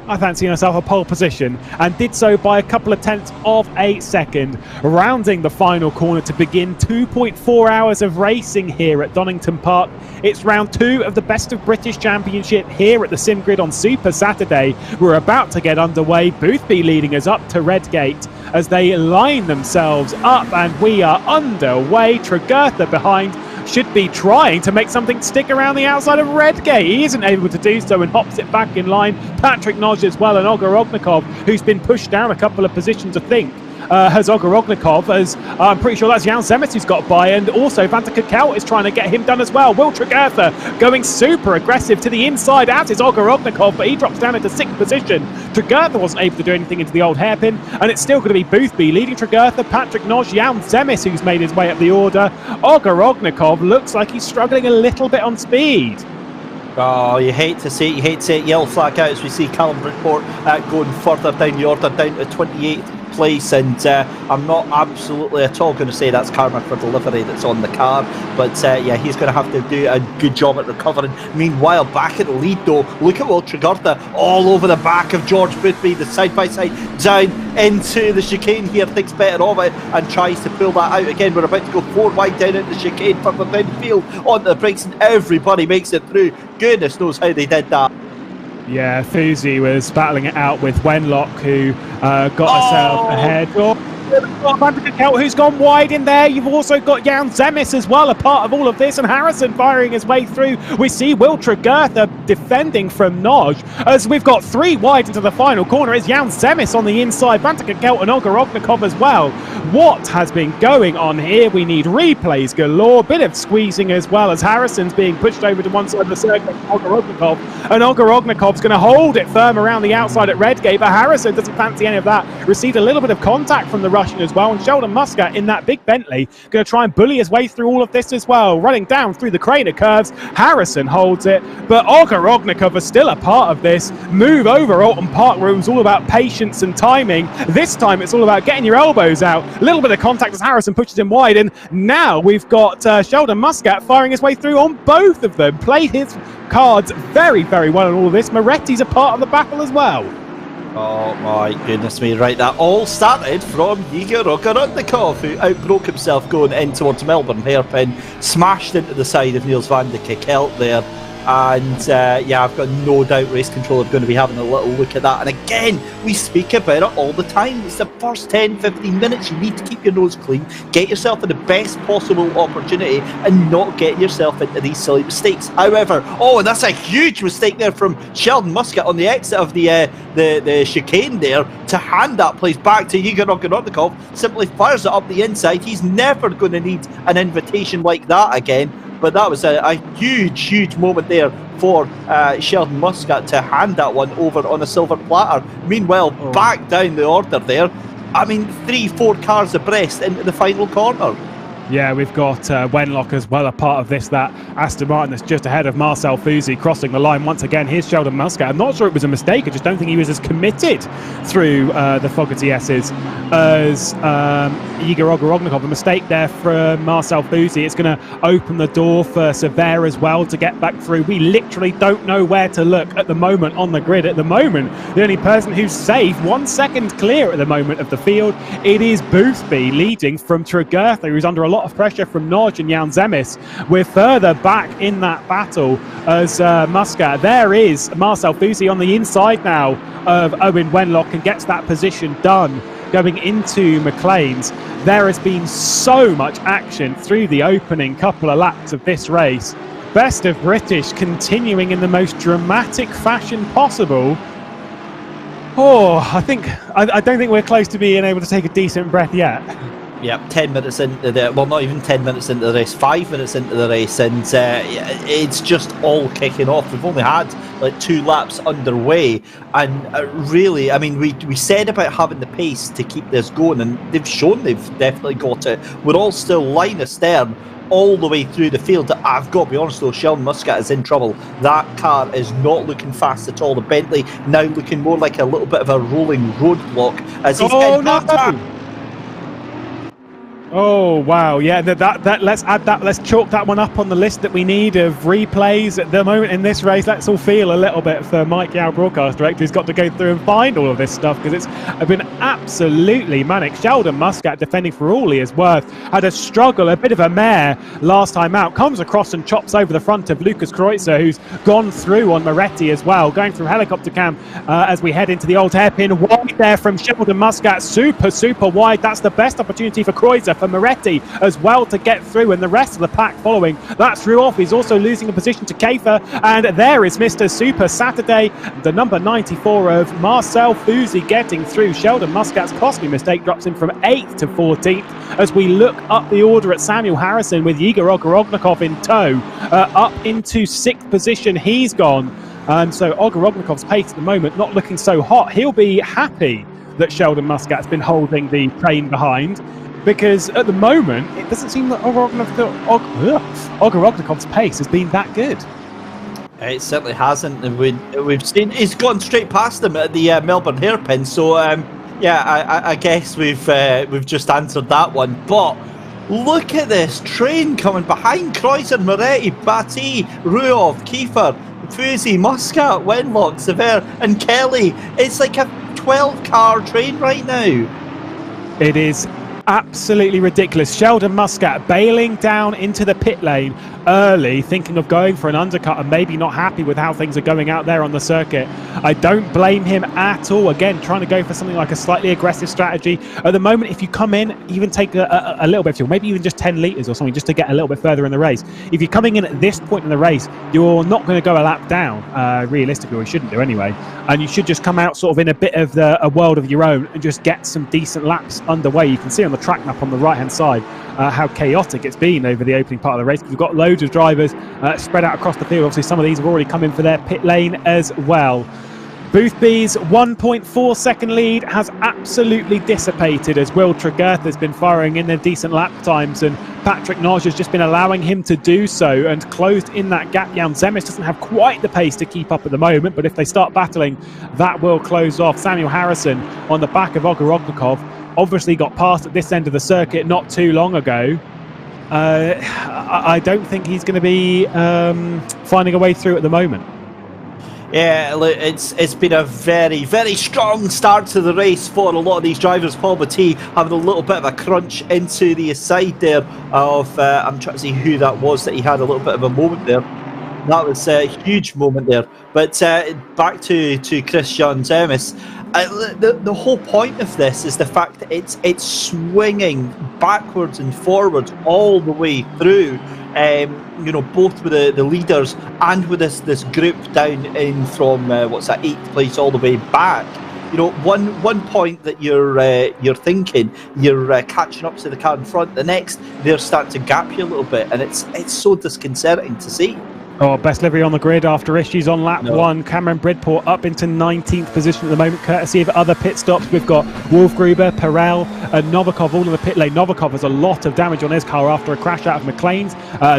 I fancy myself a pole position, and did so by a couple of tenths of a second, rounding the final corner to begin 2.4 hours of racing here at Donington Park. It's round 2 of the Best of British Championship here at the Sim Grid on Super Saturday. We're about to get underway. Boothby leading us up to Redgate as they line themselves up, and we are underway. Tregurtha behind should be trying to make something stick around the outside of Redgate. He isn't able to do so and hops it back in line. Patrick Noj as well, and Ogorognikov, who's been pushed down a couple of positions, I think. Has Ogorognikov, as I'm pretty sure that's Jan Zemes who's got by, and also Vanta Kakao is trying to get him done as well. Will Tregurtha going super aggressive to the inside, as is Ogorognikov, but he drops down into 6th position. Tregurtha wasn't able to do anything into the old hairpin, and it's still going to be Boothby leading Tregurtha, Patrick Noj, Jan Zemes who's made his way up the order. Ogorognikov looks like he's struggling a little bit on speed. Oh, you hate to see it yellow flag out as we see Callum Bridport going further down the order, down to 28th place, and I'm not absolutely at all going to say that's karma for delivery that's on the car, but yeah, he's going to have to do a good job at recovering. Meanwhile, back at the lead though, look at Will Tregurtha all over the back of George Boothby, the side-by-side down into the chicane here, thinks better of it and tries to pull that out again. We're about to go 4 wide down into the chicane, further down the field onto the brakes, and everybody makes it through. Goodness knows how they did that. Yeah, Fuzi was battling it out with Wenlock, who got herself ahead. Who's gone wide in there. You've also got Jan Zemes as well, a part of all of this, and Harrison firing his way through. We see Will Tregurtha defending from Noj, as we've got 3 wide into the final corner. It's Jan Zemes on the inside, Vanta Kakao and Ogorognikov as well. What has been going on here? We need replays galore, bit of squeezing as well, as Harrison's being pushed over to one side of the circuit, Ogorognikov, and Ogorognikov's going to hold it firm around the outside at Redgate, but Harrison doesn't fancy any of that. Received a little bit of contact from the Russian as well, and Sheldon Muscat in that big Bentley going to try and bully his way through all of this as well, running down through the Craner curves. Harrison holds it, but Ogorognikov is still a part of this move over Alton Park, where it was all about patience and timing. This time it's all about getting your elbows out. A little bit of contact as Harrison pushes him wide, and now we've got Sheldon Muscat firing his way through on both of them. Played his cards very, very well in all of this. Moretti's a part of the battle as well. Oh my goodness me, right, that all started from Igor Ogorognikov, who outbroke himself going in towards Melbourne hairpin, smashed into the side of Niels van de Kekelt there, and yeah, I've got no doubt Race Control are going to be having a little look at that. And again, we speak about it all the time, it's the first 10-15 minutes. You need to keep your nose clean, get yourself in the best possible opportunity, and not get yourself into these silly mistakes. However, oh, and that's a huge mistake there from Sheldon Muscat on the exit of the chicane there, to hand that place back to Igor Ogorognikov. Simply fires it up the inside. He's never going to need an invitation like that again. But that was a huge moment there for Sheldon Muscat to hand that one over on a silver platter. Meanwhile, back down the order there, I mean, 3-4 cars abreast into the final corner. Yeah, we've got Wenlock as well, a part of this, that Aston Martin that's just ahead of Marcel Fusi crossing the line once again. Here's Sheldon Muscat. I'm not sure it was a mistake. I just don't think he was as committed through the Fogarty S's as Igor Ogorognikov. A mistake there for Marcel Fusi. It's going to open the door for Sever as well to get back through. We literally don't know where to look at the moment on the grid. At the moment, the only person who's safe, 1 second clear at the moment of the field, it is Boothby leading from Tregurtha, who's under a lot of pressure from Nodge and Jan Zemis. We're further back in that battle as Muscat. There is Marcel Fusi on the inside now of Owen Wenlock and gets that position done going into McLean's. There has been so much action through the opening couple of laps of this race. Best of British continuing in the most dramatic fashion possible. Oh, I don't think we're close to being able to take a decent breath yet. Yeah, 10 minutes into the, well, not even 10 minutes into the race, 5 minutes into the race, and it's just all kicking off. We've only had like 2 laps underway, and really, I mean, we said about having the pace to keep this going, and they've shown they've definitely got it. We're all still line astern all the way through the field. I've got to be honest though, Sheldon Muscat is in trouble. That car is not looking fast at all. The Bentley now looking more like a little bit of a rolling roadblock as he's Oh wow, yeah, that let's add that, let's chalk that one up on the list that we need of replays at the moment in this race. Let's all feel a little bit for Mike Yao, broadcast director, who's got to go through and find all of this stuff, because it's been absolutely manic. Sheldon Muscat, defending for all he is worth, had a struggle, a bit of a mare last time out, comes across and chops over the front of Lucas Kreutzer, who's gone through on Moretti as well, going through helicopter cam as we head into the old hairpin. Wide there from Sheldon Muscat, super wide. That's the best opportunity for Kreutzer, for Moretti as well to get through, and the rest of the pack following. That threw off. He's also losing a position to Kafer, and there is Mr. Super Saturday, the number 94 of Marcel Fusi getting through. Sheldon Muscat's costly mistake drops him from 8th to 14th as we look up the order at Samuel Harrison with Igor Ogorognikov in tow. Up into 6th position he's gone, and so Ogorognikov's pace at the moment not looking so hot. He'll be happy that Sheldon Muscat's been holding the train behind, because at the moment it doesn't seem that Ogorognikov's pace has been that good. It certainly hasn't, and we've seen he's gone straight past them at the Melbourne hairpin. So yeah, I guess we've just answered that one. But look at this train coming behind: Kreutzer, Moretti, Batty, Ruoff, Kiefer, Fusi, Muscat, Wenlock, Sever, and Kelly. It's like a 12-car train right now. It is absolutely ridiculous. Sheldon Muscat bailing down into the pit lane early, thinking of going for an undercut and maybe not happy with how things are going out there on the circuit. I don't blame him at all. Again, trying to go for something like a slightly aggressive strategy. At the moment, if you come in, even take a little bit of fuel, maybe even just 10 litres or something, just to get a little bit further in the race. If you're coming in at this point in the race, you're not going to go a lap down, realistically, or you shouldn't do anyway. And you should just come out sort of in a bit of a world of your own and just get some decent laps underway. You can see on the track map on the right hand side how chaotic it's been over the opening part of the race. We've got loads of drivers spread out across the field. Obviously some of these have already come in for their pit lane as well. Boothby's 1.4 second lead has absolutely dissipated as Will Tregurtha has been firing in their decent lap times, and Patrick Nodge has just been allowing him to do so and closed in that gap. Jan Zemis doesn't have quite the pace to keep up at the moment, but if they start battling, that will close off. Samuel Harrison on the back of Ogorognikov obviously got past at this end of the circuit not too long ago. I don't think he's going to be finding a way through at the moment. Yeah, look, it's been a very strong start to the race for a lot of these drivers. Paul Batty having a little bit of a crunch into the side there of I'm trying to see who that was that he had a little bit of a moment there. That was a huge moment there. But back to Christian Zemis. The whole point of this is the fact that it's swinging backwards and forwards all the way through. You know, both with the leaders and with this group down in from 8th place all the way back. You know, one point that you're thinking you're catching up to the car in front, the next they're starting to gap you a little bit, and it's so disconcerting to see. Oh, best livery on the grid after issues on lap 1. Cameron Bridport up into 19th position at the moment, courtesy of other pit stops. We've got Wolfgruber, Perel, and Novikov all in the pit lane. Novikov has a lot of damage on his car after a crash out of McLean's.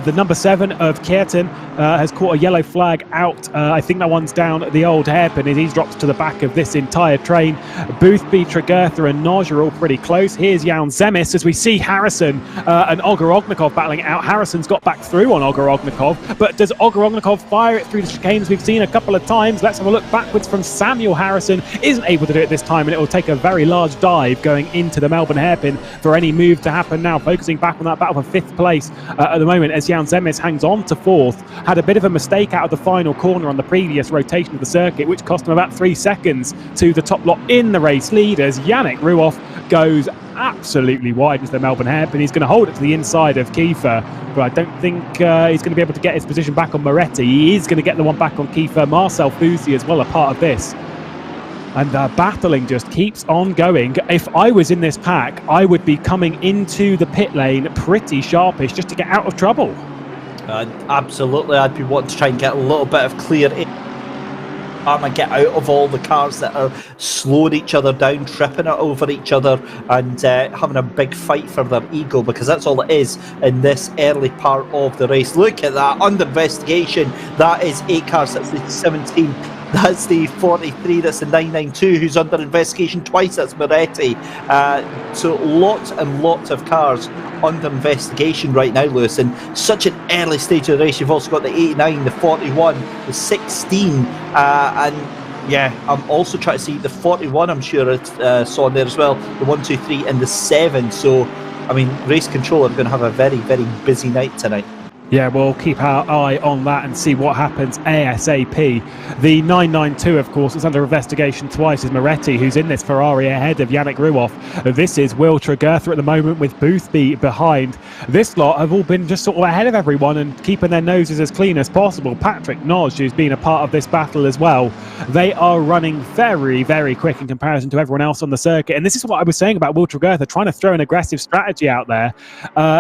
The number 7 of Kierton has caught a yellow flag out. I think that one's down at the old hairpin, and he drops to the back of this entire train. Boothby, Tregurtha, and Noj are all pretty close. Here's Jan Zemis as we see Harrison and Ogor Ognikov battling it out. Harrison's got back through on Ogor Ognikov, but does Ogor Ognikov fire it through the chicanes we've seen a couple of times? Let's have a look backwards from Samuel Harrison. Isn't able to do it this time, and it will take a very large dive going into the Melbourne hairpin for any move to happen now. Focusing back on that battle for 5th place at the moment as Jan Zemis hangs on to 4th. Had a bit of a mistake out of the final corner on the previous rotation of the circuit, which cost him about 3 seconds to the top lot in the race lead as Yannick Ruoff goes absolutely wide into the Melbourne hairpin. He's going to hold it to the inside of Kiefer, but I don't think he's going to be able to get his position back on Moretti. He is going to get the one back on Kiefer. Marcel Fusi as well a part of this. And the battling just keeps on going. If I was in this pack, I would be coming into the pit lane pretty sharpish just to get out of trouble. Absolutely, I'd be wanting to try and get a little bit of clear and get out of all the cars that are slowing each other down, tripping it over each other, and having a big fight for their ego, because that's all it is in this early part of the race. Look at that, under investigation. That is 8 cars, that's the 17. That's the 43, that's the 992, who's under investigation twice, that's Moretti. So lots and lots of cars under investigation right now, Lewis, in such an early stage of the race. You've also got the 89, the 41, the 16, and yeah, I'm also trying to see the 41, I'm sure it's saw there as well, the 1, 2, 3, and the 7. So, I mean, Race Control are going to have a very, very busy night tonight. Yeah, we'll keep our eye on that and see what happens ASAP. The 992, of course, is under investigation twice, is Moretti, who's in this Ferrari ahead of Yannick Ruoff. This is Will Tregurtha at the moment with Boothby behind. This lot have all been just sort of ahead of everyone and keeping their noses as clean as possible. Patrick Noj, who's been a part of this battle as well, they are running very, very quick in comparison to everyone else on the circuit. And this is what I was saying about Will Tregurtha, trying to throw an aggressive strategy out there.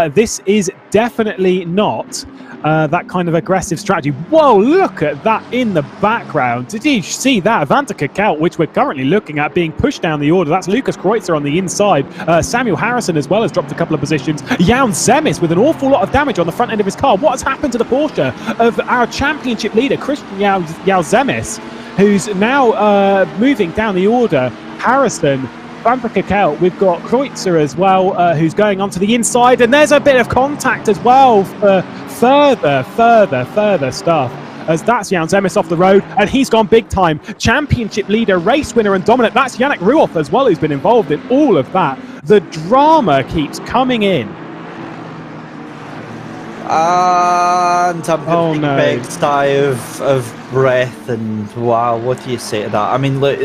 This is definitely not that kind of aggressive strategy. Whoa, look at that in the background. Did you see that? Vanta Kakelt, which we're currently looking at being pushed down the order. That's Lucas Kreutzer on the inside. Samuel Harrison as well has dropped a couple of positions. Jan Zemis with an awful lot of damage on the front end of his car. What has happened to the Porsche of our championship leader, Christian Zemis, who's now moving down the order? Harrison, Vanta Kakelt, we've got Kreutzer as well, who's going onto the inside, and there's a bit of contact as well for further stuff, as that's Jan Zemis off the road, and he's gone big time. Championship leader, race winner and dominant, that's Yannick Ruoff as well, who's been involved in all of that. The drama keeps coming in. And I'm going to take a big sigh of breath, and wow, what do you say to that? I mean, look,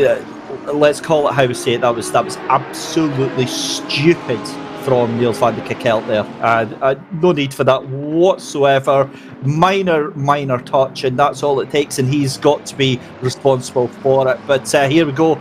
let's call it how we say it. That was absolutely stupid from Niels van de Kakelt there. No need for that whatsoever. Minor touch, and that's all it takes, and he's got to be responsible for it. But here we go.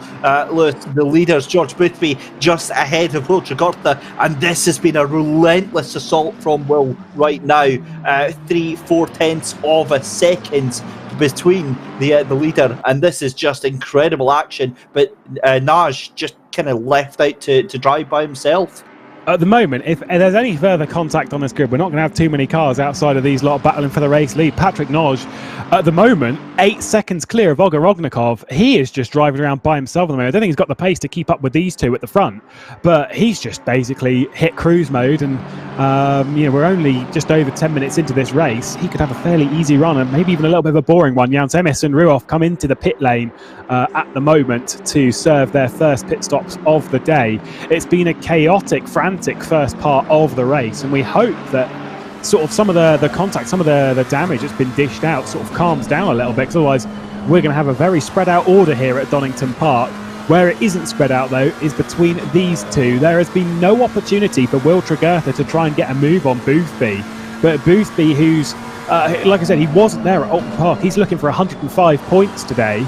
Look, the leaders, George Boothby, just ahead of Will Tregurtha, and this has been a relentless assault from Will right now. 3/4 tenths of a second between the leader, and this is just incredible action. But Naj just kind of left out to drive by himself. At the moment, if there's any further contact on this grid, we're not going to have too many cars outside of these lot battling for the race lead. Patrick Noj, at the moment, 8 seconds clear of Ogor Ognikov. He is just driving around by himself at the moment. I don't think he's got the pace to keep up with these two at the front, but he's just basically hit cruise mode, and we're only just over 10 minutes into this race. He could have a fairly easy run, and maybe even a little bit of a boring one. Jan Zemis and Ruoff come into the pit lane at the moment to serve their first pit stops of the day. It's been a chaotic, frantic first part of the race, and we hope that sort of some of the contact, some of the damage that's been dished out sort of calms down a little bit, because otherwise we're going to have a very spread out order here at Donington Park. Where it isn't spread out, though, is between these two. There has been no opportunity for Will Tregurtha to try and get a move on Boothby, but Boothby, who's like I said, he wasn't there at Alton Park. He's looking for 105 points today.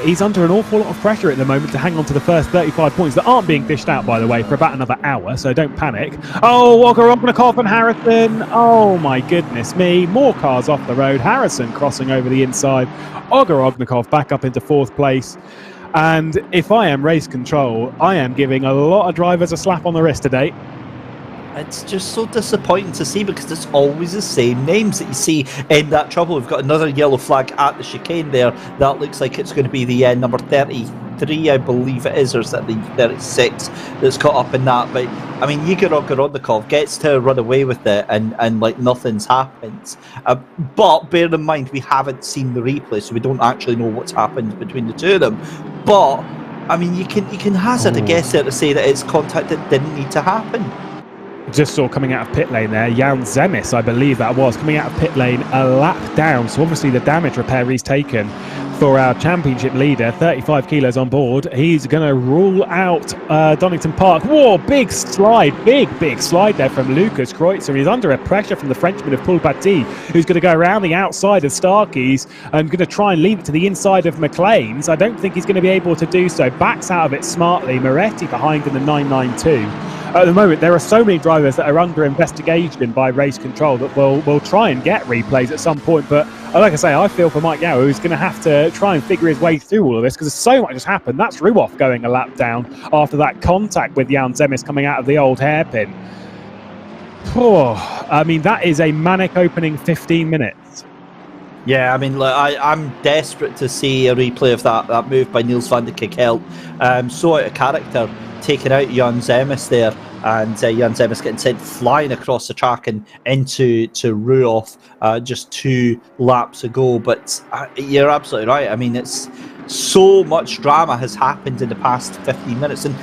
he's under an awful lot of pressure at the moment to hang on to the first 35 points that aren't being dished out, by the way, for about another hour, so don't panic. Oh, Ogorognikov and Harrison. Oh my goodness me. More cars off the road. Harrison crossing over the inside. Ogorognikov back up into 4th place. And if I am race control, I am giving a lot of drivers a slap on the wrist today. It's just so disappointing to see because it's always the same names that you see in that trouble. We've got another yellow flag at the chicane there. That looks like it's going to be the number 33, I believe it is, or is that the 36 that's caught up in that? But I mean, Igor Ogorognikov gets to run away with it and like nothing's happened. But bear in mind, we haven't seen the replay, so we don't actually know what's happened between the two of them. But I mean, you can hazard a guess there to say that it's contact that didn't need to happen. Just saw coming out of pit lane there, Jan Zemis, I believe that was, coming out of pit lane a lap down. So obviously the damage repair he's taken for our championship leader, 35 kilos on board. He's going to rule out Donington Park. Whoa, big slide, big slide there from Lucas Kreutzer. He's under a pressure from the Frenchman of Paul Batti, who's going to go around the outside of Starkey's and going to try and leave it to the inside of McLean's. I don't think he's going to be able to do so. Backs out of it smartly. Moretti behind in the 992. At the moment, there are so many drivers that are under investigation by race control that will try and get replays at some point. But like I say, I feel for Mike Gower, who's going to have to try and figure his way through all of this because so much has happened. That's Ruoff going a lap down after that contact with Jan Zemis coming out of the old hairpin. Oh, I mean, that is a manic opening 15 minutes. Yeah, I mean, I'm desperate to see a replay of that move by Niels van der Kekelt. So out of character, taking out Jan Zemis there, and Jan Zemis getting sent flying across the track and into Ruoff just 2 laps ago. But you're absolutely right. I mean, it's so much drama has happened in the past 15 minutes, and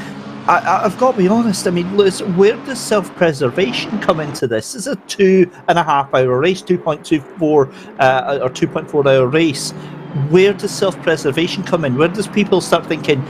I've got to be honest. I mean, Lewis, where does self-preservation come into this? This is a 2.5 hour race, 2.24 or 2.4 hour race. Where does self-preservation come in? Where does people start thinking,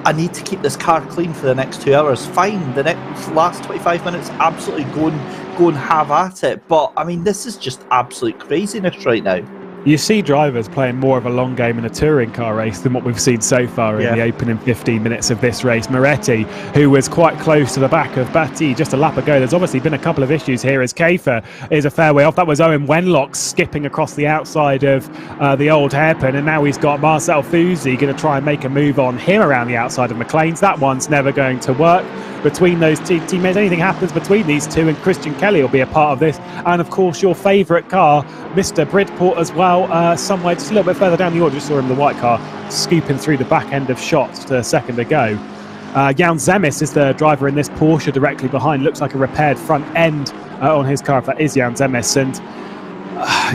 I need to keep this car clean for the next 2 hours? Fine, the last 25 minutes, absolutely go and have at it. But I mean, this is just absolute craziness right now. You see drivers playing more of a long game in a touring car race than what we've seen so far in the opening 15 minutes of this race. Moretti, who was quite close to the back of Batti just a lap ago. There's obviously been a couple of issues here as Kafer is a fair way off. That was Owen Wenlock skipping across the outside of the old hairpin, and now he's got Marcel Fusi going to try and make a move on him around the outside of McLean's. That one's never going to work between those two teammates. Anything happens between these two, and Christian Kelly will be a part of this. And of course, your favourite car, Mr. Bridport as well, somewhere just a little bit further down the order. Just saw him in the white car scooping through the back end of shots a second ago. Jan Zemis is the driver in this Porsche directly behind. Looks like a repaired front end on his car, if that is Jan Zemis. And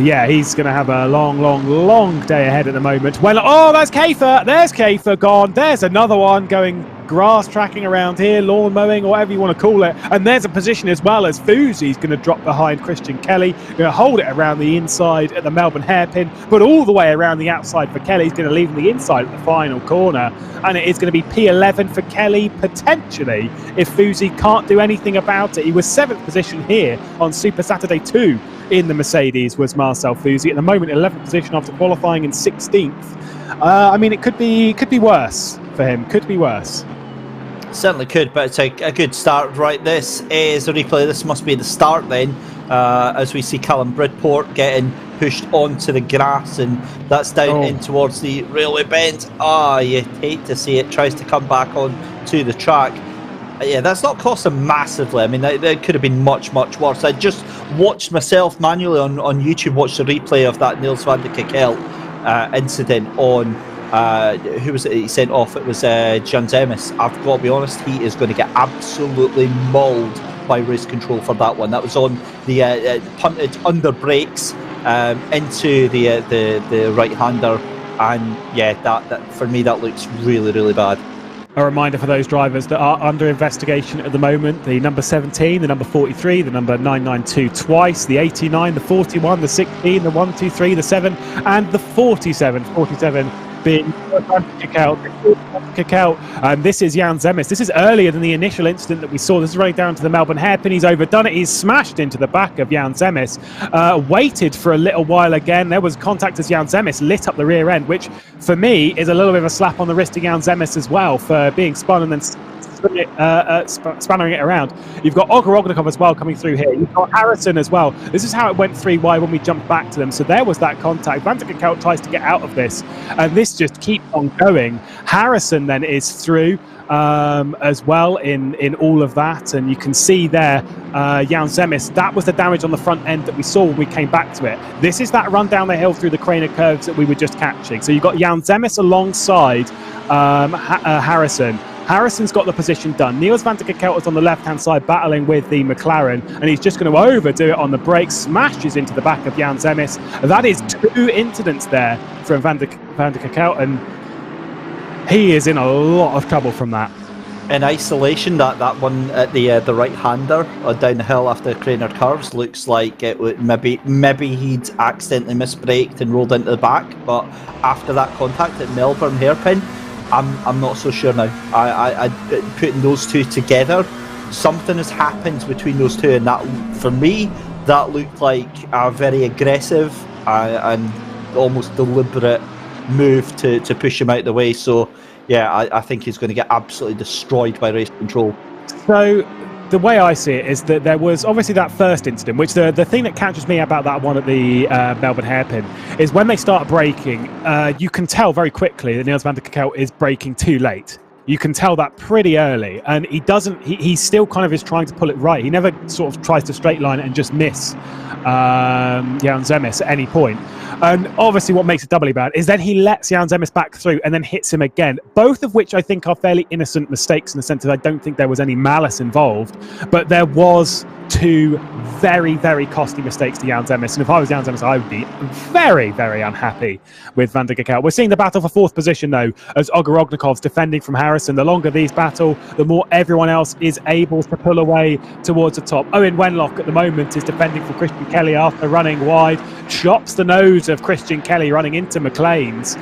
yeah, he's going to have a long day ahead at the moment. Well, oh, that's Kafer. There's Kafer gone. There's another one going grass tracking around here, lawn mowing, or whatever you want to call it. And there's a position as well as Fusi's going to drop behind Christian Kelly. Going to hold it around the inside at the Melbourne hairpin, but all the way around the outside for Kelly. He's going to leave him the inside at the final corner. And it is going to be P11 for Kelly, potentially, if Fusi can't do anything about it. He was 7th position here on Super Saturday 2 in the Mercedes, was Marcel Fusi. At the moment, 11th position after qualifying in 16th. I mean, it could be worse for him. Could be worse. Certainly could, but it's a good start. Right, this is a replay. This must be the start then, as we see Callum Bridport getting pushed onto the grass, and that's down in towards the railway bend. You hate to see it. Tries to come back on to the track. Yeah, that's not cost him massively. I mean, that could have been much worse. I just watched myself manually on YouTube, watched the replay of that Niels van der Kekelt incident on who was it he sent off? It was Jan Zemis. I've got to be honest, he is going to get absolutely mauled by race control for that one. That was on the punted under brakes into the right-hander, and yeah, that for me that looks really bad. A reminder for those drivers that are under investigation at the moment: the number 17, the number 43, the number 992 twice, the 89, the 41, the 16, the 123, the 7, and the 47. 47 being kick out. And this is Jan Zemis. This is earlier than the initial incident that we saw. This is running down to the Melbourne hairpin. He's overdone it. He's smashed into the back of Jan Zemis. Waited for a little while again. There was contact as Jan Zemis lit up the rear end, which for me is a little bit of a slap on the wrist to Jan Zemis as well for being spun and then spannering it around. You've got Ogorognikov as well coming through here. You've got Harrison as well. This is how it went 3 wide when we jumped back to them. So there was that contact. Van der Kuyt tries to get out of this, and this just keeps on going. Harrison then is through as well in all of that, and you can see there Jan Zemis, that was the damage on the front end that we saw when we came back to it. This is that run down the hill through the Craner curves that we were just catching. So you've got Jan Zemis alongside Harrison. Harrison's got the position done. Niels van der Kuyt is on the left-hand side battling with the McLaren, and he's just going to overdo it on the brakes, smashes into the back of Jan Zemis. That is 2 incidents there from van der Kuyt, and he is in a lot of trouble from that. In isolation, that one at the right-hander down the hill after Craner curves looks like it would maybe he'd accidentally misbraked and rolled into the back, but after that contact at Melbourne hairpin, I'm not so sure now. I putting those two together, something has happened between those two, and that, for me, that looked like a very aggressive and almost deliberate move to push him out of the way. So yeah, I think he's going to get absolutely destroyed by race control. So the way I see it is that there was obviously that first incident, which the thing that catches me about that one at the Melbourne hairpin is when they start braking, you can tell very quickly that Niels van der Kuyt is braking too late. You can tell that pretty early, and he still kind of is trying to pull it right. He never sort of tries to straight line it and just miss Jan Zemis at any point. And obviously what makes it doubly bad is then he lets Jan Zemis back through and then hits him again, both of which I think are fairly innocent mistakes in the sense that I don't think there was any malice involved, but there was 2 very, very costly mistakes to Jan Zemis, and if I was Jan Zemis, I would be very, very unhappy with van der Kuyt. We're seeing the battle for 4th position though, as Ogorognikov's defending from Harrison. The longer these battle, the more everyone else is able to pull away towards the top. Owen Wenlock at the moment is defending for Christian Kelly after running wide, chops the nose of Christian Kelly running into McLane's.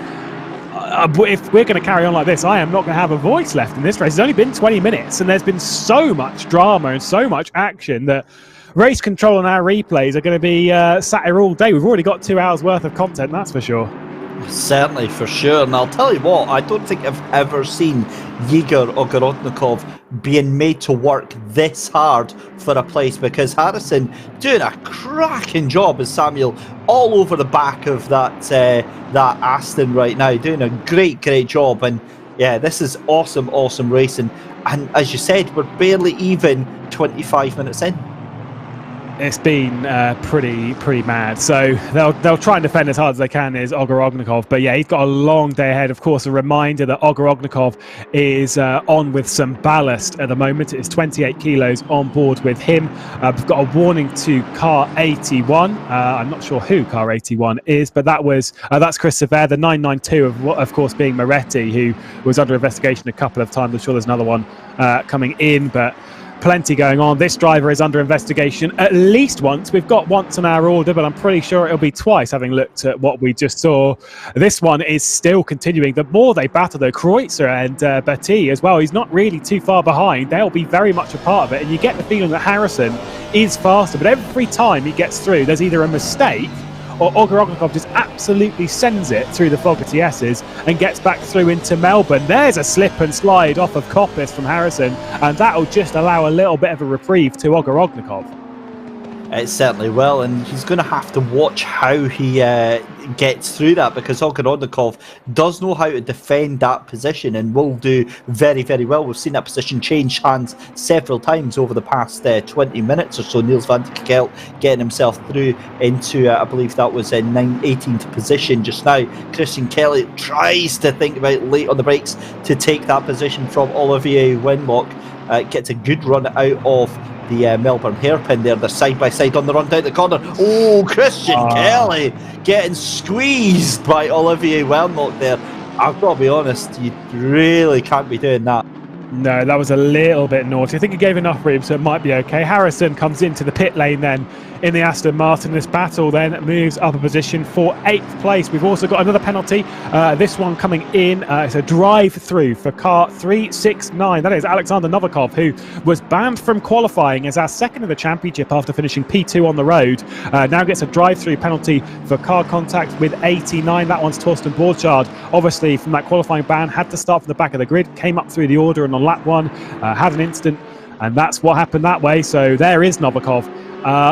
If we're going to carry on like this, I am not going to have a voice left in this race. It's only been 20 minutes and there's been so much drama and so much action that race control and our replays are going to be sat here all day. We've already got 2 hours worth of content, that's for sure. Certainly, for sure. And I'll tell you what, I don't think I've ever seen Igor Ogorognikov being made to work this hard for a place, because Harrison doing a cracking job as Samuel all over the back of that Aston right now, doing a great job. And yeah, this is awesome racing. And as you said, we're barely even 25 minutes in. It's been pretty mad. So they'll try and defend as hard as they can, is Ogorognikov. But yeah, he's got a long day ahead. Of course, a reminder that Ogorognikov is on with some ballast at the moment. It is 28 kilos on board with him. We've got a warning to car 81. I'm not sure who car 81 is, but that's Chris Sever, the 992 of course being Moretti, who was under investigation a couple of times. I'm sure there's another one coming in, but plenty going on. This driver is under investigation at least once. We've got once on our order, but I'm pretty sure it'll be twice, having looked at what we just saw. This one is still continuing. The more they battle, though, Kreutzer and Berti as well, he's not really too far behind. They'll be very much a part of it, and you get the feeling that Harrison is faster, but every time he gets through, there's either a mistake or Ogorognikov just absolutely sends it through the Fogarty S's and gets back through into Melbourne. There's a slip and slide off of Coppice from Harrison, and that'll just allow a little bit of a reprieve to Ogorognikov. It certainly will, and he's going to have to watch how he gets through that, because Ogorognikov does know how to defend that position and will do very well. We've seen that position change hands several times over the past 20 minutes or so. Niels van der Kuyt getting himself through into, I believe that was in 18th position just now. Christian Kelly tries to think about late on the brakes to take that position from Olivier Winlock. Gets a good run out of the Melbourne hairpin there. They're side by side on the run down the corner. Oh, Christian Kelly getting squeezed by Olivier Winlock there. I've got to be honest, you really can't be doing that. No, that was a little bit naughty. I think he gave enough room, so it might be okay. Harrison comes into the pit lane then in the Aston Martin. This battle then moves up a position for 8th place. We've also got another penalty. This one coming in. It's a drive-through for car 369. That is Alexander Novikov, who was banned from qualifying as our second in the championship after finishing P2 on the road. Now gets a drive-through penalty for car contact with 89. That one's Torsten Borchardt. Obviously, from that qualifying ban, had to start from the back of the grid, came up through the order, and on lap 1 had an incident, and that's what happened that way. So there is Novikov.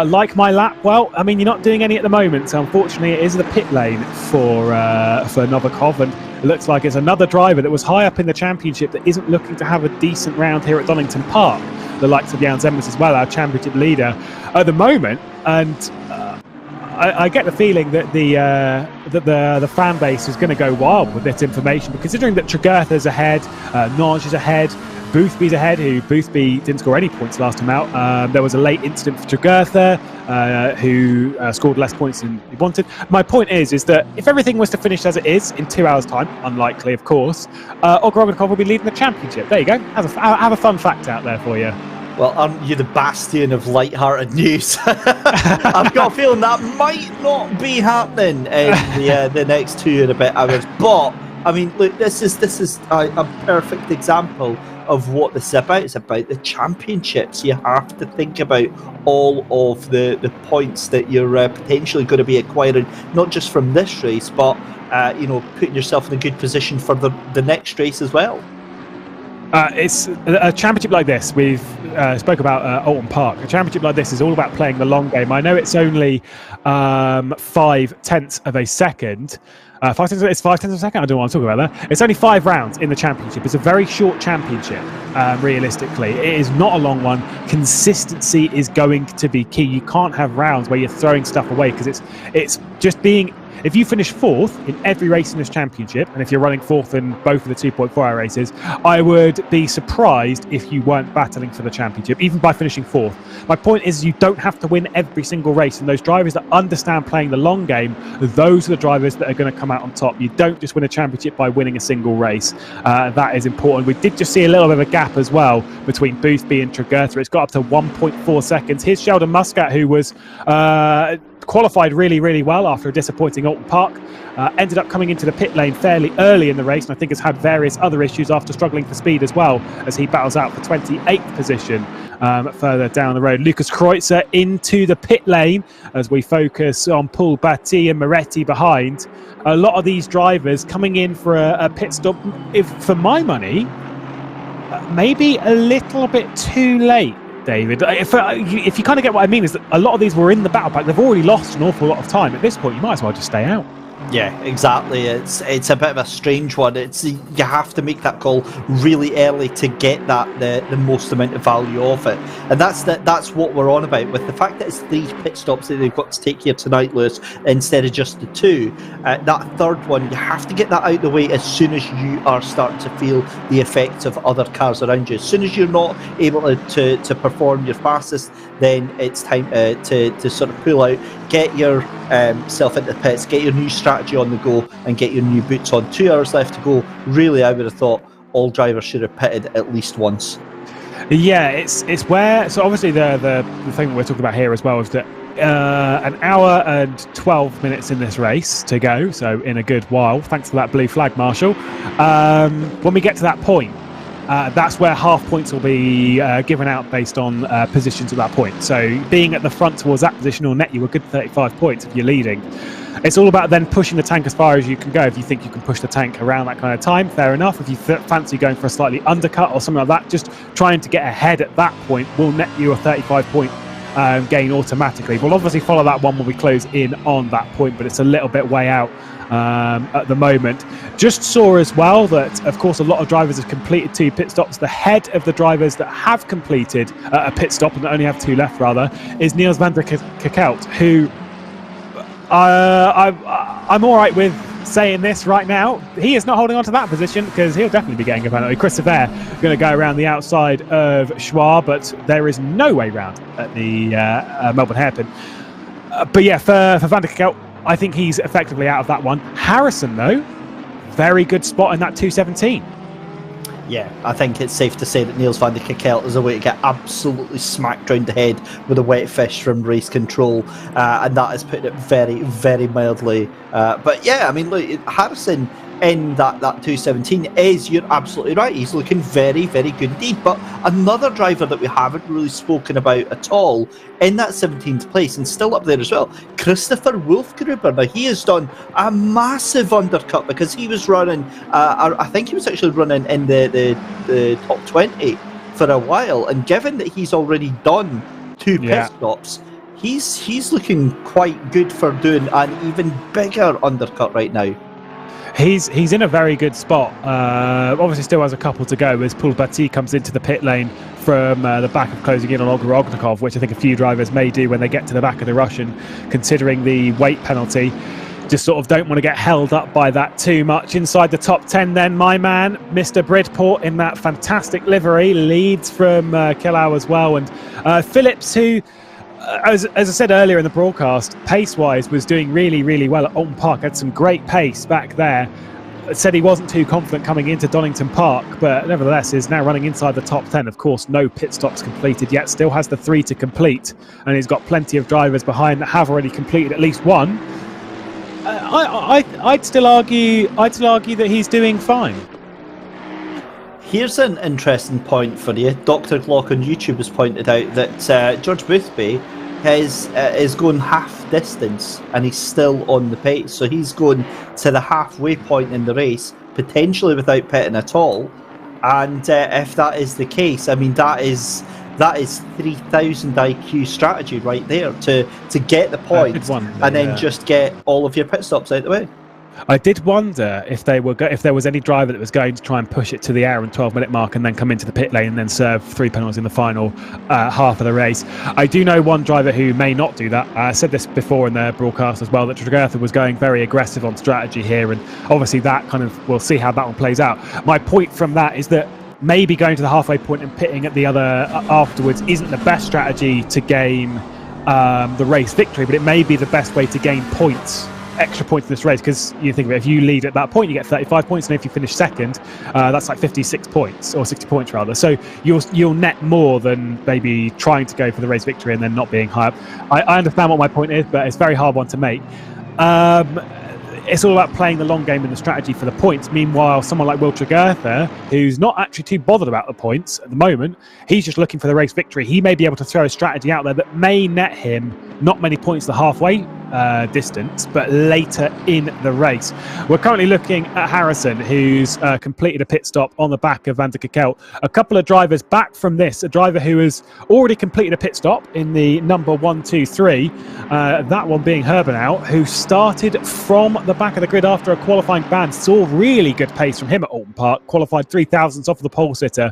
Like my lap, well, I mean, you're not doing any at the moment, so unfortunately it is the pit lane for Novikov, and it looks like it's another driver that was high up in the championship that isn't looking to have a decent round here at Donington Park. The likes of Jan Zemmers as well, our championship leader at the moment, and I get the feeling that the fan base is going to go wild with this information, but considering that Tregurtha's ahead, Noj is ahead, Boothby's ahead, who Boothby didn't score any points last time out. There was a late incident for Tregurtha, who scored less points than he wanted. My point is that if everything was to finish as it is in 2 hours' time, unlikely of course, Olga Romanikov will be leading the championship. There you go. Have a fun fact out there for you. Well, aren't you the bastion of light-hearted news? I've got a feeling that might not be happening in the next 2 and a bit hours. But I mean, look, this is a perfect example of what this is about. It's about the championships. You have to think about all of the points that you're potentially going to be acquiring, not just from this race, but putting yourself in a good position for the next race as well. It's a championship like this. We've spoke about Alton Park. A championship like this is all about playing the long game. I know it's only 5/10 of a second. 5/10 of a second? I don't know what I'm talking about there. It's only 5 rounds in the championship. It's a very short championship, realistically. It is not a long one. Consistency is going to be key. You can't have rounds where you're throwing stuff away, because it's just being... If you finish 4th in every race in this championship, and if you're running 4th in both of the 2.4-hour races, I would be surprised if you weren't battling for the championship, even by finishing 4th. My point is, you don't have to win every single race, and those drivers that understand playing the long game, those are the drivers that are going to come out on top. You don't just win a championship by winning a single race. That is important. We did just see a little bit of a gap as well between Boothby and Tregurtha. It's got up to 1.4 seconds. Here's Sheldon Muscat, who was... qualified really, really well after a disappointing Alton Park. Ended up coming into the pit lane fairly early in the race, and I think has had various other issues after struggling for speed as well, as he battles out for 28th position further down the road. Lucas Kreutzer into the pit lane as we focus on Paul Batty and Moretti behind. A lot of these drivers coming in for a pit stop, if for my money, maybe a little bit too late. David, if you kind of get what I mean, is that a lot of these were in the battle pack. They've already lost an awful lot of time. At this point, you might as well just stay out. Yeah, exactly. It's a bit of a strange one. You have to make that call really early to get the most amount of value of it, and that's what we're on about with the fact that it's 3 pit stops that they've got to take here tonight, Lewis, instead of just the 2. That third one, you have to get that out of the way as soon as you are starting to feel the effects of other cars around you. As soon as you're not able to perform your fastest, then it's time to sort of pull out, get yourself into the pits, get your new strategy on the go, and get your new boots on. 2 hours left to go. Really, I would have thought all drivers should have pitted at least once. Yeah, it's where... So obviously the thing we're talking about here as well is that an hour and 12 minutes in this race to go, so in a good while. Thanks for that blue flag, Marshall. When we get to that point, that's where half points will be given out based on positions at that point. So being at the front towards that position will net you a good 35 points if you're leading. It's all about then pushing the tank as far as you can go. If you think you can push the tank around that kind of time, fair enough. If you fancy going for a slightly undercut or something like that, just trying to get ahead at that point will net you a 35-point gain automatically. We'll obviously follow that one when we close in on that point, but it's a little bit way out at the moment. Just saw as well that, of course, a lot of drivers have completed 2 pit stops. The head of the drivers that have completed a pit stop and that only have 2 left, rather, is Niels van der Kakelt, who I'm all right with saying this right now. He is not holding on to that position because he'll definitely be getting a penalty. Chris Sever going to go around the outside of Schwar, but there is no way round at the Melbourne hairpin. But yeah, for van der Kakelt, I think he's effectively out of that one. Harrison, though, very good spot in that 217. Yeah, I think it's safe to say that Niels van der Kekelt is a way to get absolutely smacked round the head with a wet fish from race control, and that is putting it very, very mildly. But yeah, I mean, look, Harrison in that 217 is, you're absolutely right, he's looking very, very good indeed. But another driver that we haven't really spoken about at all in that 17th place and still up there as well, Christopher Wolfgruber. Now, he has done a massive undercut because he was running, I think he was actually running in the top 20 for a while, and given that he's already done 2 pit stops, he's looking quite good for doing an even bigger undercut right now. He's in a very good spot. Obviously still has a couple to go as Paul Batty comes into the pit lane from the back of closing in on Olga Ognikov, which I think a few drivers may do when they get to the back of the Russian, considering the weight penalty. Just sort of don't want to get held up by that too much. Inside the top 10 then, my man, Mr. Bridport, in that fantastic livery, leads from Killau as well. And Phillips, who, as I said earlier in the broadcast, pace-wise was doing really, really well at Alton Park, had some great pace back there. Said he wasn't too confident coming into Donington Park, but nevertheless is now running inside the top 10. Of course, no pit stops completed yet, still has the 3 to complete, and he's got plenty of drivers behind that have already completed at least one. I'd still argue that he's doing fine. Here's an interesting point for you. Dr. Glock on YouTube has pointed out that George Boothby is going half distance and he's still on the pace. So he's going to the halfway point in the race, potentially without pitting at all. And if that is the case, I mean, that is 3,000 IQ strategy right there to get the points and then just get all of your pit stops out of the way. I did wonder if there was any driver that was going to try and push it to the hour and 12-minute mark and then come into the pit lane and then serve 3 penalties in the final half of the race. I do know one driver who may not do that. I said this before in the broadcast as well, that Dragertha was going very aggressive on strategy here, and obviously that kind of, we'll see how that one plays out. My point from that is that maybe going to the halfway point and pitting at the other afterwards isn't the best strategy to gain the race victory, but it may be the best way to gain points, extra points in this race, because you think of it, if you lead at that point you get 35 points, and if you finish second that's like 56 points or 60 points rather, so you'll net more than maybe trying to go for the race victory and then not being high up. I understand what my point is, but it's a very hard one to make. It's all about playing the long game and the strategy for the points. Meanwhile, someone like Will Dragertha, who's not actually too bothered about the points at the moment, he's just looking for the race victory. He may be able to throw a strategy out there that may net him not many points the halfway distance, but later in the race. We're currently looking at Harrison, who's completed a pit stop on the back of Van der Kekelt. A couple of drivers back from this, a driver who has already completed a pit stop in the number 1, 2, 3, that one being Herbenau, who started from the back of the grid after a qualifying ban, saw really good pace from him at Alton Park, qualified 3,000ths off of the pole sitter,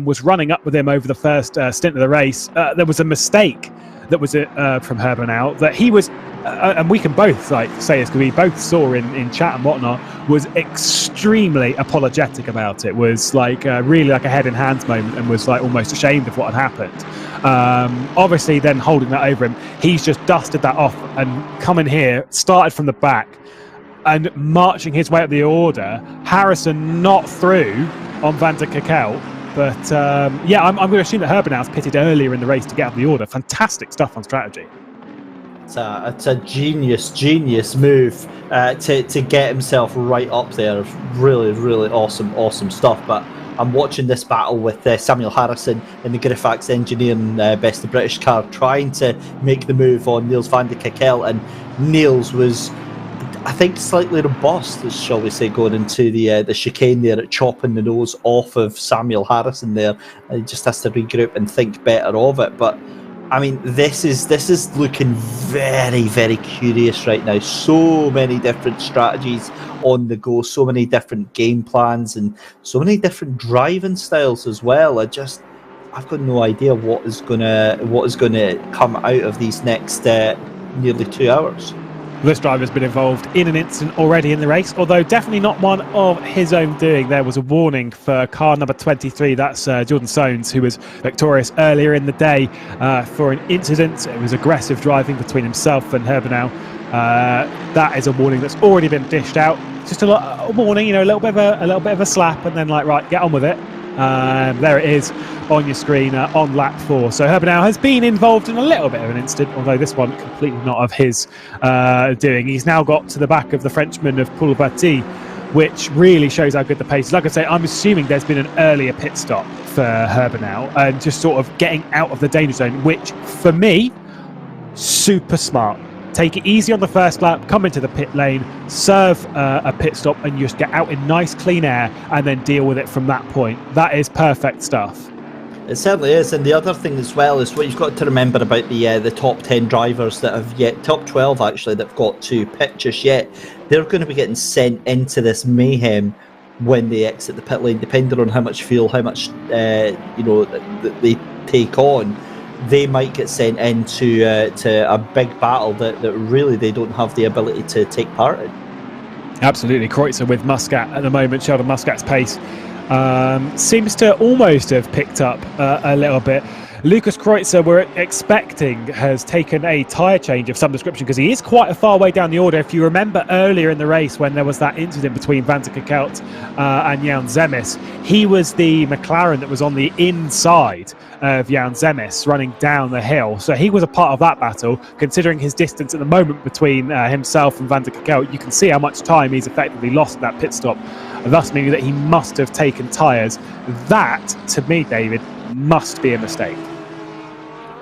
was running up with him over the first stint of the race. There was a mistake that was from Herbenau that he was, and we can both say this because we both saw in chat and whatnot, was extremely apologetic about it, was really like a head in hands moment, and was almost ashamed of what had happened. Obviously then holding that over him, he's just dusted that off and come in here, started from the back and marching his way up the order. Harrison not through on Van der Kekelt. But yeah, I'm going to assume that Herbenau's pitted earlier in the race to get up the order. Fantastic stuff on strategy. It's a genius move to get himself right up there. Really, really awesome stuff. But I'm watching this battle with Samuel Harrison in the Griffax Engineering Best of British car, trying to make the move on Niels van der Kekelt, and Niels was, I think, slightly robust, shall we say, going into the chicane there, at chopping the nose off of Samuel Harrison there. He just has to regroup and think better of it. But I mean, this is looking very, very curious right now. So many different strategies on the go, so many different game plans, and so many different driving styles as well. I've got no idea what is gonna come out of these next nearly 2 hours. This driver's been involved in an incident already in the race, although definitely not one of his own doing. There was a warning for car number 23, that's Jordan Soanes, who was victorious earlier in the day for an incident. It was aggressive driving between himself and Herbenau. That is a warning that's already been dished out. Just a warning, a little bit of a slap, and then right, get on with it. There it is on your screen on lap 4. So Herbenow has been involved in a little bit of an incident, although this one completely not of his doing. He's now got to the back of the Frenchman of Poulbati, which really shows how good the pace is. Like I say, I'm assuming there's been an earlier pit stop for Herbenow and just sort of getting out of the danger zone, which for me, super smart. Take it easy on the first lap, come into the pit lane, serve a pit stop, and just get out in nice clean air and then deal with it from that point. That is perfect stuff. It certainly is, and the other thing as well is what you've got to remember about the top 10 drivers that have yet, top 12 actually, that have got to pit just yet. They're going to be getting sent into this mayhem when they exit the pit lane, depending on how much fuel, how much they take on. They might get sent into to a big battle that really they don't have the ability to take part in. Absolutely. Kreutzer with Muscat at the moment. Sheldon Muscat's pace seems to almost have picked up a little bit. Lucas Kreutzer, we're expecting, has taken a tyre change of some description because he is quite a far way down the order. If you remember earlier in the race when there was that incident between Van der Kekelt and Jan Zemis, he was the McLaren that was on the inside of Jan Zemis running down the hill. So he was a part of that battle. Considering his distance at the moment between himself and Van der Kekelt, you can see how much time he's effectively lost in that pit stop, thus meaning that he must have taken tyres. That, to me, David, must be a mistake.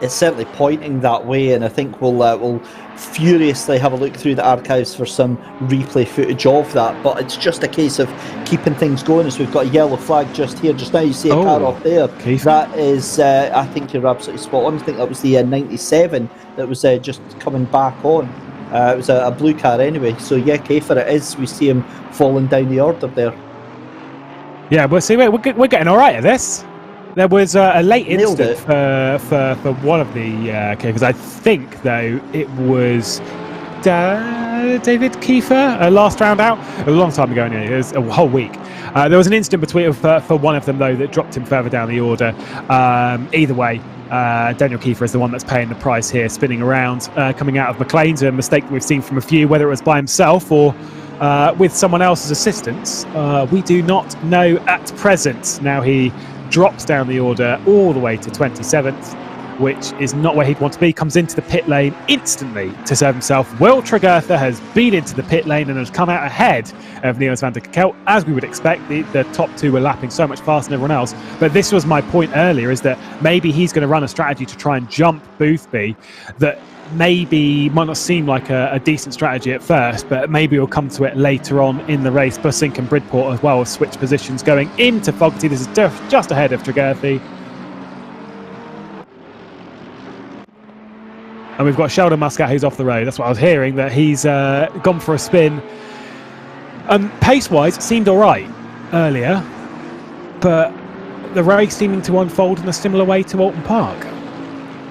It's certainly pointing that way, and I think we'll furiously have a look through the archives for some replay footage of that. But it's just a case of keeping things going, as we've got a yellow flag just here, just now. You see a car off there. Keith. That is, I think you're absolutely spot on. I think that was the 97 that was just coming back on. It was a blue car anyway. So yeah, Kiefer, it is. We see him falling down the order there. Yeah, we'll see. We're getting all right at this. There was a late incident for one of the Kiefers. I think, though, it was David Kiefer, last round out. It was a long time ago, anyway. It was a whole week. There was an incident between for one of them, though, that dropped him further down the order. Either way, Daniel Kiefer is the one that's paying the price here, spinning around, coming out of McLane's, a mistake that we've seen from a few, whether it was by himself or with someone else's assistance. We do not know at present. Now he drops down the order all the way to 27th, which is not where he'd want to be. Comes into the pit lane instantly to serve himself. Will Tregurtha has been into the pit lane and has come out ahead of Niels van der Kekelt, as we would expect. The top two were lapping so much faster than everyone else. But this was my point earlier, is that maybe he's going to run a strategy to try and jump Boothby that maybe might not seem like a decent strategy at first, but maybe we'll come to it later on in the race. Bussink and Bridport as well have switched positions going into Fogarty. This is just ahead of Tregurtha. And we've got Sheldon Muscat who's off the road. That's what I was hearing, that he's gone for a spin. Pace-wise, it seemed all right earlier, but the race seeming to unfold in a similar way to Alton Park.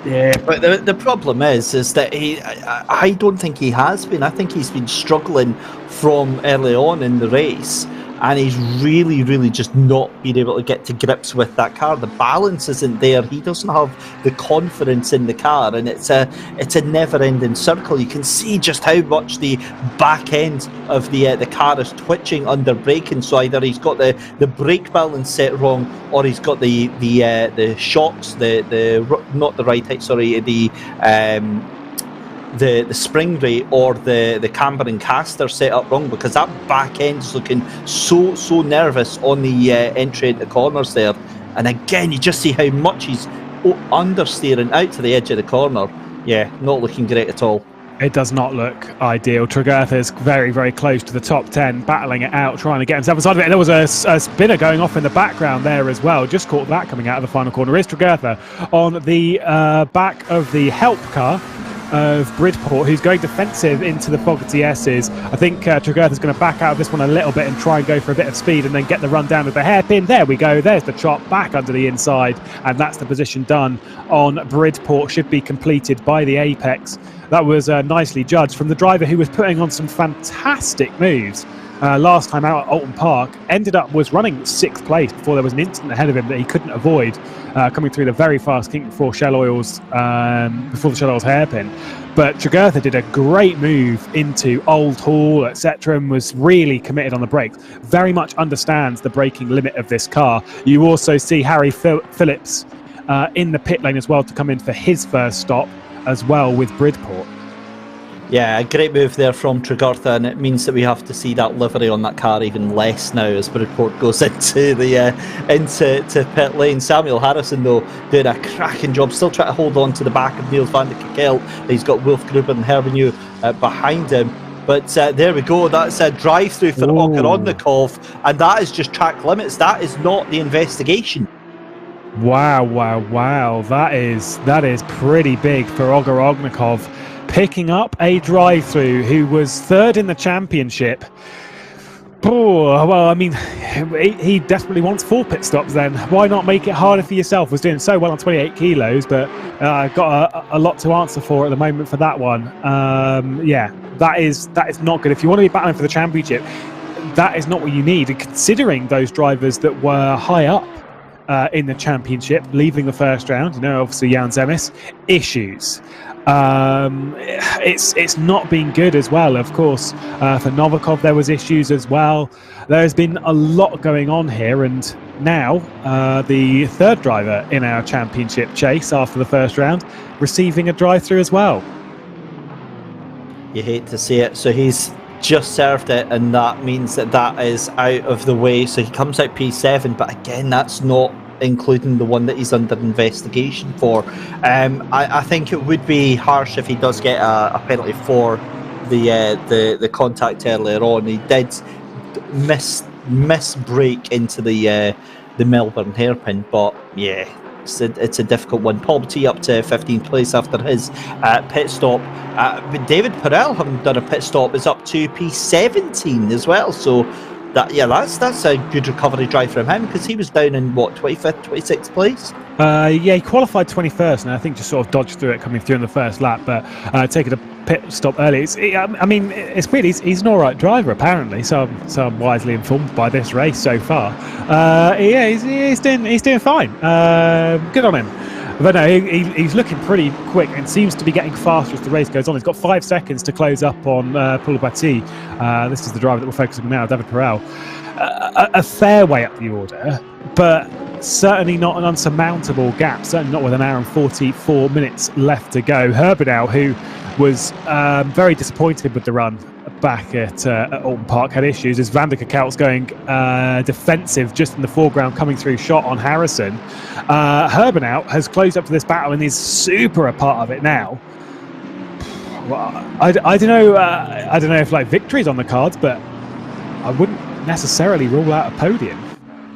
Yeah, but the problem is that I don't think he has been. I think he's been struggling from early on in the race, and he's really just not been able to get to grips with that car. The balance isn't there. He doesn't have the confidence in the car, and it's a never-ending circle. You can see just how much the back end of the car is twitching under braking. So either he's got the brake balance set wrong, or he's got the shocks, not the right height, sorry, the spring rate or the camber and caster set up wrong, because that back end is looking so nervous on the entry into corners there. And again, you just see how much he's understeering out to the edge of the corner. Yeah, not looking great at all. It does not look ideal. Tregurtha is very close to the top 10, battling it out, trying to get himself inside of it. And there was a spinner going off in the background there as well. Just caught that coming out of the final corner. Is Tregurtha on the back of the help car of Bridport, who's going defensive into the Fogarty S's. I think Tregurtha's going to back out of this one a little bit and try and go for a bit of speed and then get the run down with the hairpin. There we go. There's the chop back under the inside, and that's the position done on Bridport. Should be completed by the apex. That was nicely judged from the driver, who was putting on some fantastic moves last time out at Alton Park, was running 6th place before there was an incident ahead of him that he couldn't avoid, coming through the very fast kink before Shell Oil's hairpin. But Tregurtha did a great move into Old Hall, etc., and was really committed on the brakes. Very much understands the braking limit of this car. You also see Harry Phillips in the pit lane as well to come in for his first stop as well with Bridport. Yeah, a great move there from Tregurtha, and it means that we have to see that livery on that car even less now as Bridport goes into pit lane. Samuel Harrison, though, doing a cracking job, still trying to hold on to the back of Niels van der Kekelt. He's got Wolf Gruber and Herbeneu behind him. But there we go, that's a drive-through for Ogorodnikov, and that is just track limits. That is not the investigation. Wow. That is pretty big for Ogorodnikov. Picking up a drive-through who was 3rd in the championship. Oh, well, I mean, he desperately wants 4 pit stops then. Why not make it harder for yourself? Was doing so well on 28 kilos, but got a lot to answer for at the moment for that one. Yeah, that is not good. If you want to be battling for the championship, that is not what you need. And considering those drivers that were high up in the championship, leaving the first round, obviously Jan Zemis, issues. It's not been good as well, of course. For Novikov there was issues as well. There's been a lot going on here, and now the 3rd driver in our championship chase after the first round receiving a drive-through as well. You hate to see it. So he's just served it, and that means that is out of the way. So he comes out P7, but again, that's not including the one that he's under investigation for. I think it would be harsh if he does get a penalty for the contact earlier on. He did miss break into the Melbourne hairpin, but yeah, it's a difficult one. Paul T up to 15th place after his pit stop. But David Perel, having done a pit stop, is up to P17 as well. So that's a good recovery drive from him, because he was down in 25th, 26th place. He qualified 21st, and I think just sort of dodged through it coming through in the first lap, but taking a pit stop early. It's weird. He's an all right driver apparently, so I'm wisely informed by this race so far. He's doing fine. Good on him. But no, he's looking pretty quick and seems to be getting faster as the race goes on. He's got 5 seconds to close up on Paul Batti. This is the driver that we're focusing on now, David Perel. A fair way up the order, but certainly not an unsurmountable gap, certainly not with an hour and 44 minutes left to go. Herbenau, who was very disappointed with the run back at Alton Park, had issues as Van der Kekelt's going defensive just in the foreground, coming through shot on Harrison. Herbenau has closed up to this battle and is super a part of it now. Well, I don't know if like victory's on the cards, but I wouldn't necessarily rule out a podium.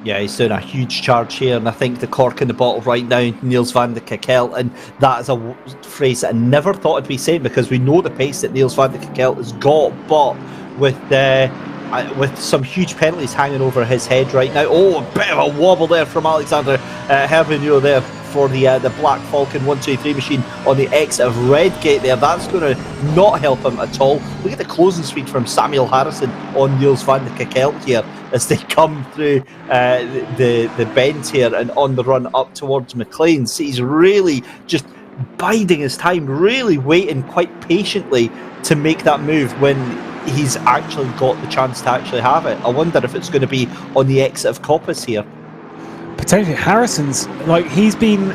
Yeah, he's doing a huge charge here, and I think the cork in the bottle right now, Niels van der Kekelt, and that is a phrase that I never thought I'd be saying, because we know the pace that Niels van der Kekelt has got, but with some huge penalties hanging over his head right now. Oh, a bit of a wobble there from Alexander Herbeneu there for the Black Falcon 123 machine on the exit of Redgate there. That's going to not help him at all. Look at the closing speed from Samuel Harrison on Niels van der Kekelt here as they come through the bend here and on the run up towards McLean. So he's really just biding his time, really waiting quite patiently to make that move when he's actually got the chance to actually have it. I wonder if it's going to be on the exit of Coppice here. Potentially. Harrison's he's been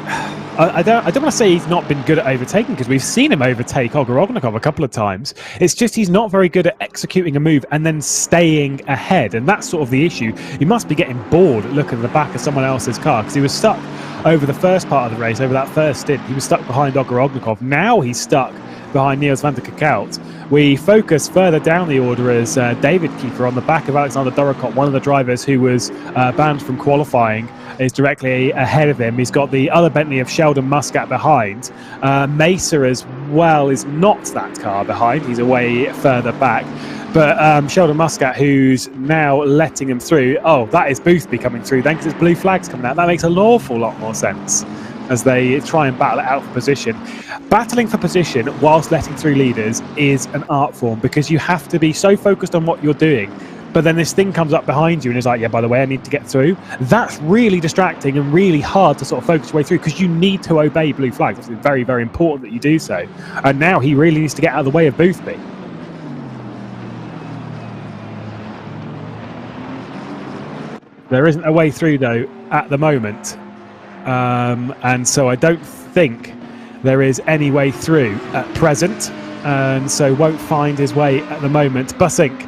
I don't want to say he's not been good at overtaking, because we've seen him overtake Ogorodnikov a couple of times. It's just he's not very good at executing a move and then staying ahead, and that's sort of the issue. He must be getting bored looking at the back of someone else's car, because he was stuck over the first part of the race, over that first stint. He was stuck behind Ogorodnikov. Now he's stuck behind Niels van der Kekelt. We focus further down the order as David Kiefer on the back of Alexander Dorokot, one of the drivers who was banned from qualifying, is directly ahead of him. He's got the other Bentley of Sheldon Muscat behind. Mesa as well is not that car behind. He's away further back. But Sheldon Muscat, who's now letting him through. Oh, that is Boothby coming through then, because it's blue flags coming out. That makes an awful lot more sense as they try and battle it out for position. Battling for position whilst letting through leaders is an art form, because you have to be so focused on what you're doing. but then this thing comes up behind you and is like, yeah, by the way, I need to get through. That's really distracting and really hard to sort of focus your way through, because you need to obey blue flags. It's very, very important that you do so. And now he really needs to get out of the way of Boothby. There isn't a way through, though, at the moment. And so I don't think there is any way through at present. And so won't find his way at the moment. Bussink,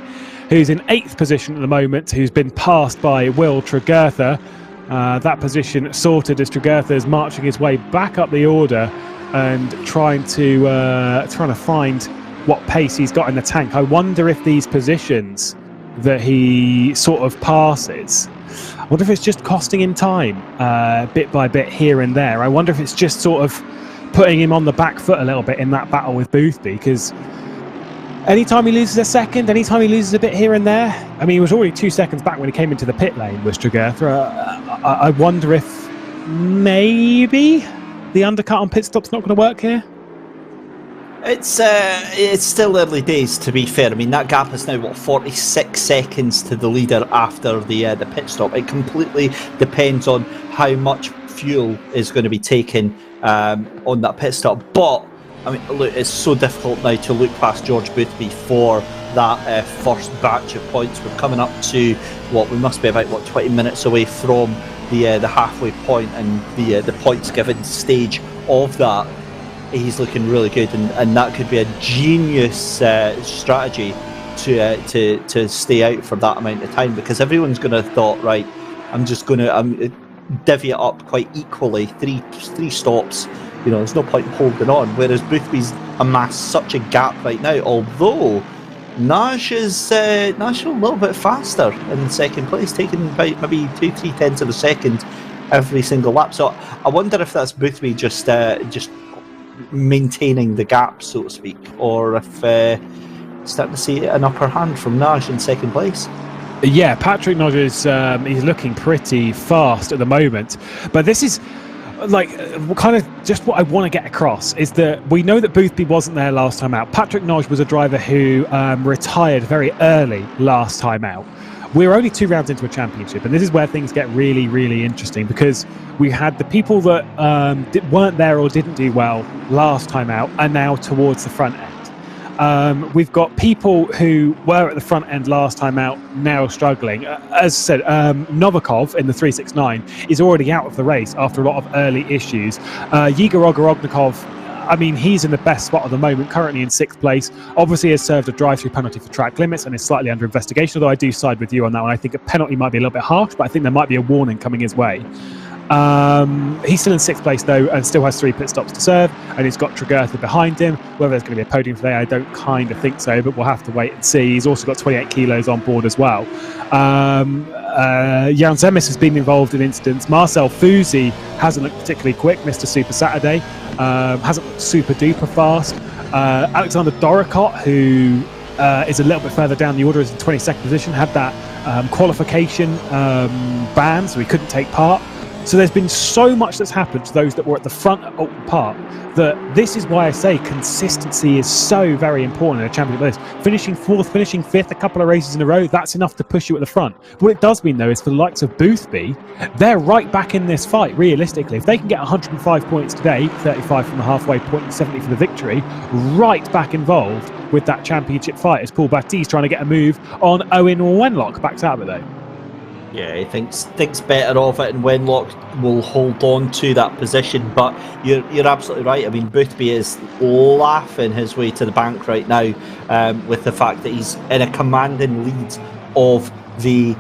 who's in 8th position at the moment, who's been passed by Will Tregurtha. That position sorted as Tregurtha is marching his way back up the order and trying to find what pace he's got in the tank. I wonder if these positions that he sort of passes, I wonder if it's just costing him time bit by bit here and there. I wonder if it's just sort of putting him on the back foot a little bit in that battle with Boothby, because anytime he loses a second, anytime he loses a bit here and there, I mean, he was already 2 seconds back when he came into the pit lane with Tregurtha. I wonder if maybe the undercut on pit stop's not going to work here. It's still early days, to be fair. I mean, that gap is now 46 seconds to the leader after the pit stop. It completely depends on how much fuel is going to be taken on that pit stop. But I mean, look, it's so difficult now to look past George Boothby for that first batch of points. We're coming up to we must be about 20 minutes away from the halfway point and the points given stage of that. He's looking really good, and that could be a genius strategy to stay out for that amount of time, because everyone's going to have thought, right, I'm just going to divvy it up quite equally, three stops. You know, there's no point in holding on. Whereas Boothby's amassed such a gap right now, although Nash is a little bit faster in second place, taking about maybe 2-3 tenths of a second every single lap. So I wonder if that's Boothby just maintaining the gap, so to speak, or if starting to see an upper hand from Nash in second place. Yeah, Patrick Nodge is he's looking pretty fast at the moment, but this is like kind of just what I want to get across is that we know that Boothby wasn't there last time out. Patrick Nodge was a driver who retired very early last time out. We're only 2 rounds into a championship, and this is where things get really, really interesting, because we had the people that weren't there or didn't do well last time out are now towards the front end. We've got people who were at the front end last time out now struggling. As I said, Novikov in the 369 is already out of the race after a lot of early issues. Yegor Ogoroknikov, I mean, he's in the best spot at the moment, currently in 6th place. Obviously has served a drive-through penalty for track limits and is slightly under investigation, although I do side with you on that one. I think a penalty might be a little bit harsh, but I think there might be a warning coming his way. He's still in 6th place though, and still has 3 pit stops to serve, and he's got Tregurtha behind him. Whether there's going to be a podium today, I don't kind of think so, but we'll have to wait and see. He's also got 28 kilos on board as well. Jan Zemis has been involved in incidents. Marcel Fusi hasn't looked particularly quick, Mr. Super Saturday. Hasn't looked super duper fast. Alexander Doricott, who is a little bit further down the order, is in 22nd position, had that qualification ban, so he couldn't take part. So there's been so much that's happened to those that were at the front at Oulton Park that this is why I say consistency is so very important in a championship like this. Finishing 4th, finishing 5th, a couple of races in a row, that's enough to push you at the front. What it does mean, though, is for the likes of Boothby, they're right back in this fight, realistically. If they can get 105 points today, 35 from the halfway point and 70 for the victory, right back involved with that championship fight as Paul Baptiste trying to get a move on Owen Wenlock. Backs out of it, though. Yeah, he thinks better of it, and Wenlock will hold on to that position. But you're absolutely right. I mean, Boothby is laughing his way to the bank right now with the fact that he's in a commanding lead of the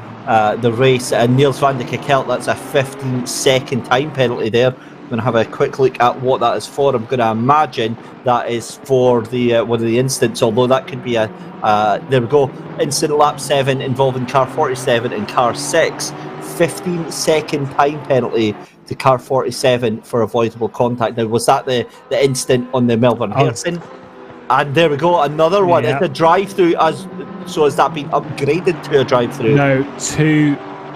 race. And Niels van de Kekelt, that's a 15-second time penalty there. I'm going to have a quick look at what that is for. I'm going to imagine that is for the one of the incidents, although that could be there we go, incident lap 7 involving car 47 and car 6. 15-second time penalty to car 47 for avoidable contact. Now, was that the incident on the Melbourne hairpin? And there we go, another one. Yeah. It's a drive-through. So has that been upgraded to a drive-through? No,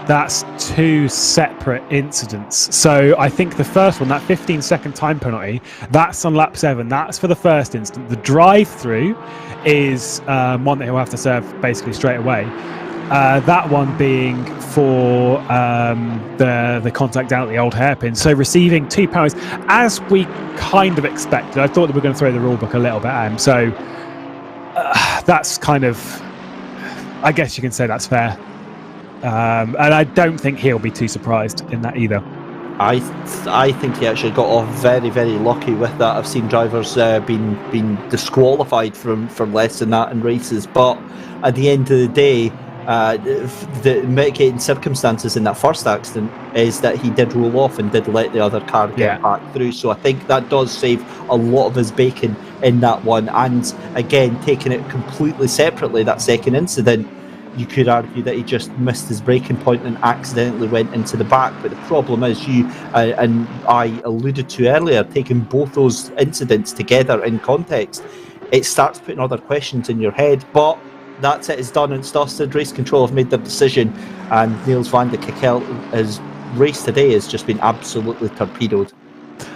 that's 2 separate incidents. So I think the first one, that 15-second time penalty, that's on lap 7. That's for the first incident. The drive-through is one that he'll have to serve basically straight away. That one being for the contact down at the old hairpin. So receiving 2 penalties, as we kind of expected. I thought they were going to throw the rule book a little bit at him. So that's kind of, I guess you can say that's fair. And I don't think he'll be too surprised in that either. I think he actually got off very, very lucky with that. I've seen drivers been disqualified from less than that in races, but at the end of the day, the mitigating circumstances in that first accident is that he did roll off and did let the other car get back through. So I think that does save a lot of his bacon in that one. And again, taking it completely separately, that second incident, you could argue that he just missed his braking point and accidentally went into the back. But the problem is, you and I alluded to earlier, taking both those incidents together in context, it starts putting other questions in your head. But that's it, it's done and it's dusted. Race Control have made their decision, and Niels van de Kekkel, his race today has just been absolutely torpedoed.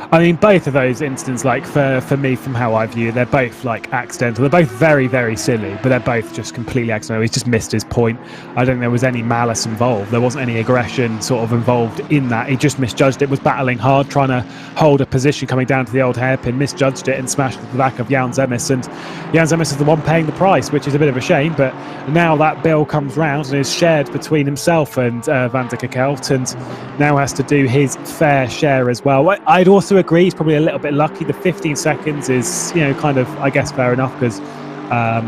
I mean, both of those incidents, like for me, from how I view it, they're both like accidental. They're both very, very silly, but they're both just completely accidental. He's just missed his point. I don't think there was any malice involved. There wasn't any aggression sort of involved in that. He just misjudged it, was battling hard, trying to hold a position coming down to the old hairpin, misjudged it and smashed the back of Jan Zemis. And Jan Zemis is the one paying the price, which is a bit of a shame. But now that bill comes round and is shared between himself and Van de Kekelt, and now has to do his fair share as well. I'd also agree he's probably a little bit lucky. The 15 seconds is, kind of, I guess, fair enough, because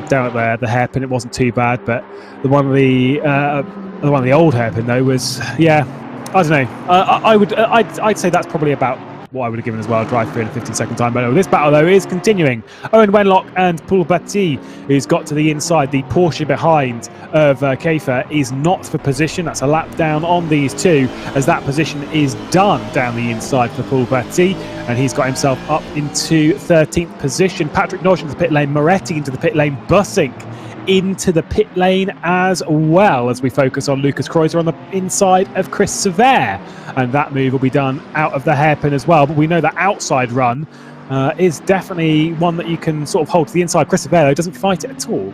down at the hairpin it wasn't too bad, but the one of the old hairpin though was, I don't know. I'd say that's probably about what I would have given as well, drive through in a 15-second time. But this battle though is continuing. Owen Wenlock and Paul Batty, who's got to the inside, the Porsche behind of Käfer, is not for position. That's a lap down on these two, as that position is done down the inside for Paul Batty, and he's got himself up into 13th position. Patrick Nodge into the pit lane, Moretti into the pit lane, Bussink into the pit lane as well, as we focus on Lucas Kreuzer on the inside of Chris Sever, and that move will be done out of the hairpin as well. But we know that outside run is definitely one that you can sort of hold to the inside. Chris Sever doesn't fight it at all.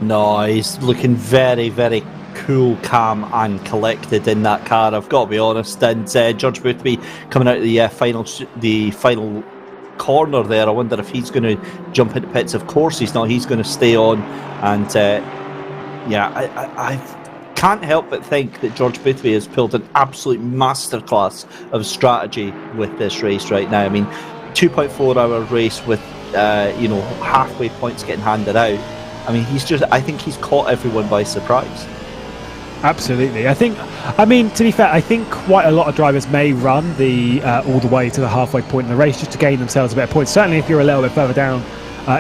No, he's looking very, very cool, calm and collected in that car, I've got to be honest. And George Boothby coming out of the final corner there, I wonder if he's going to jump into pits. Of course he's not, he's going to stay on. And I can't help but think that George Boothby has pulled an absolute masterclass of strategy with this race right now. I mean, 2.4 hour race with halfway points getting handed out. I mean, I think he's caught everyone by surprise. Absolutely. To be fair, I think quite a lot of drivers may run the all the way to the halfway point in the race just to gain themselves a bit of points. Certainly if you're a little bit further down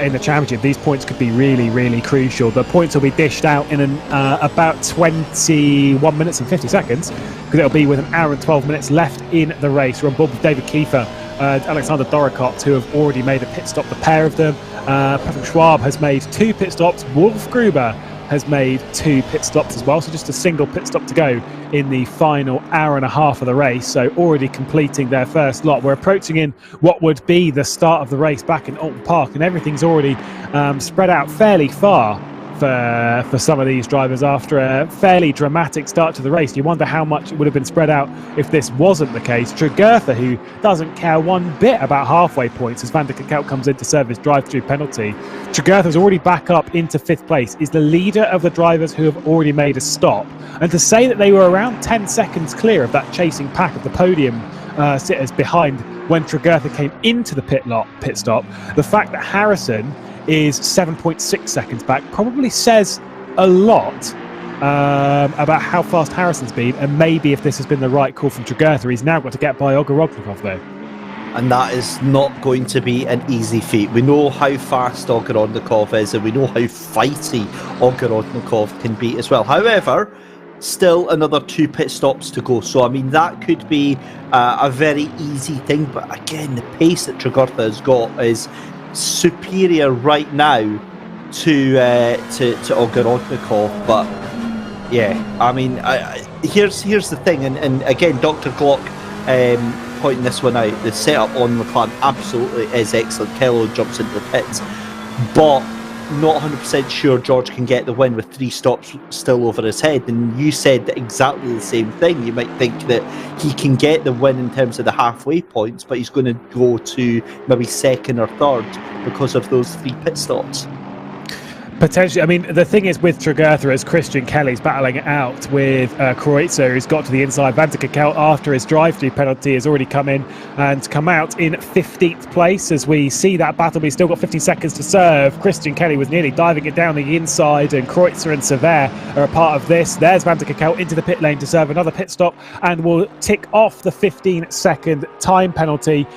in the championship, these points could be really, really crucial. The points will be dished out in about 21 minutes and 50 seconds, because it'll be with an hour and 12 minutes left in the race. We're on board with David Kiefer and Alexander Doricott, who have already made a pit stop, the pair of them. Patrick Schwab has made 2 pit stops. Wolf Gruber has made 2 pit stops as well, so just a single pit stop to go in the final hour and a half of the race, so already completing their first lot. We're approaching in what would be the start of the race back in Alton Park, and everything's already spread out fairly far for some of these drivers after a fairly dramatic start to the race. You wonder how much it would have been spread out if this wasn't the case. Tregurtha, who doesn't care one bit about halfway points as Van de Kekelt comes in to serve his drive-through penalty. Tregurtha's already back up into 5th place, is the leader of the drivers who have already made a stop. And to say that they were around 10 seconds clear of that chasing pack of the podium sitters behind when Tregurtha came into the pit stop, the fact that Harrison is 7.6 seconds back probably says a lot about how fast Harrison's been, and maybe if this has been the right call from Tregurtha, he's now got to get by Ogoroknikov though. And that is not going to be an easy feat. We know how fast Ogoroknikov is, and we know how fighty Ogoroknikov can be as well. However, still another 2 pit stops to go, so I mean that could be a very easy thing, but again, the pace that Tregurtha has got is superior right now to Ogoroknikov. But yeah, I mean, here's the thing, and again, Dr. Glock pointing this one out, the setup on McLaren absolutely is excellent. Kello jumps into the pits, but not 100% sure George can get the win with 3 stops still over his head, and you said exactly the same thing. You might think that he can get the win in terms of the halfway points, but he's going to go to maybe 2nd or 3rd because of those 3 pit stops. Potentially. I mean, the thing is with Tregurtha, as Christian Kelly's battling it out with Kreutzer, who's got to the inside. Van der Kekelt, after his drive-through penalty, has already come in and come out in 15th place. As we see that battle, we've still got 15 seconds to serve. Christian Kelly was nearly diving it down the inside, and Kreutzer and Sever are a part of this. There's Van der Kekelt into the pit lane to serve another pit stop, and will tick off the 15-second time penalty.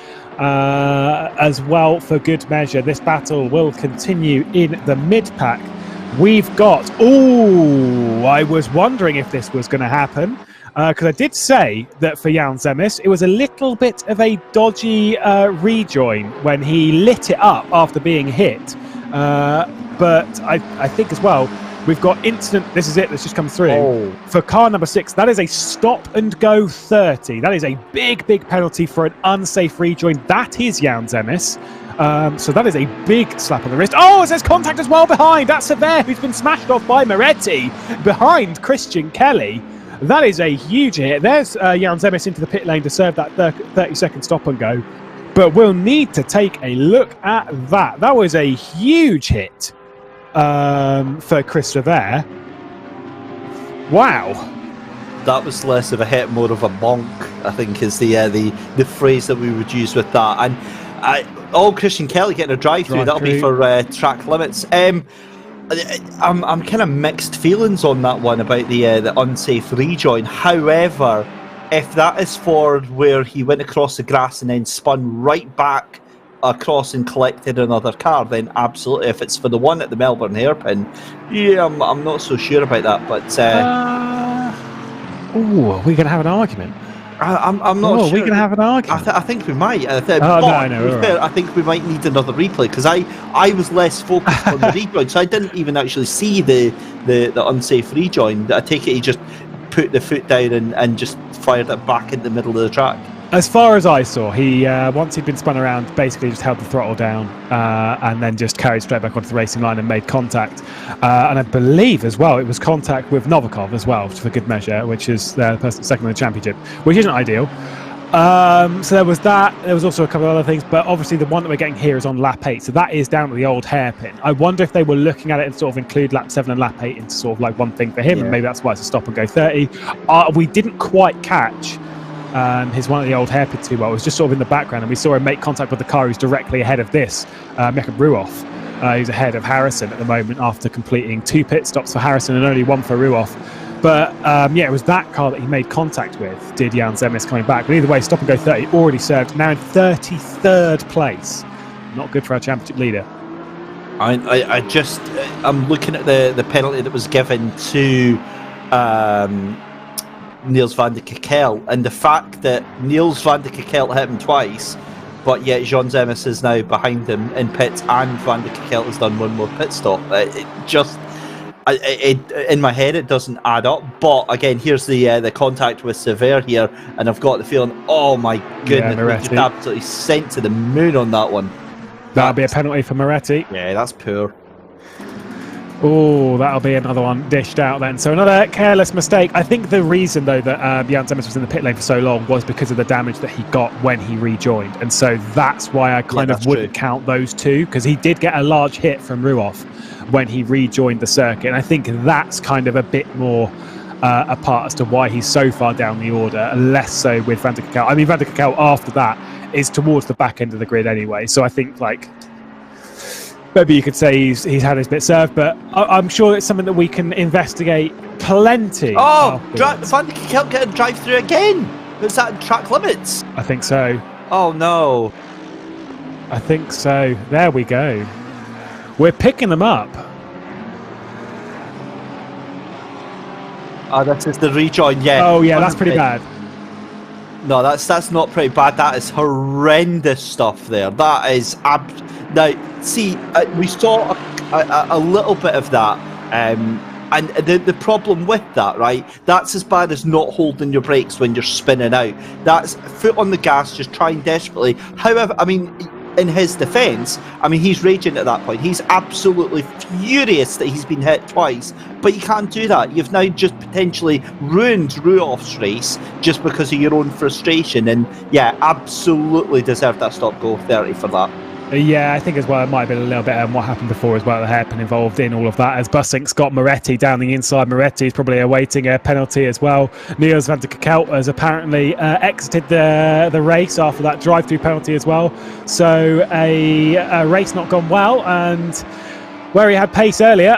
As well, for good measure. This battle will continue in the mid-pack. We've got... Oh, I was wondering if this was going to happen, because I did say that for Jan Zemis, it was a little bit of a dodgy rejoin when he lit it up after being hit. But I think as well, we've got incident. This is it. That's just come through for car number 6. That is a stop and go 30. That is a big penalty for an unsafe rejoin. That is Jan Zemis. So that is a big slap on the wrist. Oh, there's contact as well behind. That's Sever, who's been smashed off by Moretti behind Christian Kelly. That is a huge hit. There's Jan Zemis into the pit lane to serve that 30-second stop and go. But we'll need to take a look at that. That was a huge hit. For Chris Sever. Wow. That was less of a hit, more of a bonk, I think, is the phrase that we would use with that. And Christian Kelly getting a drive-through, that'll be for track limits. I'm kind of mixed feelings on that one about the unsafe rejoin. However, if that is for where he went across the grass and then spun right back across and collected another car, then absolutely. If it's for the one at the Melbourne hairpin, yeah, I'm not so sure about that. But are we going to have an argument? I'm not sure. Are we going to have an argument? I think we might. No, I think we might need another replay, because I was less focused on the rejoin, so I didn't even actually see the unsafe rejoin. I take it he just put the foot down and just fired it back in the middle of the track. As far as I saw, he once he'd been spun around, basically just held the throttle down and then just carried straight back onto the racing line and made contact. And I believe as well it was contact with Novikov as well, for good measure, which is the person second in the championship, which isn't ideal. So there was that. There was also a couple of other things, but obviously the one that we're getting here is on lap 8, so that is down to the old hairpin. I wonder if they were looking at it and sort of include lap 7 and lap 8 into sort of like one thing for him, and maybe that's why it's a stop and go 30. We didn't quite catch his one of the old hairpin too well. It was just sort of in the background, and we saw him make contact with the car who's directly ahead of this, Mika Ruoff. He's ahead of Harrison at the moment after completing 2 pit stops for Harrison and only 1 for Ruoff. But it was that car that he made contact with, did Jan Zemis coming back. But either way, stop and go 30 already served, now in 33rd place. Not good for our championship leader. I'm looking at the penalty that was given to Niels van der Kekelt, and the fact that Niels van der Kekelt hit him twice, but yet Jan Zemis is now behind him in pits, and Van der Kekelt has done 1 more pit stop. In my head, it doesn't add up. But again, here's the contact with Sever here, and I've got the feeling, oh my goodness, we just absolutely sent to the moon on that one. That'll be a penalty for Moretti. Yeah, that's poor. Oh, that'll be another one dished out then. So another careless mistake. I think the reason, though, that Jan Zemis was in the pit lane for so long was because of the damage that he got when he rejoined. And so that's why I kind of wouldn't count those two, because he did get a large hit from Ruoff when he rejoined the circuit. And I think that's kind of a bit more a part as to why he's so far down the order, less so with Van der Kekelt. I mean, Van der Kekelt after that is towards the back end of the grid anyway. So I think, like, maybe you could say he's had his bit served, but I'm sure it's something that we can investigate plenty. Oh, Van der Kekelt getting drive-through again. Was that track limits? I think so. Oh, no. I think so. There we go. We're picking them up. Oh, this is the rejoin, yeah. Oh, yeah, that's pretty bad. No, that's not pretty bad. That is horrendous stuff there. That is... Now, see, we saw a little bit of that, and the problem with that, right, that's as bad as not holding your brakes when you're spinning out. That's foot on the gas, just trying desperately. However, I mean, in his defence, I mean, he's raging at that point. He's absolutely furious that he's been hit twice, but you can't do that. You've now just potentially ruined Ruoff's race just because of your own frustration, and yeah, absolutely deserved that stop-go 30 for that. Yeah, I think as well it might have been a little bit what happened before as well, the hairpin involved in all of that, as Bussink's got Moretti down the inside. Moretti is probably awaiting a penalty as well. Niels van der Kekelt has apparently exited the race after that drive-through penalty as well. So a race not gone well, and where he had pace earlier,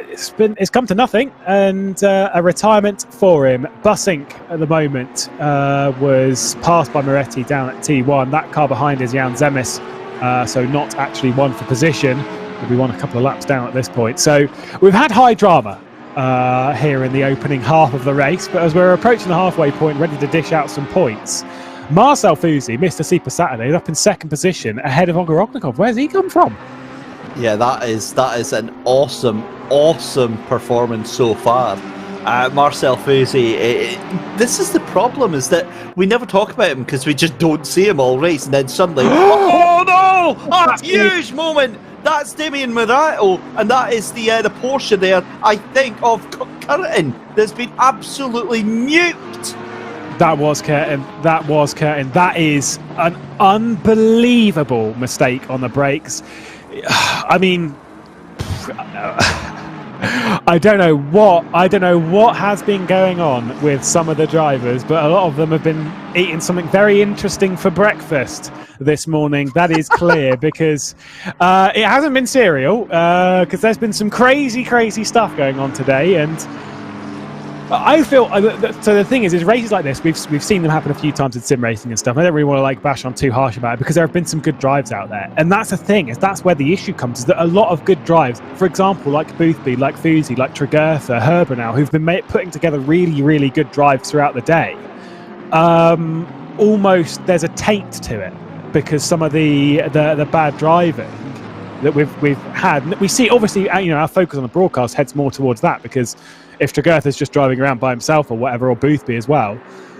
it's come to nothing, and a retirement for him. Bussink at the moment was passed by Moretti down at T1. That car behind is Jan Zemis. So not actually one for position. We won a couple of laps down at this point. So we've had high drama here in the opening half of the race, but as we're approaching the halfway point, ready to dish out some points, Marcel Fusi, Mr. Super Saturday, is up in second position ahead of Ogoroknikov. Where's he come from? Yeah, that is an awesome performance so far. Marcel Fusi, this is the problem, is that we never talk about him because we just don't see him all race, and then suddenly, oh no, a huge moment. That's Damien Morato, and that is the Porsche there, I think, of Curtin, that's been absolutely nuked. That was Curtin. That is an unbelievable mistake on the brakes. I mean, I don't know what has been going on with some of the drivers, but a lot of them have been eating something very interesting for breakfast this morning. That is clear, because it hasn't been cereal, because there's been some crazy stuff going on today, and I feel so. The thing is races like this, we've seen them happen a few times in sim racing and stuff. I don't really want to bash on too harsh about it, because there have been some good drives out there, and that's the thing, is that's where the issue comes, is that a lot of good drives, for example, like Boothby, like Fusi, like Tregurtha, Herbenau, who've been putting together really good drives throughout the day, almost there's a taint to it, because some of the bad driving that we've had, we see, obviously, our focus on the broadcast heads more towards that, because if Tregurtha's just driving around by himself or whatever, or Boothby as well,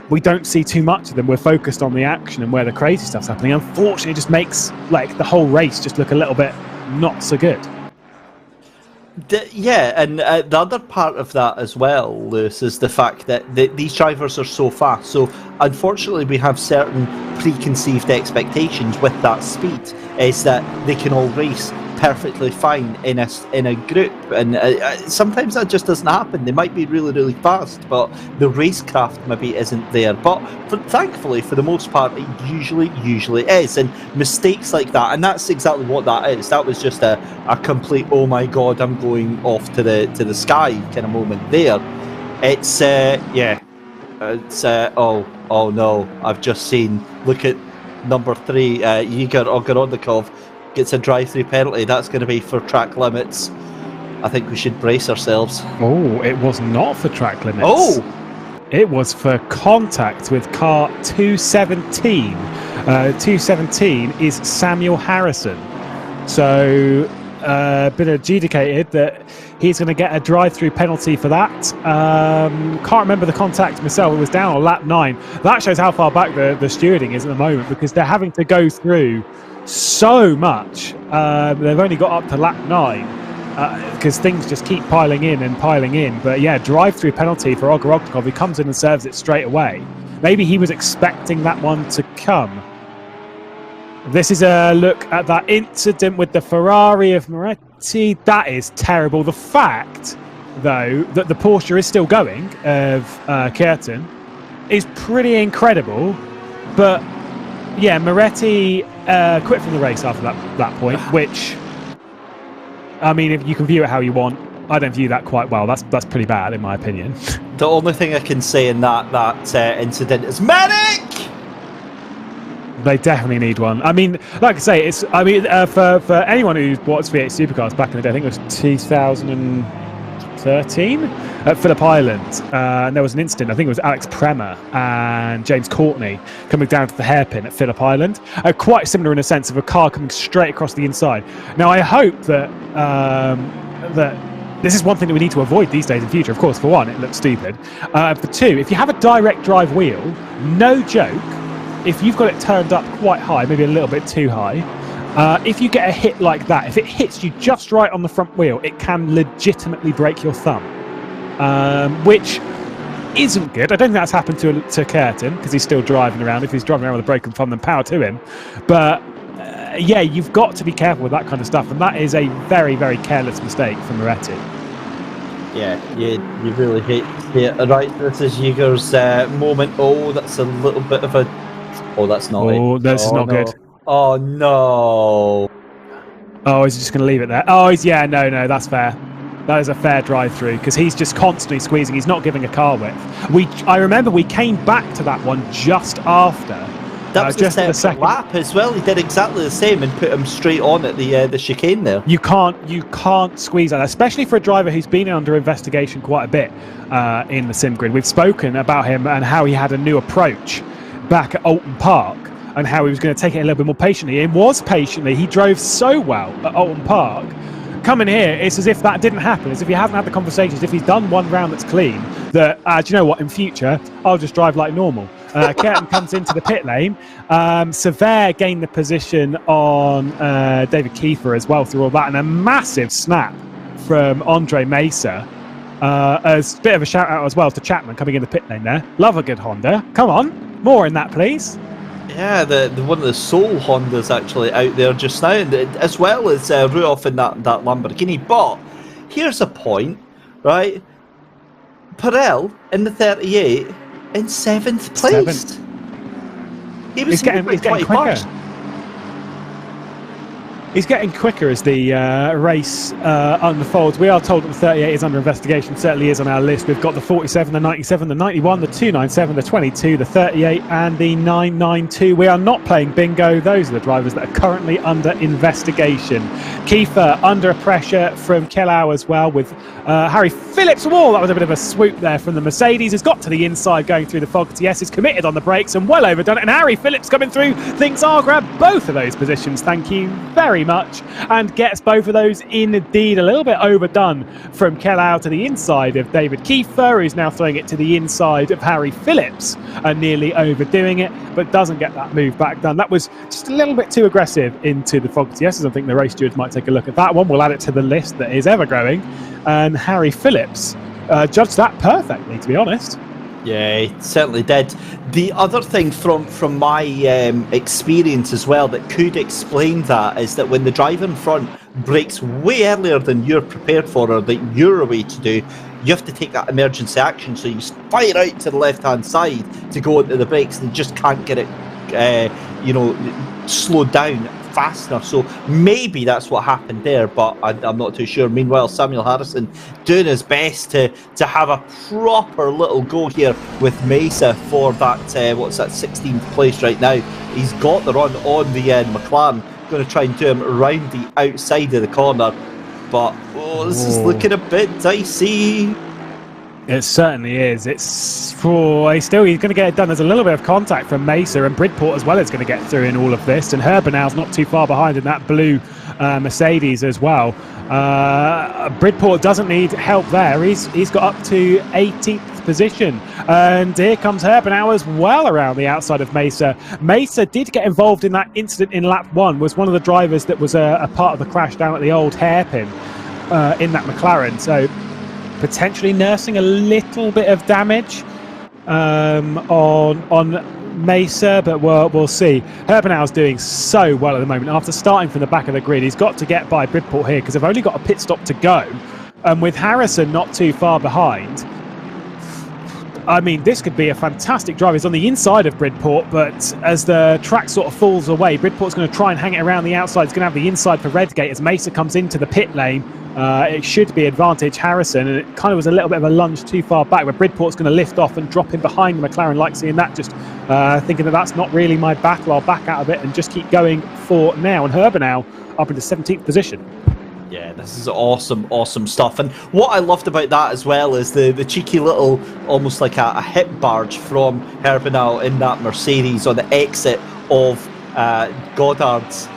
we don't see too much of them. We're focused on the action and where the crazy stuff's happening. Unfortunately, it just makes the whole race just look a little bit not so good. And the other part of that as well, Lewis, is the fact that these drivers are so fast. So unfortunately, we have certain preconceived expectations with that speed, is that they can all race perfectly fine in a group, and sometimes that just doesn't happen. They might be really fast, but the racecraft maybe isn't there. But thankfully, for the most part, it usually is. And mistakes like that, and that's exactly what that is. That was just a complete, oh my god, I'm going off to the sky kind of moment there. It's oh no, I've just seen, look at number 3, Igor Ogoroknikov gets a drive-through penalty. That's going to be for track limits. I think we should brace ourselves. Oh, it was not for track limits. Oh! It was for contact with car 217. 217 is Samuel Harrison. So, been adjudicated that he's going to get a drive-through penalty for that. Can't remember the contact myself. It was down on lap 9. That shows how far back the stewarding is at the moment, because they're having to go through so much. They've only got up to lap 9 because things just keep piling in. But yeah, drive-through penalty for Ogoroknikov. He comes in and serves it straight away. Maybe he was expecting that one to come. This is a look at that incident with the Ferrari of Moretti. That is terrible. The fact, though, that the Porsche is still going, of Curtin, is pretty incredible. But yeah, Moretti quit from the race after that point, which, I mean, if you can view it how you want, I don't view that quite well. That's pretty bad, in my opinion. The only thing I can say in that incident is medic! They definitely need one. I mean, like I say, for anyone who watched V8 Supercars back in the day, I think it was 2013 at Phillip Island, and there was an incident. I think it was Alex Premer and James Courtney coming down to the hairpin at Phillip Island. Quite similar in a sense of a car coming straight across the inside. Now, I hope that this is one thing that we need to avoid these days in future. Of course, for one, it looks stupid. For two, if you have a direct drive wheel, no joke, if you've got it turned up quite high, maybe a little bit too high, If you get a hit like that, if it hits you just right on the front wheel, it can legitimately break your thumb, which isn't good. I don't think that's happened to Curtin, because he's still driving around. If he's driving around with a broken thumb, then power to him. But yeah, you've got to be careful with that kind of stuff, and that is a very, very careless mistake from Moretti. Yeah, you really hate to see it. Right, this is Yeager's moment. Oh, that's a little bit of a... Oh, that's not it. Oh, this is not good. Oh, no. Oh, is he just going to leave it there? Oh, yeah, no, that's fair. That is a fair drive-through, because he's just constantly squeezing. He's not giving a car width. I remember we came back to that one just after. That was just the second lap as well. He did exactly the same and put him straight on at the chicane there. You can't squeeze that, especially for a driver who's been under investigation quite a bit in the sim grid. We've spoken about him and how he had a new approach back at Alton Park, and how he was going to take it a little bit more patiently. It was patiently. He drove so well at Alton Park. Coming here, it's as if that didn't happen, as if he hasn't had the conversations, if he's done one round that's clean, that, do you know what, in future, I'll just drive like normal. Curtin comes into the pit lane. Sever gained the position on David Kiefer as well through all that, and a massive snap from Andre Mesa. As a bit of a shout out as well to Chapman coming in the pit lane there. Love a good Honda. Come on, more in that, please. Yeah, the one of the sole Hondas actually out there just now, as well as Ruoff in that Lamborghini. But here's a point, right? Perel in the 38 in 7th place. He's getting quicker. He's getting quicker as the race unfolds. We are told that the 38 is under investigation. Certainly is on our list. We've got the 47, the 97, the 91, the 297, the 22, the 38, and the 992. We are not playing bingo. Those are the drivers that are currently under investigation. Kiefer under pressure from Kellau as well, with Harry Phillips. Whoa, that was a bit of a swoop there from the Mercedes. Has got to the inside going through the fog. TS is committed on the brakes and well overdone it. And Harry Phillips coming through thinks I'll grab both of those positions. Thank you very much, and gets both of those indeed. A little bit overdone from Kellau to the inside of David Kiefer, who's now throwing it to the inside of Harry Phillips and nearly overdoing it, but doesn't get that move back done. That was just a little bit too aggressive into the fog TSs. I think the race stewards might take a look at that one. We'll add it to the list that is ever growing, and Harry Phillips judged that perfectly, to be honest. Yeah, he certainly did. The other thing from my experience as well that could explain that is that when the driver in front brakes way earlier than you're prepared for, or that you're away to do, you have to take that emergency action. So you fire out to the left-hand side to go into the brakes, and you just can't get it, slowed down fast enough. So maybe that's what happened there, but I'm not too sure. Meanwhile, Samuel Harrison doing his best to have a proper little go here with Mesa for that 16th place right now. He's got the run on the McLaren, going to try and do him around the outside of the corner, but this is looking a bit dicey. It certainly is. He's going to get it done. There's a little bit of contact from Mesa, and Bridport as well is going to get through in all of this, and Herbenau's not too far behind in that blue Mercedes as well. Bridport doesn't need help there. He's got up to 18th position, and here comes Herbenau as well around the outside of Mesa. Mesa did get involved in that incident in lap 1, was one of the drivers that was a part of the crash down at the old hairpin in that McLaren, so potentially nursing a little bit of damage on Mesa, but we'll see. Herbenau's doing so well at the moment. After starting from the back of the grid, he's got to get by Bridport here, because they've only got a pit stop to go. And with Harrison not too far behind, I mean, this could be a fantastic drive. He's on the inside of Bridport, but as the track sort of falls away, Bridport's going to try and hang it around the outside. He's going to have the inside for Redgate as Mesa comes into the pit lane. It should be advantage Harrison, and it kind of was a little bit of a lunge too far back, where Bridport's going to lift off and drop in behind the McLaren. Like seeing that, just thinking that that's not really my battle. I'll back out of it and just keep going for now. And Herbenau up into 17th position. Yeah, this is awesome stuff. And what I loved about that as well is the cheeky little, almost like a hip barge from Herbenau in that Mercedes on the exit of Goddard's.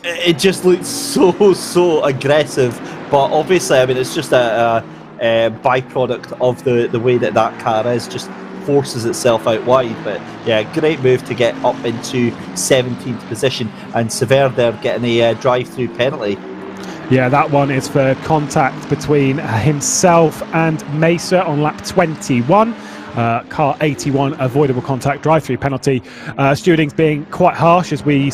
It just looks so aggressive, but obviously, I mean, it's just a byproduct of the way that car is, just forces itself out wide. But yeah, great move to get up into 17th position, and Sever there getting a drive-through penalty. Yeah, that one is for contact between himself and Mesa on lap 21. Car 81, avoidable contact, drive-through penalty. Stewarding's being quite harsh as we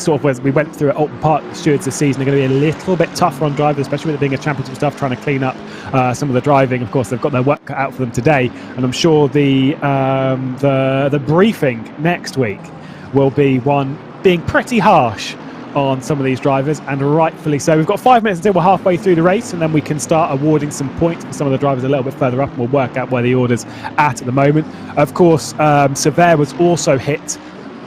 went through at Alton Park. The stewards this season are going to be a little bit tougher on drivers, especially with it being a championship stuff, trying to clean up some of the driving. Of course, they've got their work cut out for them today, and I'm sure the briefing next week will be one being pretty harsh on some of these drivers, and rightfully so. We've got 5 minutes until we're halfway through the race, and then we can start awarding some points for some of the drivers a little bit further up, and we'll work out where the order's at the moment. Of course, Sever was also hit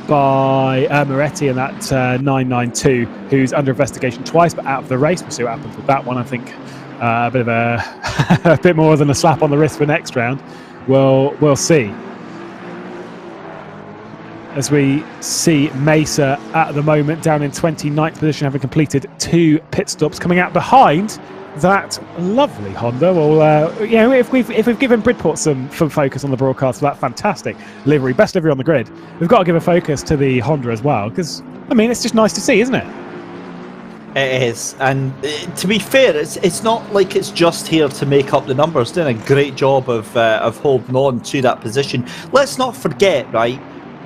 by Moretti in that 992, who's under investigation twice, but out of the race. We'll see what happens with that one. I think a bit of a bit more than a slap on the wrist for next round. We'll see. As we see Mesa at the moment down in 29th position, having completed 2 pit stops, coming out behind that lovely Honda. Well, if we've given Bridport some focus on the broadcast for that fantastic livery, best livery on the grid, we've got to give a focus to the Honda as well, because I mean, it's just nice to see, isn't it? It is, and to be fair, it's not like it's just here to make up the numbers. Doing a great job of holding on to that position. Let's not forget, right?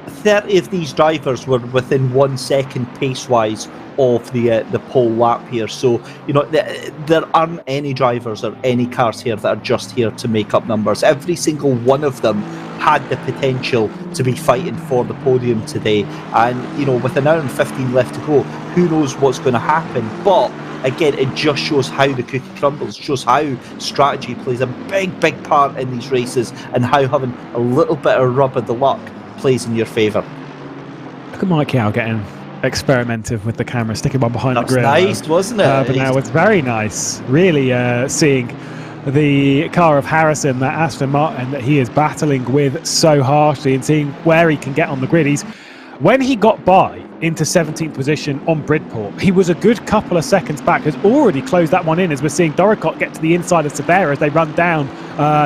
30 of these drivers were within 1 second pace-wise of the pole lap here. So, you know, there aren't any drivers or any cars here that are just here to make up numbers. Every single one of them had the potential to be fighting for the podium today. And, you know, with an hour and 15 left to go, who knows what's going to happen. But again, it just shows how the cookie crumbles. It shows how strategy plays a big, big part in these races, and how having a little bit of rub of the luck plays in your favour. Look at Mike Yao getting experimental with the camera, sticking one behind the grill. Nice, wasn't it? But now it's very nice. Really seeing the car of Harrison, that Aston Martin that he is battling with so harshly, and seeing where he can get on the grid. When he got by into 17th position on Bridport, he was a good couple of seconds back, has already closed that one in, as we're seeing Doricott get to the inside of Severa as they run down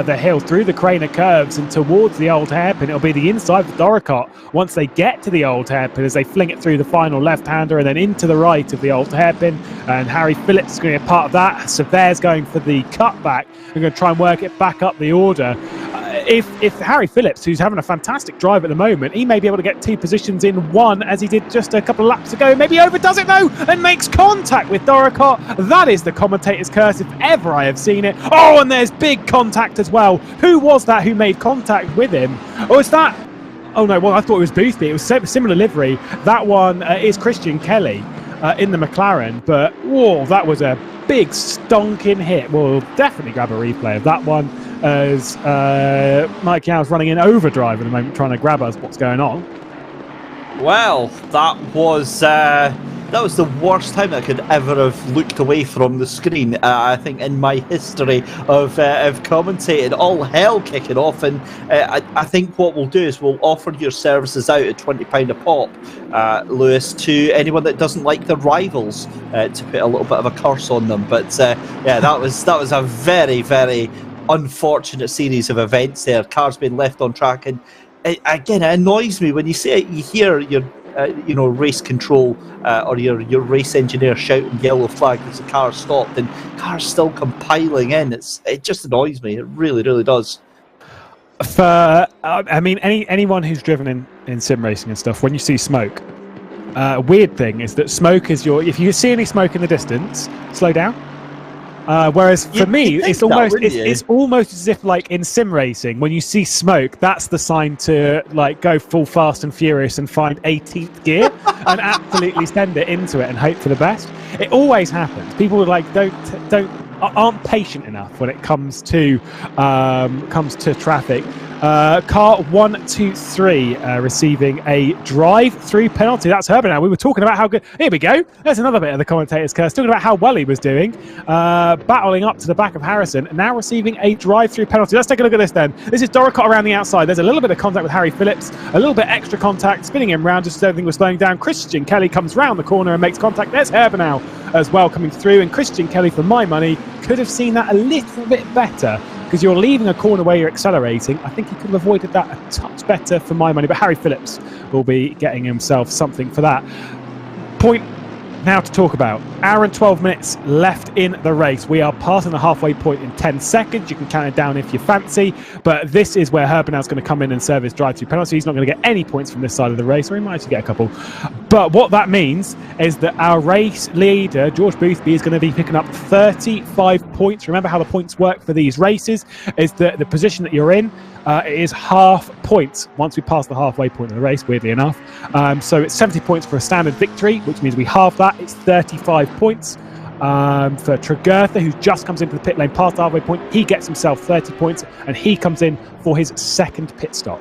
the hill through the Craner curves and towards the old hairpin. It'll be the inside for Doricott once they get to the old hairpin, as they fling it through the final left-hander and then into the right of the old hairpin, and Harry Phillips is going to be a part of that. Sever's going for the cutback. We're going to try and work it back up the order. If Harry Phillips, who's having a fantastic drive at the moment, he may be able to get 2 positions in one, as he did just a couple of laps ago. Maybe overdoes it though and makes contact with Doricott. That is the commentator's curse if ever I have seen it. Oh, and there's big contact as well. Who was that who made contact with him? Or is that... Oh no, well, I thought it was Boothby. It was similar livery. That one is Christian Kelly in the McLaren, but whoa, that was a big stonking hit. We'll definitely grab a replay of that one, as Mike Yow's running in overdrive at the moment, trying to grab us what's going on. Well, that was the worst time I could ever have looked away from the screen, I think, in my history of commentating. All hell kicking off, and I think what we'll do is we'll offer your services out at £20 a pop, Lewis, to anyone that doesn't like the rivals, to put a little bit of a curse on them. But yeah, that was a very, very unfortunate series of events there. Cars being left on track, and again, it annoys me when you hear your race control or your race engineer shouting yellow flag as the car stopped, and cars still compiling in. It just annoys me. It really, really does. For I mean, anyone who's driven in sim racing and stuff, when you see smoke, weird thing is that smoke is if you see any smoke in the distance, slow down. Whereas for me, it's almost as if, like in sim racing, when you see smoke, that's the sign to like go full fast and furious and find 18th gear and absolutely send it into it and hope for the best. It always happens. People like aren't patient enough when it comes to traffic. Car 123 receiving a drive-through penalty. That's Herbert now. We were talking about how good... Here we go. There's another bit of the commentator's curse. Talking about how well he was doing. Battling up to the back of Harrison. Now receiving a drive-through penalty. Let's take a look at this then. This is Doricott around the outside. There's a little bit of contact with Harry Phillips. A little bit extra contact. Spinning him round just as everything was slowing down. Christian Kelly comes round the corner and makes contact. There's Herbert now as well coming through. And Christian Kelly, for my money, could have seen that a little bit better because you're leaving a corner where you're accelerating. I think he could have avoided that a touch better for my money, but Harry Phillips will be getting himself something for that. Point now to talk about. Hour and 12 minutes left in the race. We are passing the halfway point in 10 seconds. You can count it down if you fancy, but this is where Herbenau's going to come in and serve his drive-through penalty. He's not going to get any points from this side of the race, or he might actually get a couple. But what that means is that our race leader, George Boothby, is going to be picking up 35 points. Remember how the points work for these races is that the position that you're in is half points once we pass the halfway point of the race, weirdly enough. So it's 70 points for a standard victory, which means we halve that. It's 35 points. For Tregurtha, who just comes into the pit lane past the halfway point, he gets himself 30 points, and he comes in for his second pit stop.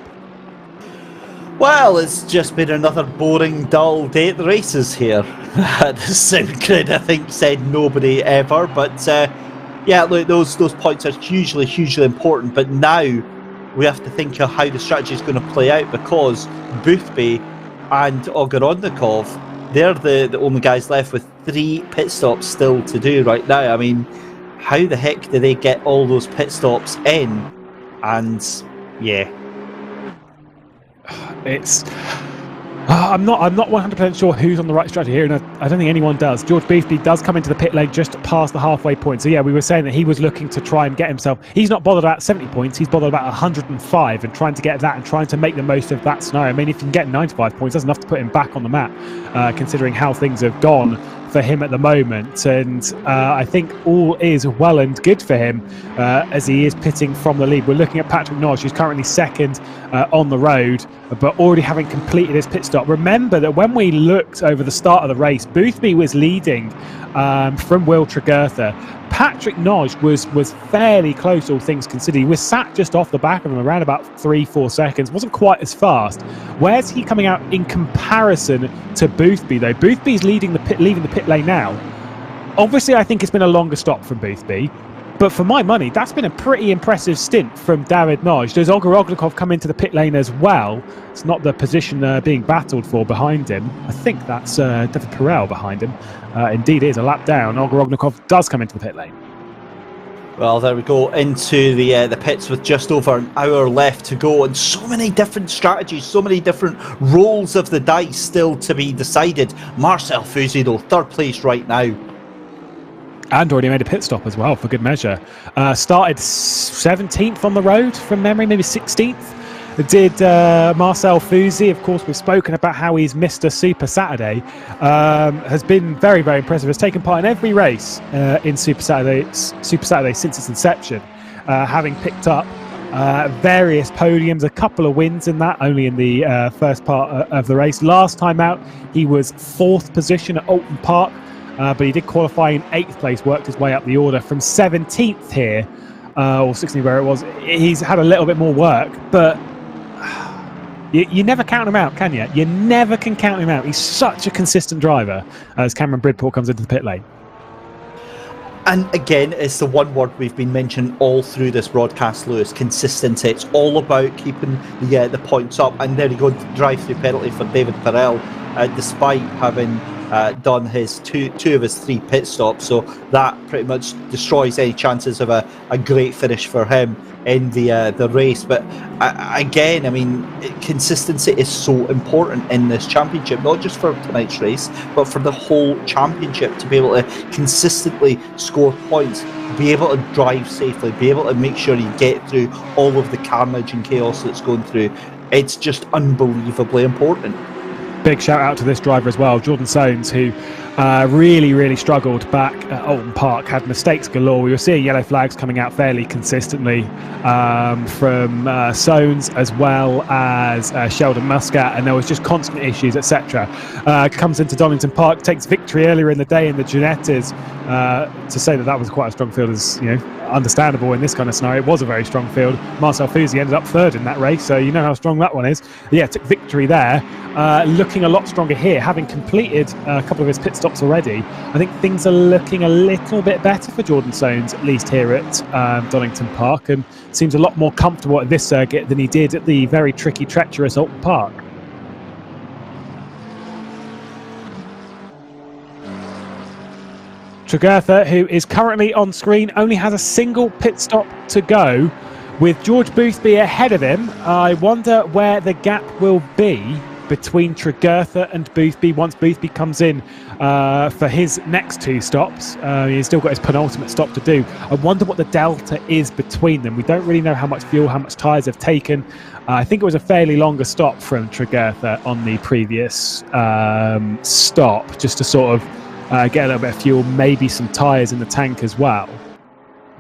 Well, it's just been another boring, dull day at the races here. The sound grid, I think, said nobody ever, but yeah, look, those points are hugely important, but now we have to think of how the strategy is going to play out, because Boothby and Ogorodnikov, they're the only guys left with 3 pit stops still to do right now. I mean, how the heck do they get all those pit stops in? And yeah, it's I'm not 100% sure who's on the right strategy here, and I don't think anyone does. George Boothby does come into the pit lane just past the halfway point. So yeah, we were saying that he was looking to try and get himself. He's not bothered about 70 points. He's bothered about 105 and trying to get that and trying to make the most of that scenario. I mean, if you can get 95 points, that's enough to put him back on the map, considering how things have gone for him at the moment. And I think all is well and good for him as he is pitting from the lead. We're looking at Patrick Nodge, who's currently second on the road, but already having completed his pit stop. Remember that when we looked over the start of the race, Boothby was leading from Will Tregurtha. Patrick Nodge was fairly close, all things considered. He was sat just off the back of him around about 3-4 seconds. Wasn't quite as fast. Where's he coming out in comparison to Boothby, though? Boothby's leaving the pit lane now. Obviously, I think it's been a longer stop from Boothby, but for my money, that's been a pretty impressive stint from David Nodge. Does Ogorodnikov come into the pit lane as well? It's not the position being battled for behind him. I think that's David Perel behind him. Indeed, it is a lap down. Ogorodnikov does come into the pit lane. Well, there we go, into the pits with just over an hour left to go, and so many different strategies, so many different rolls of the dice still to be decided. Marcel Fouzi, though, third place right now. And already made a pit stop as well, for good measure. Started 17th on the road from memory, maybe 16th. Did Marcel Fouzi. Of course, we've spoken about how he's missed a Super Saturday. Has been very, very impressive. Has taken part in every race in Super Saturday since its inception, having picked up various podiums, a couple of wins in that, only in the first part of the race. Last time out, he was 4th position at Alton Park. But he did qualify in 8th place, worked his way up the order from 17th here, or 16th where it was. He's had a little bit more work, but you never count him out, can you? You never can count him out. He's such a consistent driver as Cameron Bridport comes into the pit lane. And again, it's the one word we've been mentioning all through this broadcast, Lewis: consistency. It's all about keeping the points up. And there you go, drive-through penalty for David Perel, despite having done his two of his 3 pit stops. So that pretty much destroys any chances of a great finish for him in the race. But again, I mean, consistency is so important in this championship, not just for tonight's race, but for the whole championship, to be able to consistently score points, be able to drive safely, be able to make sure you get through all of the carnage and chaos that's going through. It's just unbelievably important. Big shout out to this driver as well, Jordan Soanes, who really struggled back at Alton Park, had mistakes galore. We were seeing yellow flags coming out fairly consistently from Soanes as well as Sheldon Muscat, and there was just constant issues, etc. Comes into Donington Park, takes victory earlier in the day in the Ginettas. To say that was quite a strong field is, understandable in this kind of scenario. It was a very strong field. Marcel Fouzi ended up 3rd in that race, so you know how strong that one is. Yeah, took victory there. Looking a lot stronger here, having completed a couple of his pit stops already. I think things are looking a little bit better for Jordan Soanes, at least here at Donington Park, and seems a lot more comfortable at this circuit than he did at the very tricky, treacherous Alton Park. Tregurtha, who is currently on screen, only has a single pit stop to go. With George Boothby ahead of him, I wonder where the gap will be between Tregurtha and Boothby once Boothby comes in for his next 2 stops. He's still got his penultimate stop to do. I wonder what the delta is between them. We don't really know how much fuel, how much tyres have taken. I think it was a fairly longer stop from Tregurtha on the previous stop, just to sort of get a little bit of fuel, maybe some tyres in the tank as well.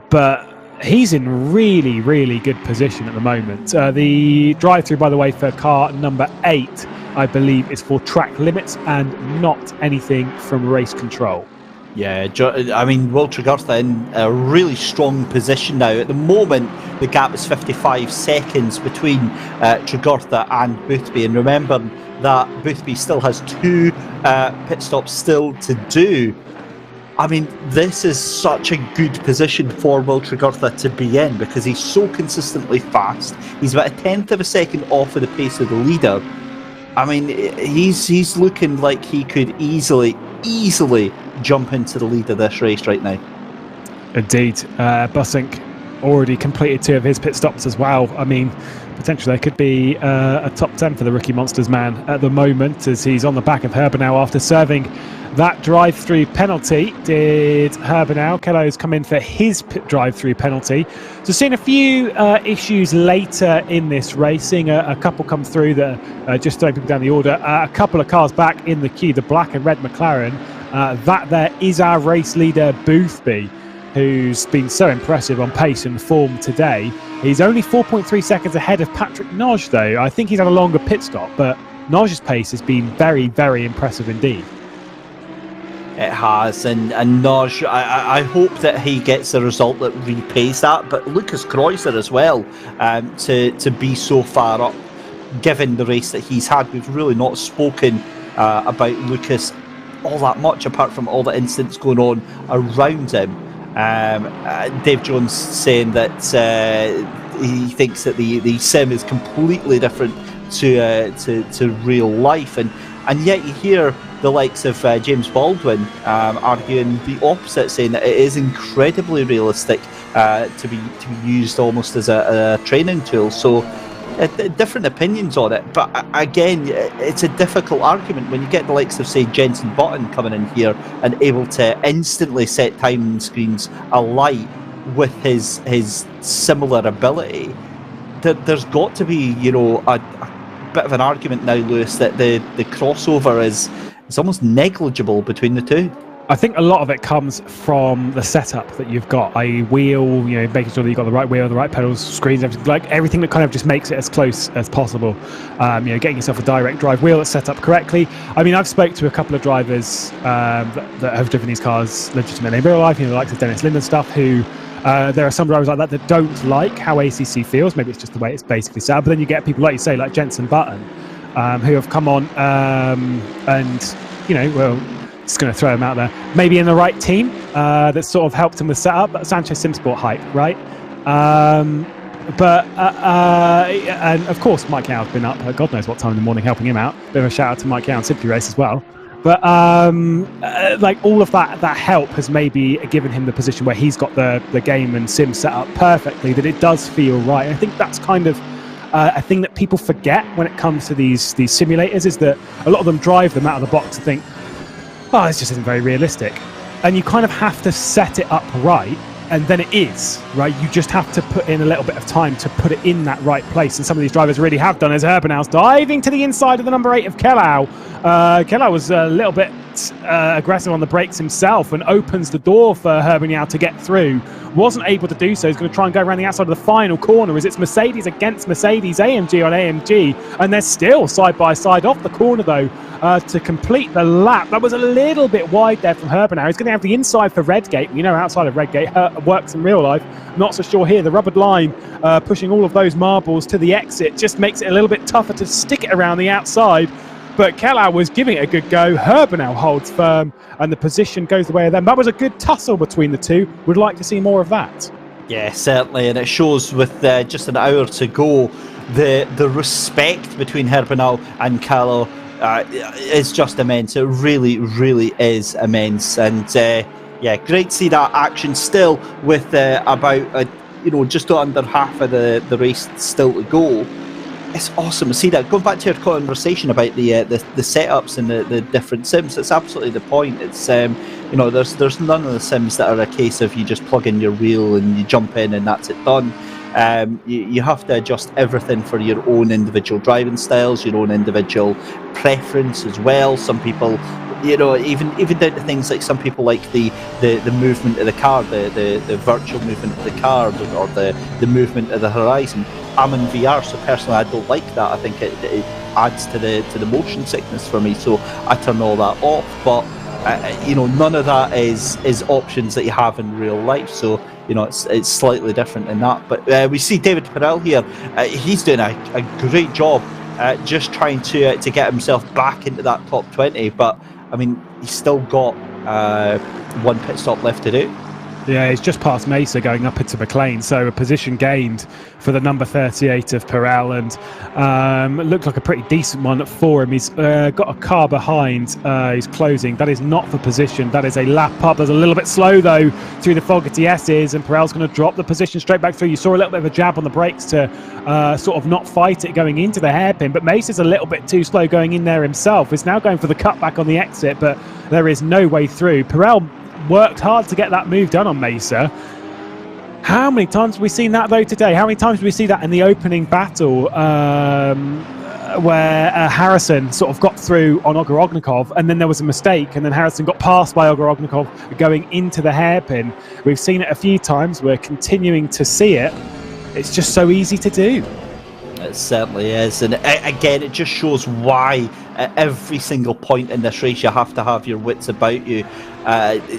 But he's in really, really good position at the moment. The drive-through, by the way, for car number 8, I believe, is for track limits and not anything from race control. Yeah, I mean, Will Tregurtha in a really strong position now. At the moment, the gap is 55 seconds between Tregurtha and Boothby. And remember that Boothby still has 2 pit stops still to do. I mean, this is such a good position for Will Tregurtha to be in because he's so consistently fast. He's about 1/10 of a second off of the pace of the leader. I mean, he's looking like he could easily jump into the lead of this race right now. Indeed. Bussink already completed 2 of his pit stops as well. I mean, potentially there could be a top 10 for the Rookie Monsters man at the moment, as he's on the back of Herbenau after serving that drive-through penalty. Did Herbenau, Kello's come in for his drive-through penalty. So seeing a few issues later in this race, seeing a couple come through that just throwing people down the order. A couple of cars back in the queue, the black and red McLaren. That there is our race leader Boothby, who's been so impressive on pace and form today. He's only 4.3 seconds ahead of Patrick Noj, though. I think he's had a longer pit stop, but Noj's pace has been very, very impressive indeed. It has, and Noj, I hope that he gets a result that repays that, but Lucas Kreuzer as well, to be so far up, given the race that he's had. We've really not spoken about Lucas all that much, apart from all the incidents going on around him. Dave Jones saying that he thinks that the sim is completely different to real life, and yet you hear the likes of James Baldwin arguing the opposite, saying that it is incredibly realistic to be used almost as a training tool. So different opinions on it, but again, it's a difficult argument when you get the likes of, say, Jenson Button coming in here and able to instantly set time screens alight with his similar ability. There's got to be, a bit of an argument now, Lewis, that the crossover is almost negligible between the two. I think a lot of it comes from the setup that you've got, i.e. wheel, making sure that you've got the right wheel, the right pedals, screens, everything that kind of just makes it as close as possible. Getting yourself a direct drive wheel that's set up correctly. I mean, I've spoke to a couple of drivers that have driven these cars legitimately in real life, the likes of Dennis Lind and stuff, who there are some drivers like that don't like how ACC feels. Maybe it's just the way it's basically set up. But then you get people, like you say, like Jenson Button, who have come on and, just going to throw him out there, maybe in the right team that sort of helped him with setup. Sanchez Simsport hype, right? And of course, Mike Yow's been up at God knows what time in the morning helping him out. Bit of a shout out to Mike Yow and Simply Race as well. But all of that help has maybe given him the position where he's got the game and sim set up perfectly, that it does feel right. I think that's kind of a thing that people forget when it comes to these simulators, is that a lot of them drive them out of the box and think, oh, this just isn't very realistic. And you kind of have to set it up right, and then it is, right? You just have to put in a little bit of time to put it in that right place. And some of these drivers really have done, as Herbenau's diving to the inside of the number 8 of Kellau. Kellau was a little bit aggressive on the brakes himself and opens the door for Herbenau to get through. Wasn't able to do so. He's going to try and go around the outside of the final corner, as it's Mercedes against Mercedes, AMG on AMG, and they're still side by side off the corner though to complete the lap. That was a little bit wide there from Herbenau. He's going to have the inside for Redgate. We know outside of Redgate works in real life. Not so sure here. The rubbered line pushing all of those marbles to the exit just makes it a little bit tougher to stick it around the outside. But Kellau was giving it a good go. Herbenau holds firm, and the position goes the way of them. That was a good tussle between the two. Would like to see more of that. Yeah, certainly, and it shows with just an hour to go, the respect between Herbenau and Kellau is just immense. It really, really is immense. And great to see that action still with about just under half of the race still to go. It's awesome to see that. Going back to your conversation about the setups and the different sims, it's absolutely the point. It's there's none of the sims that are a case of you just plug in your wheel and you jump in and that's it done. You have to adjust everything for your own individual driving styles, your own individual preference as well. Some people, even down to things like some people like the movement of the car, the virtual movement of the car, or the movement of the horizon. I'm in VR, so personally I don't like that. I think it adds to the motion sickness for me, so I turn all that off. But none of that is options that you have in real life. So it's slightly different in that. But we see David Perel here. He's doing a great job just trying to get himself back into that top 20. But I mean, he's still got one pit stop left to do. Yeah, he's just past Mesa going up into McLean, so a position gained for the number 38 of Perel, and it looked like a pretty decent one for him. He's got a car behind, he's closing. That is not for position, that is a lap up. There's a little bit slow though through the Fogarty S's, and Perel's going to drop the position straight back through. You saw a little bit of a jab on the brakes to sort of not fight it going into the hairpin, but Mesa's a little bit too slow going in there himself. He's now going for the cutback on the exit, but there is no way through. Perel worked hard to get that move done on Mesa. How many times have we seen that though today? How many times did we see that in the opening battle where Harrison sort of got through on Ogorognikov, and then there was a mistake, and then Harrison got passed by Ogorognikov going into the hairpin? We've seen it a few times. We're continuing to see it. It's just so easy to do. It certainly is, and again, it just shows why at every single point in this race you have to have your wits about you.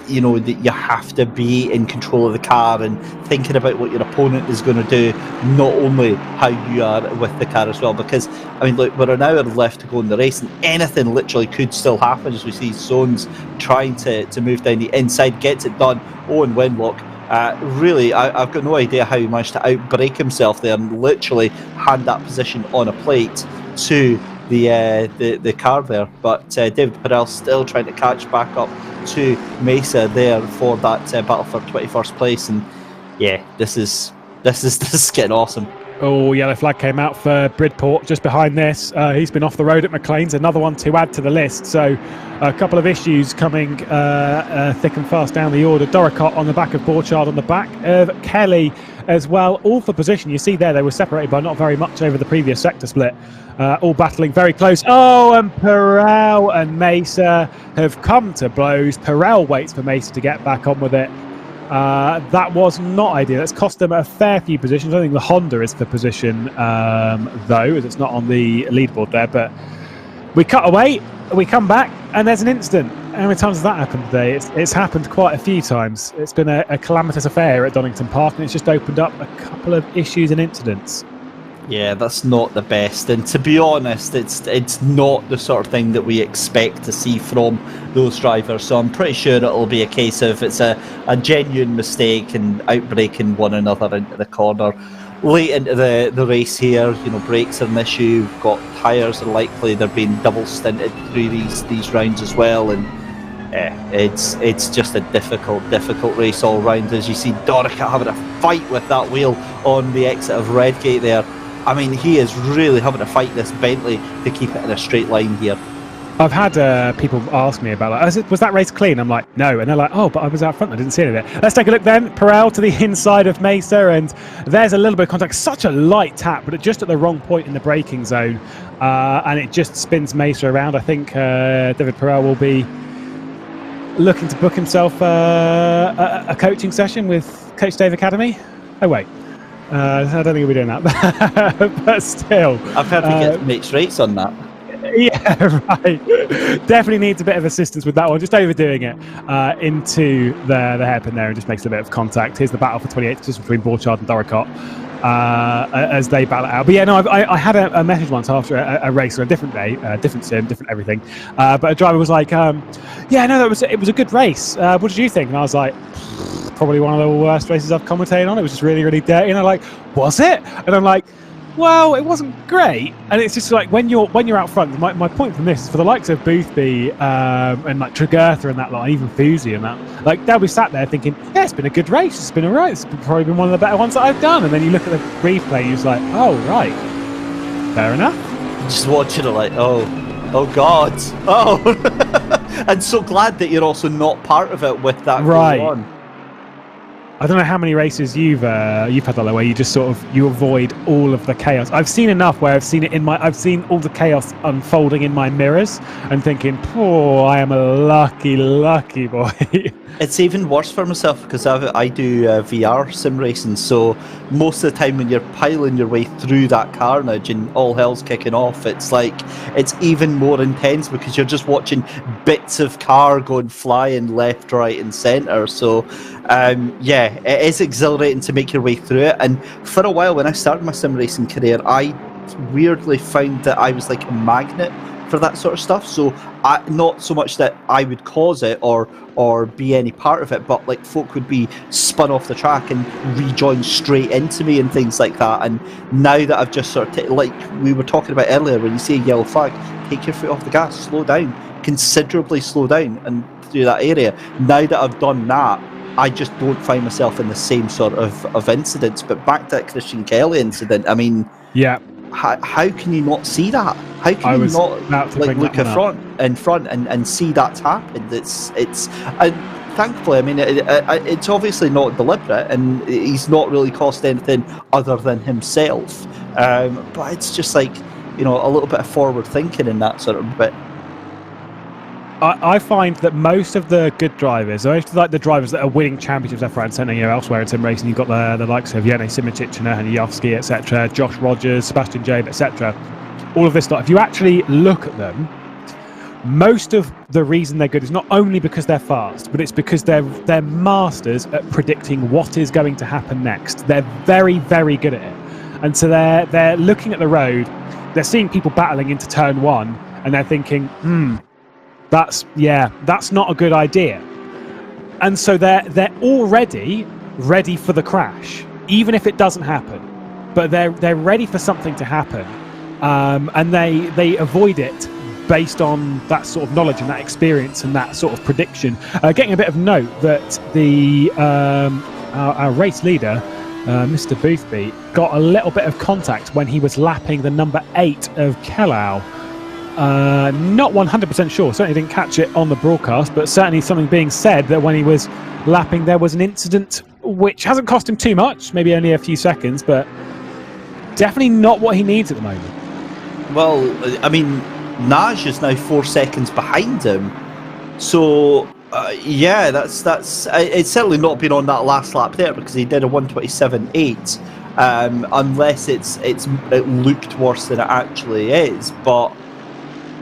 You have to be in control of the car and thinking about what your opponent is going to do, not only how you are with the car as well. Because I mean, look, we're an hour left to go in the race, and anything literally could still happen. As we see Zones trying to move down the inside, gets it done. Owen Wenlock. Really, I've got no idea how he managed to outbrake himself there and literally hand that position on a plate to the car there. But David Perel still trying to catch back up to Mesa there for that battle for 21st place. And yeah, this is getting awesome. Oh, yellow flag came out for Bridport just behind this. He's been off the road at McLean's, another one to add to the list. So a couple of issues coming thick and fast down the order. Doricott on the back of Borchard, on the back of Kelly as well, all for position. You see there, they were separated by not very much over the previous sector split. All battling very close. Oh, and Perel and Mesa have come to blows. Perel waits for Mesa to get back on with it. That was not ideal. It's cost them a fair few positions. I think the Honda is for position, though, as it's not on the leaderboard there. But we cut away, we come back, and there's an incident. How many times has that happened today? It's happened quite a few times. It's been a calamitous affair at Donington Park, and it's just opened up a couple of issues and incidents. Yeah, that's not the best, and to be honest, it's not the sort of thing that we expect to see from those drivers. So I'm pretty sure it'll be a case of it's a genuine mistake and outbreaking one another into the corner. Late into the race here, brakes are an issue. We've got tyres are likely they're being double stinted through these rounds as well, and it's just a difficult race all round. As you see Doricott having a fight with that wheel on the exit of Redgate there. I mean, he is really having to fight this Bentley to keep it in a straight line here. I've had people ask me about that. Was that race clean? I'm like, no. And they're like, oh, but I was out front. I didn't see any of it. Let's take a look then. Perel to the inside of Mesa, and there's a little bit of contact. Such a light tap, but just at the wrong point in the braking zone. And it just spins Mesa around. I think David Perel will be looking to book himself a coaching session with Coach Dave Academy. Oh, wait. I don't think we'll be doing that, but still. I've heard he gets mixed rates on that. Yeah, right. Definitely needs a bit of assistance with that one. Just overdoing it into the hairpin there, and just makes a bit of contact. Here's the battle for 28th position between Borchard and Doricott as they battle it out. But yeah, no, I had a message once after a race on a different day, different sim, different everything. But a driver was like, yeah, no, it was a good race. What did you think? And I was like, probably one of the worst races I've commentated on. It was just really, really dirty. And I'm like, was it? And I'm like, Well, it wasn't great, and it's just like when you're out front. My point from this is for the likes of Boothby and like Tregurtha and that lot, even Fuzi and that, like they'll be sat there thinking, yeah, it's been a good race, it's been alright, it's probably been one of the better ones that I've done. And then you look at the replay, and you're just like, oh right, fair enough. Just watching it like, oh God, oh, and so glad that you're also not part of it with that right. going on. I don't know how many races you've had that where you just sort of you avoid all of the chaos. I've seen enough where I've seen all the chaos unfolding in my mirrors and thinking, oh, I am a lucky boy. It's even worse for myself because I do VR sim racing, so most of the time when you're piling your way through that carnage and all hell's kicking off, it's like it's even more intense because you're just watching bits of car going flying left, right and centre. So yeah, it is exhilarating to make your way through it. And for a while when I started my sim racing career, I weirdly found that I was like a magnet for that sort of stuff. So not so much that I would cause it or be any part of it, but like folk would be spun off the track and rejoin straight into me and things like that. And now that I've just sort of like we were talking about earlier, when you see a yellow flag, take your foot off the gas, slow down, considerably slow down and through that area. Now that I've done that, I just don't find myself in the same sort of incidents. But back to that Christian Kelly incident, I mean, yeah, how can you not see that? How can you not like look in front and see that's happened? It's and thankfully, I mean, it's obviously not deliberate, and he's not really cost anything other than himself. But it's just like, you know, a little bit of forward thinking in that sort of bit. I find that most of the good drivers, most of like the drivers that are winning championships left, right, and centre, you know, elsewhere in sim racing, you've got the likes of Jene Simičić and Hanijovski, etc., Josh Rogers, Sebastian Jabe, etc. All of this stuff. If you actually look at them, most of the reason they're good is not only because they're fast, but it's because they're masters at predicting what is going to happen next. They're very, very good at it, and so they're looking at the road, they're seeing people battling into turn one, and they're thinking, that's not a good idea. And so they're already ready for the crash, even if it doesn't happen. But they're ready for something to happen, and they avoid it based on that sort of knowledge and that experience and that sort of prediction. Getting a bit of note that our race leader, Mr. Boothby, got a little bit of contact when he was lapping the number 8 of Kellau. Not 100% sure, certainly didn't catch it on the broadcast, but certainly something being said that when he was lapping there was an incident which hasn't cost him too much, maybe only a few seconds, but definitely not what he needs at the moment. Well, I mean, Naj is now 4 seconds behind him, so yeah, that's it's certainly not been on that last lap there because he did a 1:27.8. Unless it looked worse than it actually is, but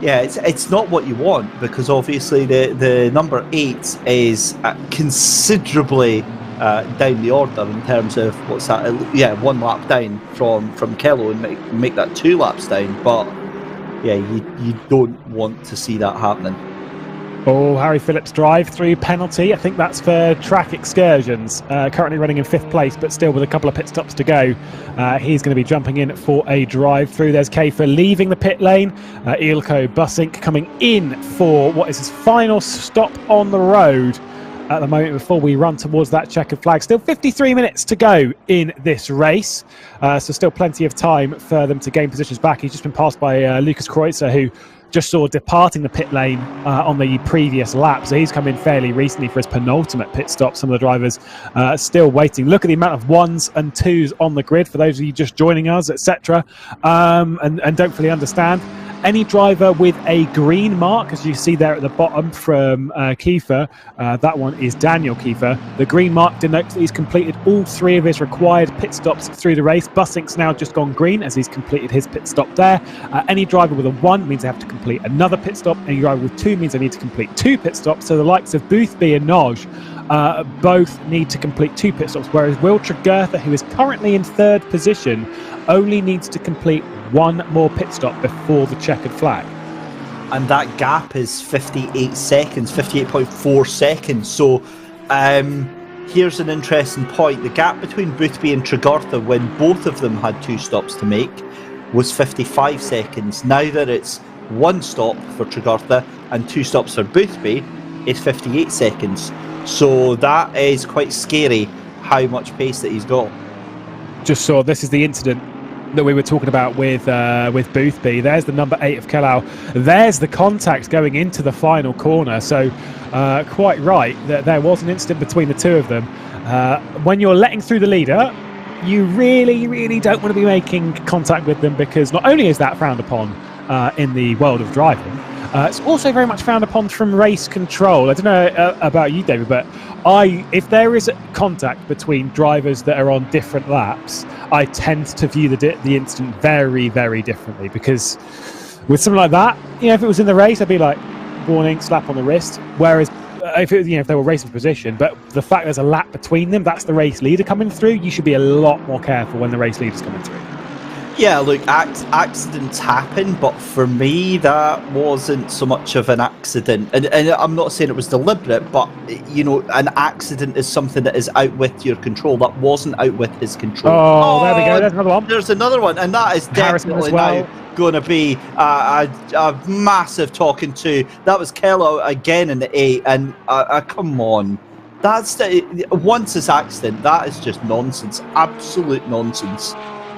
yeah, it's not what you want because obviously the number 8 is considerably down the order in terms of what's that? Yeah, 1 lap down from Kello and make that 2 laps down. But yeah, you don't want to see that happening. Oh, Harry Phillips drive-through penalty. I think that's for track excursions. Currently running in 5th place, but still with a couple of pit stops to go. He's going to be jumping in for a drive-through. There's Kafer leaving the pit lane. Ilko Bussink coming in for what is his final stop on the road at the moment before we run towards that checkered flag. Still 53 minutes to go in this race. So still plenty of time for them to gain positions back. He's just been passed by Lucas Kreutzer, who just saw departing the pit lane on the previous lap. So he's come in fairly recently for his penultimate pit stop. Some of the drivers still waiting. Look at the amount of 1s and 2s on the grid for those of you just joining us, etc. And don't fully understand. Any driver with a green mark, as you see there at the bottom from Kiefer, that one is Daniel Kiefer. The green mark denotes that he's completed all 3 of his required pit stops through the race. Bussink's now just gone green as he's completed his pit stop there. Any driver with a 1 means they have to complete another pit stop. Any driver with 2 means they need to complete 2 pit stops. So the likes of Boothby and Noj both need to complete 2 pit stops, whereas Will Tregurtha, who is currently in 3rd position, only needs to complete 1 more pit stop before the checkered flag. And that gap is 58 seconds, 58.4 seconds. So here's an interesting point. The gap between Boothby and Tregurtha, when both of them had 2 stops to make, was 55 seconds. Now that it's 1 stop for Tregurtha and 2 stops for Boothby, it's 58 seconds. So that is quite scary, how much pace that he's got. Just saw this is the incident that we were talking about with Boothby. There's the number 8 of Kellau. There's the contact going into the final corner. So quite right that there was an incident between the two of them. When you're letting through the leader, you really don't want to be making contact with them, because not only is that frowned upon in the world of driving, it's also very much frowned upon from race control. I don't know about you, David, but if there is contact between drivers that are on different laps, I tend to view the incident very differently, because with something like that, if it was in the race, I'd be like, warning, slap on the wrist. Whereas if they were racing position, but the fact there's a lap between them, that's the race leader coming through, you should be a lot more careful when the race leader's coming through. Yeah, look, accidents happen, but for me, that wasn't so much of an accident. And I'm not saying it was deliberate, but, an accident is something that is out with your control. That wasn't out with his control. Oh, there we go. There's another one. There's another one, and that is definitely now going to be a massive talking to. That was Kello again in the 8, and come on. Once it's accident, that is just nonsense. Absolute nonsense.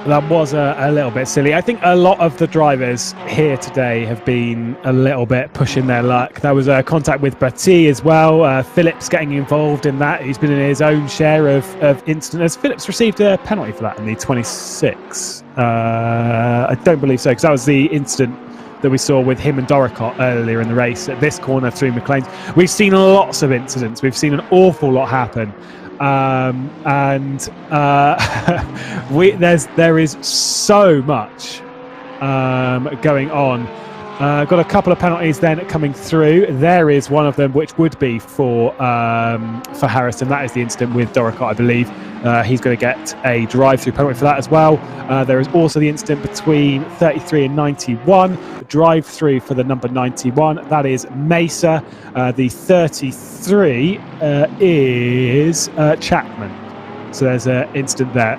That was a little bit silly. I think a lot of the drivers here today have been a little bit pushing their luck. There was a contact with Batti as well. Phillips getting involved in that. He's been in his own share of incidents. Phillips received a penalty for that in the 26. I don't believe so, because that was the incident that we saw with him and Doricott earlier in the race at this corner through McLean's. We've seen lots of incidents. We've seen an awful lot happen. There is so much going on. Got a couple of penalties then coming through. There is one of them which would be for Harrison. That is the incident with Doricott, I believe. He's going to get a drive-through penalty for that as well. There is also the incident between 33 and 91. Drive-through for the number 91. That is Mesa. The 33 is Chapman. So there's an incident there.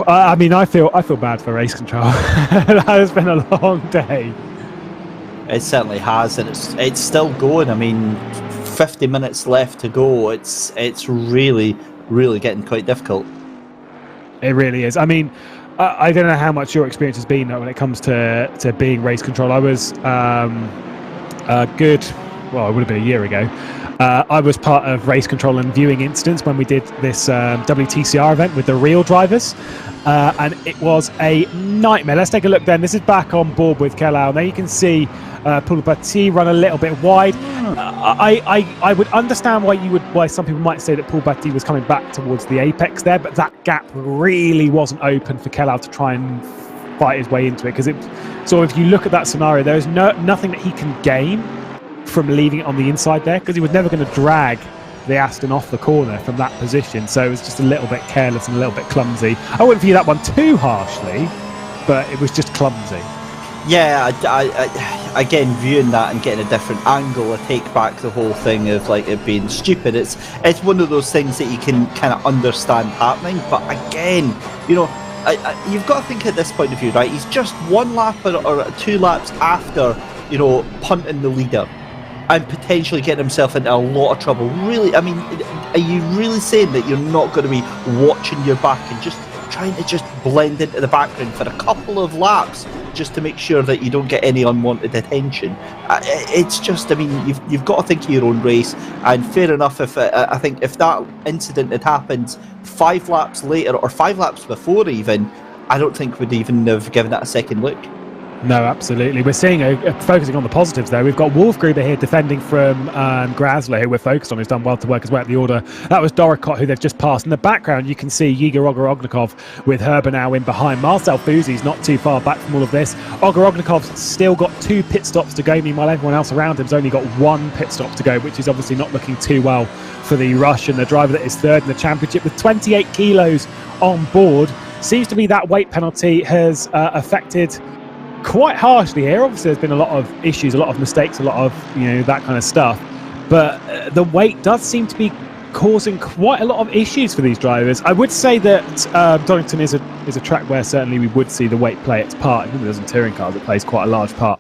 I mean, I feel bad for race control. That has been a long day. It certainly has, and it's still going. I mean, 50 minutes left to go. It's really getting quite difficult. It really is. I mean, I don't know how much your experience has been when it comes to being race control. I was it would have been a year ago. I was part of race control and viewing incidents when we did this WTCR event with the real drivers, and it was a nightmare. Let's take a look then. This is back on board with Kellau. Now you can see Paul Batti run a little bit wide. I would understand why some people might say that Paul Batti was coming back towards the apex there, but that gap really wasn't open for Kellau to try and fight his way into it, because if you look at that scenario, there is nothing that he can gain from leaving it on the inside there, because he was never going to drag the Aston off the corner from that position. So it was just a little bit careless and a little bit clumsy. I wouldn't view that one too harshly, but it was just clumsy. Yeah, I again, viewing that and getting a different angle, I take back the whole thing of like it being stupid. It's one of those things that you can kind of understand happening, but again, you've got to think at this point of view, right? He's just 1 lap or 2 laps after, punting the leader and potentially getting himself into a lot of trouble. Really, I mean, are you really saying that you're not going to be watching your back and just trying to just blend into the background for a couple of laps just to make sure that you don't get any unwanted attention? It's just, I mean, you've got to think of your own race, and fair enough if I think if that incident had happened 5 laps later or 5 laps before even, I don't think we'd even have given that a second look. No, absolutely. We're seeing, focusing on the positives there. We've got Wolfgruber here defending from Grasler, who we're focused on, who's done well to work his way up the order. That was Doricott, who they've just passed. In the background, you can see Yiga Ogorognikov with Herbenau in behind. Marcel Fuzi's not too far back from all of this. Ogorognikov's still got 2 pit stops to go. Meanwhile, everyone else around him's only got 1 pit stop to go, which is obviously not looking too well for the Russian, the driver that is 3rd in the championship with 28 kilos on board. Seems to be that weight penalty has affected quite harshly here. Obviously there's been a lot of issues, a lot of mistakes, a lot of that kind of stuff, but the weight does seem to be causing quite a lot of issues for these drivers. I would say that Donington is a track where certainly we would see the weight play its part. Even though there's some touring cars, it plays quite a large part.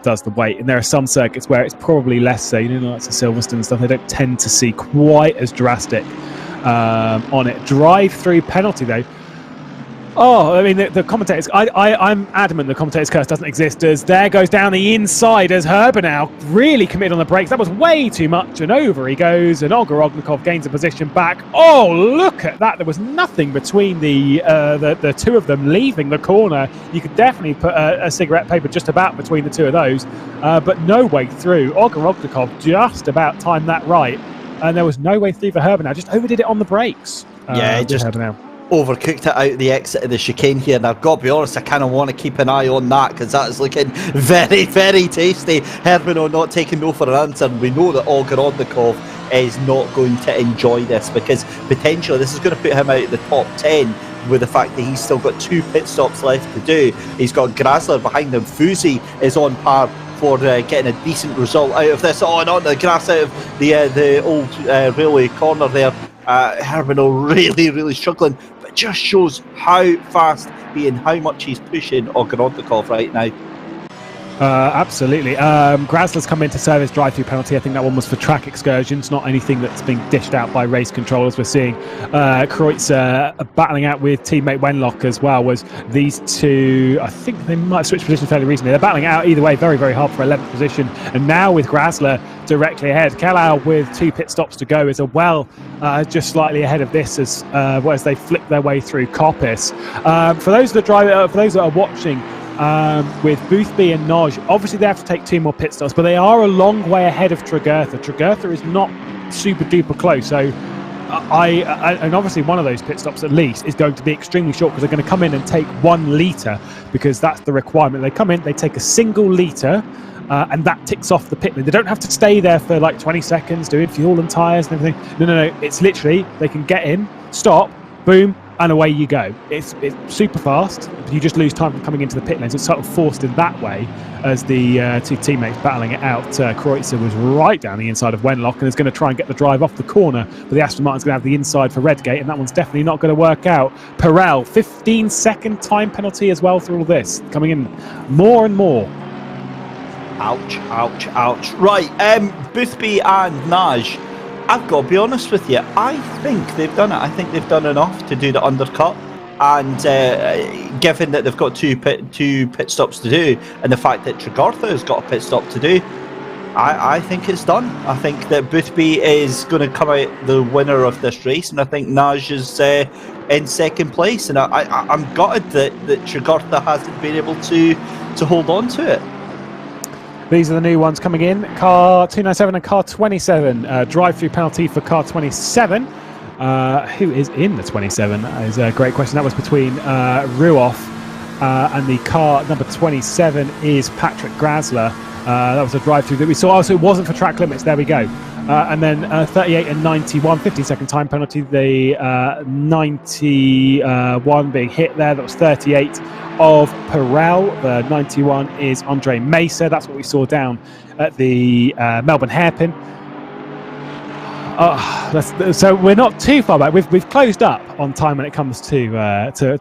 Does the weight, and there are some circuits where it's probably less so. You know, like the Silverstone and stuff. They don't tend to see quite as drastic on it. Drive-through penalty though. Oh, I mean, the commentators, I'm adamant the commentator's curse doesn't exist, as there goes down the inside as Herbenau really committed on the brakes. That was way too much, and over he goes, and Olga Ognikov gains a position back. Oh, look at that. There was nothing between the two of them leaving the corner. You could definitely put a cigarette paper just about between the two of those, but no way through. Olga Ognikov just about timed that right, and there was no way through for Herbenau. Just overdid it on the brakes. Just Herbenau overcooked it out the exit of the chicane here, and I've got to be honest, I kind of want to keep an eye on that, because that is looking very, very tasty. Herbenau not taking no for an answer, and we know that Olga Rodnikov is not going to enjoy this, because potentially this is going to put him out of the top 10 with the fact that he's still got 2 pit stops left to do. He's got Grasler behind him. Fusi is on par for getting a decent result out of this. Oh, and on the grass out of the old railway corner there. Herbenau really, really struggling, but just shows how fast and how much he's pushing Ogorodnikov right now. Absolutely. Grasler's come in to serve his drive-through penalty. I think that one was for track excursions, not anything that's being dished out by race controllers. We're seeing Kreutzer battling out with teammate Wenlock as well. Was these two, I think they might switch positions fairly recently. They're battling out either way, very, very hard for 11th position. And now with Grasler directly ahead, Kalau with 2 pit stops to go is just slightly ahead of this as they flip their way through Coppice. For those that are watching, with Boothby and Noj, obviously they have to take 2 more pit stops, but they are a long way ahead of Tregurtha. Tregurtha is not super duper close, so and obviously one of those pit stops at least is going to be extremely short, because they're going to come in and take 1 litre, because that's the requirement. They come in, they take a single litre, and that ticks off the pit lane. They don't have to stay there for like 20 seconds doing fuel and tyres and everything. No. It's literally, they can get in, stop, boom, and away you go. It's super fast. You just lose time from coming into the pit lanes. It's sort of forced in that way as the 2 teammates battling it out. Kreutzer was right down the inside of Wenlock and is going to try and get the drive off the corner, but the Aston Martin's going to have the inside for Redgate, and that one's definitely not going to work out. Perel, 15-second time penalty as well through all this, coming in more and more. Ouch, ouch, ouch. Right, Boothby and Naj, I've got to be honest with you, I think they've done it. I think they've done enough to do the undercut, and given that they've got two pit stops to do, and the fact that Tregurtha has got a pit stop to do, I think it's done. I think that Boothby is going to come out the winner of this race, and I think Naj is in second place, and I'm gutted that Tregurtha hasn't been able to hold on to it. These are the new ones coming in. Car 297 and car 27. Drive-through penalty for car 27. Who is in the 27? That is a great question. That was between Ruoff and the car number 27 is Patrick Grasler. That was a drive-through that we saw. Also, it wasn't for track limits. There we go. And then 38 and 91, 15-second time penalty. The 91 being hit there. That was 38 of Perel. The 91 is Andre Mesa. That's what we saw down at the Melbourne hairpin. So we're not too far back. We've closed up on time when it comes to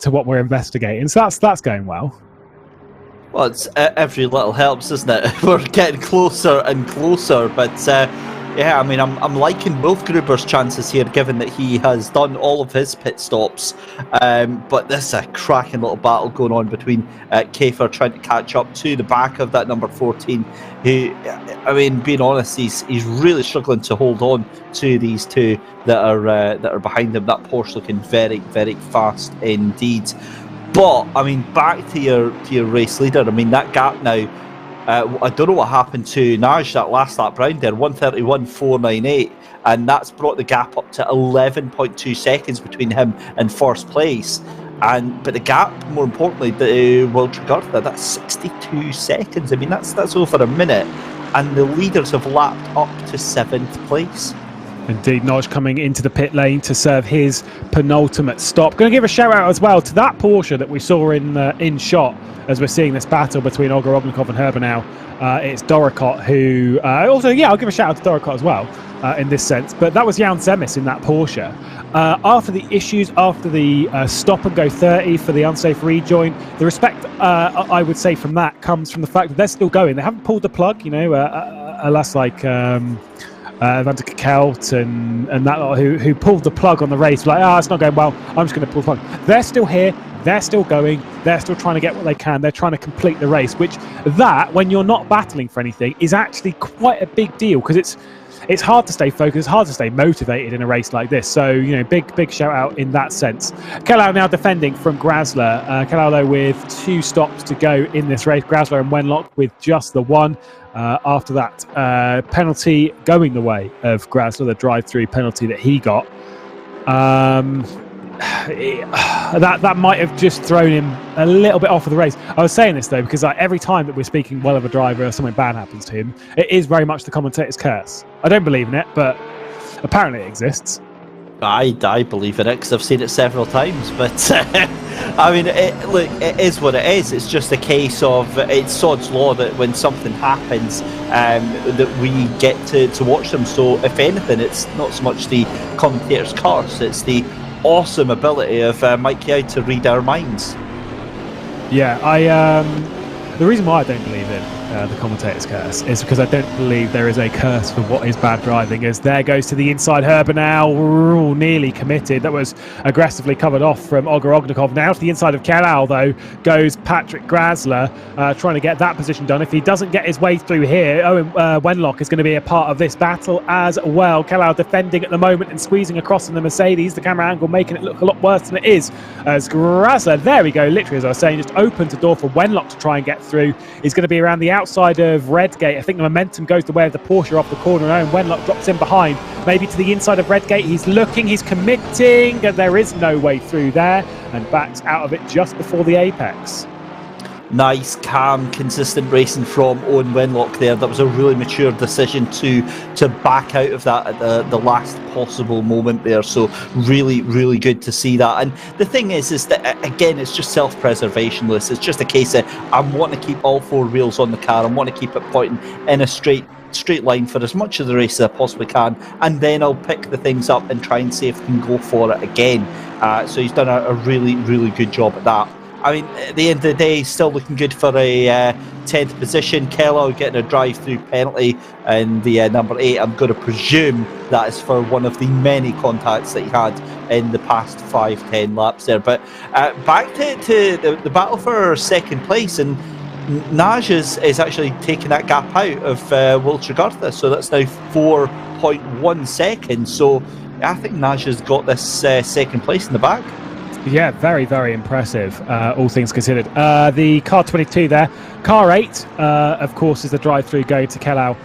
what we're investigating. So that's going well. Well, it's every little helps, isn't it? We're getting closer and closer, but yeah, I mean, I'm liking Wolfgruber's chances here, given that he has done all of his pit stops. But this is a cracking little battle going on between Käfer trying to catch up to the back of that number 14. Who, I mean, being honest, he's really struggling to hold on to these two that are behind him. That Porsche looking very, very fast indeed. But I mean, back to your race leader. I mean, that gap now. I don't know what happened to Naj that last lap round there, 1:31.498, and that's brought the gap up to 11.2 seconds between him and first place. But the gap, more importantly, the Will Tregurtha, that's 62 seconds. I mean, that's over a minute, and the leaders have lapped up to 7th place. Indeed, Noj coming into the pit lane to serve his penultimate stop. Going to give a shout out as well to that Porsche that we saw in shot as we're seeing this battle between Olga Ognikov and Herbenau. It's Doricott who also, yeah, I'll give a shout out to Doricott as well. in this sense. But that was Jan Zemis in that Porsche. After the issues, after the stop and go 30 for the unsafe rejoin, the respect I would say from that comes from the fact that they're still going. They haven't pulled the plug, you know, alas like Van der Kelt and that lot who pulled the plug on the race, like, it's not going well, I'm just going to pull the plug. They're still here, they're still going, they're still trying to get what they can, they're trying to complete the race, which that, when you're not battling for anything, is actually quite a big deal, because it's hard to stay focused, hard to stay motivated in a race like this. So, you know, big shout out in that sense. Kellau now defending from Grasler. Kellau, though, with 2 stops to go in this race. Grasler and Wenlock with just the 1. After that, penalty going the way of Grasler, the drive-through penalty that he got. That might have just thrown him a little bit off of the race. I was saying this though because every time that we're speaking well of a driver or something bad happens to him, it is very much the commentator's curse. I don't believe in it, but apparently it exists. I believe in it because I've seen it several times, but I mean, look, it is what it is. It's just a case of, it's sod's law that when something happens, that we get to watch them. So if anything, it's not so much the commentator's curse, it's the awesome ability of Mike Yao to read our minds. Yeah, the reason why I don't believe in the commentator's curse is because I don't believe there is a curse for what is bad driving. As there goes to the inside Herber now, nearly committed. That was aggressively covered off from Ogor Ognikov. Now to the inside of Kellau, though, goes Patrick Grasler, trying to get that position done. If he doesn't get his way through here, Owen Wenlock is going to be a part of this battle as well. Kellau defending at the moment and squeezing across in the Mercedes. The camera angle making it look a lot worse than it is. As Grasler, there we go, literally as I was saying, just opens the door for Wenlock to try and get through. He's going to be around the outside of Redgate. I think the momentum goes the way of the Porsche off the corner, and Wenlock drops in behind, maybe to the inside of Redgate. He's looking, he's committing, and there is no way through there, and backs out of it just before the apex. Nice, calm, consistent racing from Owen Wenlock there. That was a really mature decision to back out of that at the last possible moment there. So really, really good to see that. And the thing is that, again, it's just self-preservation, Lewis. It's just a case of, I want to keep all 4 wheels on the car. I want to keep it pointing in a straight line for as much of the race as I possibly can, and then I'll pick the things up and try and see if I can go for it again. So he's done a really, really good job at that. I mean, at the end of the day, he's still looking good for a 10th position. Kellau getting a drive-through penalty in the number 8. I'm going to presume that is for one of the many contacts that he had in the past 5-10 laps there. But back to the battle for second place, and Naj is actually taking that gap out of Will Tregurtha, so that's now 4.1 seconds. So I think Naj has got this second place in the bag. Yeah, very, very impressive, all things considered. The car 22 there. Car 8, of course, is the drive-through going to Kellau.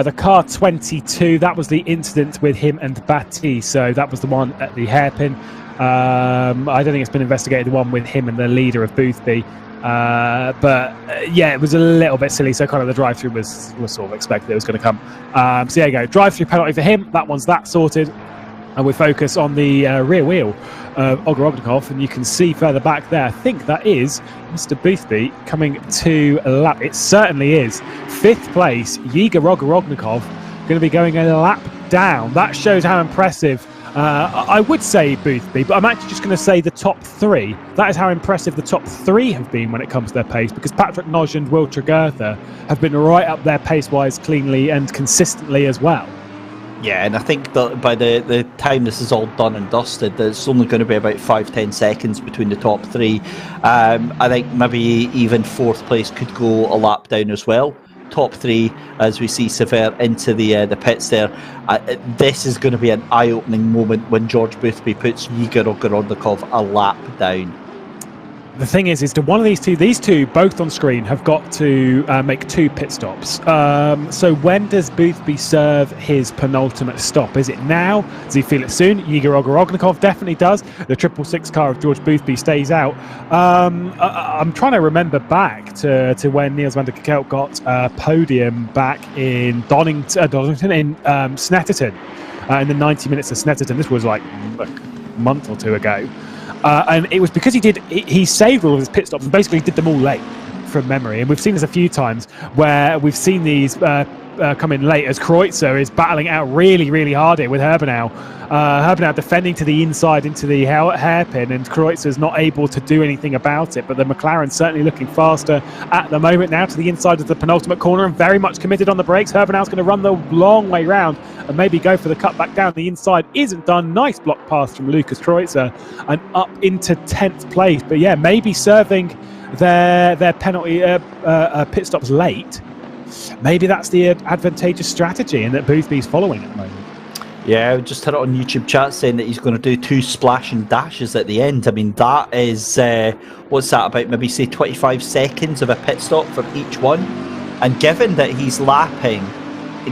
The car 22, that was the incident with him and Batty, so that was the one at the hairpin. I don't think it's been investigated, the one with him and the leader of Boothby. But yeah, it was a little bit silly, so kind of the drive-through was sort of expected it was going to come. So there you go, drive-through penalty for him. That one's that sorted. And we focus on the rear wheel of Ogor Ognikov, and you can see further back there, I think that is Mr. Boothby coming to a lap. It certainly is. 5th place, Yiga Ogor Ognikov, going to be going a lap down. That shows how impressive, I would say Boothby, but I'm actually just going to say the top 3. That is how impressive the top 3 have been when it comes to their pace, because Patrick Noj and Will Tregurtha have been right up there pace-wise, cleanly and consistently as well. Yeah, and I think that by the time this is all done and dusted, there's only going to be about 5-10 seconds between the top 3. I think maybe even 4th place could go a lap down as well. Top 3, as we see Sever into the pits there. This is going to be an eye-opening moment when George Boothby puts Yiga Ogor a lap down. The thing is to one of these two, both on screen, have got to make 2 pit stops. So when does Boothby serve his penultimate stop? Is it now? Does he feel it soon? Yiga Ogor Ognikov definitely does. The 666 car of George Boothby stays out. I'm trying to remember back to when Niels van der Kelt got a podium back in Donington in Snetterton, in the 90 minutes of Snetterton. This was like a month or 2 ago. And it was because he saved all of his pit stops and basically did them all late from memory. And we've seen this a few times where we've seen these come in late as Kreutzer is battling out really, really hard here with Herbenau. Herbenau defending to the inside into the hairpin, and Kreutzer's not able to do anything about it. But the McLaren's certainly looking faster at the moment now to the inside of the penultimate corner and very much committed on the brakes. Herbenau's going to run the long way round and maybe go for the cut back down the inside. Isn't done. Nice block pass from Lucas Kreutzer and up into 10th place. But yeah, maybe serving their penalty pit stops late. Maybe that's the advantageous strategy, and that Boothby's following at the moment. Yeah, I just heard it on YouTube chat saying that he's going to do 2 splash and dashes at the end. I mean, that is, what's that about? Maybe say 25 seconds of a pit stop for each one. And given that he's lapping,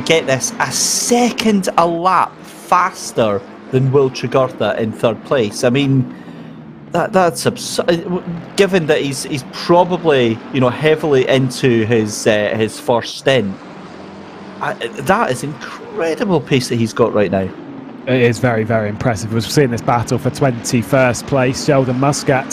get this, a second a lap faster than Will Tregurtha in 3rd place. I mean, that's absurd. Given that he's probably, heavily into his first stint. That is incredible pace that he's got right now. It is very, very impressive. We're seeing this battle for 21st place. Sheldon Muscat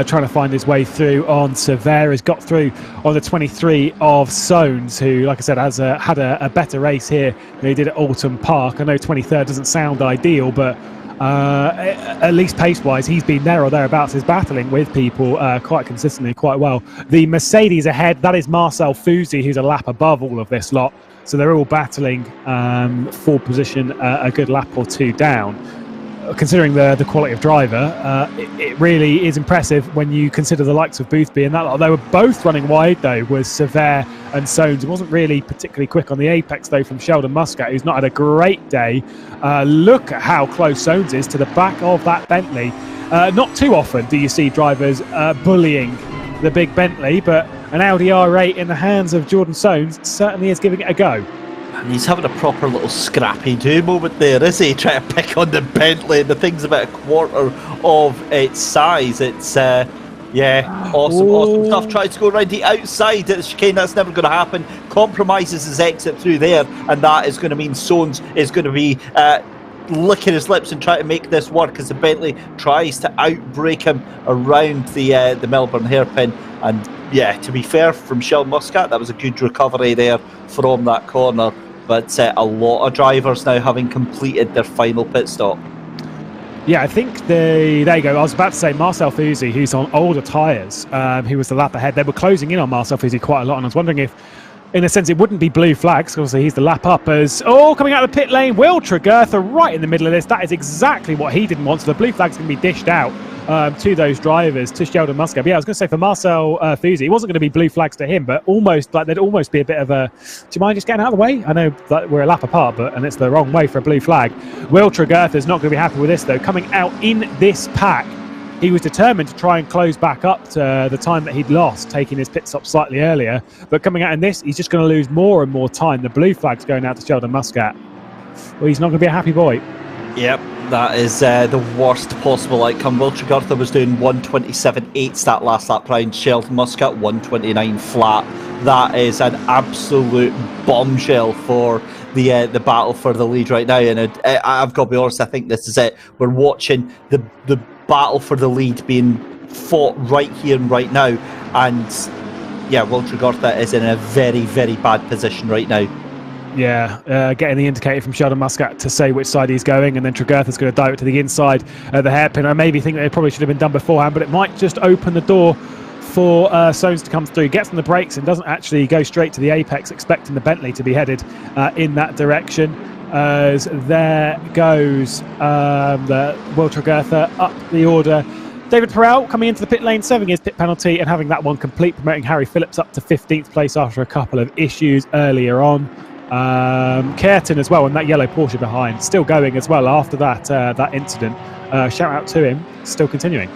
trying to find his way through on Sever. Has got through on the 23 of Soanes, who, like I said, has had a better race here than he did at Alton Park. I know 23rd doesn't sound ideal, but at least pace-wise, he's been there or thereabouts. Is battling with people quite consistently, quite well. The Mercedes ahead, that is Marcel Fusi, who's a lap above all of this lot. So they're all battling for position a good lap or 2 down. Considering the quality of driver, it really is impressive when you consider the likes of Boothby and that lot. They were both running wide, though, with Sever and Soanes. It wasn't really particularly quick on the apex, though, from Sheldon Muscat, who's not had a great day. Look at how close Soanes is to the back of that Bentley. Not too often do you see drivers bullying the big Bentley, but an Audi R8 in the hands of Jordan Soanes certainly is giving it a go. And he's having a proper little scrappy-do moment there, is he? Trying to pick on the Bentley. The thing's about a quarter of its size. It's, awesome stuff. Tries to go around the outside at the chicane. That's never going to happen. Compromises his exit through there, and that is going to mean Soanes is going to be licking his lips and trying to make this work as the Bentley tries to outbrake him around the Melbourne hairpin. And yeah, to be fair, from Sheldon Muscat, that was a good recovery there from that corner. But a lot of drivers now having completed their final pit stop. Yeah, I think there you go. I was about to say Marcel Fusi, who's on older tyres, who was the lap ahead. They were closing in on Marcel Fusi quite a lot, and I was wondering if, in a sense, it wouldn't be blue flags, because he's the lap up. As coming out of the pit lane, Will Tregurtha right in the middle of this. That is exactly what he didn't want. So the blue flag's going to be dished out to those drivers, to Sheldon Muscat. But yeah, I was going to say for Marcel Fusi, it wasn't going to be blue flags to him, but there'd almost be a bit of a, do you mind just getting out of the way? I know that we're a lap apart, and it's the wrong way for a blue flag. Will Tregurtha's not going to be happy with this, though. Coming out in this pack, he was determined to try and close back up to the time that he'd lost, taking his pit stop slightly earlier. But coming out in this, he's just going to lose more and more time. The blue flag's going out to Sheldon Muscat. Well, he's not going to be a happy boy. Yep, that is the worst possible outcome. Will Tregurtha was doing 1:27.8 that last lap round. Sheldon Muscat 1:29 flat. That is an absolute bombshell for the battle for the lead right now. And I've got to be honest, I think this is it. We're watching the battle for the lead being fought right here and right now. And yeah, Will Tregurtha is in a very, very bad position right now. Yeah, getting the indicator from Sheldon Muscat to say which side he's going, and then Tregurtha's going to dive it to the inside of the hairpin. I maybe think that it probably should have been done beforehand, but it might just open the door for Soanes to come through. Gets on the brakes and doesn't actually go straight to the apex, expecting the Bentley to be headed in that direction. As there goes the Will Tregurtha up the order. David Perel coming into the pit lane, serving his pit penalty and having that one complete, promoting Harry Phillips up to 15th place after a couple of issues earlier on. Kearton as well, and that yellow Porsche behind, still going as well after that incident. Shout out to him, still continuing.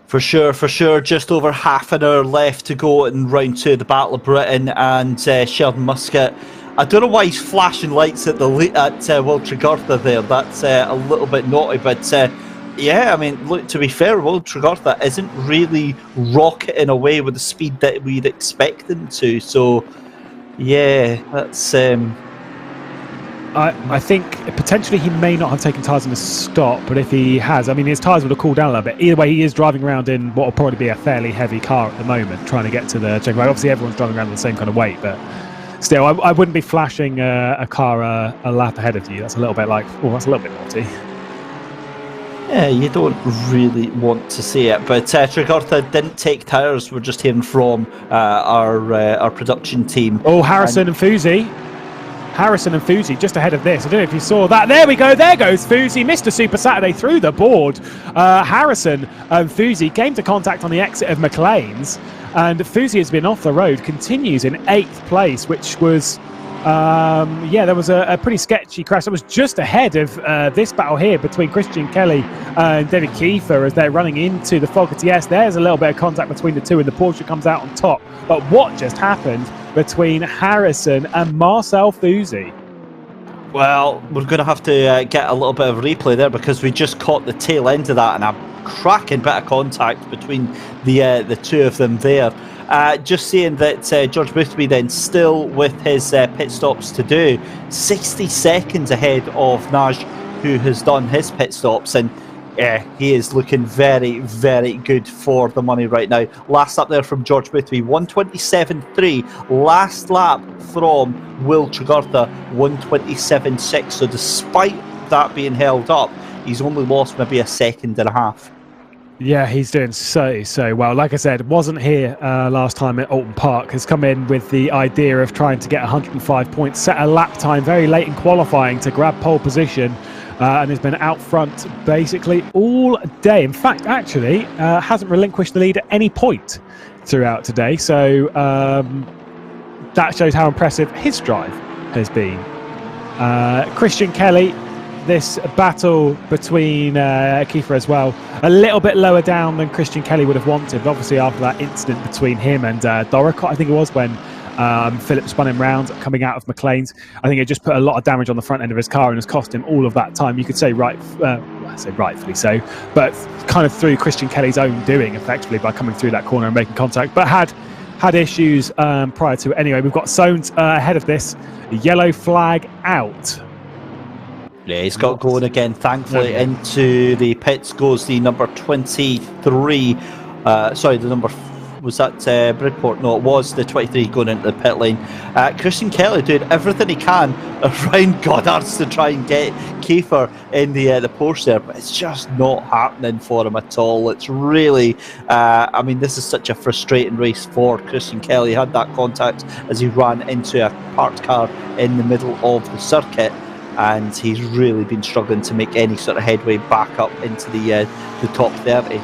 For sure. Just over half an hour left to go in round 2 of the Battle of Britain, and Sheldon Muscat, I don't know why he's flashing lights at Will Tregurtha there. That's a little bit naughty, but yeah, I mean, look, to be fair, Will Tregurtha isn't really rocketing away with the speed that we'd expect him to. So yeah, that's I think potentially he may not have taken tyres in the stop, but if he has, I mean, his tyres would have cooled down a little bit. Either way, he is driving around in what will probably be a fairly heavy car at the moment, trying to get to the checkpoint. Obviously, everyone's driving around in the same kind of weight, but still, I wouldn't be flashing a car a lap ahead of you. That's a little bit like, oh, that's a little bit naughty. Yeah, you don't really want to see it, but Tregurtha didn't take tyres. We're just hearing from our production team. Oh, Harrison and Fuzi. Harrison and Fuzi just ahead of this. I don't know if you saw that. There we go. There goes Fuzi. Mr. Super Saturday through the board. Harrison and Fuzi came to contact on the exit of McLean's, and Fuzi has been off the road, continues in 8th place, which was... there was a pretty sketchy crash. It was just ahead of this battle here between Christian Kelly and David Kiefer as they're running into the Falcon. Yes, there's a little bit of contact between the two, and the Porsche comes out on top. But what just happened between Harrison and Marcel Fuzi? Well, we're going to have to get a little bit of replay there, because we just caught the tail end of that, and a cracking bit of contact between the two of them there. Just saying that George Boothby then still with his pit stops to do, 60 seconds ahead of Naj, who has done his pit stops, and he is looking very, very good for the money right now. Last up there from George Boothby, 1:27.3. Last lap from Will Tregurtha, 1:27.6. So despite that being held up, he's only lost maybe a second and a half. Yeah, he's doing so well. Like I said, wasn't here last time at Alton Park. Has come in with the idea of trying to get 105 points, set a lap time very late in qualifying to grab pole position, and has been out front basically all day. In fact, actually, hasn't relinquished the lead at any point throughout today. So that shows how impressive his drive has been. Christian Kelly, this battle between Kiefer as well, a little bit lower down than Christian Kelly would have wanted. But obviously, after that incident between him and Doricott, I think it was, when Philip spun him round coming out of McLean's, I think it just put a lot of damage on the front end of his car and has cost him all of that time. You could say I say rightfully so, but kind of through Christian Kelly's own doing, effectively, by coming through that corner and making contact. But had issues prior to it. Anyway, we've got Soames ahead of this. Yellow flag out. Yeah, he's got going again, thankfully. Into the pits goes the number 23. The number... Was that Bridport? No, it was the 23 going into the pit lane. Christian Kelly doing everything he can around Goddard's to try and get Kiefer in the Porsche there, but it's just not happening for him at all. It's really... this is such a frustrating race for Christian Kelly. He had that contact as he ran into a parked car in the middle of the circuit, and he's really been struggling to make any sort of headway back up into the top 30.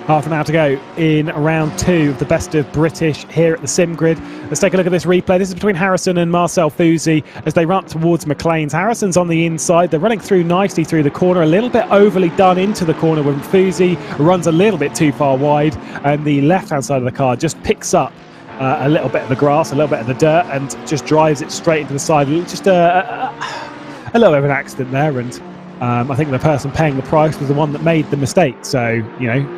Half an hour to go in round 2 of the best of British here at the Sim Grid. Let's take a look at this replay. This is between Harrison and Marcel Fuzi as they run towards McLean's. Harrison's on the inside. They're running through nicely through the corner, a little bit overly done into the corner when Fuzi runs a little bit too far wide, and the left-hand side of the car just picks up a little bit of the grass, a little bit of the dirt, and just drives it straight into the side. Just a little bit of an accident there, and I think the person paying the price was the one that made the mistake. So,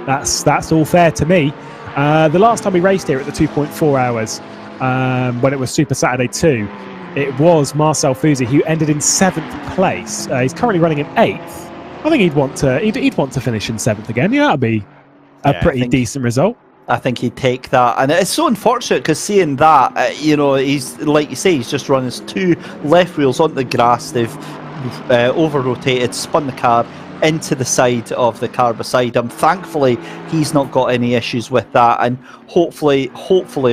that's all fair to me. The last time we raced here at the 2.4 hours, when it was Super Saturday 2, it was Marcel Fuzi who ended in 7th place. He's currently running in 8th. I think he'd want to finish in 7th again. Yeah, that'd be a pretty decent result. I think he'd take that, and it's so unfortunate because seeing that, he's, like you say, he's just run his 2 left wheels on the grass. They've over-rotated, spun the car into the side of the car beside him. Thankfully, he's not got any issues with that, and hopefully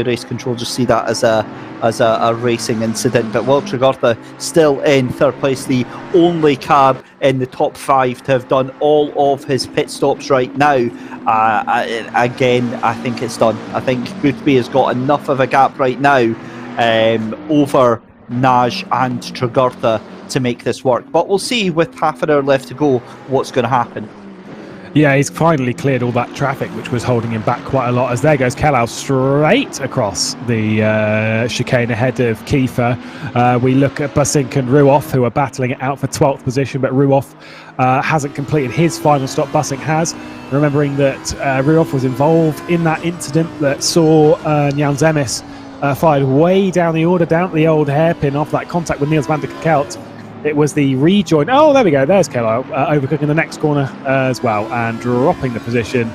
race control just see that as a racing incident. But Will Tregurtha still in 3rd place, the only car in the top 5 to have done all of his pit stops right now. Again, I think it's done. I think Boothby has got enough of a gap right now over Naj and Tregurtha to make this work, but we'll see with half an hour left to go what's going to happen. Yeah, he's finally cleared all that traffic which was holding him back quite a lot, as there goes Kellogg straight across the chicane ahead of Kiefer. We look at Bussink and Ruoff, who are battling it out for 12th position, but Ruoff hasn't completed his final stop. Bussink has, remembering that Ruoff was involved in that incident that saw Jan Zemis fired way down the order, down to the old hairpin off that contact with Niels van der Kelt. It was the rejoin. Oh, there we go. There's Kellogg overcooking the next corner as well and dropping the position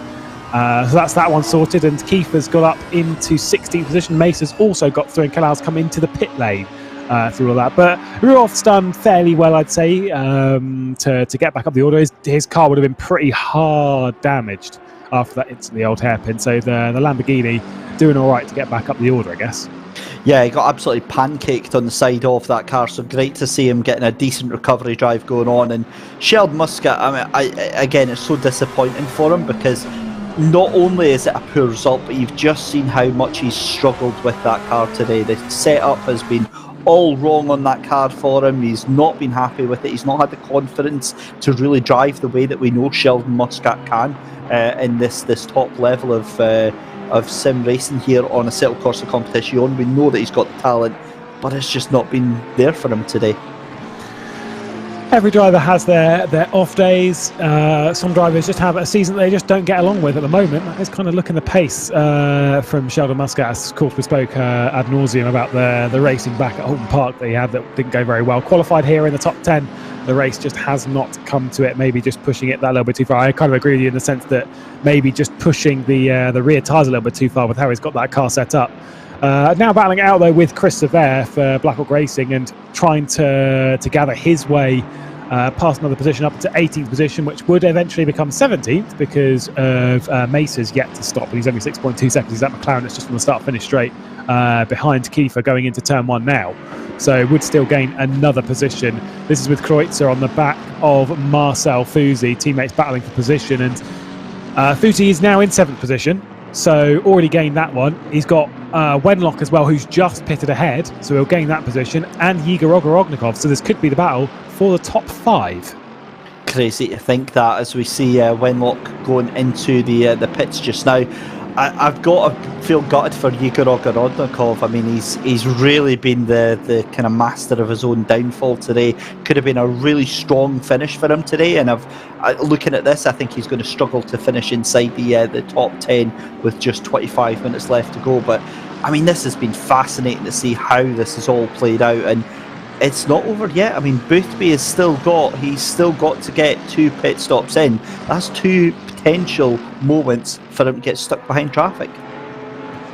So that's that one sorted, and Kiefer's got up into 16th position. Mace's also got through, and Kalal's come into the pit lane through all that. But Ruoff's done fairly well, I'd say, to get back up the order. His car would have been pretty hard damaged after that into the old hairpin. So the Lamborghini doing all right to get back up the order, I guess. Yeah, he got absolutely pancaked on the side of that car, so great to see him getting a decent recovery drive going on. And Sheldon Muscat, I mean, again, it's so disappointing for him, because not only is it a poor result, but you've just seen how much he's struggled with that car today. The setup has been all wrong on that car for him. He's not been happy with it. He's not had the confidence to really drive the way that we know Sheldon Muscat can in this top level of sim racing here on Assetto Corsa Competizione. We know that he's got the talent, but it's just not been there for him today. Every driver has their off days. Some drivers just have a season that they just don't get along with at the moment. That is kind of looking the pace from Sheldon Muscat. As of course, we spoke ad nauseum about the racing back at Holton Park that he had that didn't go very well. Qualified here in the top 10. The race just has not come to it. Maybe just pushing it that little bit too far. I kind of agree with you in the sense that maybe just pushing the rear tyres a little bit too far with how he's got that car set up. Now battling it out though with Chris Sever for Blackhawk Racing and trying to gather his way past another position up to 18th position, which would eventually become 17th because of Mace's yet to stop. He's only 6.2 seconds. He's at McLaren. It's just from the start finish straight behind Kiefer going into turn 1 now. So would still gain another position. This is with Kreutzer on the back of Marcel Fusi, teammates battling for position, and Fusi is now in 7th position, so already gained that one. He's got Wenlock as well, who's just pitted ahead, so he'll gain that position, and Yegor Ogorognikov, so this could be the battle for the top 5. Crazy to think that as we see Wenlock going into the pits just now. I've got to feel gutted for Yegor Ogorognikov. I mean, he's really been the kind of master of his own downfall today. Could have been a really strong finish for him today, and looking at this, I think he's going to struggle to finish inside the top 10 with just 25 minutes left to go. But I mean, this has been fascinating to see how this has all played out, and it's not over yet. I mean, Boothby has still got to get 2 pit stops in. That's 2 potential moments for him to get stuck behind traffic.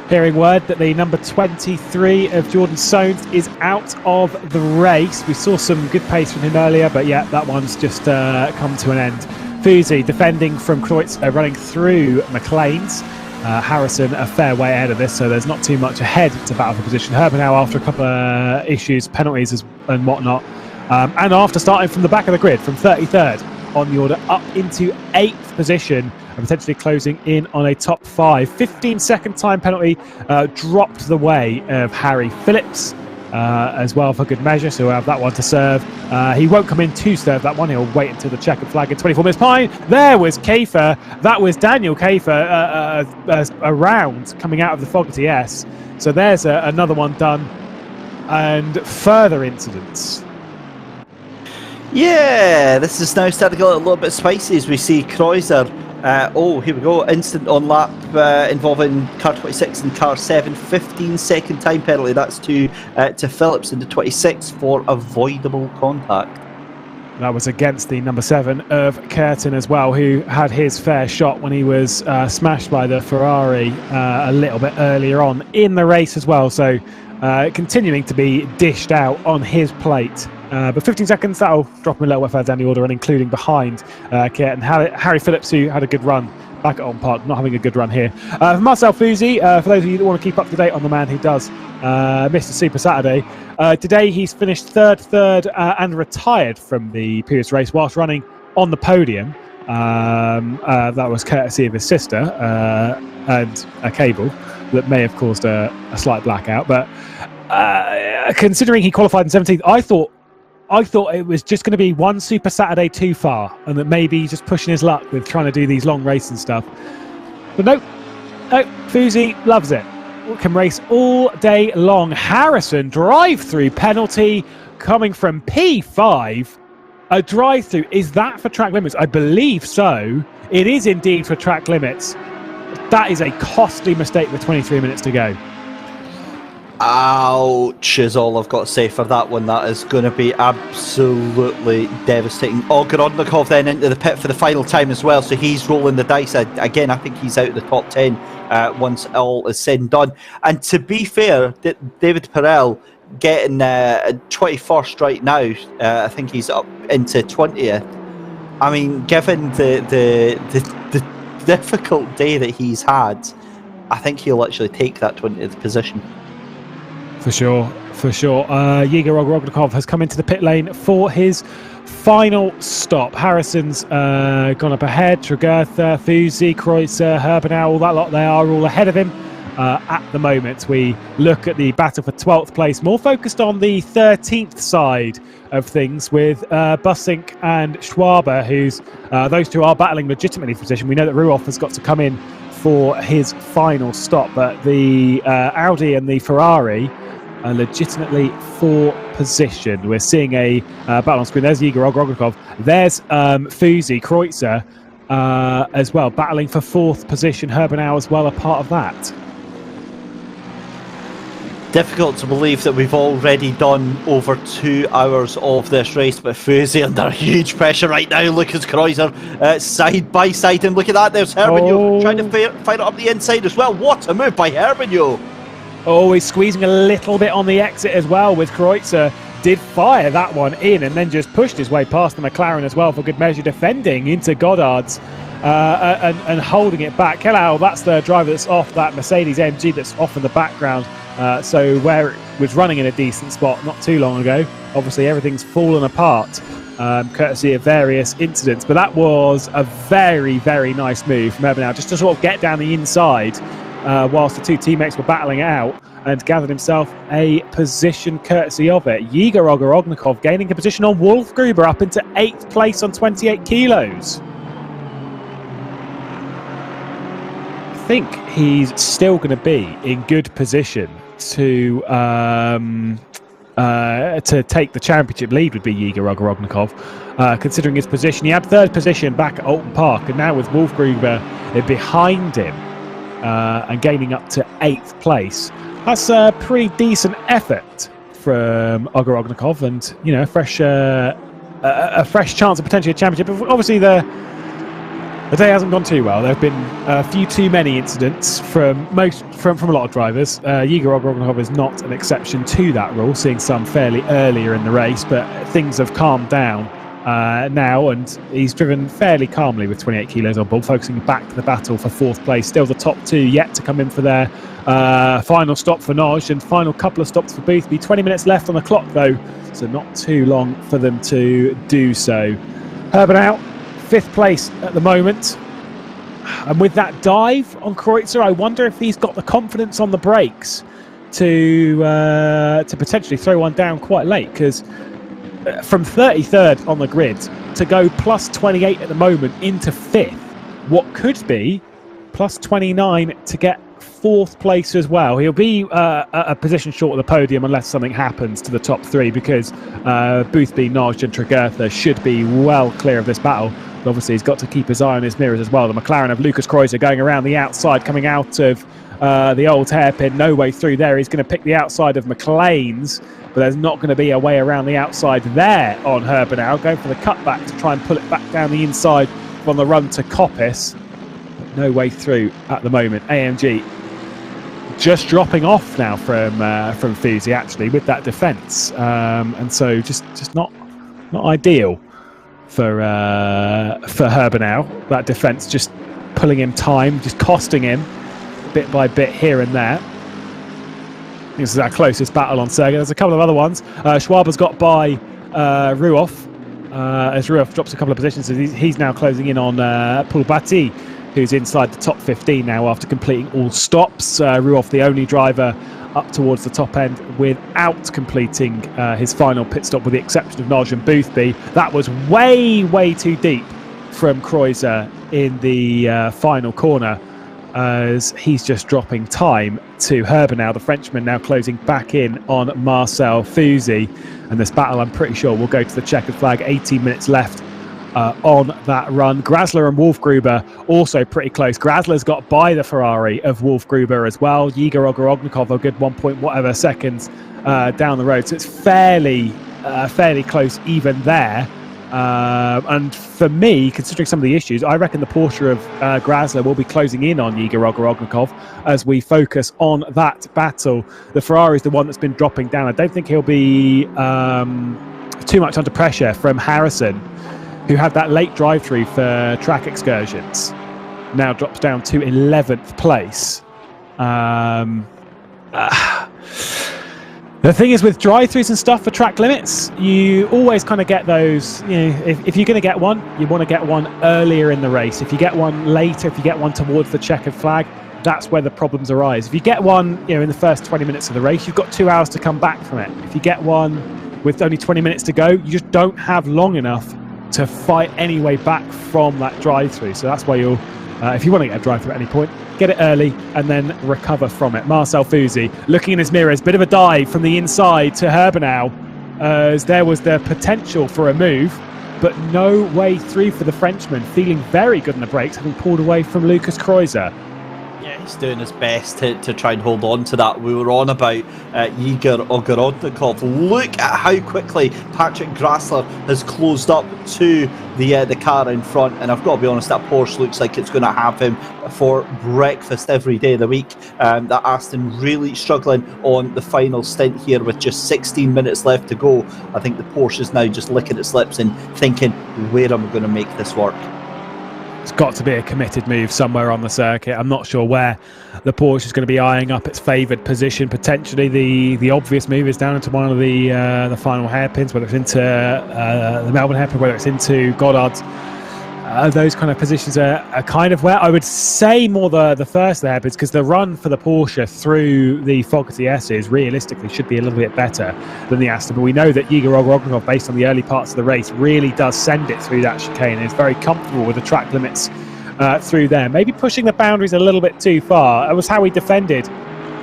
Hearing word that the number 23 of Jordan Soames is out of the race. We saw some good pace from him earlier, but yeah, that one's just come to an end. Fusi defending from Kreutzer, running through McLane's. Harrison a fair way ahead of this, so there's not too much ahead to battle for position. Herbenau after a couple of issues, penalties and whatnot, and after starting from the back of the grid from 33rd on the order up into 8th position and potentially closing in on a top 5. 15-second time penalty dropped the way of Harry Phillips as well for good measure, so we'll have that one to serve. He won't come in to serve that one. He'll wait until the checkered flag in 24 minutes time. There was Kiefer. That was Daniel Kiefer around coming out of the Fogarty S. So there's another one done, and further incidents. Yeah, this is now starting to get a little bit spicy as we see Kreutzer. Here we go. Instant on lap involving car 26 and car 7. 15-second time penalty. That's to Phillips into 26 for avoidable contact. That was against the number 7 of Curtin as well, who had his fair shot when he was smashed by the Ferrari a little bit earlier on in the race as well. So continuing to be dished out on his plate. But 15 seconds, that'll drop him a little bit further down the order, and including behind Curtin. Harry Phillips, who had a good run back at On Park, not having a good run here. Marcel Fusi, for those of you that want to keep up to date on the man who does Mr. Super Saturday, today he's finished third and retired from the previous race whilst running on the podium. That was courtesy of his sister and a cable that may have caused a slight blackout. But considering he qualified in 17th, I thought it was just going to be one Super Saturday too far, and that maybe he's just pushing his luck with trying to do these long races and stuff. But no, Fusi loves it. Can race all day long. Harrison, drive-through penalty coming from P5. A drive-through, is that for track limits? I believe so. It is indeed for track limits. That is a costly mistake with 23 minutes to go. Ouch is all I've got to say for that one. That is going to be absolutely devastating. Ogorodnikov then into the pit for the final time as well, so he's rolling the dice. Again, I think he's out of the top 10 once all is said and done. And to be fair, David Perel getting 21st right now, I think he's up into 20th. I mean, given the difficult day that he's had, I think he'll actually take that 20th position. For sure. Yiga Ogorodnikov has come into the pit lane for his final stop. Harrison's gone up ahead. Tregurtha, Fusi, Kreuzer, Herbenau, all that lot, they are all ahead of him. At the moment, we look at the battle for 12th place, more focused on the 13th side of things, with Bussink and Schwaber, who's those two are battling legitimately for position. We know that Ruoff has got to come in for his final stop, but the Audi and the Ferrari are legitimately for position. We're seeing a battle on screen. There's Yiga Ogorodnikov. There's Fusi, Kreuzer as well, battling for 4th position. Herbenau as well, a part of that. Difficult to believe that we've already done over 2 hours of this race, but Fusi under huge pressure right now. Lucas Kreuzer side by side, and look at that, there's Herbenau trying to fire it up the inside as well. What a move by Herbenau. Oh, he's squeezing a little bit on the exit as well, with Kreuzer. Did fire that one in and then just pushed his way past the McLaren as well for good measure, defending into Goddard's and holding it back. Kellau, that's the driver that's off, that Mercedes AMG that's off in the background. So where it was running in a decent spot not too long ago, obviously everything's fallen apart courtesy of various incidents. But that was a very, very nice move from Herbenau, just to sort of get down the inside whilst the two teammates were battling it out, and gathered himself a position courtesy of it. Yiga Ogorodnikov gaining a position on Wolfgruber, up into 8th place on 28 kilos. I think he's still going to be in good position to take the championship lead, would be Yiga Ogorodnikov, considering his position. He had 3rd position back at Alton Park, and now with Wolfgruber behind him and gaining up to 8th place. That's a pretty decent effort from Ogorodnikov, and you know, a fresh chance of potentially a championship. Obviously, the day hasn't gone too well. There have been a few too many incidents from a lot of drivers. Yiga Ogorodnikov is not an exception to that rule, seeing some fairly earlier in the race, but things have calmed down now, and he's driven fairly calmly with 28 kilos on board, focusing back to the battle for 4th place. Still the top 2 yet to come in for their final stop for Noj, and final couple of stops for Boothby. 20 minutes left on the clock though, so not too long for them to do so. Herbenau, 5th place at the moment, and with that dive on Kreuzer, I wonder if he's got the confidence on the brakes to potentially throw one down quite late, because from 33rd on the grid to go plus 28 at the moment into 5th, what could be plus 29 to get 4th place as well. He'll be a position short of the podium unless something happens to the top 3, because Boothby, Noj and Tregurtha should be well clear of this battle. But obviously he's got to keep his eye on his mirrors as well. The McLaren of Lucas Kreuzer going around the outside, coming out of the old hairpin, no way through there. He's going to pick the outside of McLean's, but there's not going to be a way around the outside there on Herbenau, going for the cutback to try and pull it back down the inside on the run to Coppice, but no way through at the moment. AMG just dropping off now from Fusi, actually, with that defence, and so just not ideal for Herbenau. That defence just pulling him time, just costing him bit by bit here and there. This is our closest battle on Serga. There's a couple of other ones. Schwaber's got by Ruoff as Ruoff drops a couple of positions. So he's now closing in on Pulbati, who's inside the top 15 now after completing all stops. Ruoff, the only driver up towards the top end without completing his final pit stop, with the exception of Noj and Boothby. That was way too deep from Kreuzer in the final corner, as he's just dropping time to Herbenau. The Frenchman now closing back in on Marcel Fusi, and this battle, I'm pretty sure, will go to the checkered flag. 18 minutes left on that run. Grasler and Wolfgruber also pretty close. Grasler's got by the Ferrari of Wolfgruber as well. Yiga Ogorodnikov a good 1 point whatever seconds down the road. So it's fairly close even there. And for me, considering some of the issues, I reckon the Porsche of Grasler will be closing in on Yiga Ogorodnikov as we focus on that battle. The Ferrari is the one that's been dropping down. I don't think he'll be too much under pressure from Harrison, who had that late drive-through for track excursions. Now drops down to 11th place. The thing is, with drive-throughs and stuff for track limits, you always kind of get those, if you're going to get one, you want to get one earlier in the race. If you get one later, if you get one towards the checkered flag, that's where the problems arise. If you get one, in the first 20 minutes of the race, you've got 2 hours to come back from it. If you get one with only 20 minutes to go, you just don't have long enough to fight any way back from that drive-through. So that's why you'll, if you want to get a drive-through at any point, get it early and then recover from it. Marcel Fusi looking in his mirrors, bit of a dive from the inside to Herbenau, as there was the potential for a move, but no way through for the Frenchman, feeling very good in the brakes, having pulled away from Lucas Kreuzer. Yeah, he's doing his best to try and hold on to that. We were on about Yiga Ogorodnikov. Look at how quickly Patrick Grasler has closed up to the car in front, and I've got to be honest, that Porsche looks like it's going to have him for breakfast every day of the week. That Aston really struggling on the final stint here with just 16 minutes left to go. I think the Porsche is now just licking its lips and thinking, where am I going to make this work? It's got to be a committed move somewhere on the circuit. I'm not sure where the Porsche is going to be eyeing up its favoured position. Potentially the obvious move is down into one of the final hairpins, whether it's into the Melbourne hairpin, whether it's into Goddard's. Those kind of positions are kind of where I would say more the first of the hairpins, because the run for the Porsche through the Fogarty S's realistically should be a little bit better than the Aston. But we know that Yiga Ogorodnikov, based on the early parts of the race, really does send it through that chicane and is very comfortable with the track limits through there. Maybe pushing the boundaries a little bit too far. It was how he defended,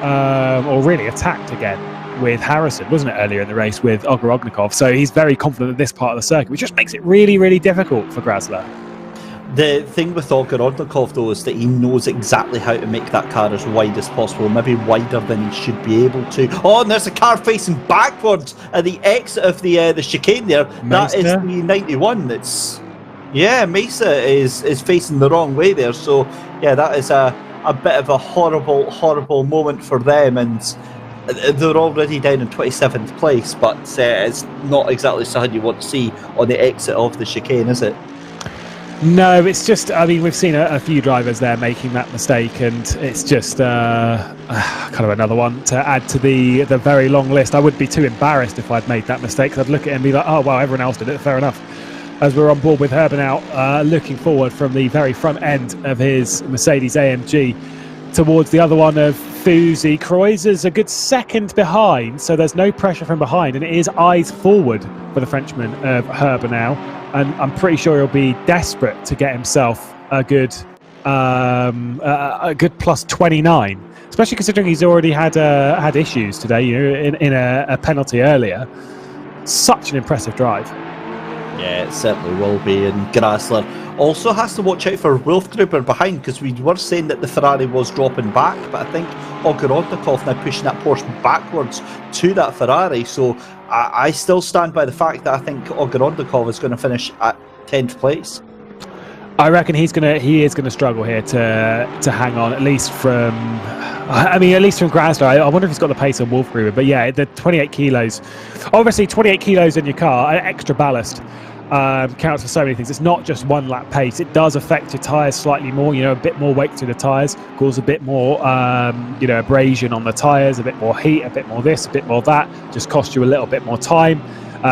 or really attacked again, with Harrison, wasn't it, earlier in the race with Ogorodnikov. So he's very confident in this part of the circuit, which just makes it really, really difficult for Grasler. The thing with Ogorodnikov, though, is that he knows exactly how to make that car as wide as possible, maybe wider than he should be able to. Oh, and there's a car facing backwards at the exit of the chicane there. Mesa. That is the 91. Mesa is facing the wrong way there. So, yeah, that is a bit of a horrible, horrible moment for them. And they're already down in 27th place, but it's not exactly something you want to see on the exit of the chicane, is it? No, it's just, we've seen a few drivers there making that mistake, and it's just kind of another one to add to the very long list. I wouldn't be too embarrassed if I'd made that mistake, because I'd look at it and be like, oh, well, everyone else did it, fair enough. As we're on board with Herbenau, looking forward from the very front end of his Mercedes AMG towards the other one of Fusi. Kreuzer's a good second behind, so there's no pressure from behind, and it is eyes forward for the Frenchman of Herbenau. And I'm pretty sure he'll be desperate to get himself a good plus 29, especially considering he's already had issues today, in a penalty earlier. Such an impressive drive. Yeah, it certainly will be. And Grasler also has to watch out for Wolfgruber behind, because we were saying that the Ferrari was dropping back, but I think Ogorodnikov now pushing that Porsche backwards to that Ferrari. So I still stand by the fact that I think Ogorodnikov is going to finish at 10th place. I reckon he is gonna struggle here to hang on, at least from Grasler. I wonder if he's got the pace on Wolfgruber, but yeah, the 28 kilos. Obviously, 28 kilos in your car, extra ballast, counts for so many things. It's not just one lap pace. It does affect your tyres slightly more. A bit more weight through the tyres, cause a bit more, abrasion on the tyres, a bit more heat, a bit more this, a bit more that. Just cost you a little bit more time.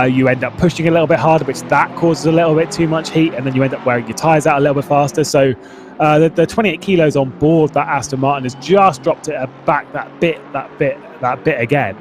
You end up pushing a little bit harder, which that causes a little bit too much heat, and then you end up wearing your tyres out a little bit faster. So the 28 kilos on board that Aston Martin has just dropped it back that bit again.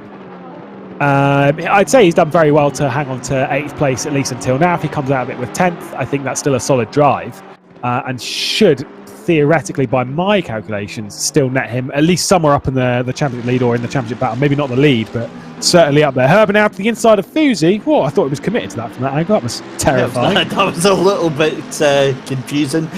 I'd say he's done very well to hang on to 8th place, at least until now. If he comes out of it with 10th, I think that's still a solid drive, and should theoretically, by my calculations, still net him at least somewhere up in the championship lead or in the championship battle. Maybe not the lead, but certainly up there. Herbert now to the inside of Fuzi. Whoa, I thought he was committed to that from that angle. That was terrifying. That was a little bit confusing.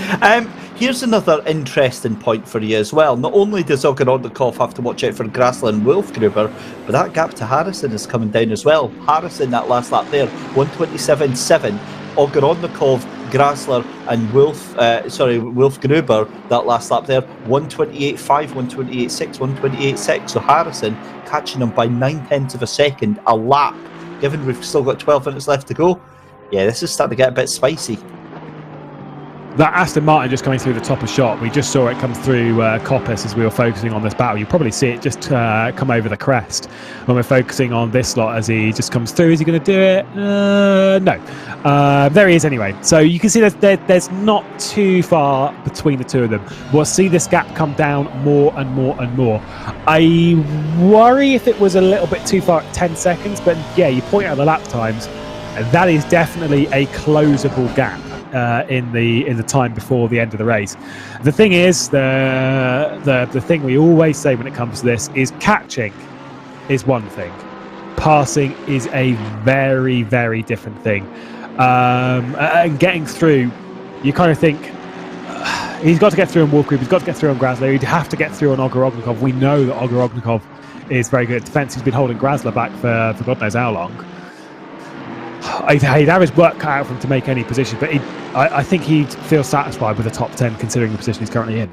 Here's another interesting point for you as well. Not only does Ogorodnikov have to watch out for Grasler and Wolfgruber, but that gap to Harrison is coming down as well. Harrison, that last lap there, 127.7. Ogorodnikov, Grasler and Wolfgruber, that last lap there, 128.5, 128.6, 128.6. So Harrison catching him by 9/10 of a second a lap. Given we've still got 12 minutes left to go, yeah, this is starting to get a bit spicy. That Aston Martin just coming through the top of shot, we just saw it come through Coppice as we were focusing on this battle. You probably see it just come over the crest when we're focusing on this slot as he just comes through. Is he going to do it? No. There he is anyway. So you can see there's not too far between the two of them. We'll see this gap come down more and more and more. I worry if it was a little bit too far at 10 seconds, but yeah, you point out the lap times. That is definitely a closable gap. In the time before the end of the race. The thing is, the thing we always say when it comes to this is catching is one thing, passing is a very, very different thing. And getting through, you kind of think he's got to get through on Wolfgruber, he's got to get through on Grasler, he'd have to get through on Ogorodnikov. We know that Ogorodnikov is very good at defence. He's been holding Grasler back for God knows how long. He'd have his work cut out for him to make any position, but I think he'd feel satisfied with a top 10 considering the position he's currently in.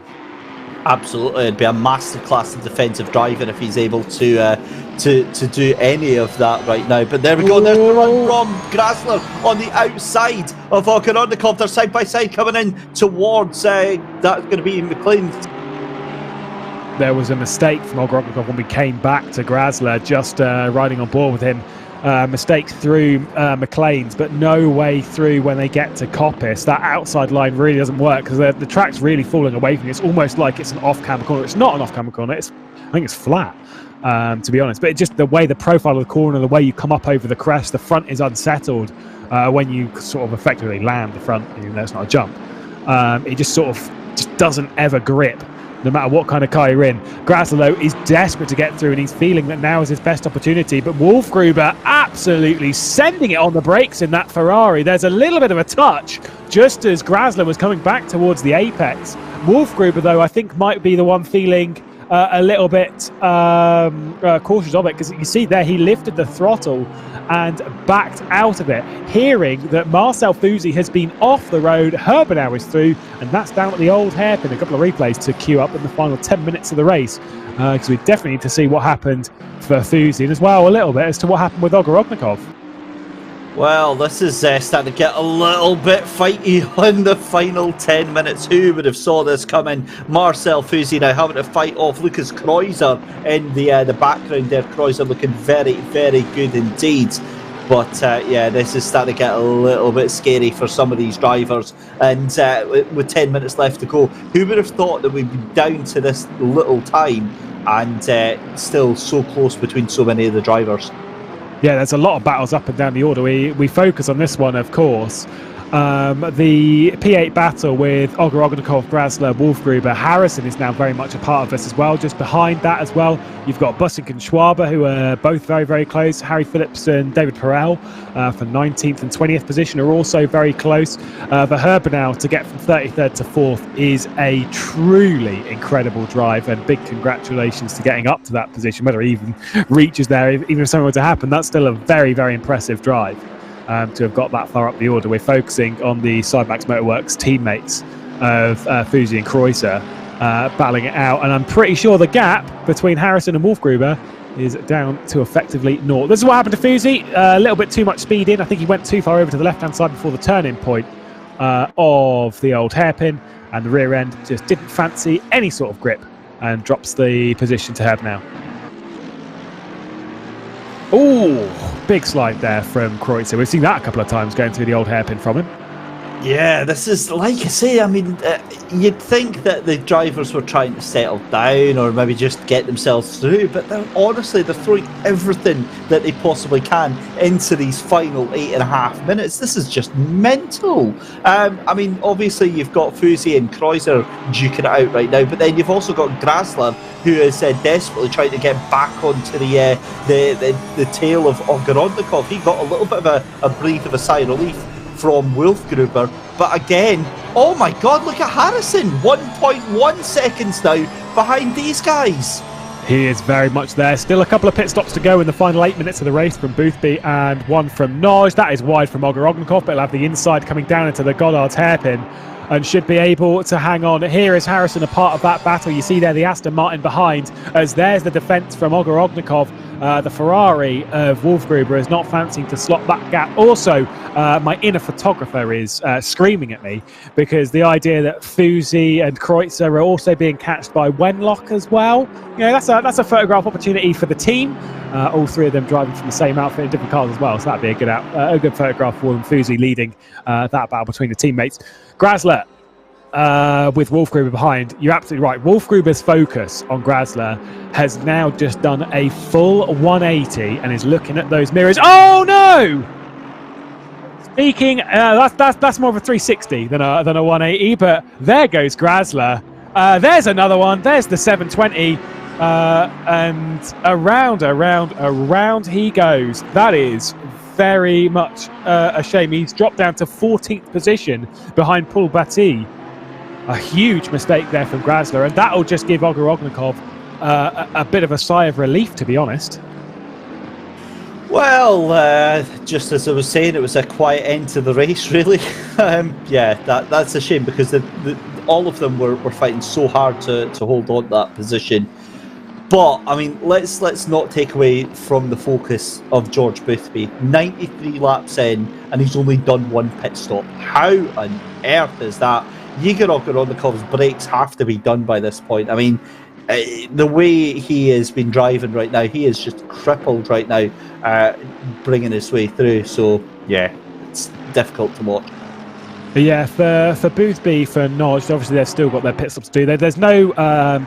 Absolutely, it'd be a masterclass in defensive driving if he's able to do any of that right now. But there we go, there's the run from Grasler on the outside of Ogorodnikov. They're side by side coming in towards that's going to be McLean. There was a mistake from Ogorodnikov when we came back to Grasler, just riding on board with him. Mistake through McLean's, but no way through when they get to Coppice. That outside line really doesn't work because the track's really falling away from you. It's almost like it's an off-camber corner. It's not an off-camber corner. I think it's flat, to be honest. But it's just the way the profile of the corner, the way you come up over the crest, the front is unsettled when you sort of effectively land the front, even though it's not a jump. It just sort of just doesn't ever grip, no matter what kind of car you're in. Grasler, though, is desperate to get through, and he's feeling that now is his best opportunity. But Wolfgruber absolutely sending it on the brakes in that Ferrari. There's a little bit of a touch just as Grasler was coming back towards the apex. Wolfgruber, though, I think might be the one feeling a little bit cautious of it, because you see there he lifted the throttle and backed out of it, hearing that Marcel Fuzi has been off the road. Herbenau is through, and that's down at the old hairpin. A couple of replays to queue up in the final 10 minutes of the race, because we definitely need to see what happened for Fuzi, and as well a little bit as to what happened with Ogorodnikov. Well, this is starting to get a little bit fighty on the final 10 minutes. Who would have saw this coming? Marcel Fuzi now having to fight off Lucas Kreuzer in the background there. Kreuzer looking very, very good indeed. But yeah, this is starting to get a little bit scary for some of these drivers. And with 10 minutes left to go, who would have thought that we'd be down to this little time and still so close between so many of the drivers? Yeah, there's a lot of battles up and down the order. We focus on this one, of course. The P8 battle with Ogorodnikov, Grasler, Wolfgruber. Harrison is now very much a part of this as well. Just behind that as well, you've got Bussink and Schwaber, who are both very, very close. Harry Phillips and David Perel for 19th and 20th position are also very close. For Herbenau to get from 33rd to 4th is a truly incredible drive, and big congratulations to getting up to that position. Whether he even reaches there, even if something were to happen, that's still a very, very impressive drive. To have got that far up the order. We're focusing on the Sidemax Motorworks teammates of Fuzi and Kreuzer battling it out, and I'm pretty sure the gap between Harrison and Wolfgruber is down to effectively naught. This is what happened to Fuzi. A little bit too much speed in. I think he went too far over to the left-hand side before the turn-in point of the old hairpin, and the rear end just didn't fancy any sort of grip and drops the position to Herbenau. Oh, big slide there from Kreuzer. We've seen that a couple of times going through the old hairpin from him. Yeah, this is, like I say, I mean, you'd think that the drivers were trying to settle down or maybe just get themselves through, but honestly, they're throwing everything that they possibly can into these final 8.5 minutes. This is just mental. I mean, obviously, you've got Fuzi and Kreuzer duking it out right now, but then you've also got Grasler, who is desperately trying to get back onto the tail of Ogorodnikov. He got a little bit of a breath of a sigh of relief from Wolfgruber, but again, oh my god, look at Harrison, 1.1 seconds now behind these guys. He is very much there. Still a couple of pit stops to go in the final 8 minutes of the race from Boothby and one from Noj. That is wide from Ogorodnikov, but he'll have the inside coming down into the Goddard's hairpin and should be able to hang on. Here is Harrison a part of that battle. You see there the Aston Martin behind, as there's the defence from Ogorodnikov. The Ferrari of Wolfgruber is not fancying to slot that gap. Also, my inner photographer is screaming at me because the idea that Fuzi and Kreuzer are also being catched by Wenlock as well. You know, that's a photograph opportunity for the team. All three of them driving from the same outfit in different cars as well. So that'd be a good photograph for them. Fuzi leading that battle between the teammates. Grasler with Wolfgruber behind. You're absolutely right. Wolfgruber's focus on Grasler has now just done a full 180 and is looking at those mirrors. Oh no! Speaking, that's more of a 360 than a 180. But there goes Grasler. There's another one. There's the 720, and around he goes. That is very much a shame. He's dropped down to 14th position behind Paul Batty. A huge mistake there from Grasler, and that'll just give Ogorodnikov a bit of a sigh of relief, to be honest. Well, just as I was saying, it was a quiet end to the race, really. Yeah, that's a shame because all of them were fighting so hard to hold on to that position. But, I mean, let's not take away from the focus of George Boothby. 93 laps in, and he's only done one pit stop. How on earth is that? Igor Ogorodnikov's brakes have to be done by this point. I mean, the way he has been driving right now, he is just crippled right now, bringing his way through. So, yeah, it's difficult to watch. But yeah, for Boothby, for Noj, obviously they've still got their pit stops to do. There's no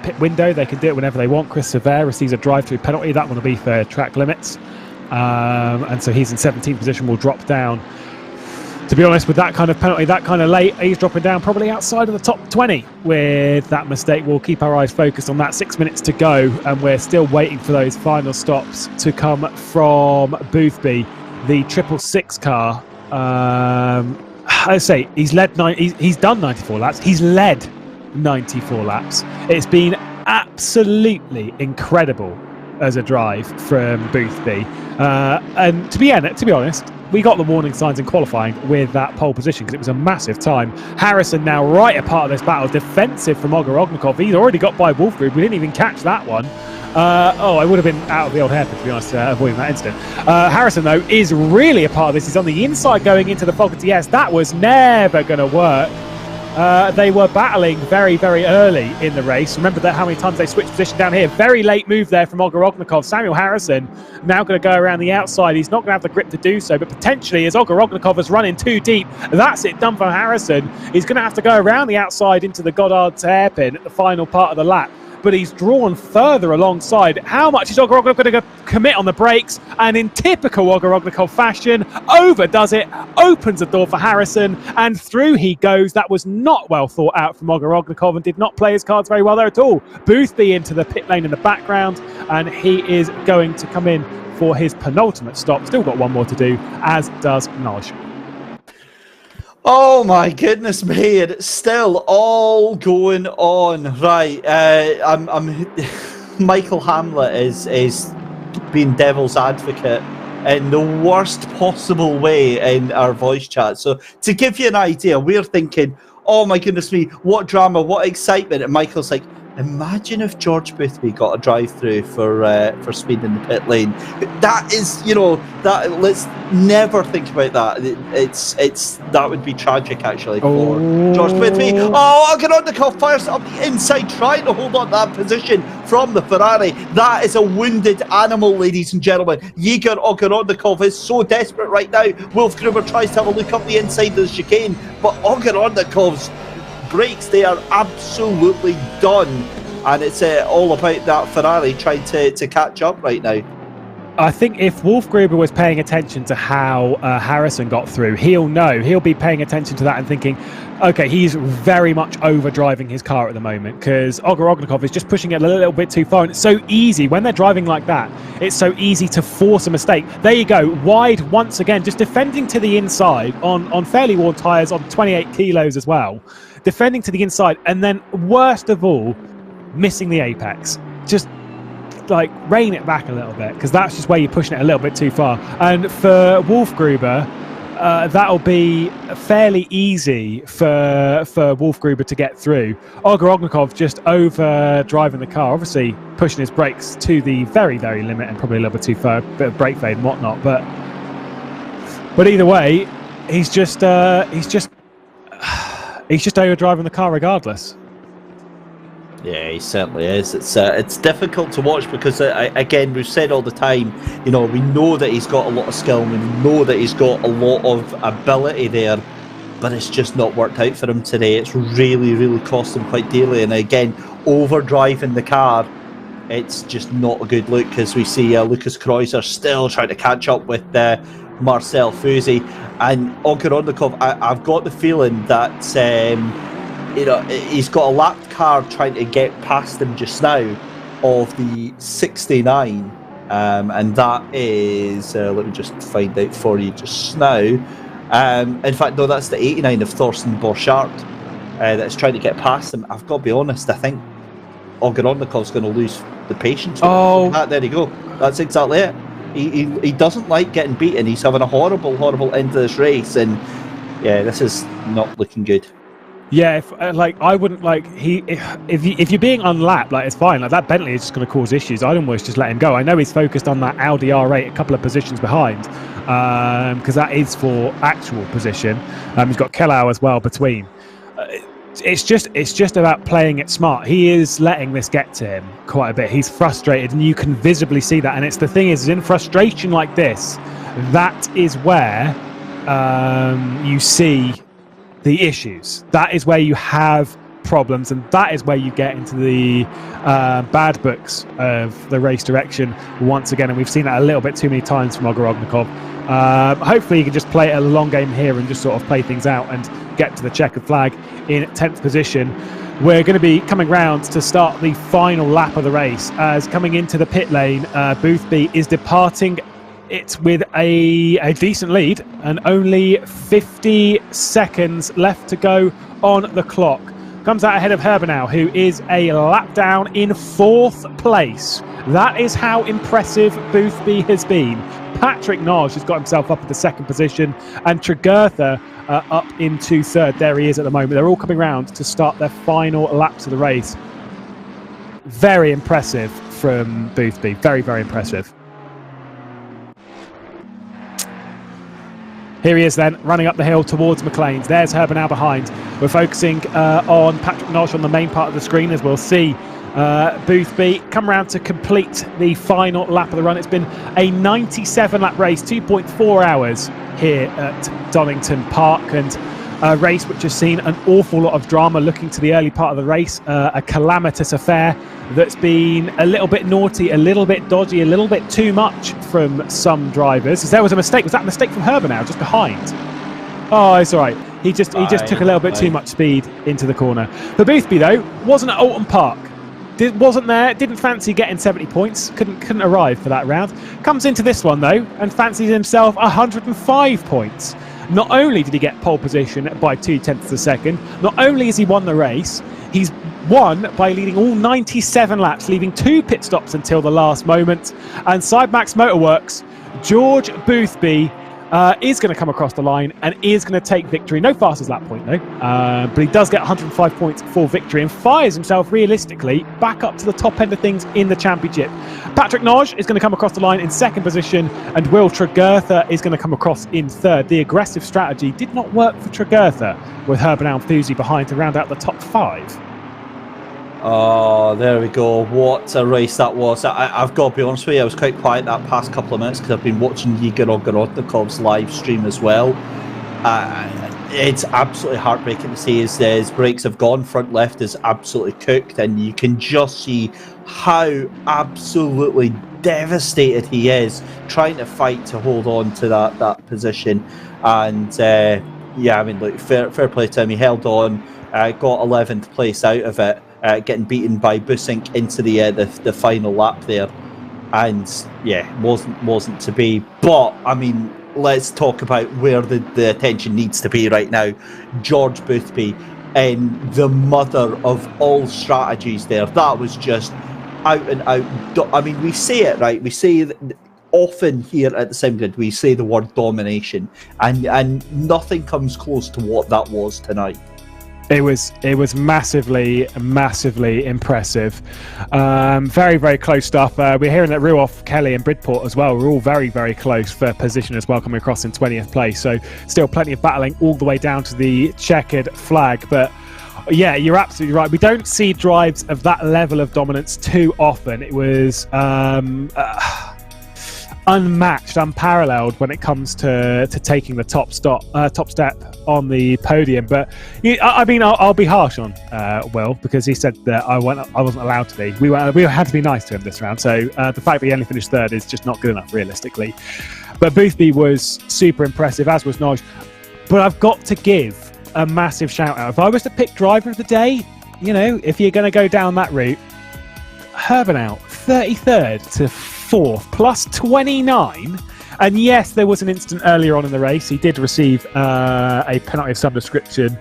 pit window. They can do it whenever they want. Chris Sever receives a drive-through penalty. That one will be for track limits. And so he's in 17th position, will drop down. To be honest, with that kind of penalty, that kind of late, he's dropping down probably outside of the top 20 with that mistake. We'll keep our eyes focused on that. 6 minutes to go, and we're still waiting for those final stops to come from Boothby. The 666 car, I say, he's done 94 laps. He's led 94 laps. It's been absolutely incredible as a drive from Boothby. And to be honest, we got the warning signs in qualifying with that pole position because it was a massive time. Harrison now right a part of this battle, defensive from Ogorodnikov. He's already got by Wolfgruber. We didn't even catch that one. I would have been out of the old hairpin, to be honest, avoiding that incident. Harrison, though, is really a part of this. He's on the inside going into the Falcon TS. That was never going to work. They were battling very, very early in the race. Remember that how many times they switched position down here. Very late move there from Ogorodnikov. Samuel Harrison now going to go around the outside. He's not going to have the grip to do so, but potentially as Ogorodnikov is running too deep, that's it done for Harrison. He's going to have to go around the outside into the Goddard's hairpin at the final part of the lap. But he's drawn further alongside. How much is Ogorodnikov going to commit on the brakes? And in typical Ogorodnikov fashion, overdoes it, opens the door for Harrison, and through he goes. That was not well thought out from Ogorodnikov and did not play his cards very well there at all. Boothby into the pit lane in the background, and he is going to come in for his penultimate stop. Still got one more to do, as does Noj. Oh my goodness me! It's still all going on. Right, I'm Michael Hamlet is being devil's advocate in the worst possible way in our voice chat. So to give you an idea, we're thinking, oh my goodness me, what drama, what excitement, and Michael's like, Imagine if George Boothby got a drive-through for speed in the pit lane. That is, that let's never think about that. It's that would be tragic actually for George Boothby. Oh, Ogorodnikov fires up the inside, trying to hold on that position from the Ferrari. That is a wounded animal, ladies and gentlemen. Igor Ogorodnikov is so desperate right now. Wolf Gruber tries to have a look up the inside of the chicane, but Ogorodnikov's brakes, they are absolutely done, and it's all about that Ferrari trying to catch up right now. I think if Wolf Gruber was paying attention to how Harrison got through, he'll be paying attention to that and thinking, okay, he's very much overdriving his car at the moment, because Ogorodnikov is just pushing it a little bit too far, and it's so easy when they're driving like that. It's so easy to force a mistake. There you go, wide once again, just defending to the inside on fairly worn tyres, on 28 kilos as well. Defending to the inside, and then worst of all, missing the apex. Just like rein it back a little bit, because that's just where you're pushing it a little bit too far. And for Wolf Gruber, that'll be fairly easy for Wolf Gruber to get through. Ogorodnikov just over driving the car, obviously pushing his brakes to the very, very limit, and probably a little bit too far, a bit of brake fade and whatnot. But either way, he's just over driving the car regardless. Yeah, he certainly is. It's difficult to watch because, again, we've said all the time, we know that he's got a lot of skill, and we know that he's got a lot of ability there, but it's just not worked out for him today. It's really, really cost him quite dearly, and again, overdriving the car, it's just not a good look, because we see Lucas Kreuzer still trying to catch up with Marcel Fusey, and Ogorodnikov, I've got the feeling that he's got a lapped car trying to get past him just now of the 69, and that is let me just find out for you just now. In fact, no, that's the 89 of Thorsten Borchardt that's trying to get past him. I've got to be honest, I think Ogorodnikov's going to lose the patience. There you go. That's exactly it. He doesn't like getting beaten. He's having a horrible end to this race, and yeah, this is not looking good. Yeah, I wouldn't if you're being unlapped, it's fine. That Bentley is just going to cause issues. I'd almost just let him go. I know he's focused on that Audi R8 a couple of positions behind, because that is for actual position. He's got Kellau as well between. It's just about playing it smart. He is letting this get to him quite a bit. He's frustrated, and you can visibly see that. And it's the thing is in frustration like this, that is where you see the issues. That is where you have problems, and that is where you get into the bad books of the race direction once again. And we've seen that a little bit too many times from Ogorodnikov. Hopefully he can just play a long game here and just sort of play things out and get to the checkered flag in 10th position. We're going to be coming round to start the final lap of the race, as coming into the pit lane, Boothby is departing it with a decent lead, and only 50 seconds left to go on the clock. Comes out ahead of Herbenau, who is a lap down in 4th place. That is how impressive Boothby has been. Patrick Nage has got himself up at the 2nd position, and Tregurtha up into 3rd. There he is at the moment. They're all coming round to start their final laps of the race. Very impressive from Boothby. Very, very impressive. Here he is then, running up the hill towards McLean's. There's Herbenau behind. We're focusing on Patrick Nage on the main part of the screen, as we'll see Boothby come round to complete the final lap of the run. It's been a 97-lap race, 2.4 hours here at Donington Park, and a race which has seen an awful lot of drama looking to the early part of the race. A calamitous affair that's been a little bit naughty, a little bit dodgy, a little bit too much from some drivers. There was a mistake. Was that a mistake from Herbenau just behind? Oh, it's all right. He just took a little bit too much speed into the corner. For Boothby, though, wasn't at Alton Park. Wasn't there, didn't fancy getting 70 points, couldn't arrive for that round. Comes into this one, though, and fancies himself 105 points. Not only did he get pole position by 0.2 of a second, not only has he won the race, he's won by leading all 97 laps, leaving 2 pit stops until the last moment. And Sidemax Motorworks, George Boothby is going to come across the line and is going to take victory. No fastest lap point though, but he does get 105 points for victory and fires himself realistically back up to the top end of things in the championship. Patrick Noj is going to come across the line in second position, and Will Tregurtha is going to come across in third. The aggressive strategy did not work for Tregurtha, with Herben Alfusi behind to round out the top 5. Oh, there we go. What a race that was. I've got to be honest with you, I was quite quiet that past couple of minutes because I've been watching Igor Ogorodnikov's live stream as well. It's absolutely heartbreaking to see his brakes have gone. Front left is absolutely cooked, and you can just see how absolutely devastated he is trying to fight to hold on to that position. And yeah, I mean, look, fair play to him. He held on, got 11th place out of it. Getting beaten by Busink into the final lap there, and yeah, wasn't to be. But I mean, let's talk about where the attention needs to be right now. George Boothby, and the mother of all strategies there. That was just out and out. I mean, we say it right. We say often here at the SimGrid, we say the word domination, and nothing comes close to what that was tonight. It was massively impressive. Very, very close stuff. We're hearing that Ruoff, Kelly and Bridport as well were all very, very close for position as well, coming across in 20th place. So still plenty of battling all the way down to the checkered flag. But yeah, you're absolutely right. We don't see drives of that level of dominance too often. It was unmatched, unparalleled when it comes to taking the top step on the podium. But I mean, I'll be harsh on Will, because he said that I wasn't allowed to be. We had to be nice to him this round. So the fact that he only finished third is just not good enough, realistically. But Boothby was super impressive, as was Noj. But I've got to give a massive shout out. If I was to pick driver of the day, you know, if you're going to go down that route, Herben out 33rd to 4th plus 29. And yes, there was an incident earlier on in the race. He did receive a penalty of some description.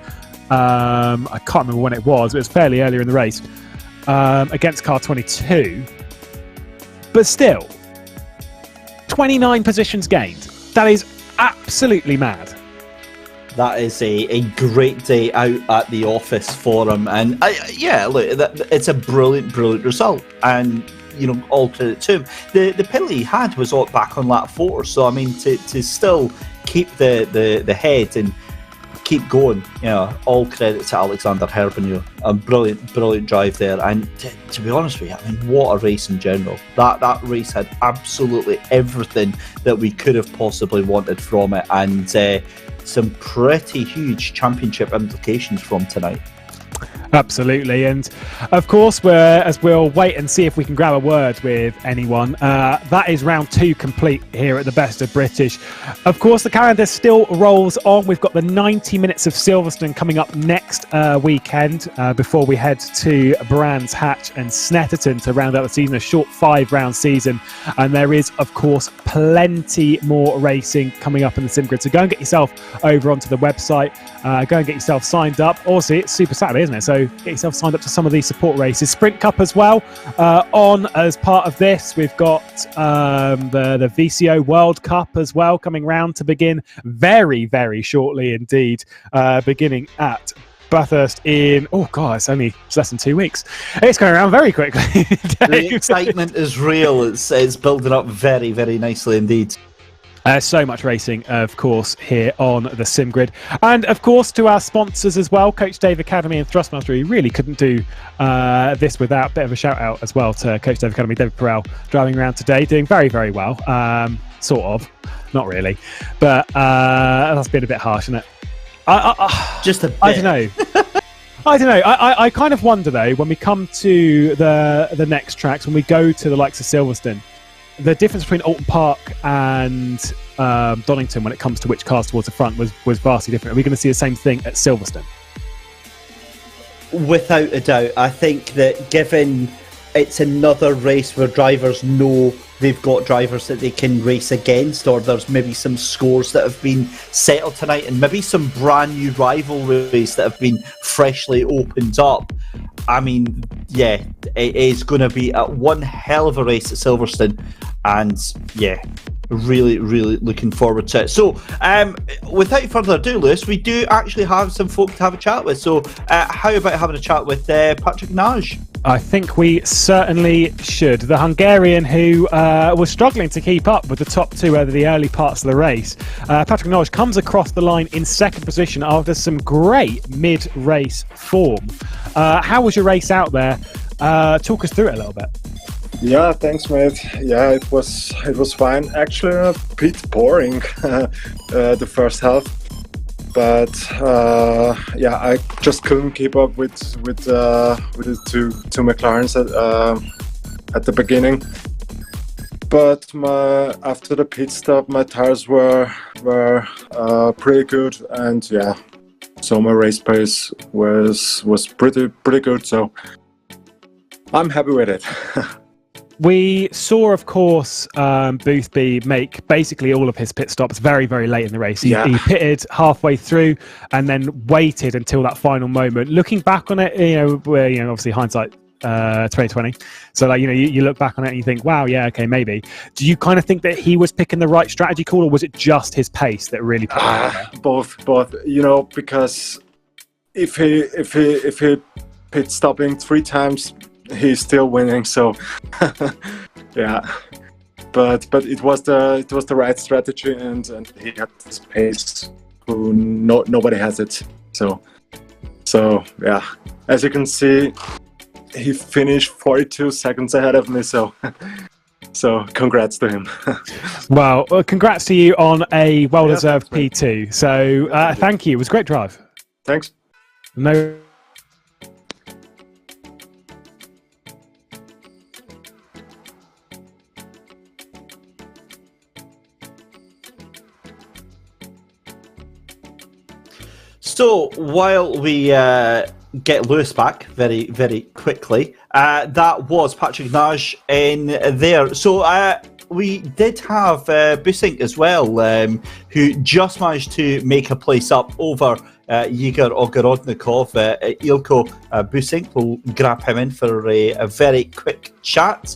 I can't remember when it was. It was fairly earlier in the race against car 22. But still, 29 positions gained. That is absolutely mad. That is a great day out at the office for him. And yeah, look, it's a brilliant result. And you know, all credit to him. The penalty he had was all back on lap 4, so I mean, to still keep the head and keep going, you know, all credit to Alexander Herben. A brilliant drive there. And to be honest with you, I mean, what a race in general. That race had absolutely everything that we could have possibly wanted from it, and some pretty huge championship implications from tonight. Absolutely, and of course, we'll wait and see if we can grab a word with anyone. That is round 2 complete here at the Best of British. Of course, the calendar still rolls on. We've got the 90 minutes of Silverstone coming up next weekend before we head to Brands Hatch and Snetterton to round out the season, a short 5-round season. And there is, of course, plenty more racing coming up in the SimGrid. So go and get yourself over onto the website. Go and get yourself signed up. Also, it's Super Saturday, isn't it? So get yourself signed up to some of these support races. Sprint Cup as well on as part of this. We've got the VCO World Cup as well coming round to begin very, very shortly indeed, beginning at Bathurst in, oh god, it's less than 2 weeks. It's going around very quickly. The excitement is real. It's building up very, very nicely indeed. So much racing, of course, here on the SimGrid. And, of course, to our sponsors as well, Coach Dave Academy and Thrustmaster. We really couldn't do this without a bit of a shout-out as well to Coach Dave Academy, David Perel, driving around today, doing very, very well. Sort of. Not really. But that's been a bit harsh, isn't it? Just a bit. I don't know. I kind of wonder, though, when we come to the next tracks, when we go to the likes of Silverstone, the difference between Alton Park and Donington when it comes to which cars towards the front was vastly different. Are we going to see the same thing at Silverstone? Without a doubt. I think that given it's another race where drivers know they've got drivers that they can race against, or there's maybe some scores that have been settled tonight, and maybe some brand new rivalries that have been freshly opened up. I mean, yeah, it is going to be one hell of a race at Silverstone, and yeah, Really, really looking forward to it. So, without further ado, Lewis, we do actually have some folk to have a chat with. So, how about having a chat with Patrick Nage? I think we certainly should. The Hungarian who was struggling to keep up with the top two over the early parts of the race. Patrick Nage comes across the line in second position after some great mid-race form. How was your race out there? Talk us through it a little bit. Yeah, thanks, mate. Yeah, it was fine. Actually, a bit boring the first half, but yeah, I just couldn't keep up with the two McLarens at the beginning. But after the pit stop, my tires were pretty good, and yeah, so my race pace was pretty good. So I'm happy with it. We saw, of course, Boothby make basically all of his pit stops very, very late in the race. He pitted halfway through and then waited until that final moment. Looking back on it, obviously hindsight 2020. So, you look back on it and you think, wow, yeah, okay, maybe. Do you kind of think that he was picking the right strategy call, or was it just his pace that really put him out there? Both. Because if he pit stopping 3 times, he's still winning, so yeah, but it was the right strategy, and he had this pace who nobody has it, so yeah, as you can see, he finished 42 seconds ahead of me, so congrats to him. Well, congrats to you on a well-deserved P2. So thank you, it was a great drive. Thanks. No. So, while we get Lewis back very, very quickly, that was Patrick Nage in there. So, we did have Busink as well, who just managed to make a place up over Igor Ogorodnikov. Ilko Busink will grab him in for a very quick chat.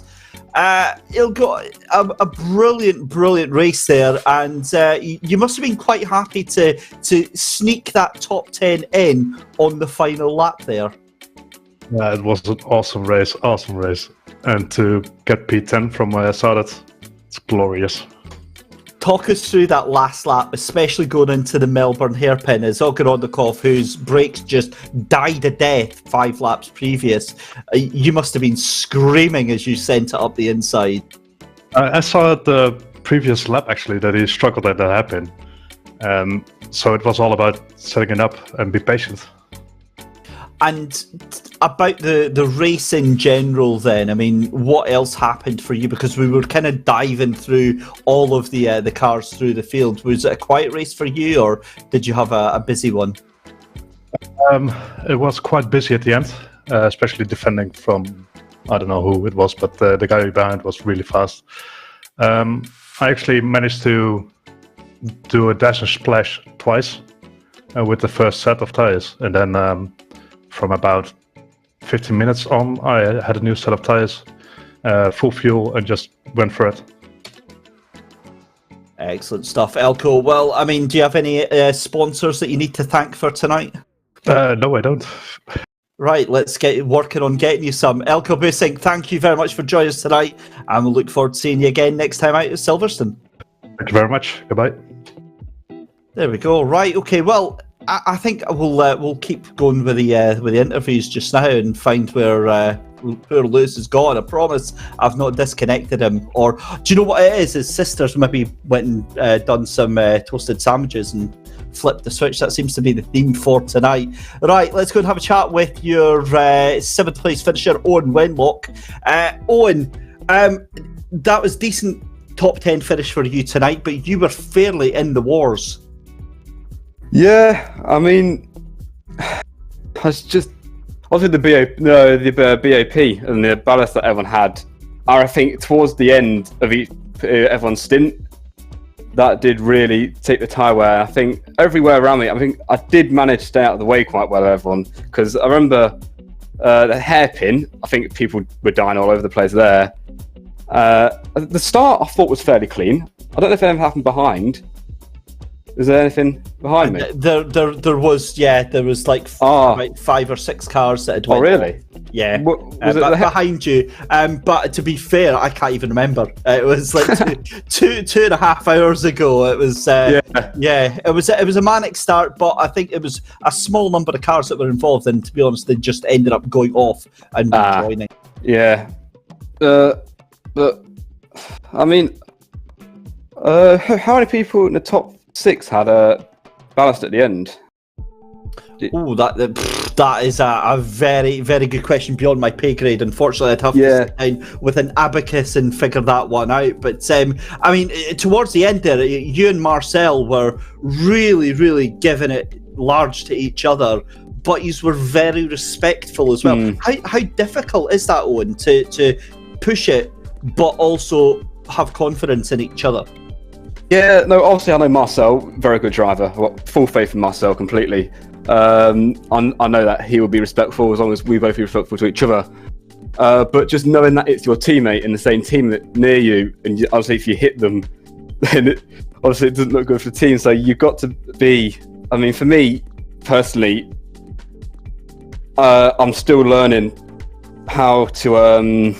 Ilko, a brilliant race there, and you must have been quite happy to sneak that top 10 in on the final lap there. Yeah, it was an awesome race, and to get P10 from where I started, it's glorious. Talk us through that last lap, especially going into the Melbourne hairpin, as Ogorodnikov, whose brakes just died a death 5 laps previous. You must have been screaming as you sent it up the inside. I saw at the previous lap, actually, that he struggled at the hairpin. So it was all about setting it up and be patient. And about the race in general then, I mean, what else happened for you? Because we were kind of diving through all of the cars through the field. Was it a quiet race for you, or did you have a busy one? It was quite busy at the end, especially defending from, I don't know who it was, but the guy behind was really fast. I actually managed to do a dash and splash twice with the first set of tires, and then from about 15 minutes on, I had a new set of tires, full fuel, and just went for it. Excellent stuff, Elko. Well, I mean, do you have any sponsors that you need to thank for tonight? No, I don't. Right, let's get working on getting you some. Elko Busink, thank you very much for joining us tonight, and we'll look forward to seeing you again next time out at Silverstone. Thank you very much. Goodbye. There we go. Right, okay, well, I think we'll keep going with the interviews just now and find where Lewis has gone. I promise I've not disconnected him. Or do you know what it is? His sisters maybe went and done some toasted sandwiches and flipped the switch. That seems to be the theme for tonight. Right, let's go and have a chat with your 7th place finisher, Owen Wenlock. Owen, that was decent top 10 finish for you tonight, but you were fairly in the wars. Yeah, I mean, it's just obviously the BOP and the ballast that everyone had. I think towards the end of everyone's stint, that did really take the tyre wear. I think everywhere around me, I think I did manage to stay out of the way quite well, everyone, because I remember the hairpin. I think people were dying all over the place there. The start I thought was fairly clean. I don't know if anything happened behind. Is there anything behind me? There was like about 5 or 6 cars that had went. Oh, really? Yeah, Was it behind you. But to be fair, I can't even remember. It was like two and a half hours ago. It was it was a manic start, but I think it was a small number of cars that were involved, and to be honest, they just ended up going off and joining. Yeah, but I mean, how many people in the top 6 had a ballast at the end? Oh, that is a very, very good question beyond my pay grade. Unfortunately, I'd have to sit down with an abacus and figure that one out. But I mean, towards the end there, you and Marcel were really, really giving it large to each other, but you were very respectful as well. How difficult is that, Owen, to push it, but also have confidence in each other? Yeah, no, obviously I know Marcel, very good driver. I've got full faith in Marcel completely. I know that he will be respectful as long as we both be respectful to each other. But just knowing that it's your teammate in the same team near you, and obviously if you hit them, then it doesn't look good for the team. So you've got to be, I mean, for me personally, I'm still learning how to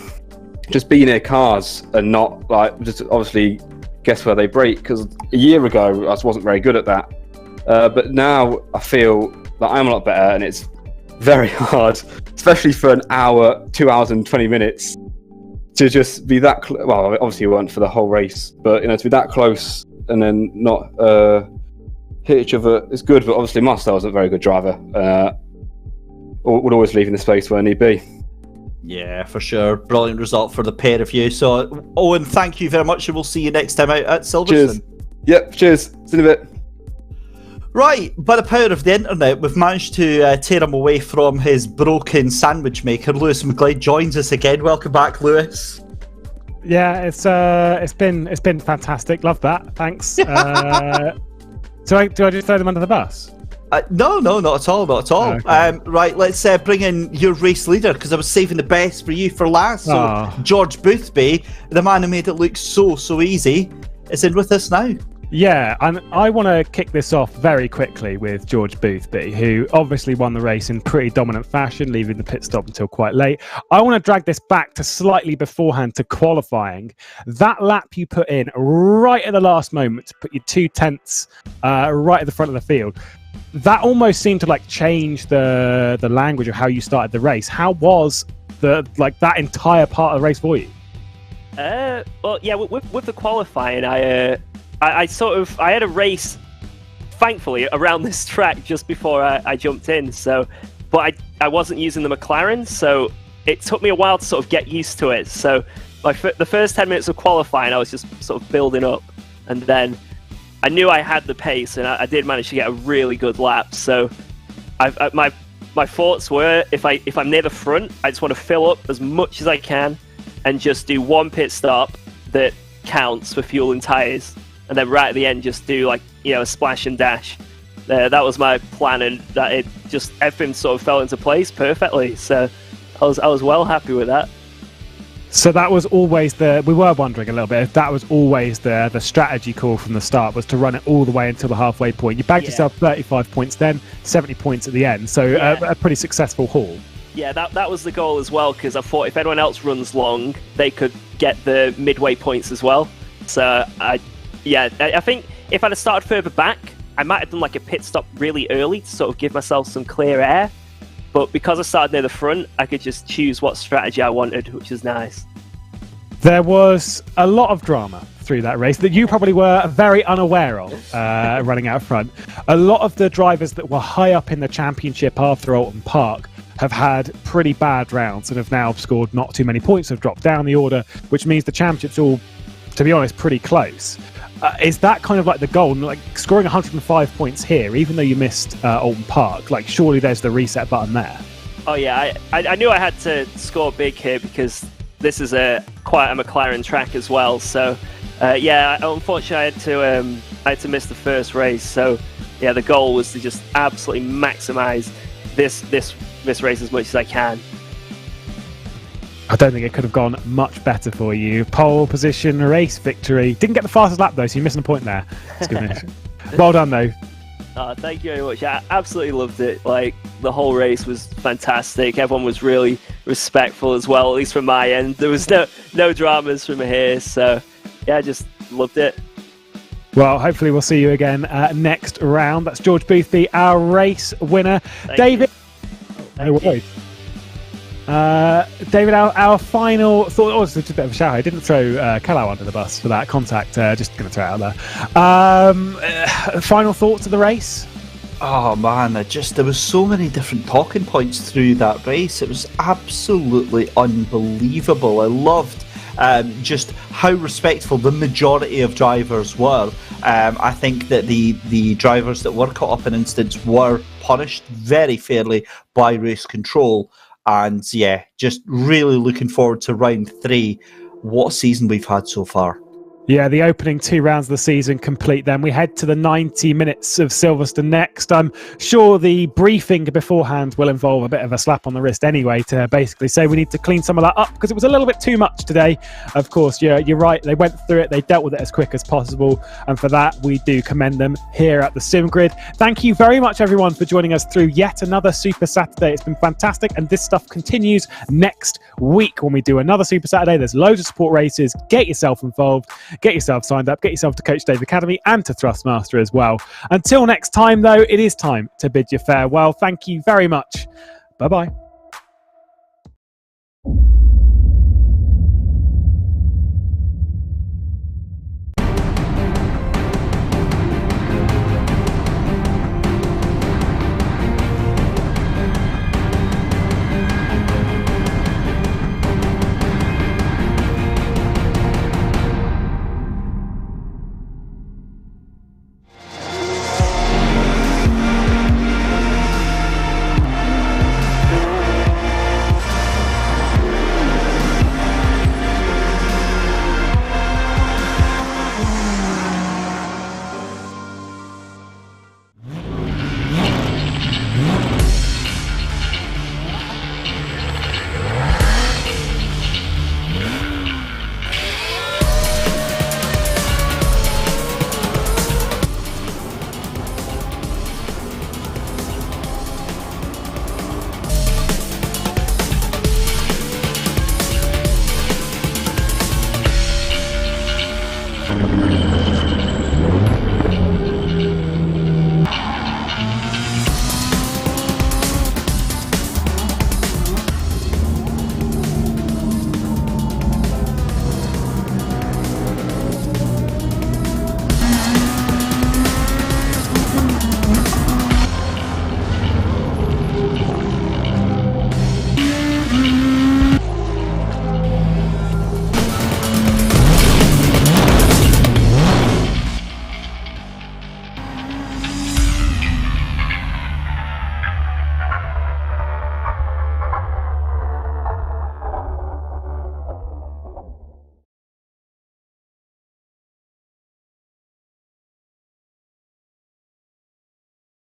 just be near cars and not like just obviously guess where they break, because a year ago I wasn't very good at that. But now I feel that I'm a lot better, and it's very hard, especially for an hour, 2 hours and 20 minutes, to just be that well, obviously we weren't for the whole race, but to be that close and then not hit each other is good. But obviously Marcel was a very good driver. Would always leave in the space where need be. Yeah, for sure. Brilliant result for the pair of you. So, Owen, thank you very much, and we'll see you next time out at Silverstone. Cheers. Yep, cheers. See you in a bit. Right, by the power of the internet, we've managed to tear him away from his broken sandwich maker. Lewis McGlade joins us again. Welcome back, Lewis. Yeah, it's been fantastic. Love that. Thanks. So do I just throw them under the bus? No, not at all, not at all. Okay. Right, let's bring in your race leader, because I was saving the best for you for last. So George Boothby, the man who made it look so easy, is in with us now. Yeah, and I want to kick this off very quickly with George Boothby, who obviously won the race in pretty dominant fashion, leaving the pit stop until quite late. I want to drag this back to slightly beforehand to qualifying. That lap you put in right at the last moment to put your 2/10 right at the front of the field, that almost seemed to like change the language of how you started the race. How was that entire part of the race for you? Well, yeah, with the qualifying, I had a race, thankfully, around this track just before I jumped in. So, but I wasn't using the McLaren, so it took me a while to sort of get used to it. So, the first 10 minutes of qualifying, I was just sort of building up, and then I knew I had the pace, and I did manage to get a really good lap. So, my thoughts were, if I'm near the front, I just want to fill up as much as I can, and just do one pit stop that counts for fuel and tires. And then right at the end, just do a splash and dash. That was my plan, and that everything sort of fell into place perfectly. So I was well happy with that. So that was always we were wondering a little bit if that was always the strategy call from the start, was to run it all the way until the halfway point. You bagged yourself 35 points then, 70 points at the end. So a pretty successul haul. Yeah, that was the goal as well, because I thought if anyone else runs long, they could get the midway points as well. So I think if I'd have started further back, I might have done like a pit stop really early to sort of give myself some clear air. But because I started near the front, I could just choose what strategy I wanted, which is nice. There was a lot of drama through that race that you probably were very unaware of running out front. A lot of the drivers that were high up in the championship after Alton Park have had pretty bad rounds and have now scored not too many points, have dropped down the order, which means the championship's all, to be honest, pretty close. Is that kind of like the goal? Like scoring 105 points here, even though you missed Alton Park, like surely there's the reset button there. Oh yeah, I knew I had to score big here because this is quite a McLaren track as well. So unfortunately I had to miss the first race. So yeah, the goal was to just absolutely maximise this race as much as I can. I don't think it could have gone much better for you. Pole position, race victory. Didn't get the fastest lap though, so you're missing a point there. It's good news. Well done though. Thank you very much. I absolutely loved it. Like, the whole race was fantastic. Everyone was really respectful as well, at least from my end. There was no dramas from here, so yeah, I just loved it. Well, hopefully we'll see you again next round. That's George Boothby, our race winner. Thank David, you. no worries. David, our final thought. Oh, it's just a bit of a shout. I didn't throw Kalau under the bus for that contact. Just going to throw it out there. Final thoughts of the race? Oh man, there was so many different talking points through that race. It was absolutely unbelievable. I loved just how respectful the majority of drivers were. I think that the drivers that were caught up in incidents were punished very fairly by race control. And yeah, just really looking forward to round 3. What a season we've had so far. Yeah, the opening 2 rounds of the season complete then. We head to the 90 minutes of Silverstone next. I'm sure the briefing beforehand will involve a bit of a slap on the wrist anyway to basically say we need to clean some of that up because it was a little bit too much today. Of course, you're right. They went through it. They dealt with it as quick as possible. And for that, we do commend them here at the Sim Grid. Thank you very much, everyone, for joining us through yet another Super Saturday. It's been fantastic. And this stuff continues next week when we do another Super Saturday. There's loads of support races. Get yourself involved. Get yourself signed up, get yourself to Coach Dave Academy and to Thrustmaster as well. Until next time, though, it is time to bid you farewell. Thank you very much. Bye-bye.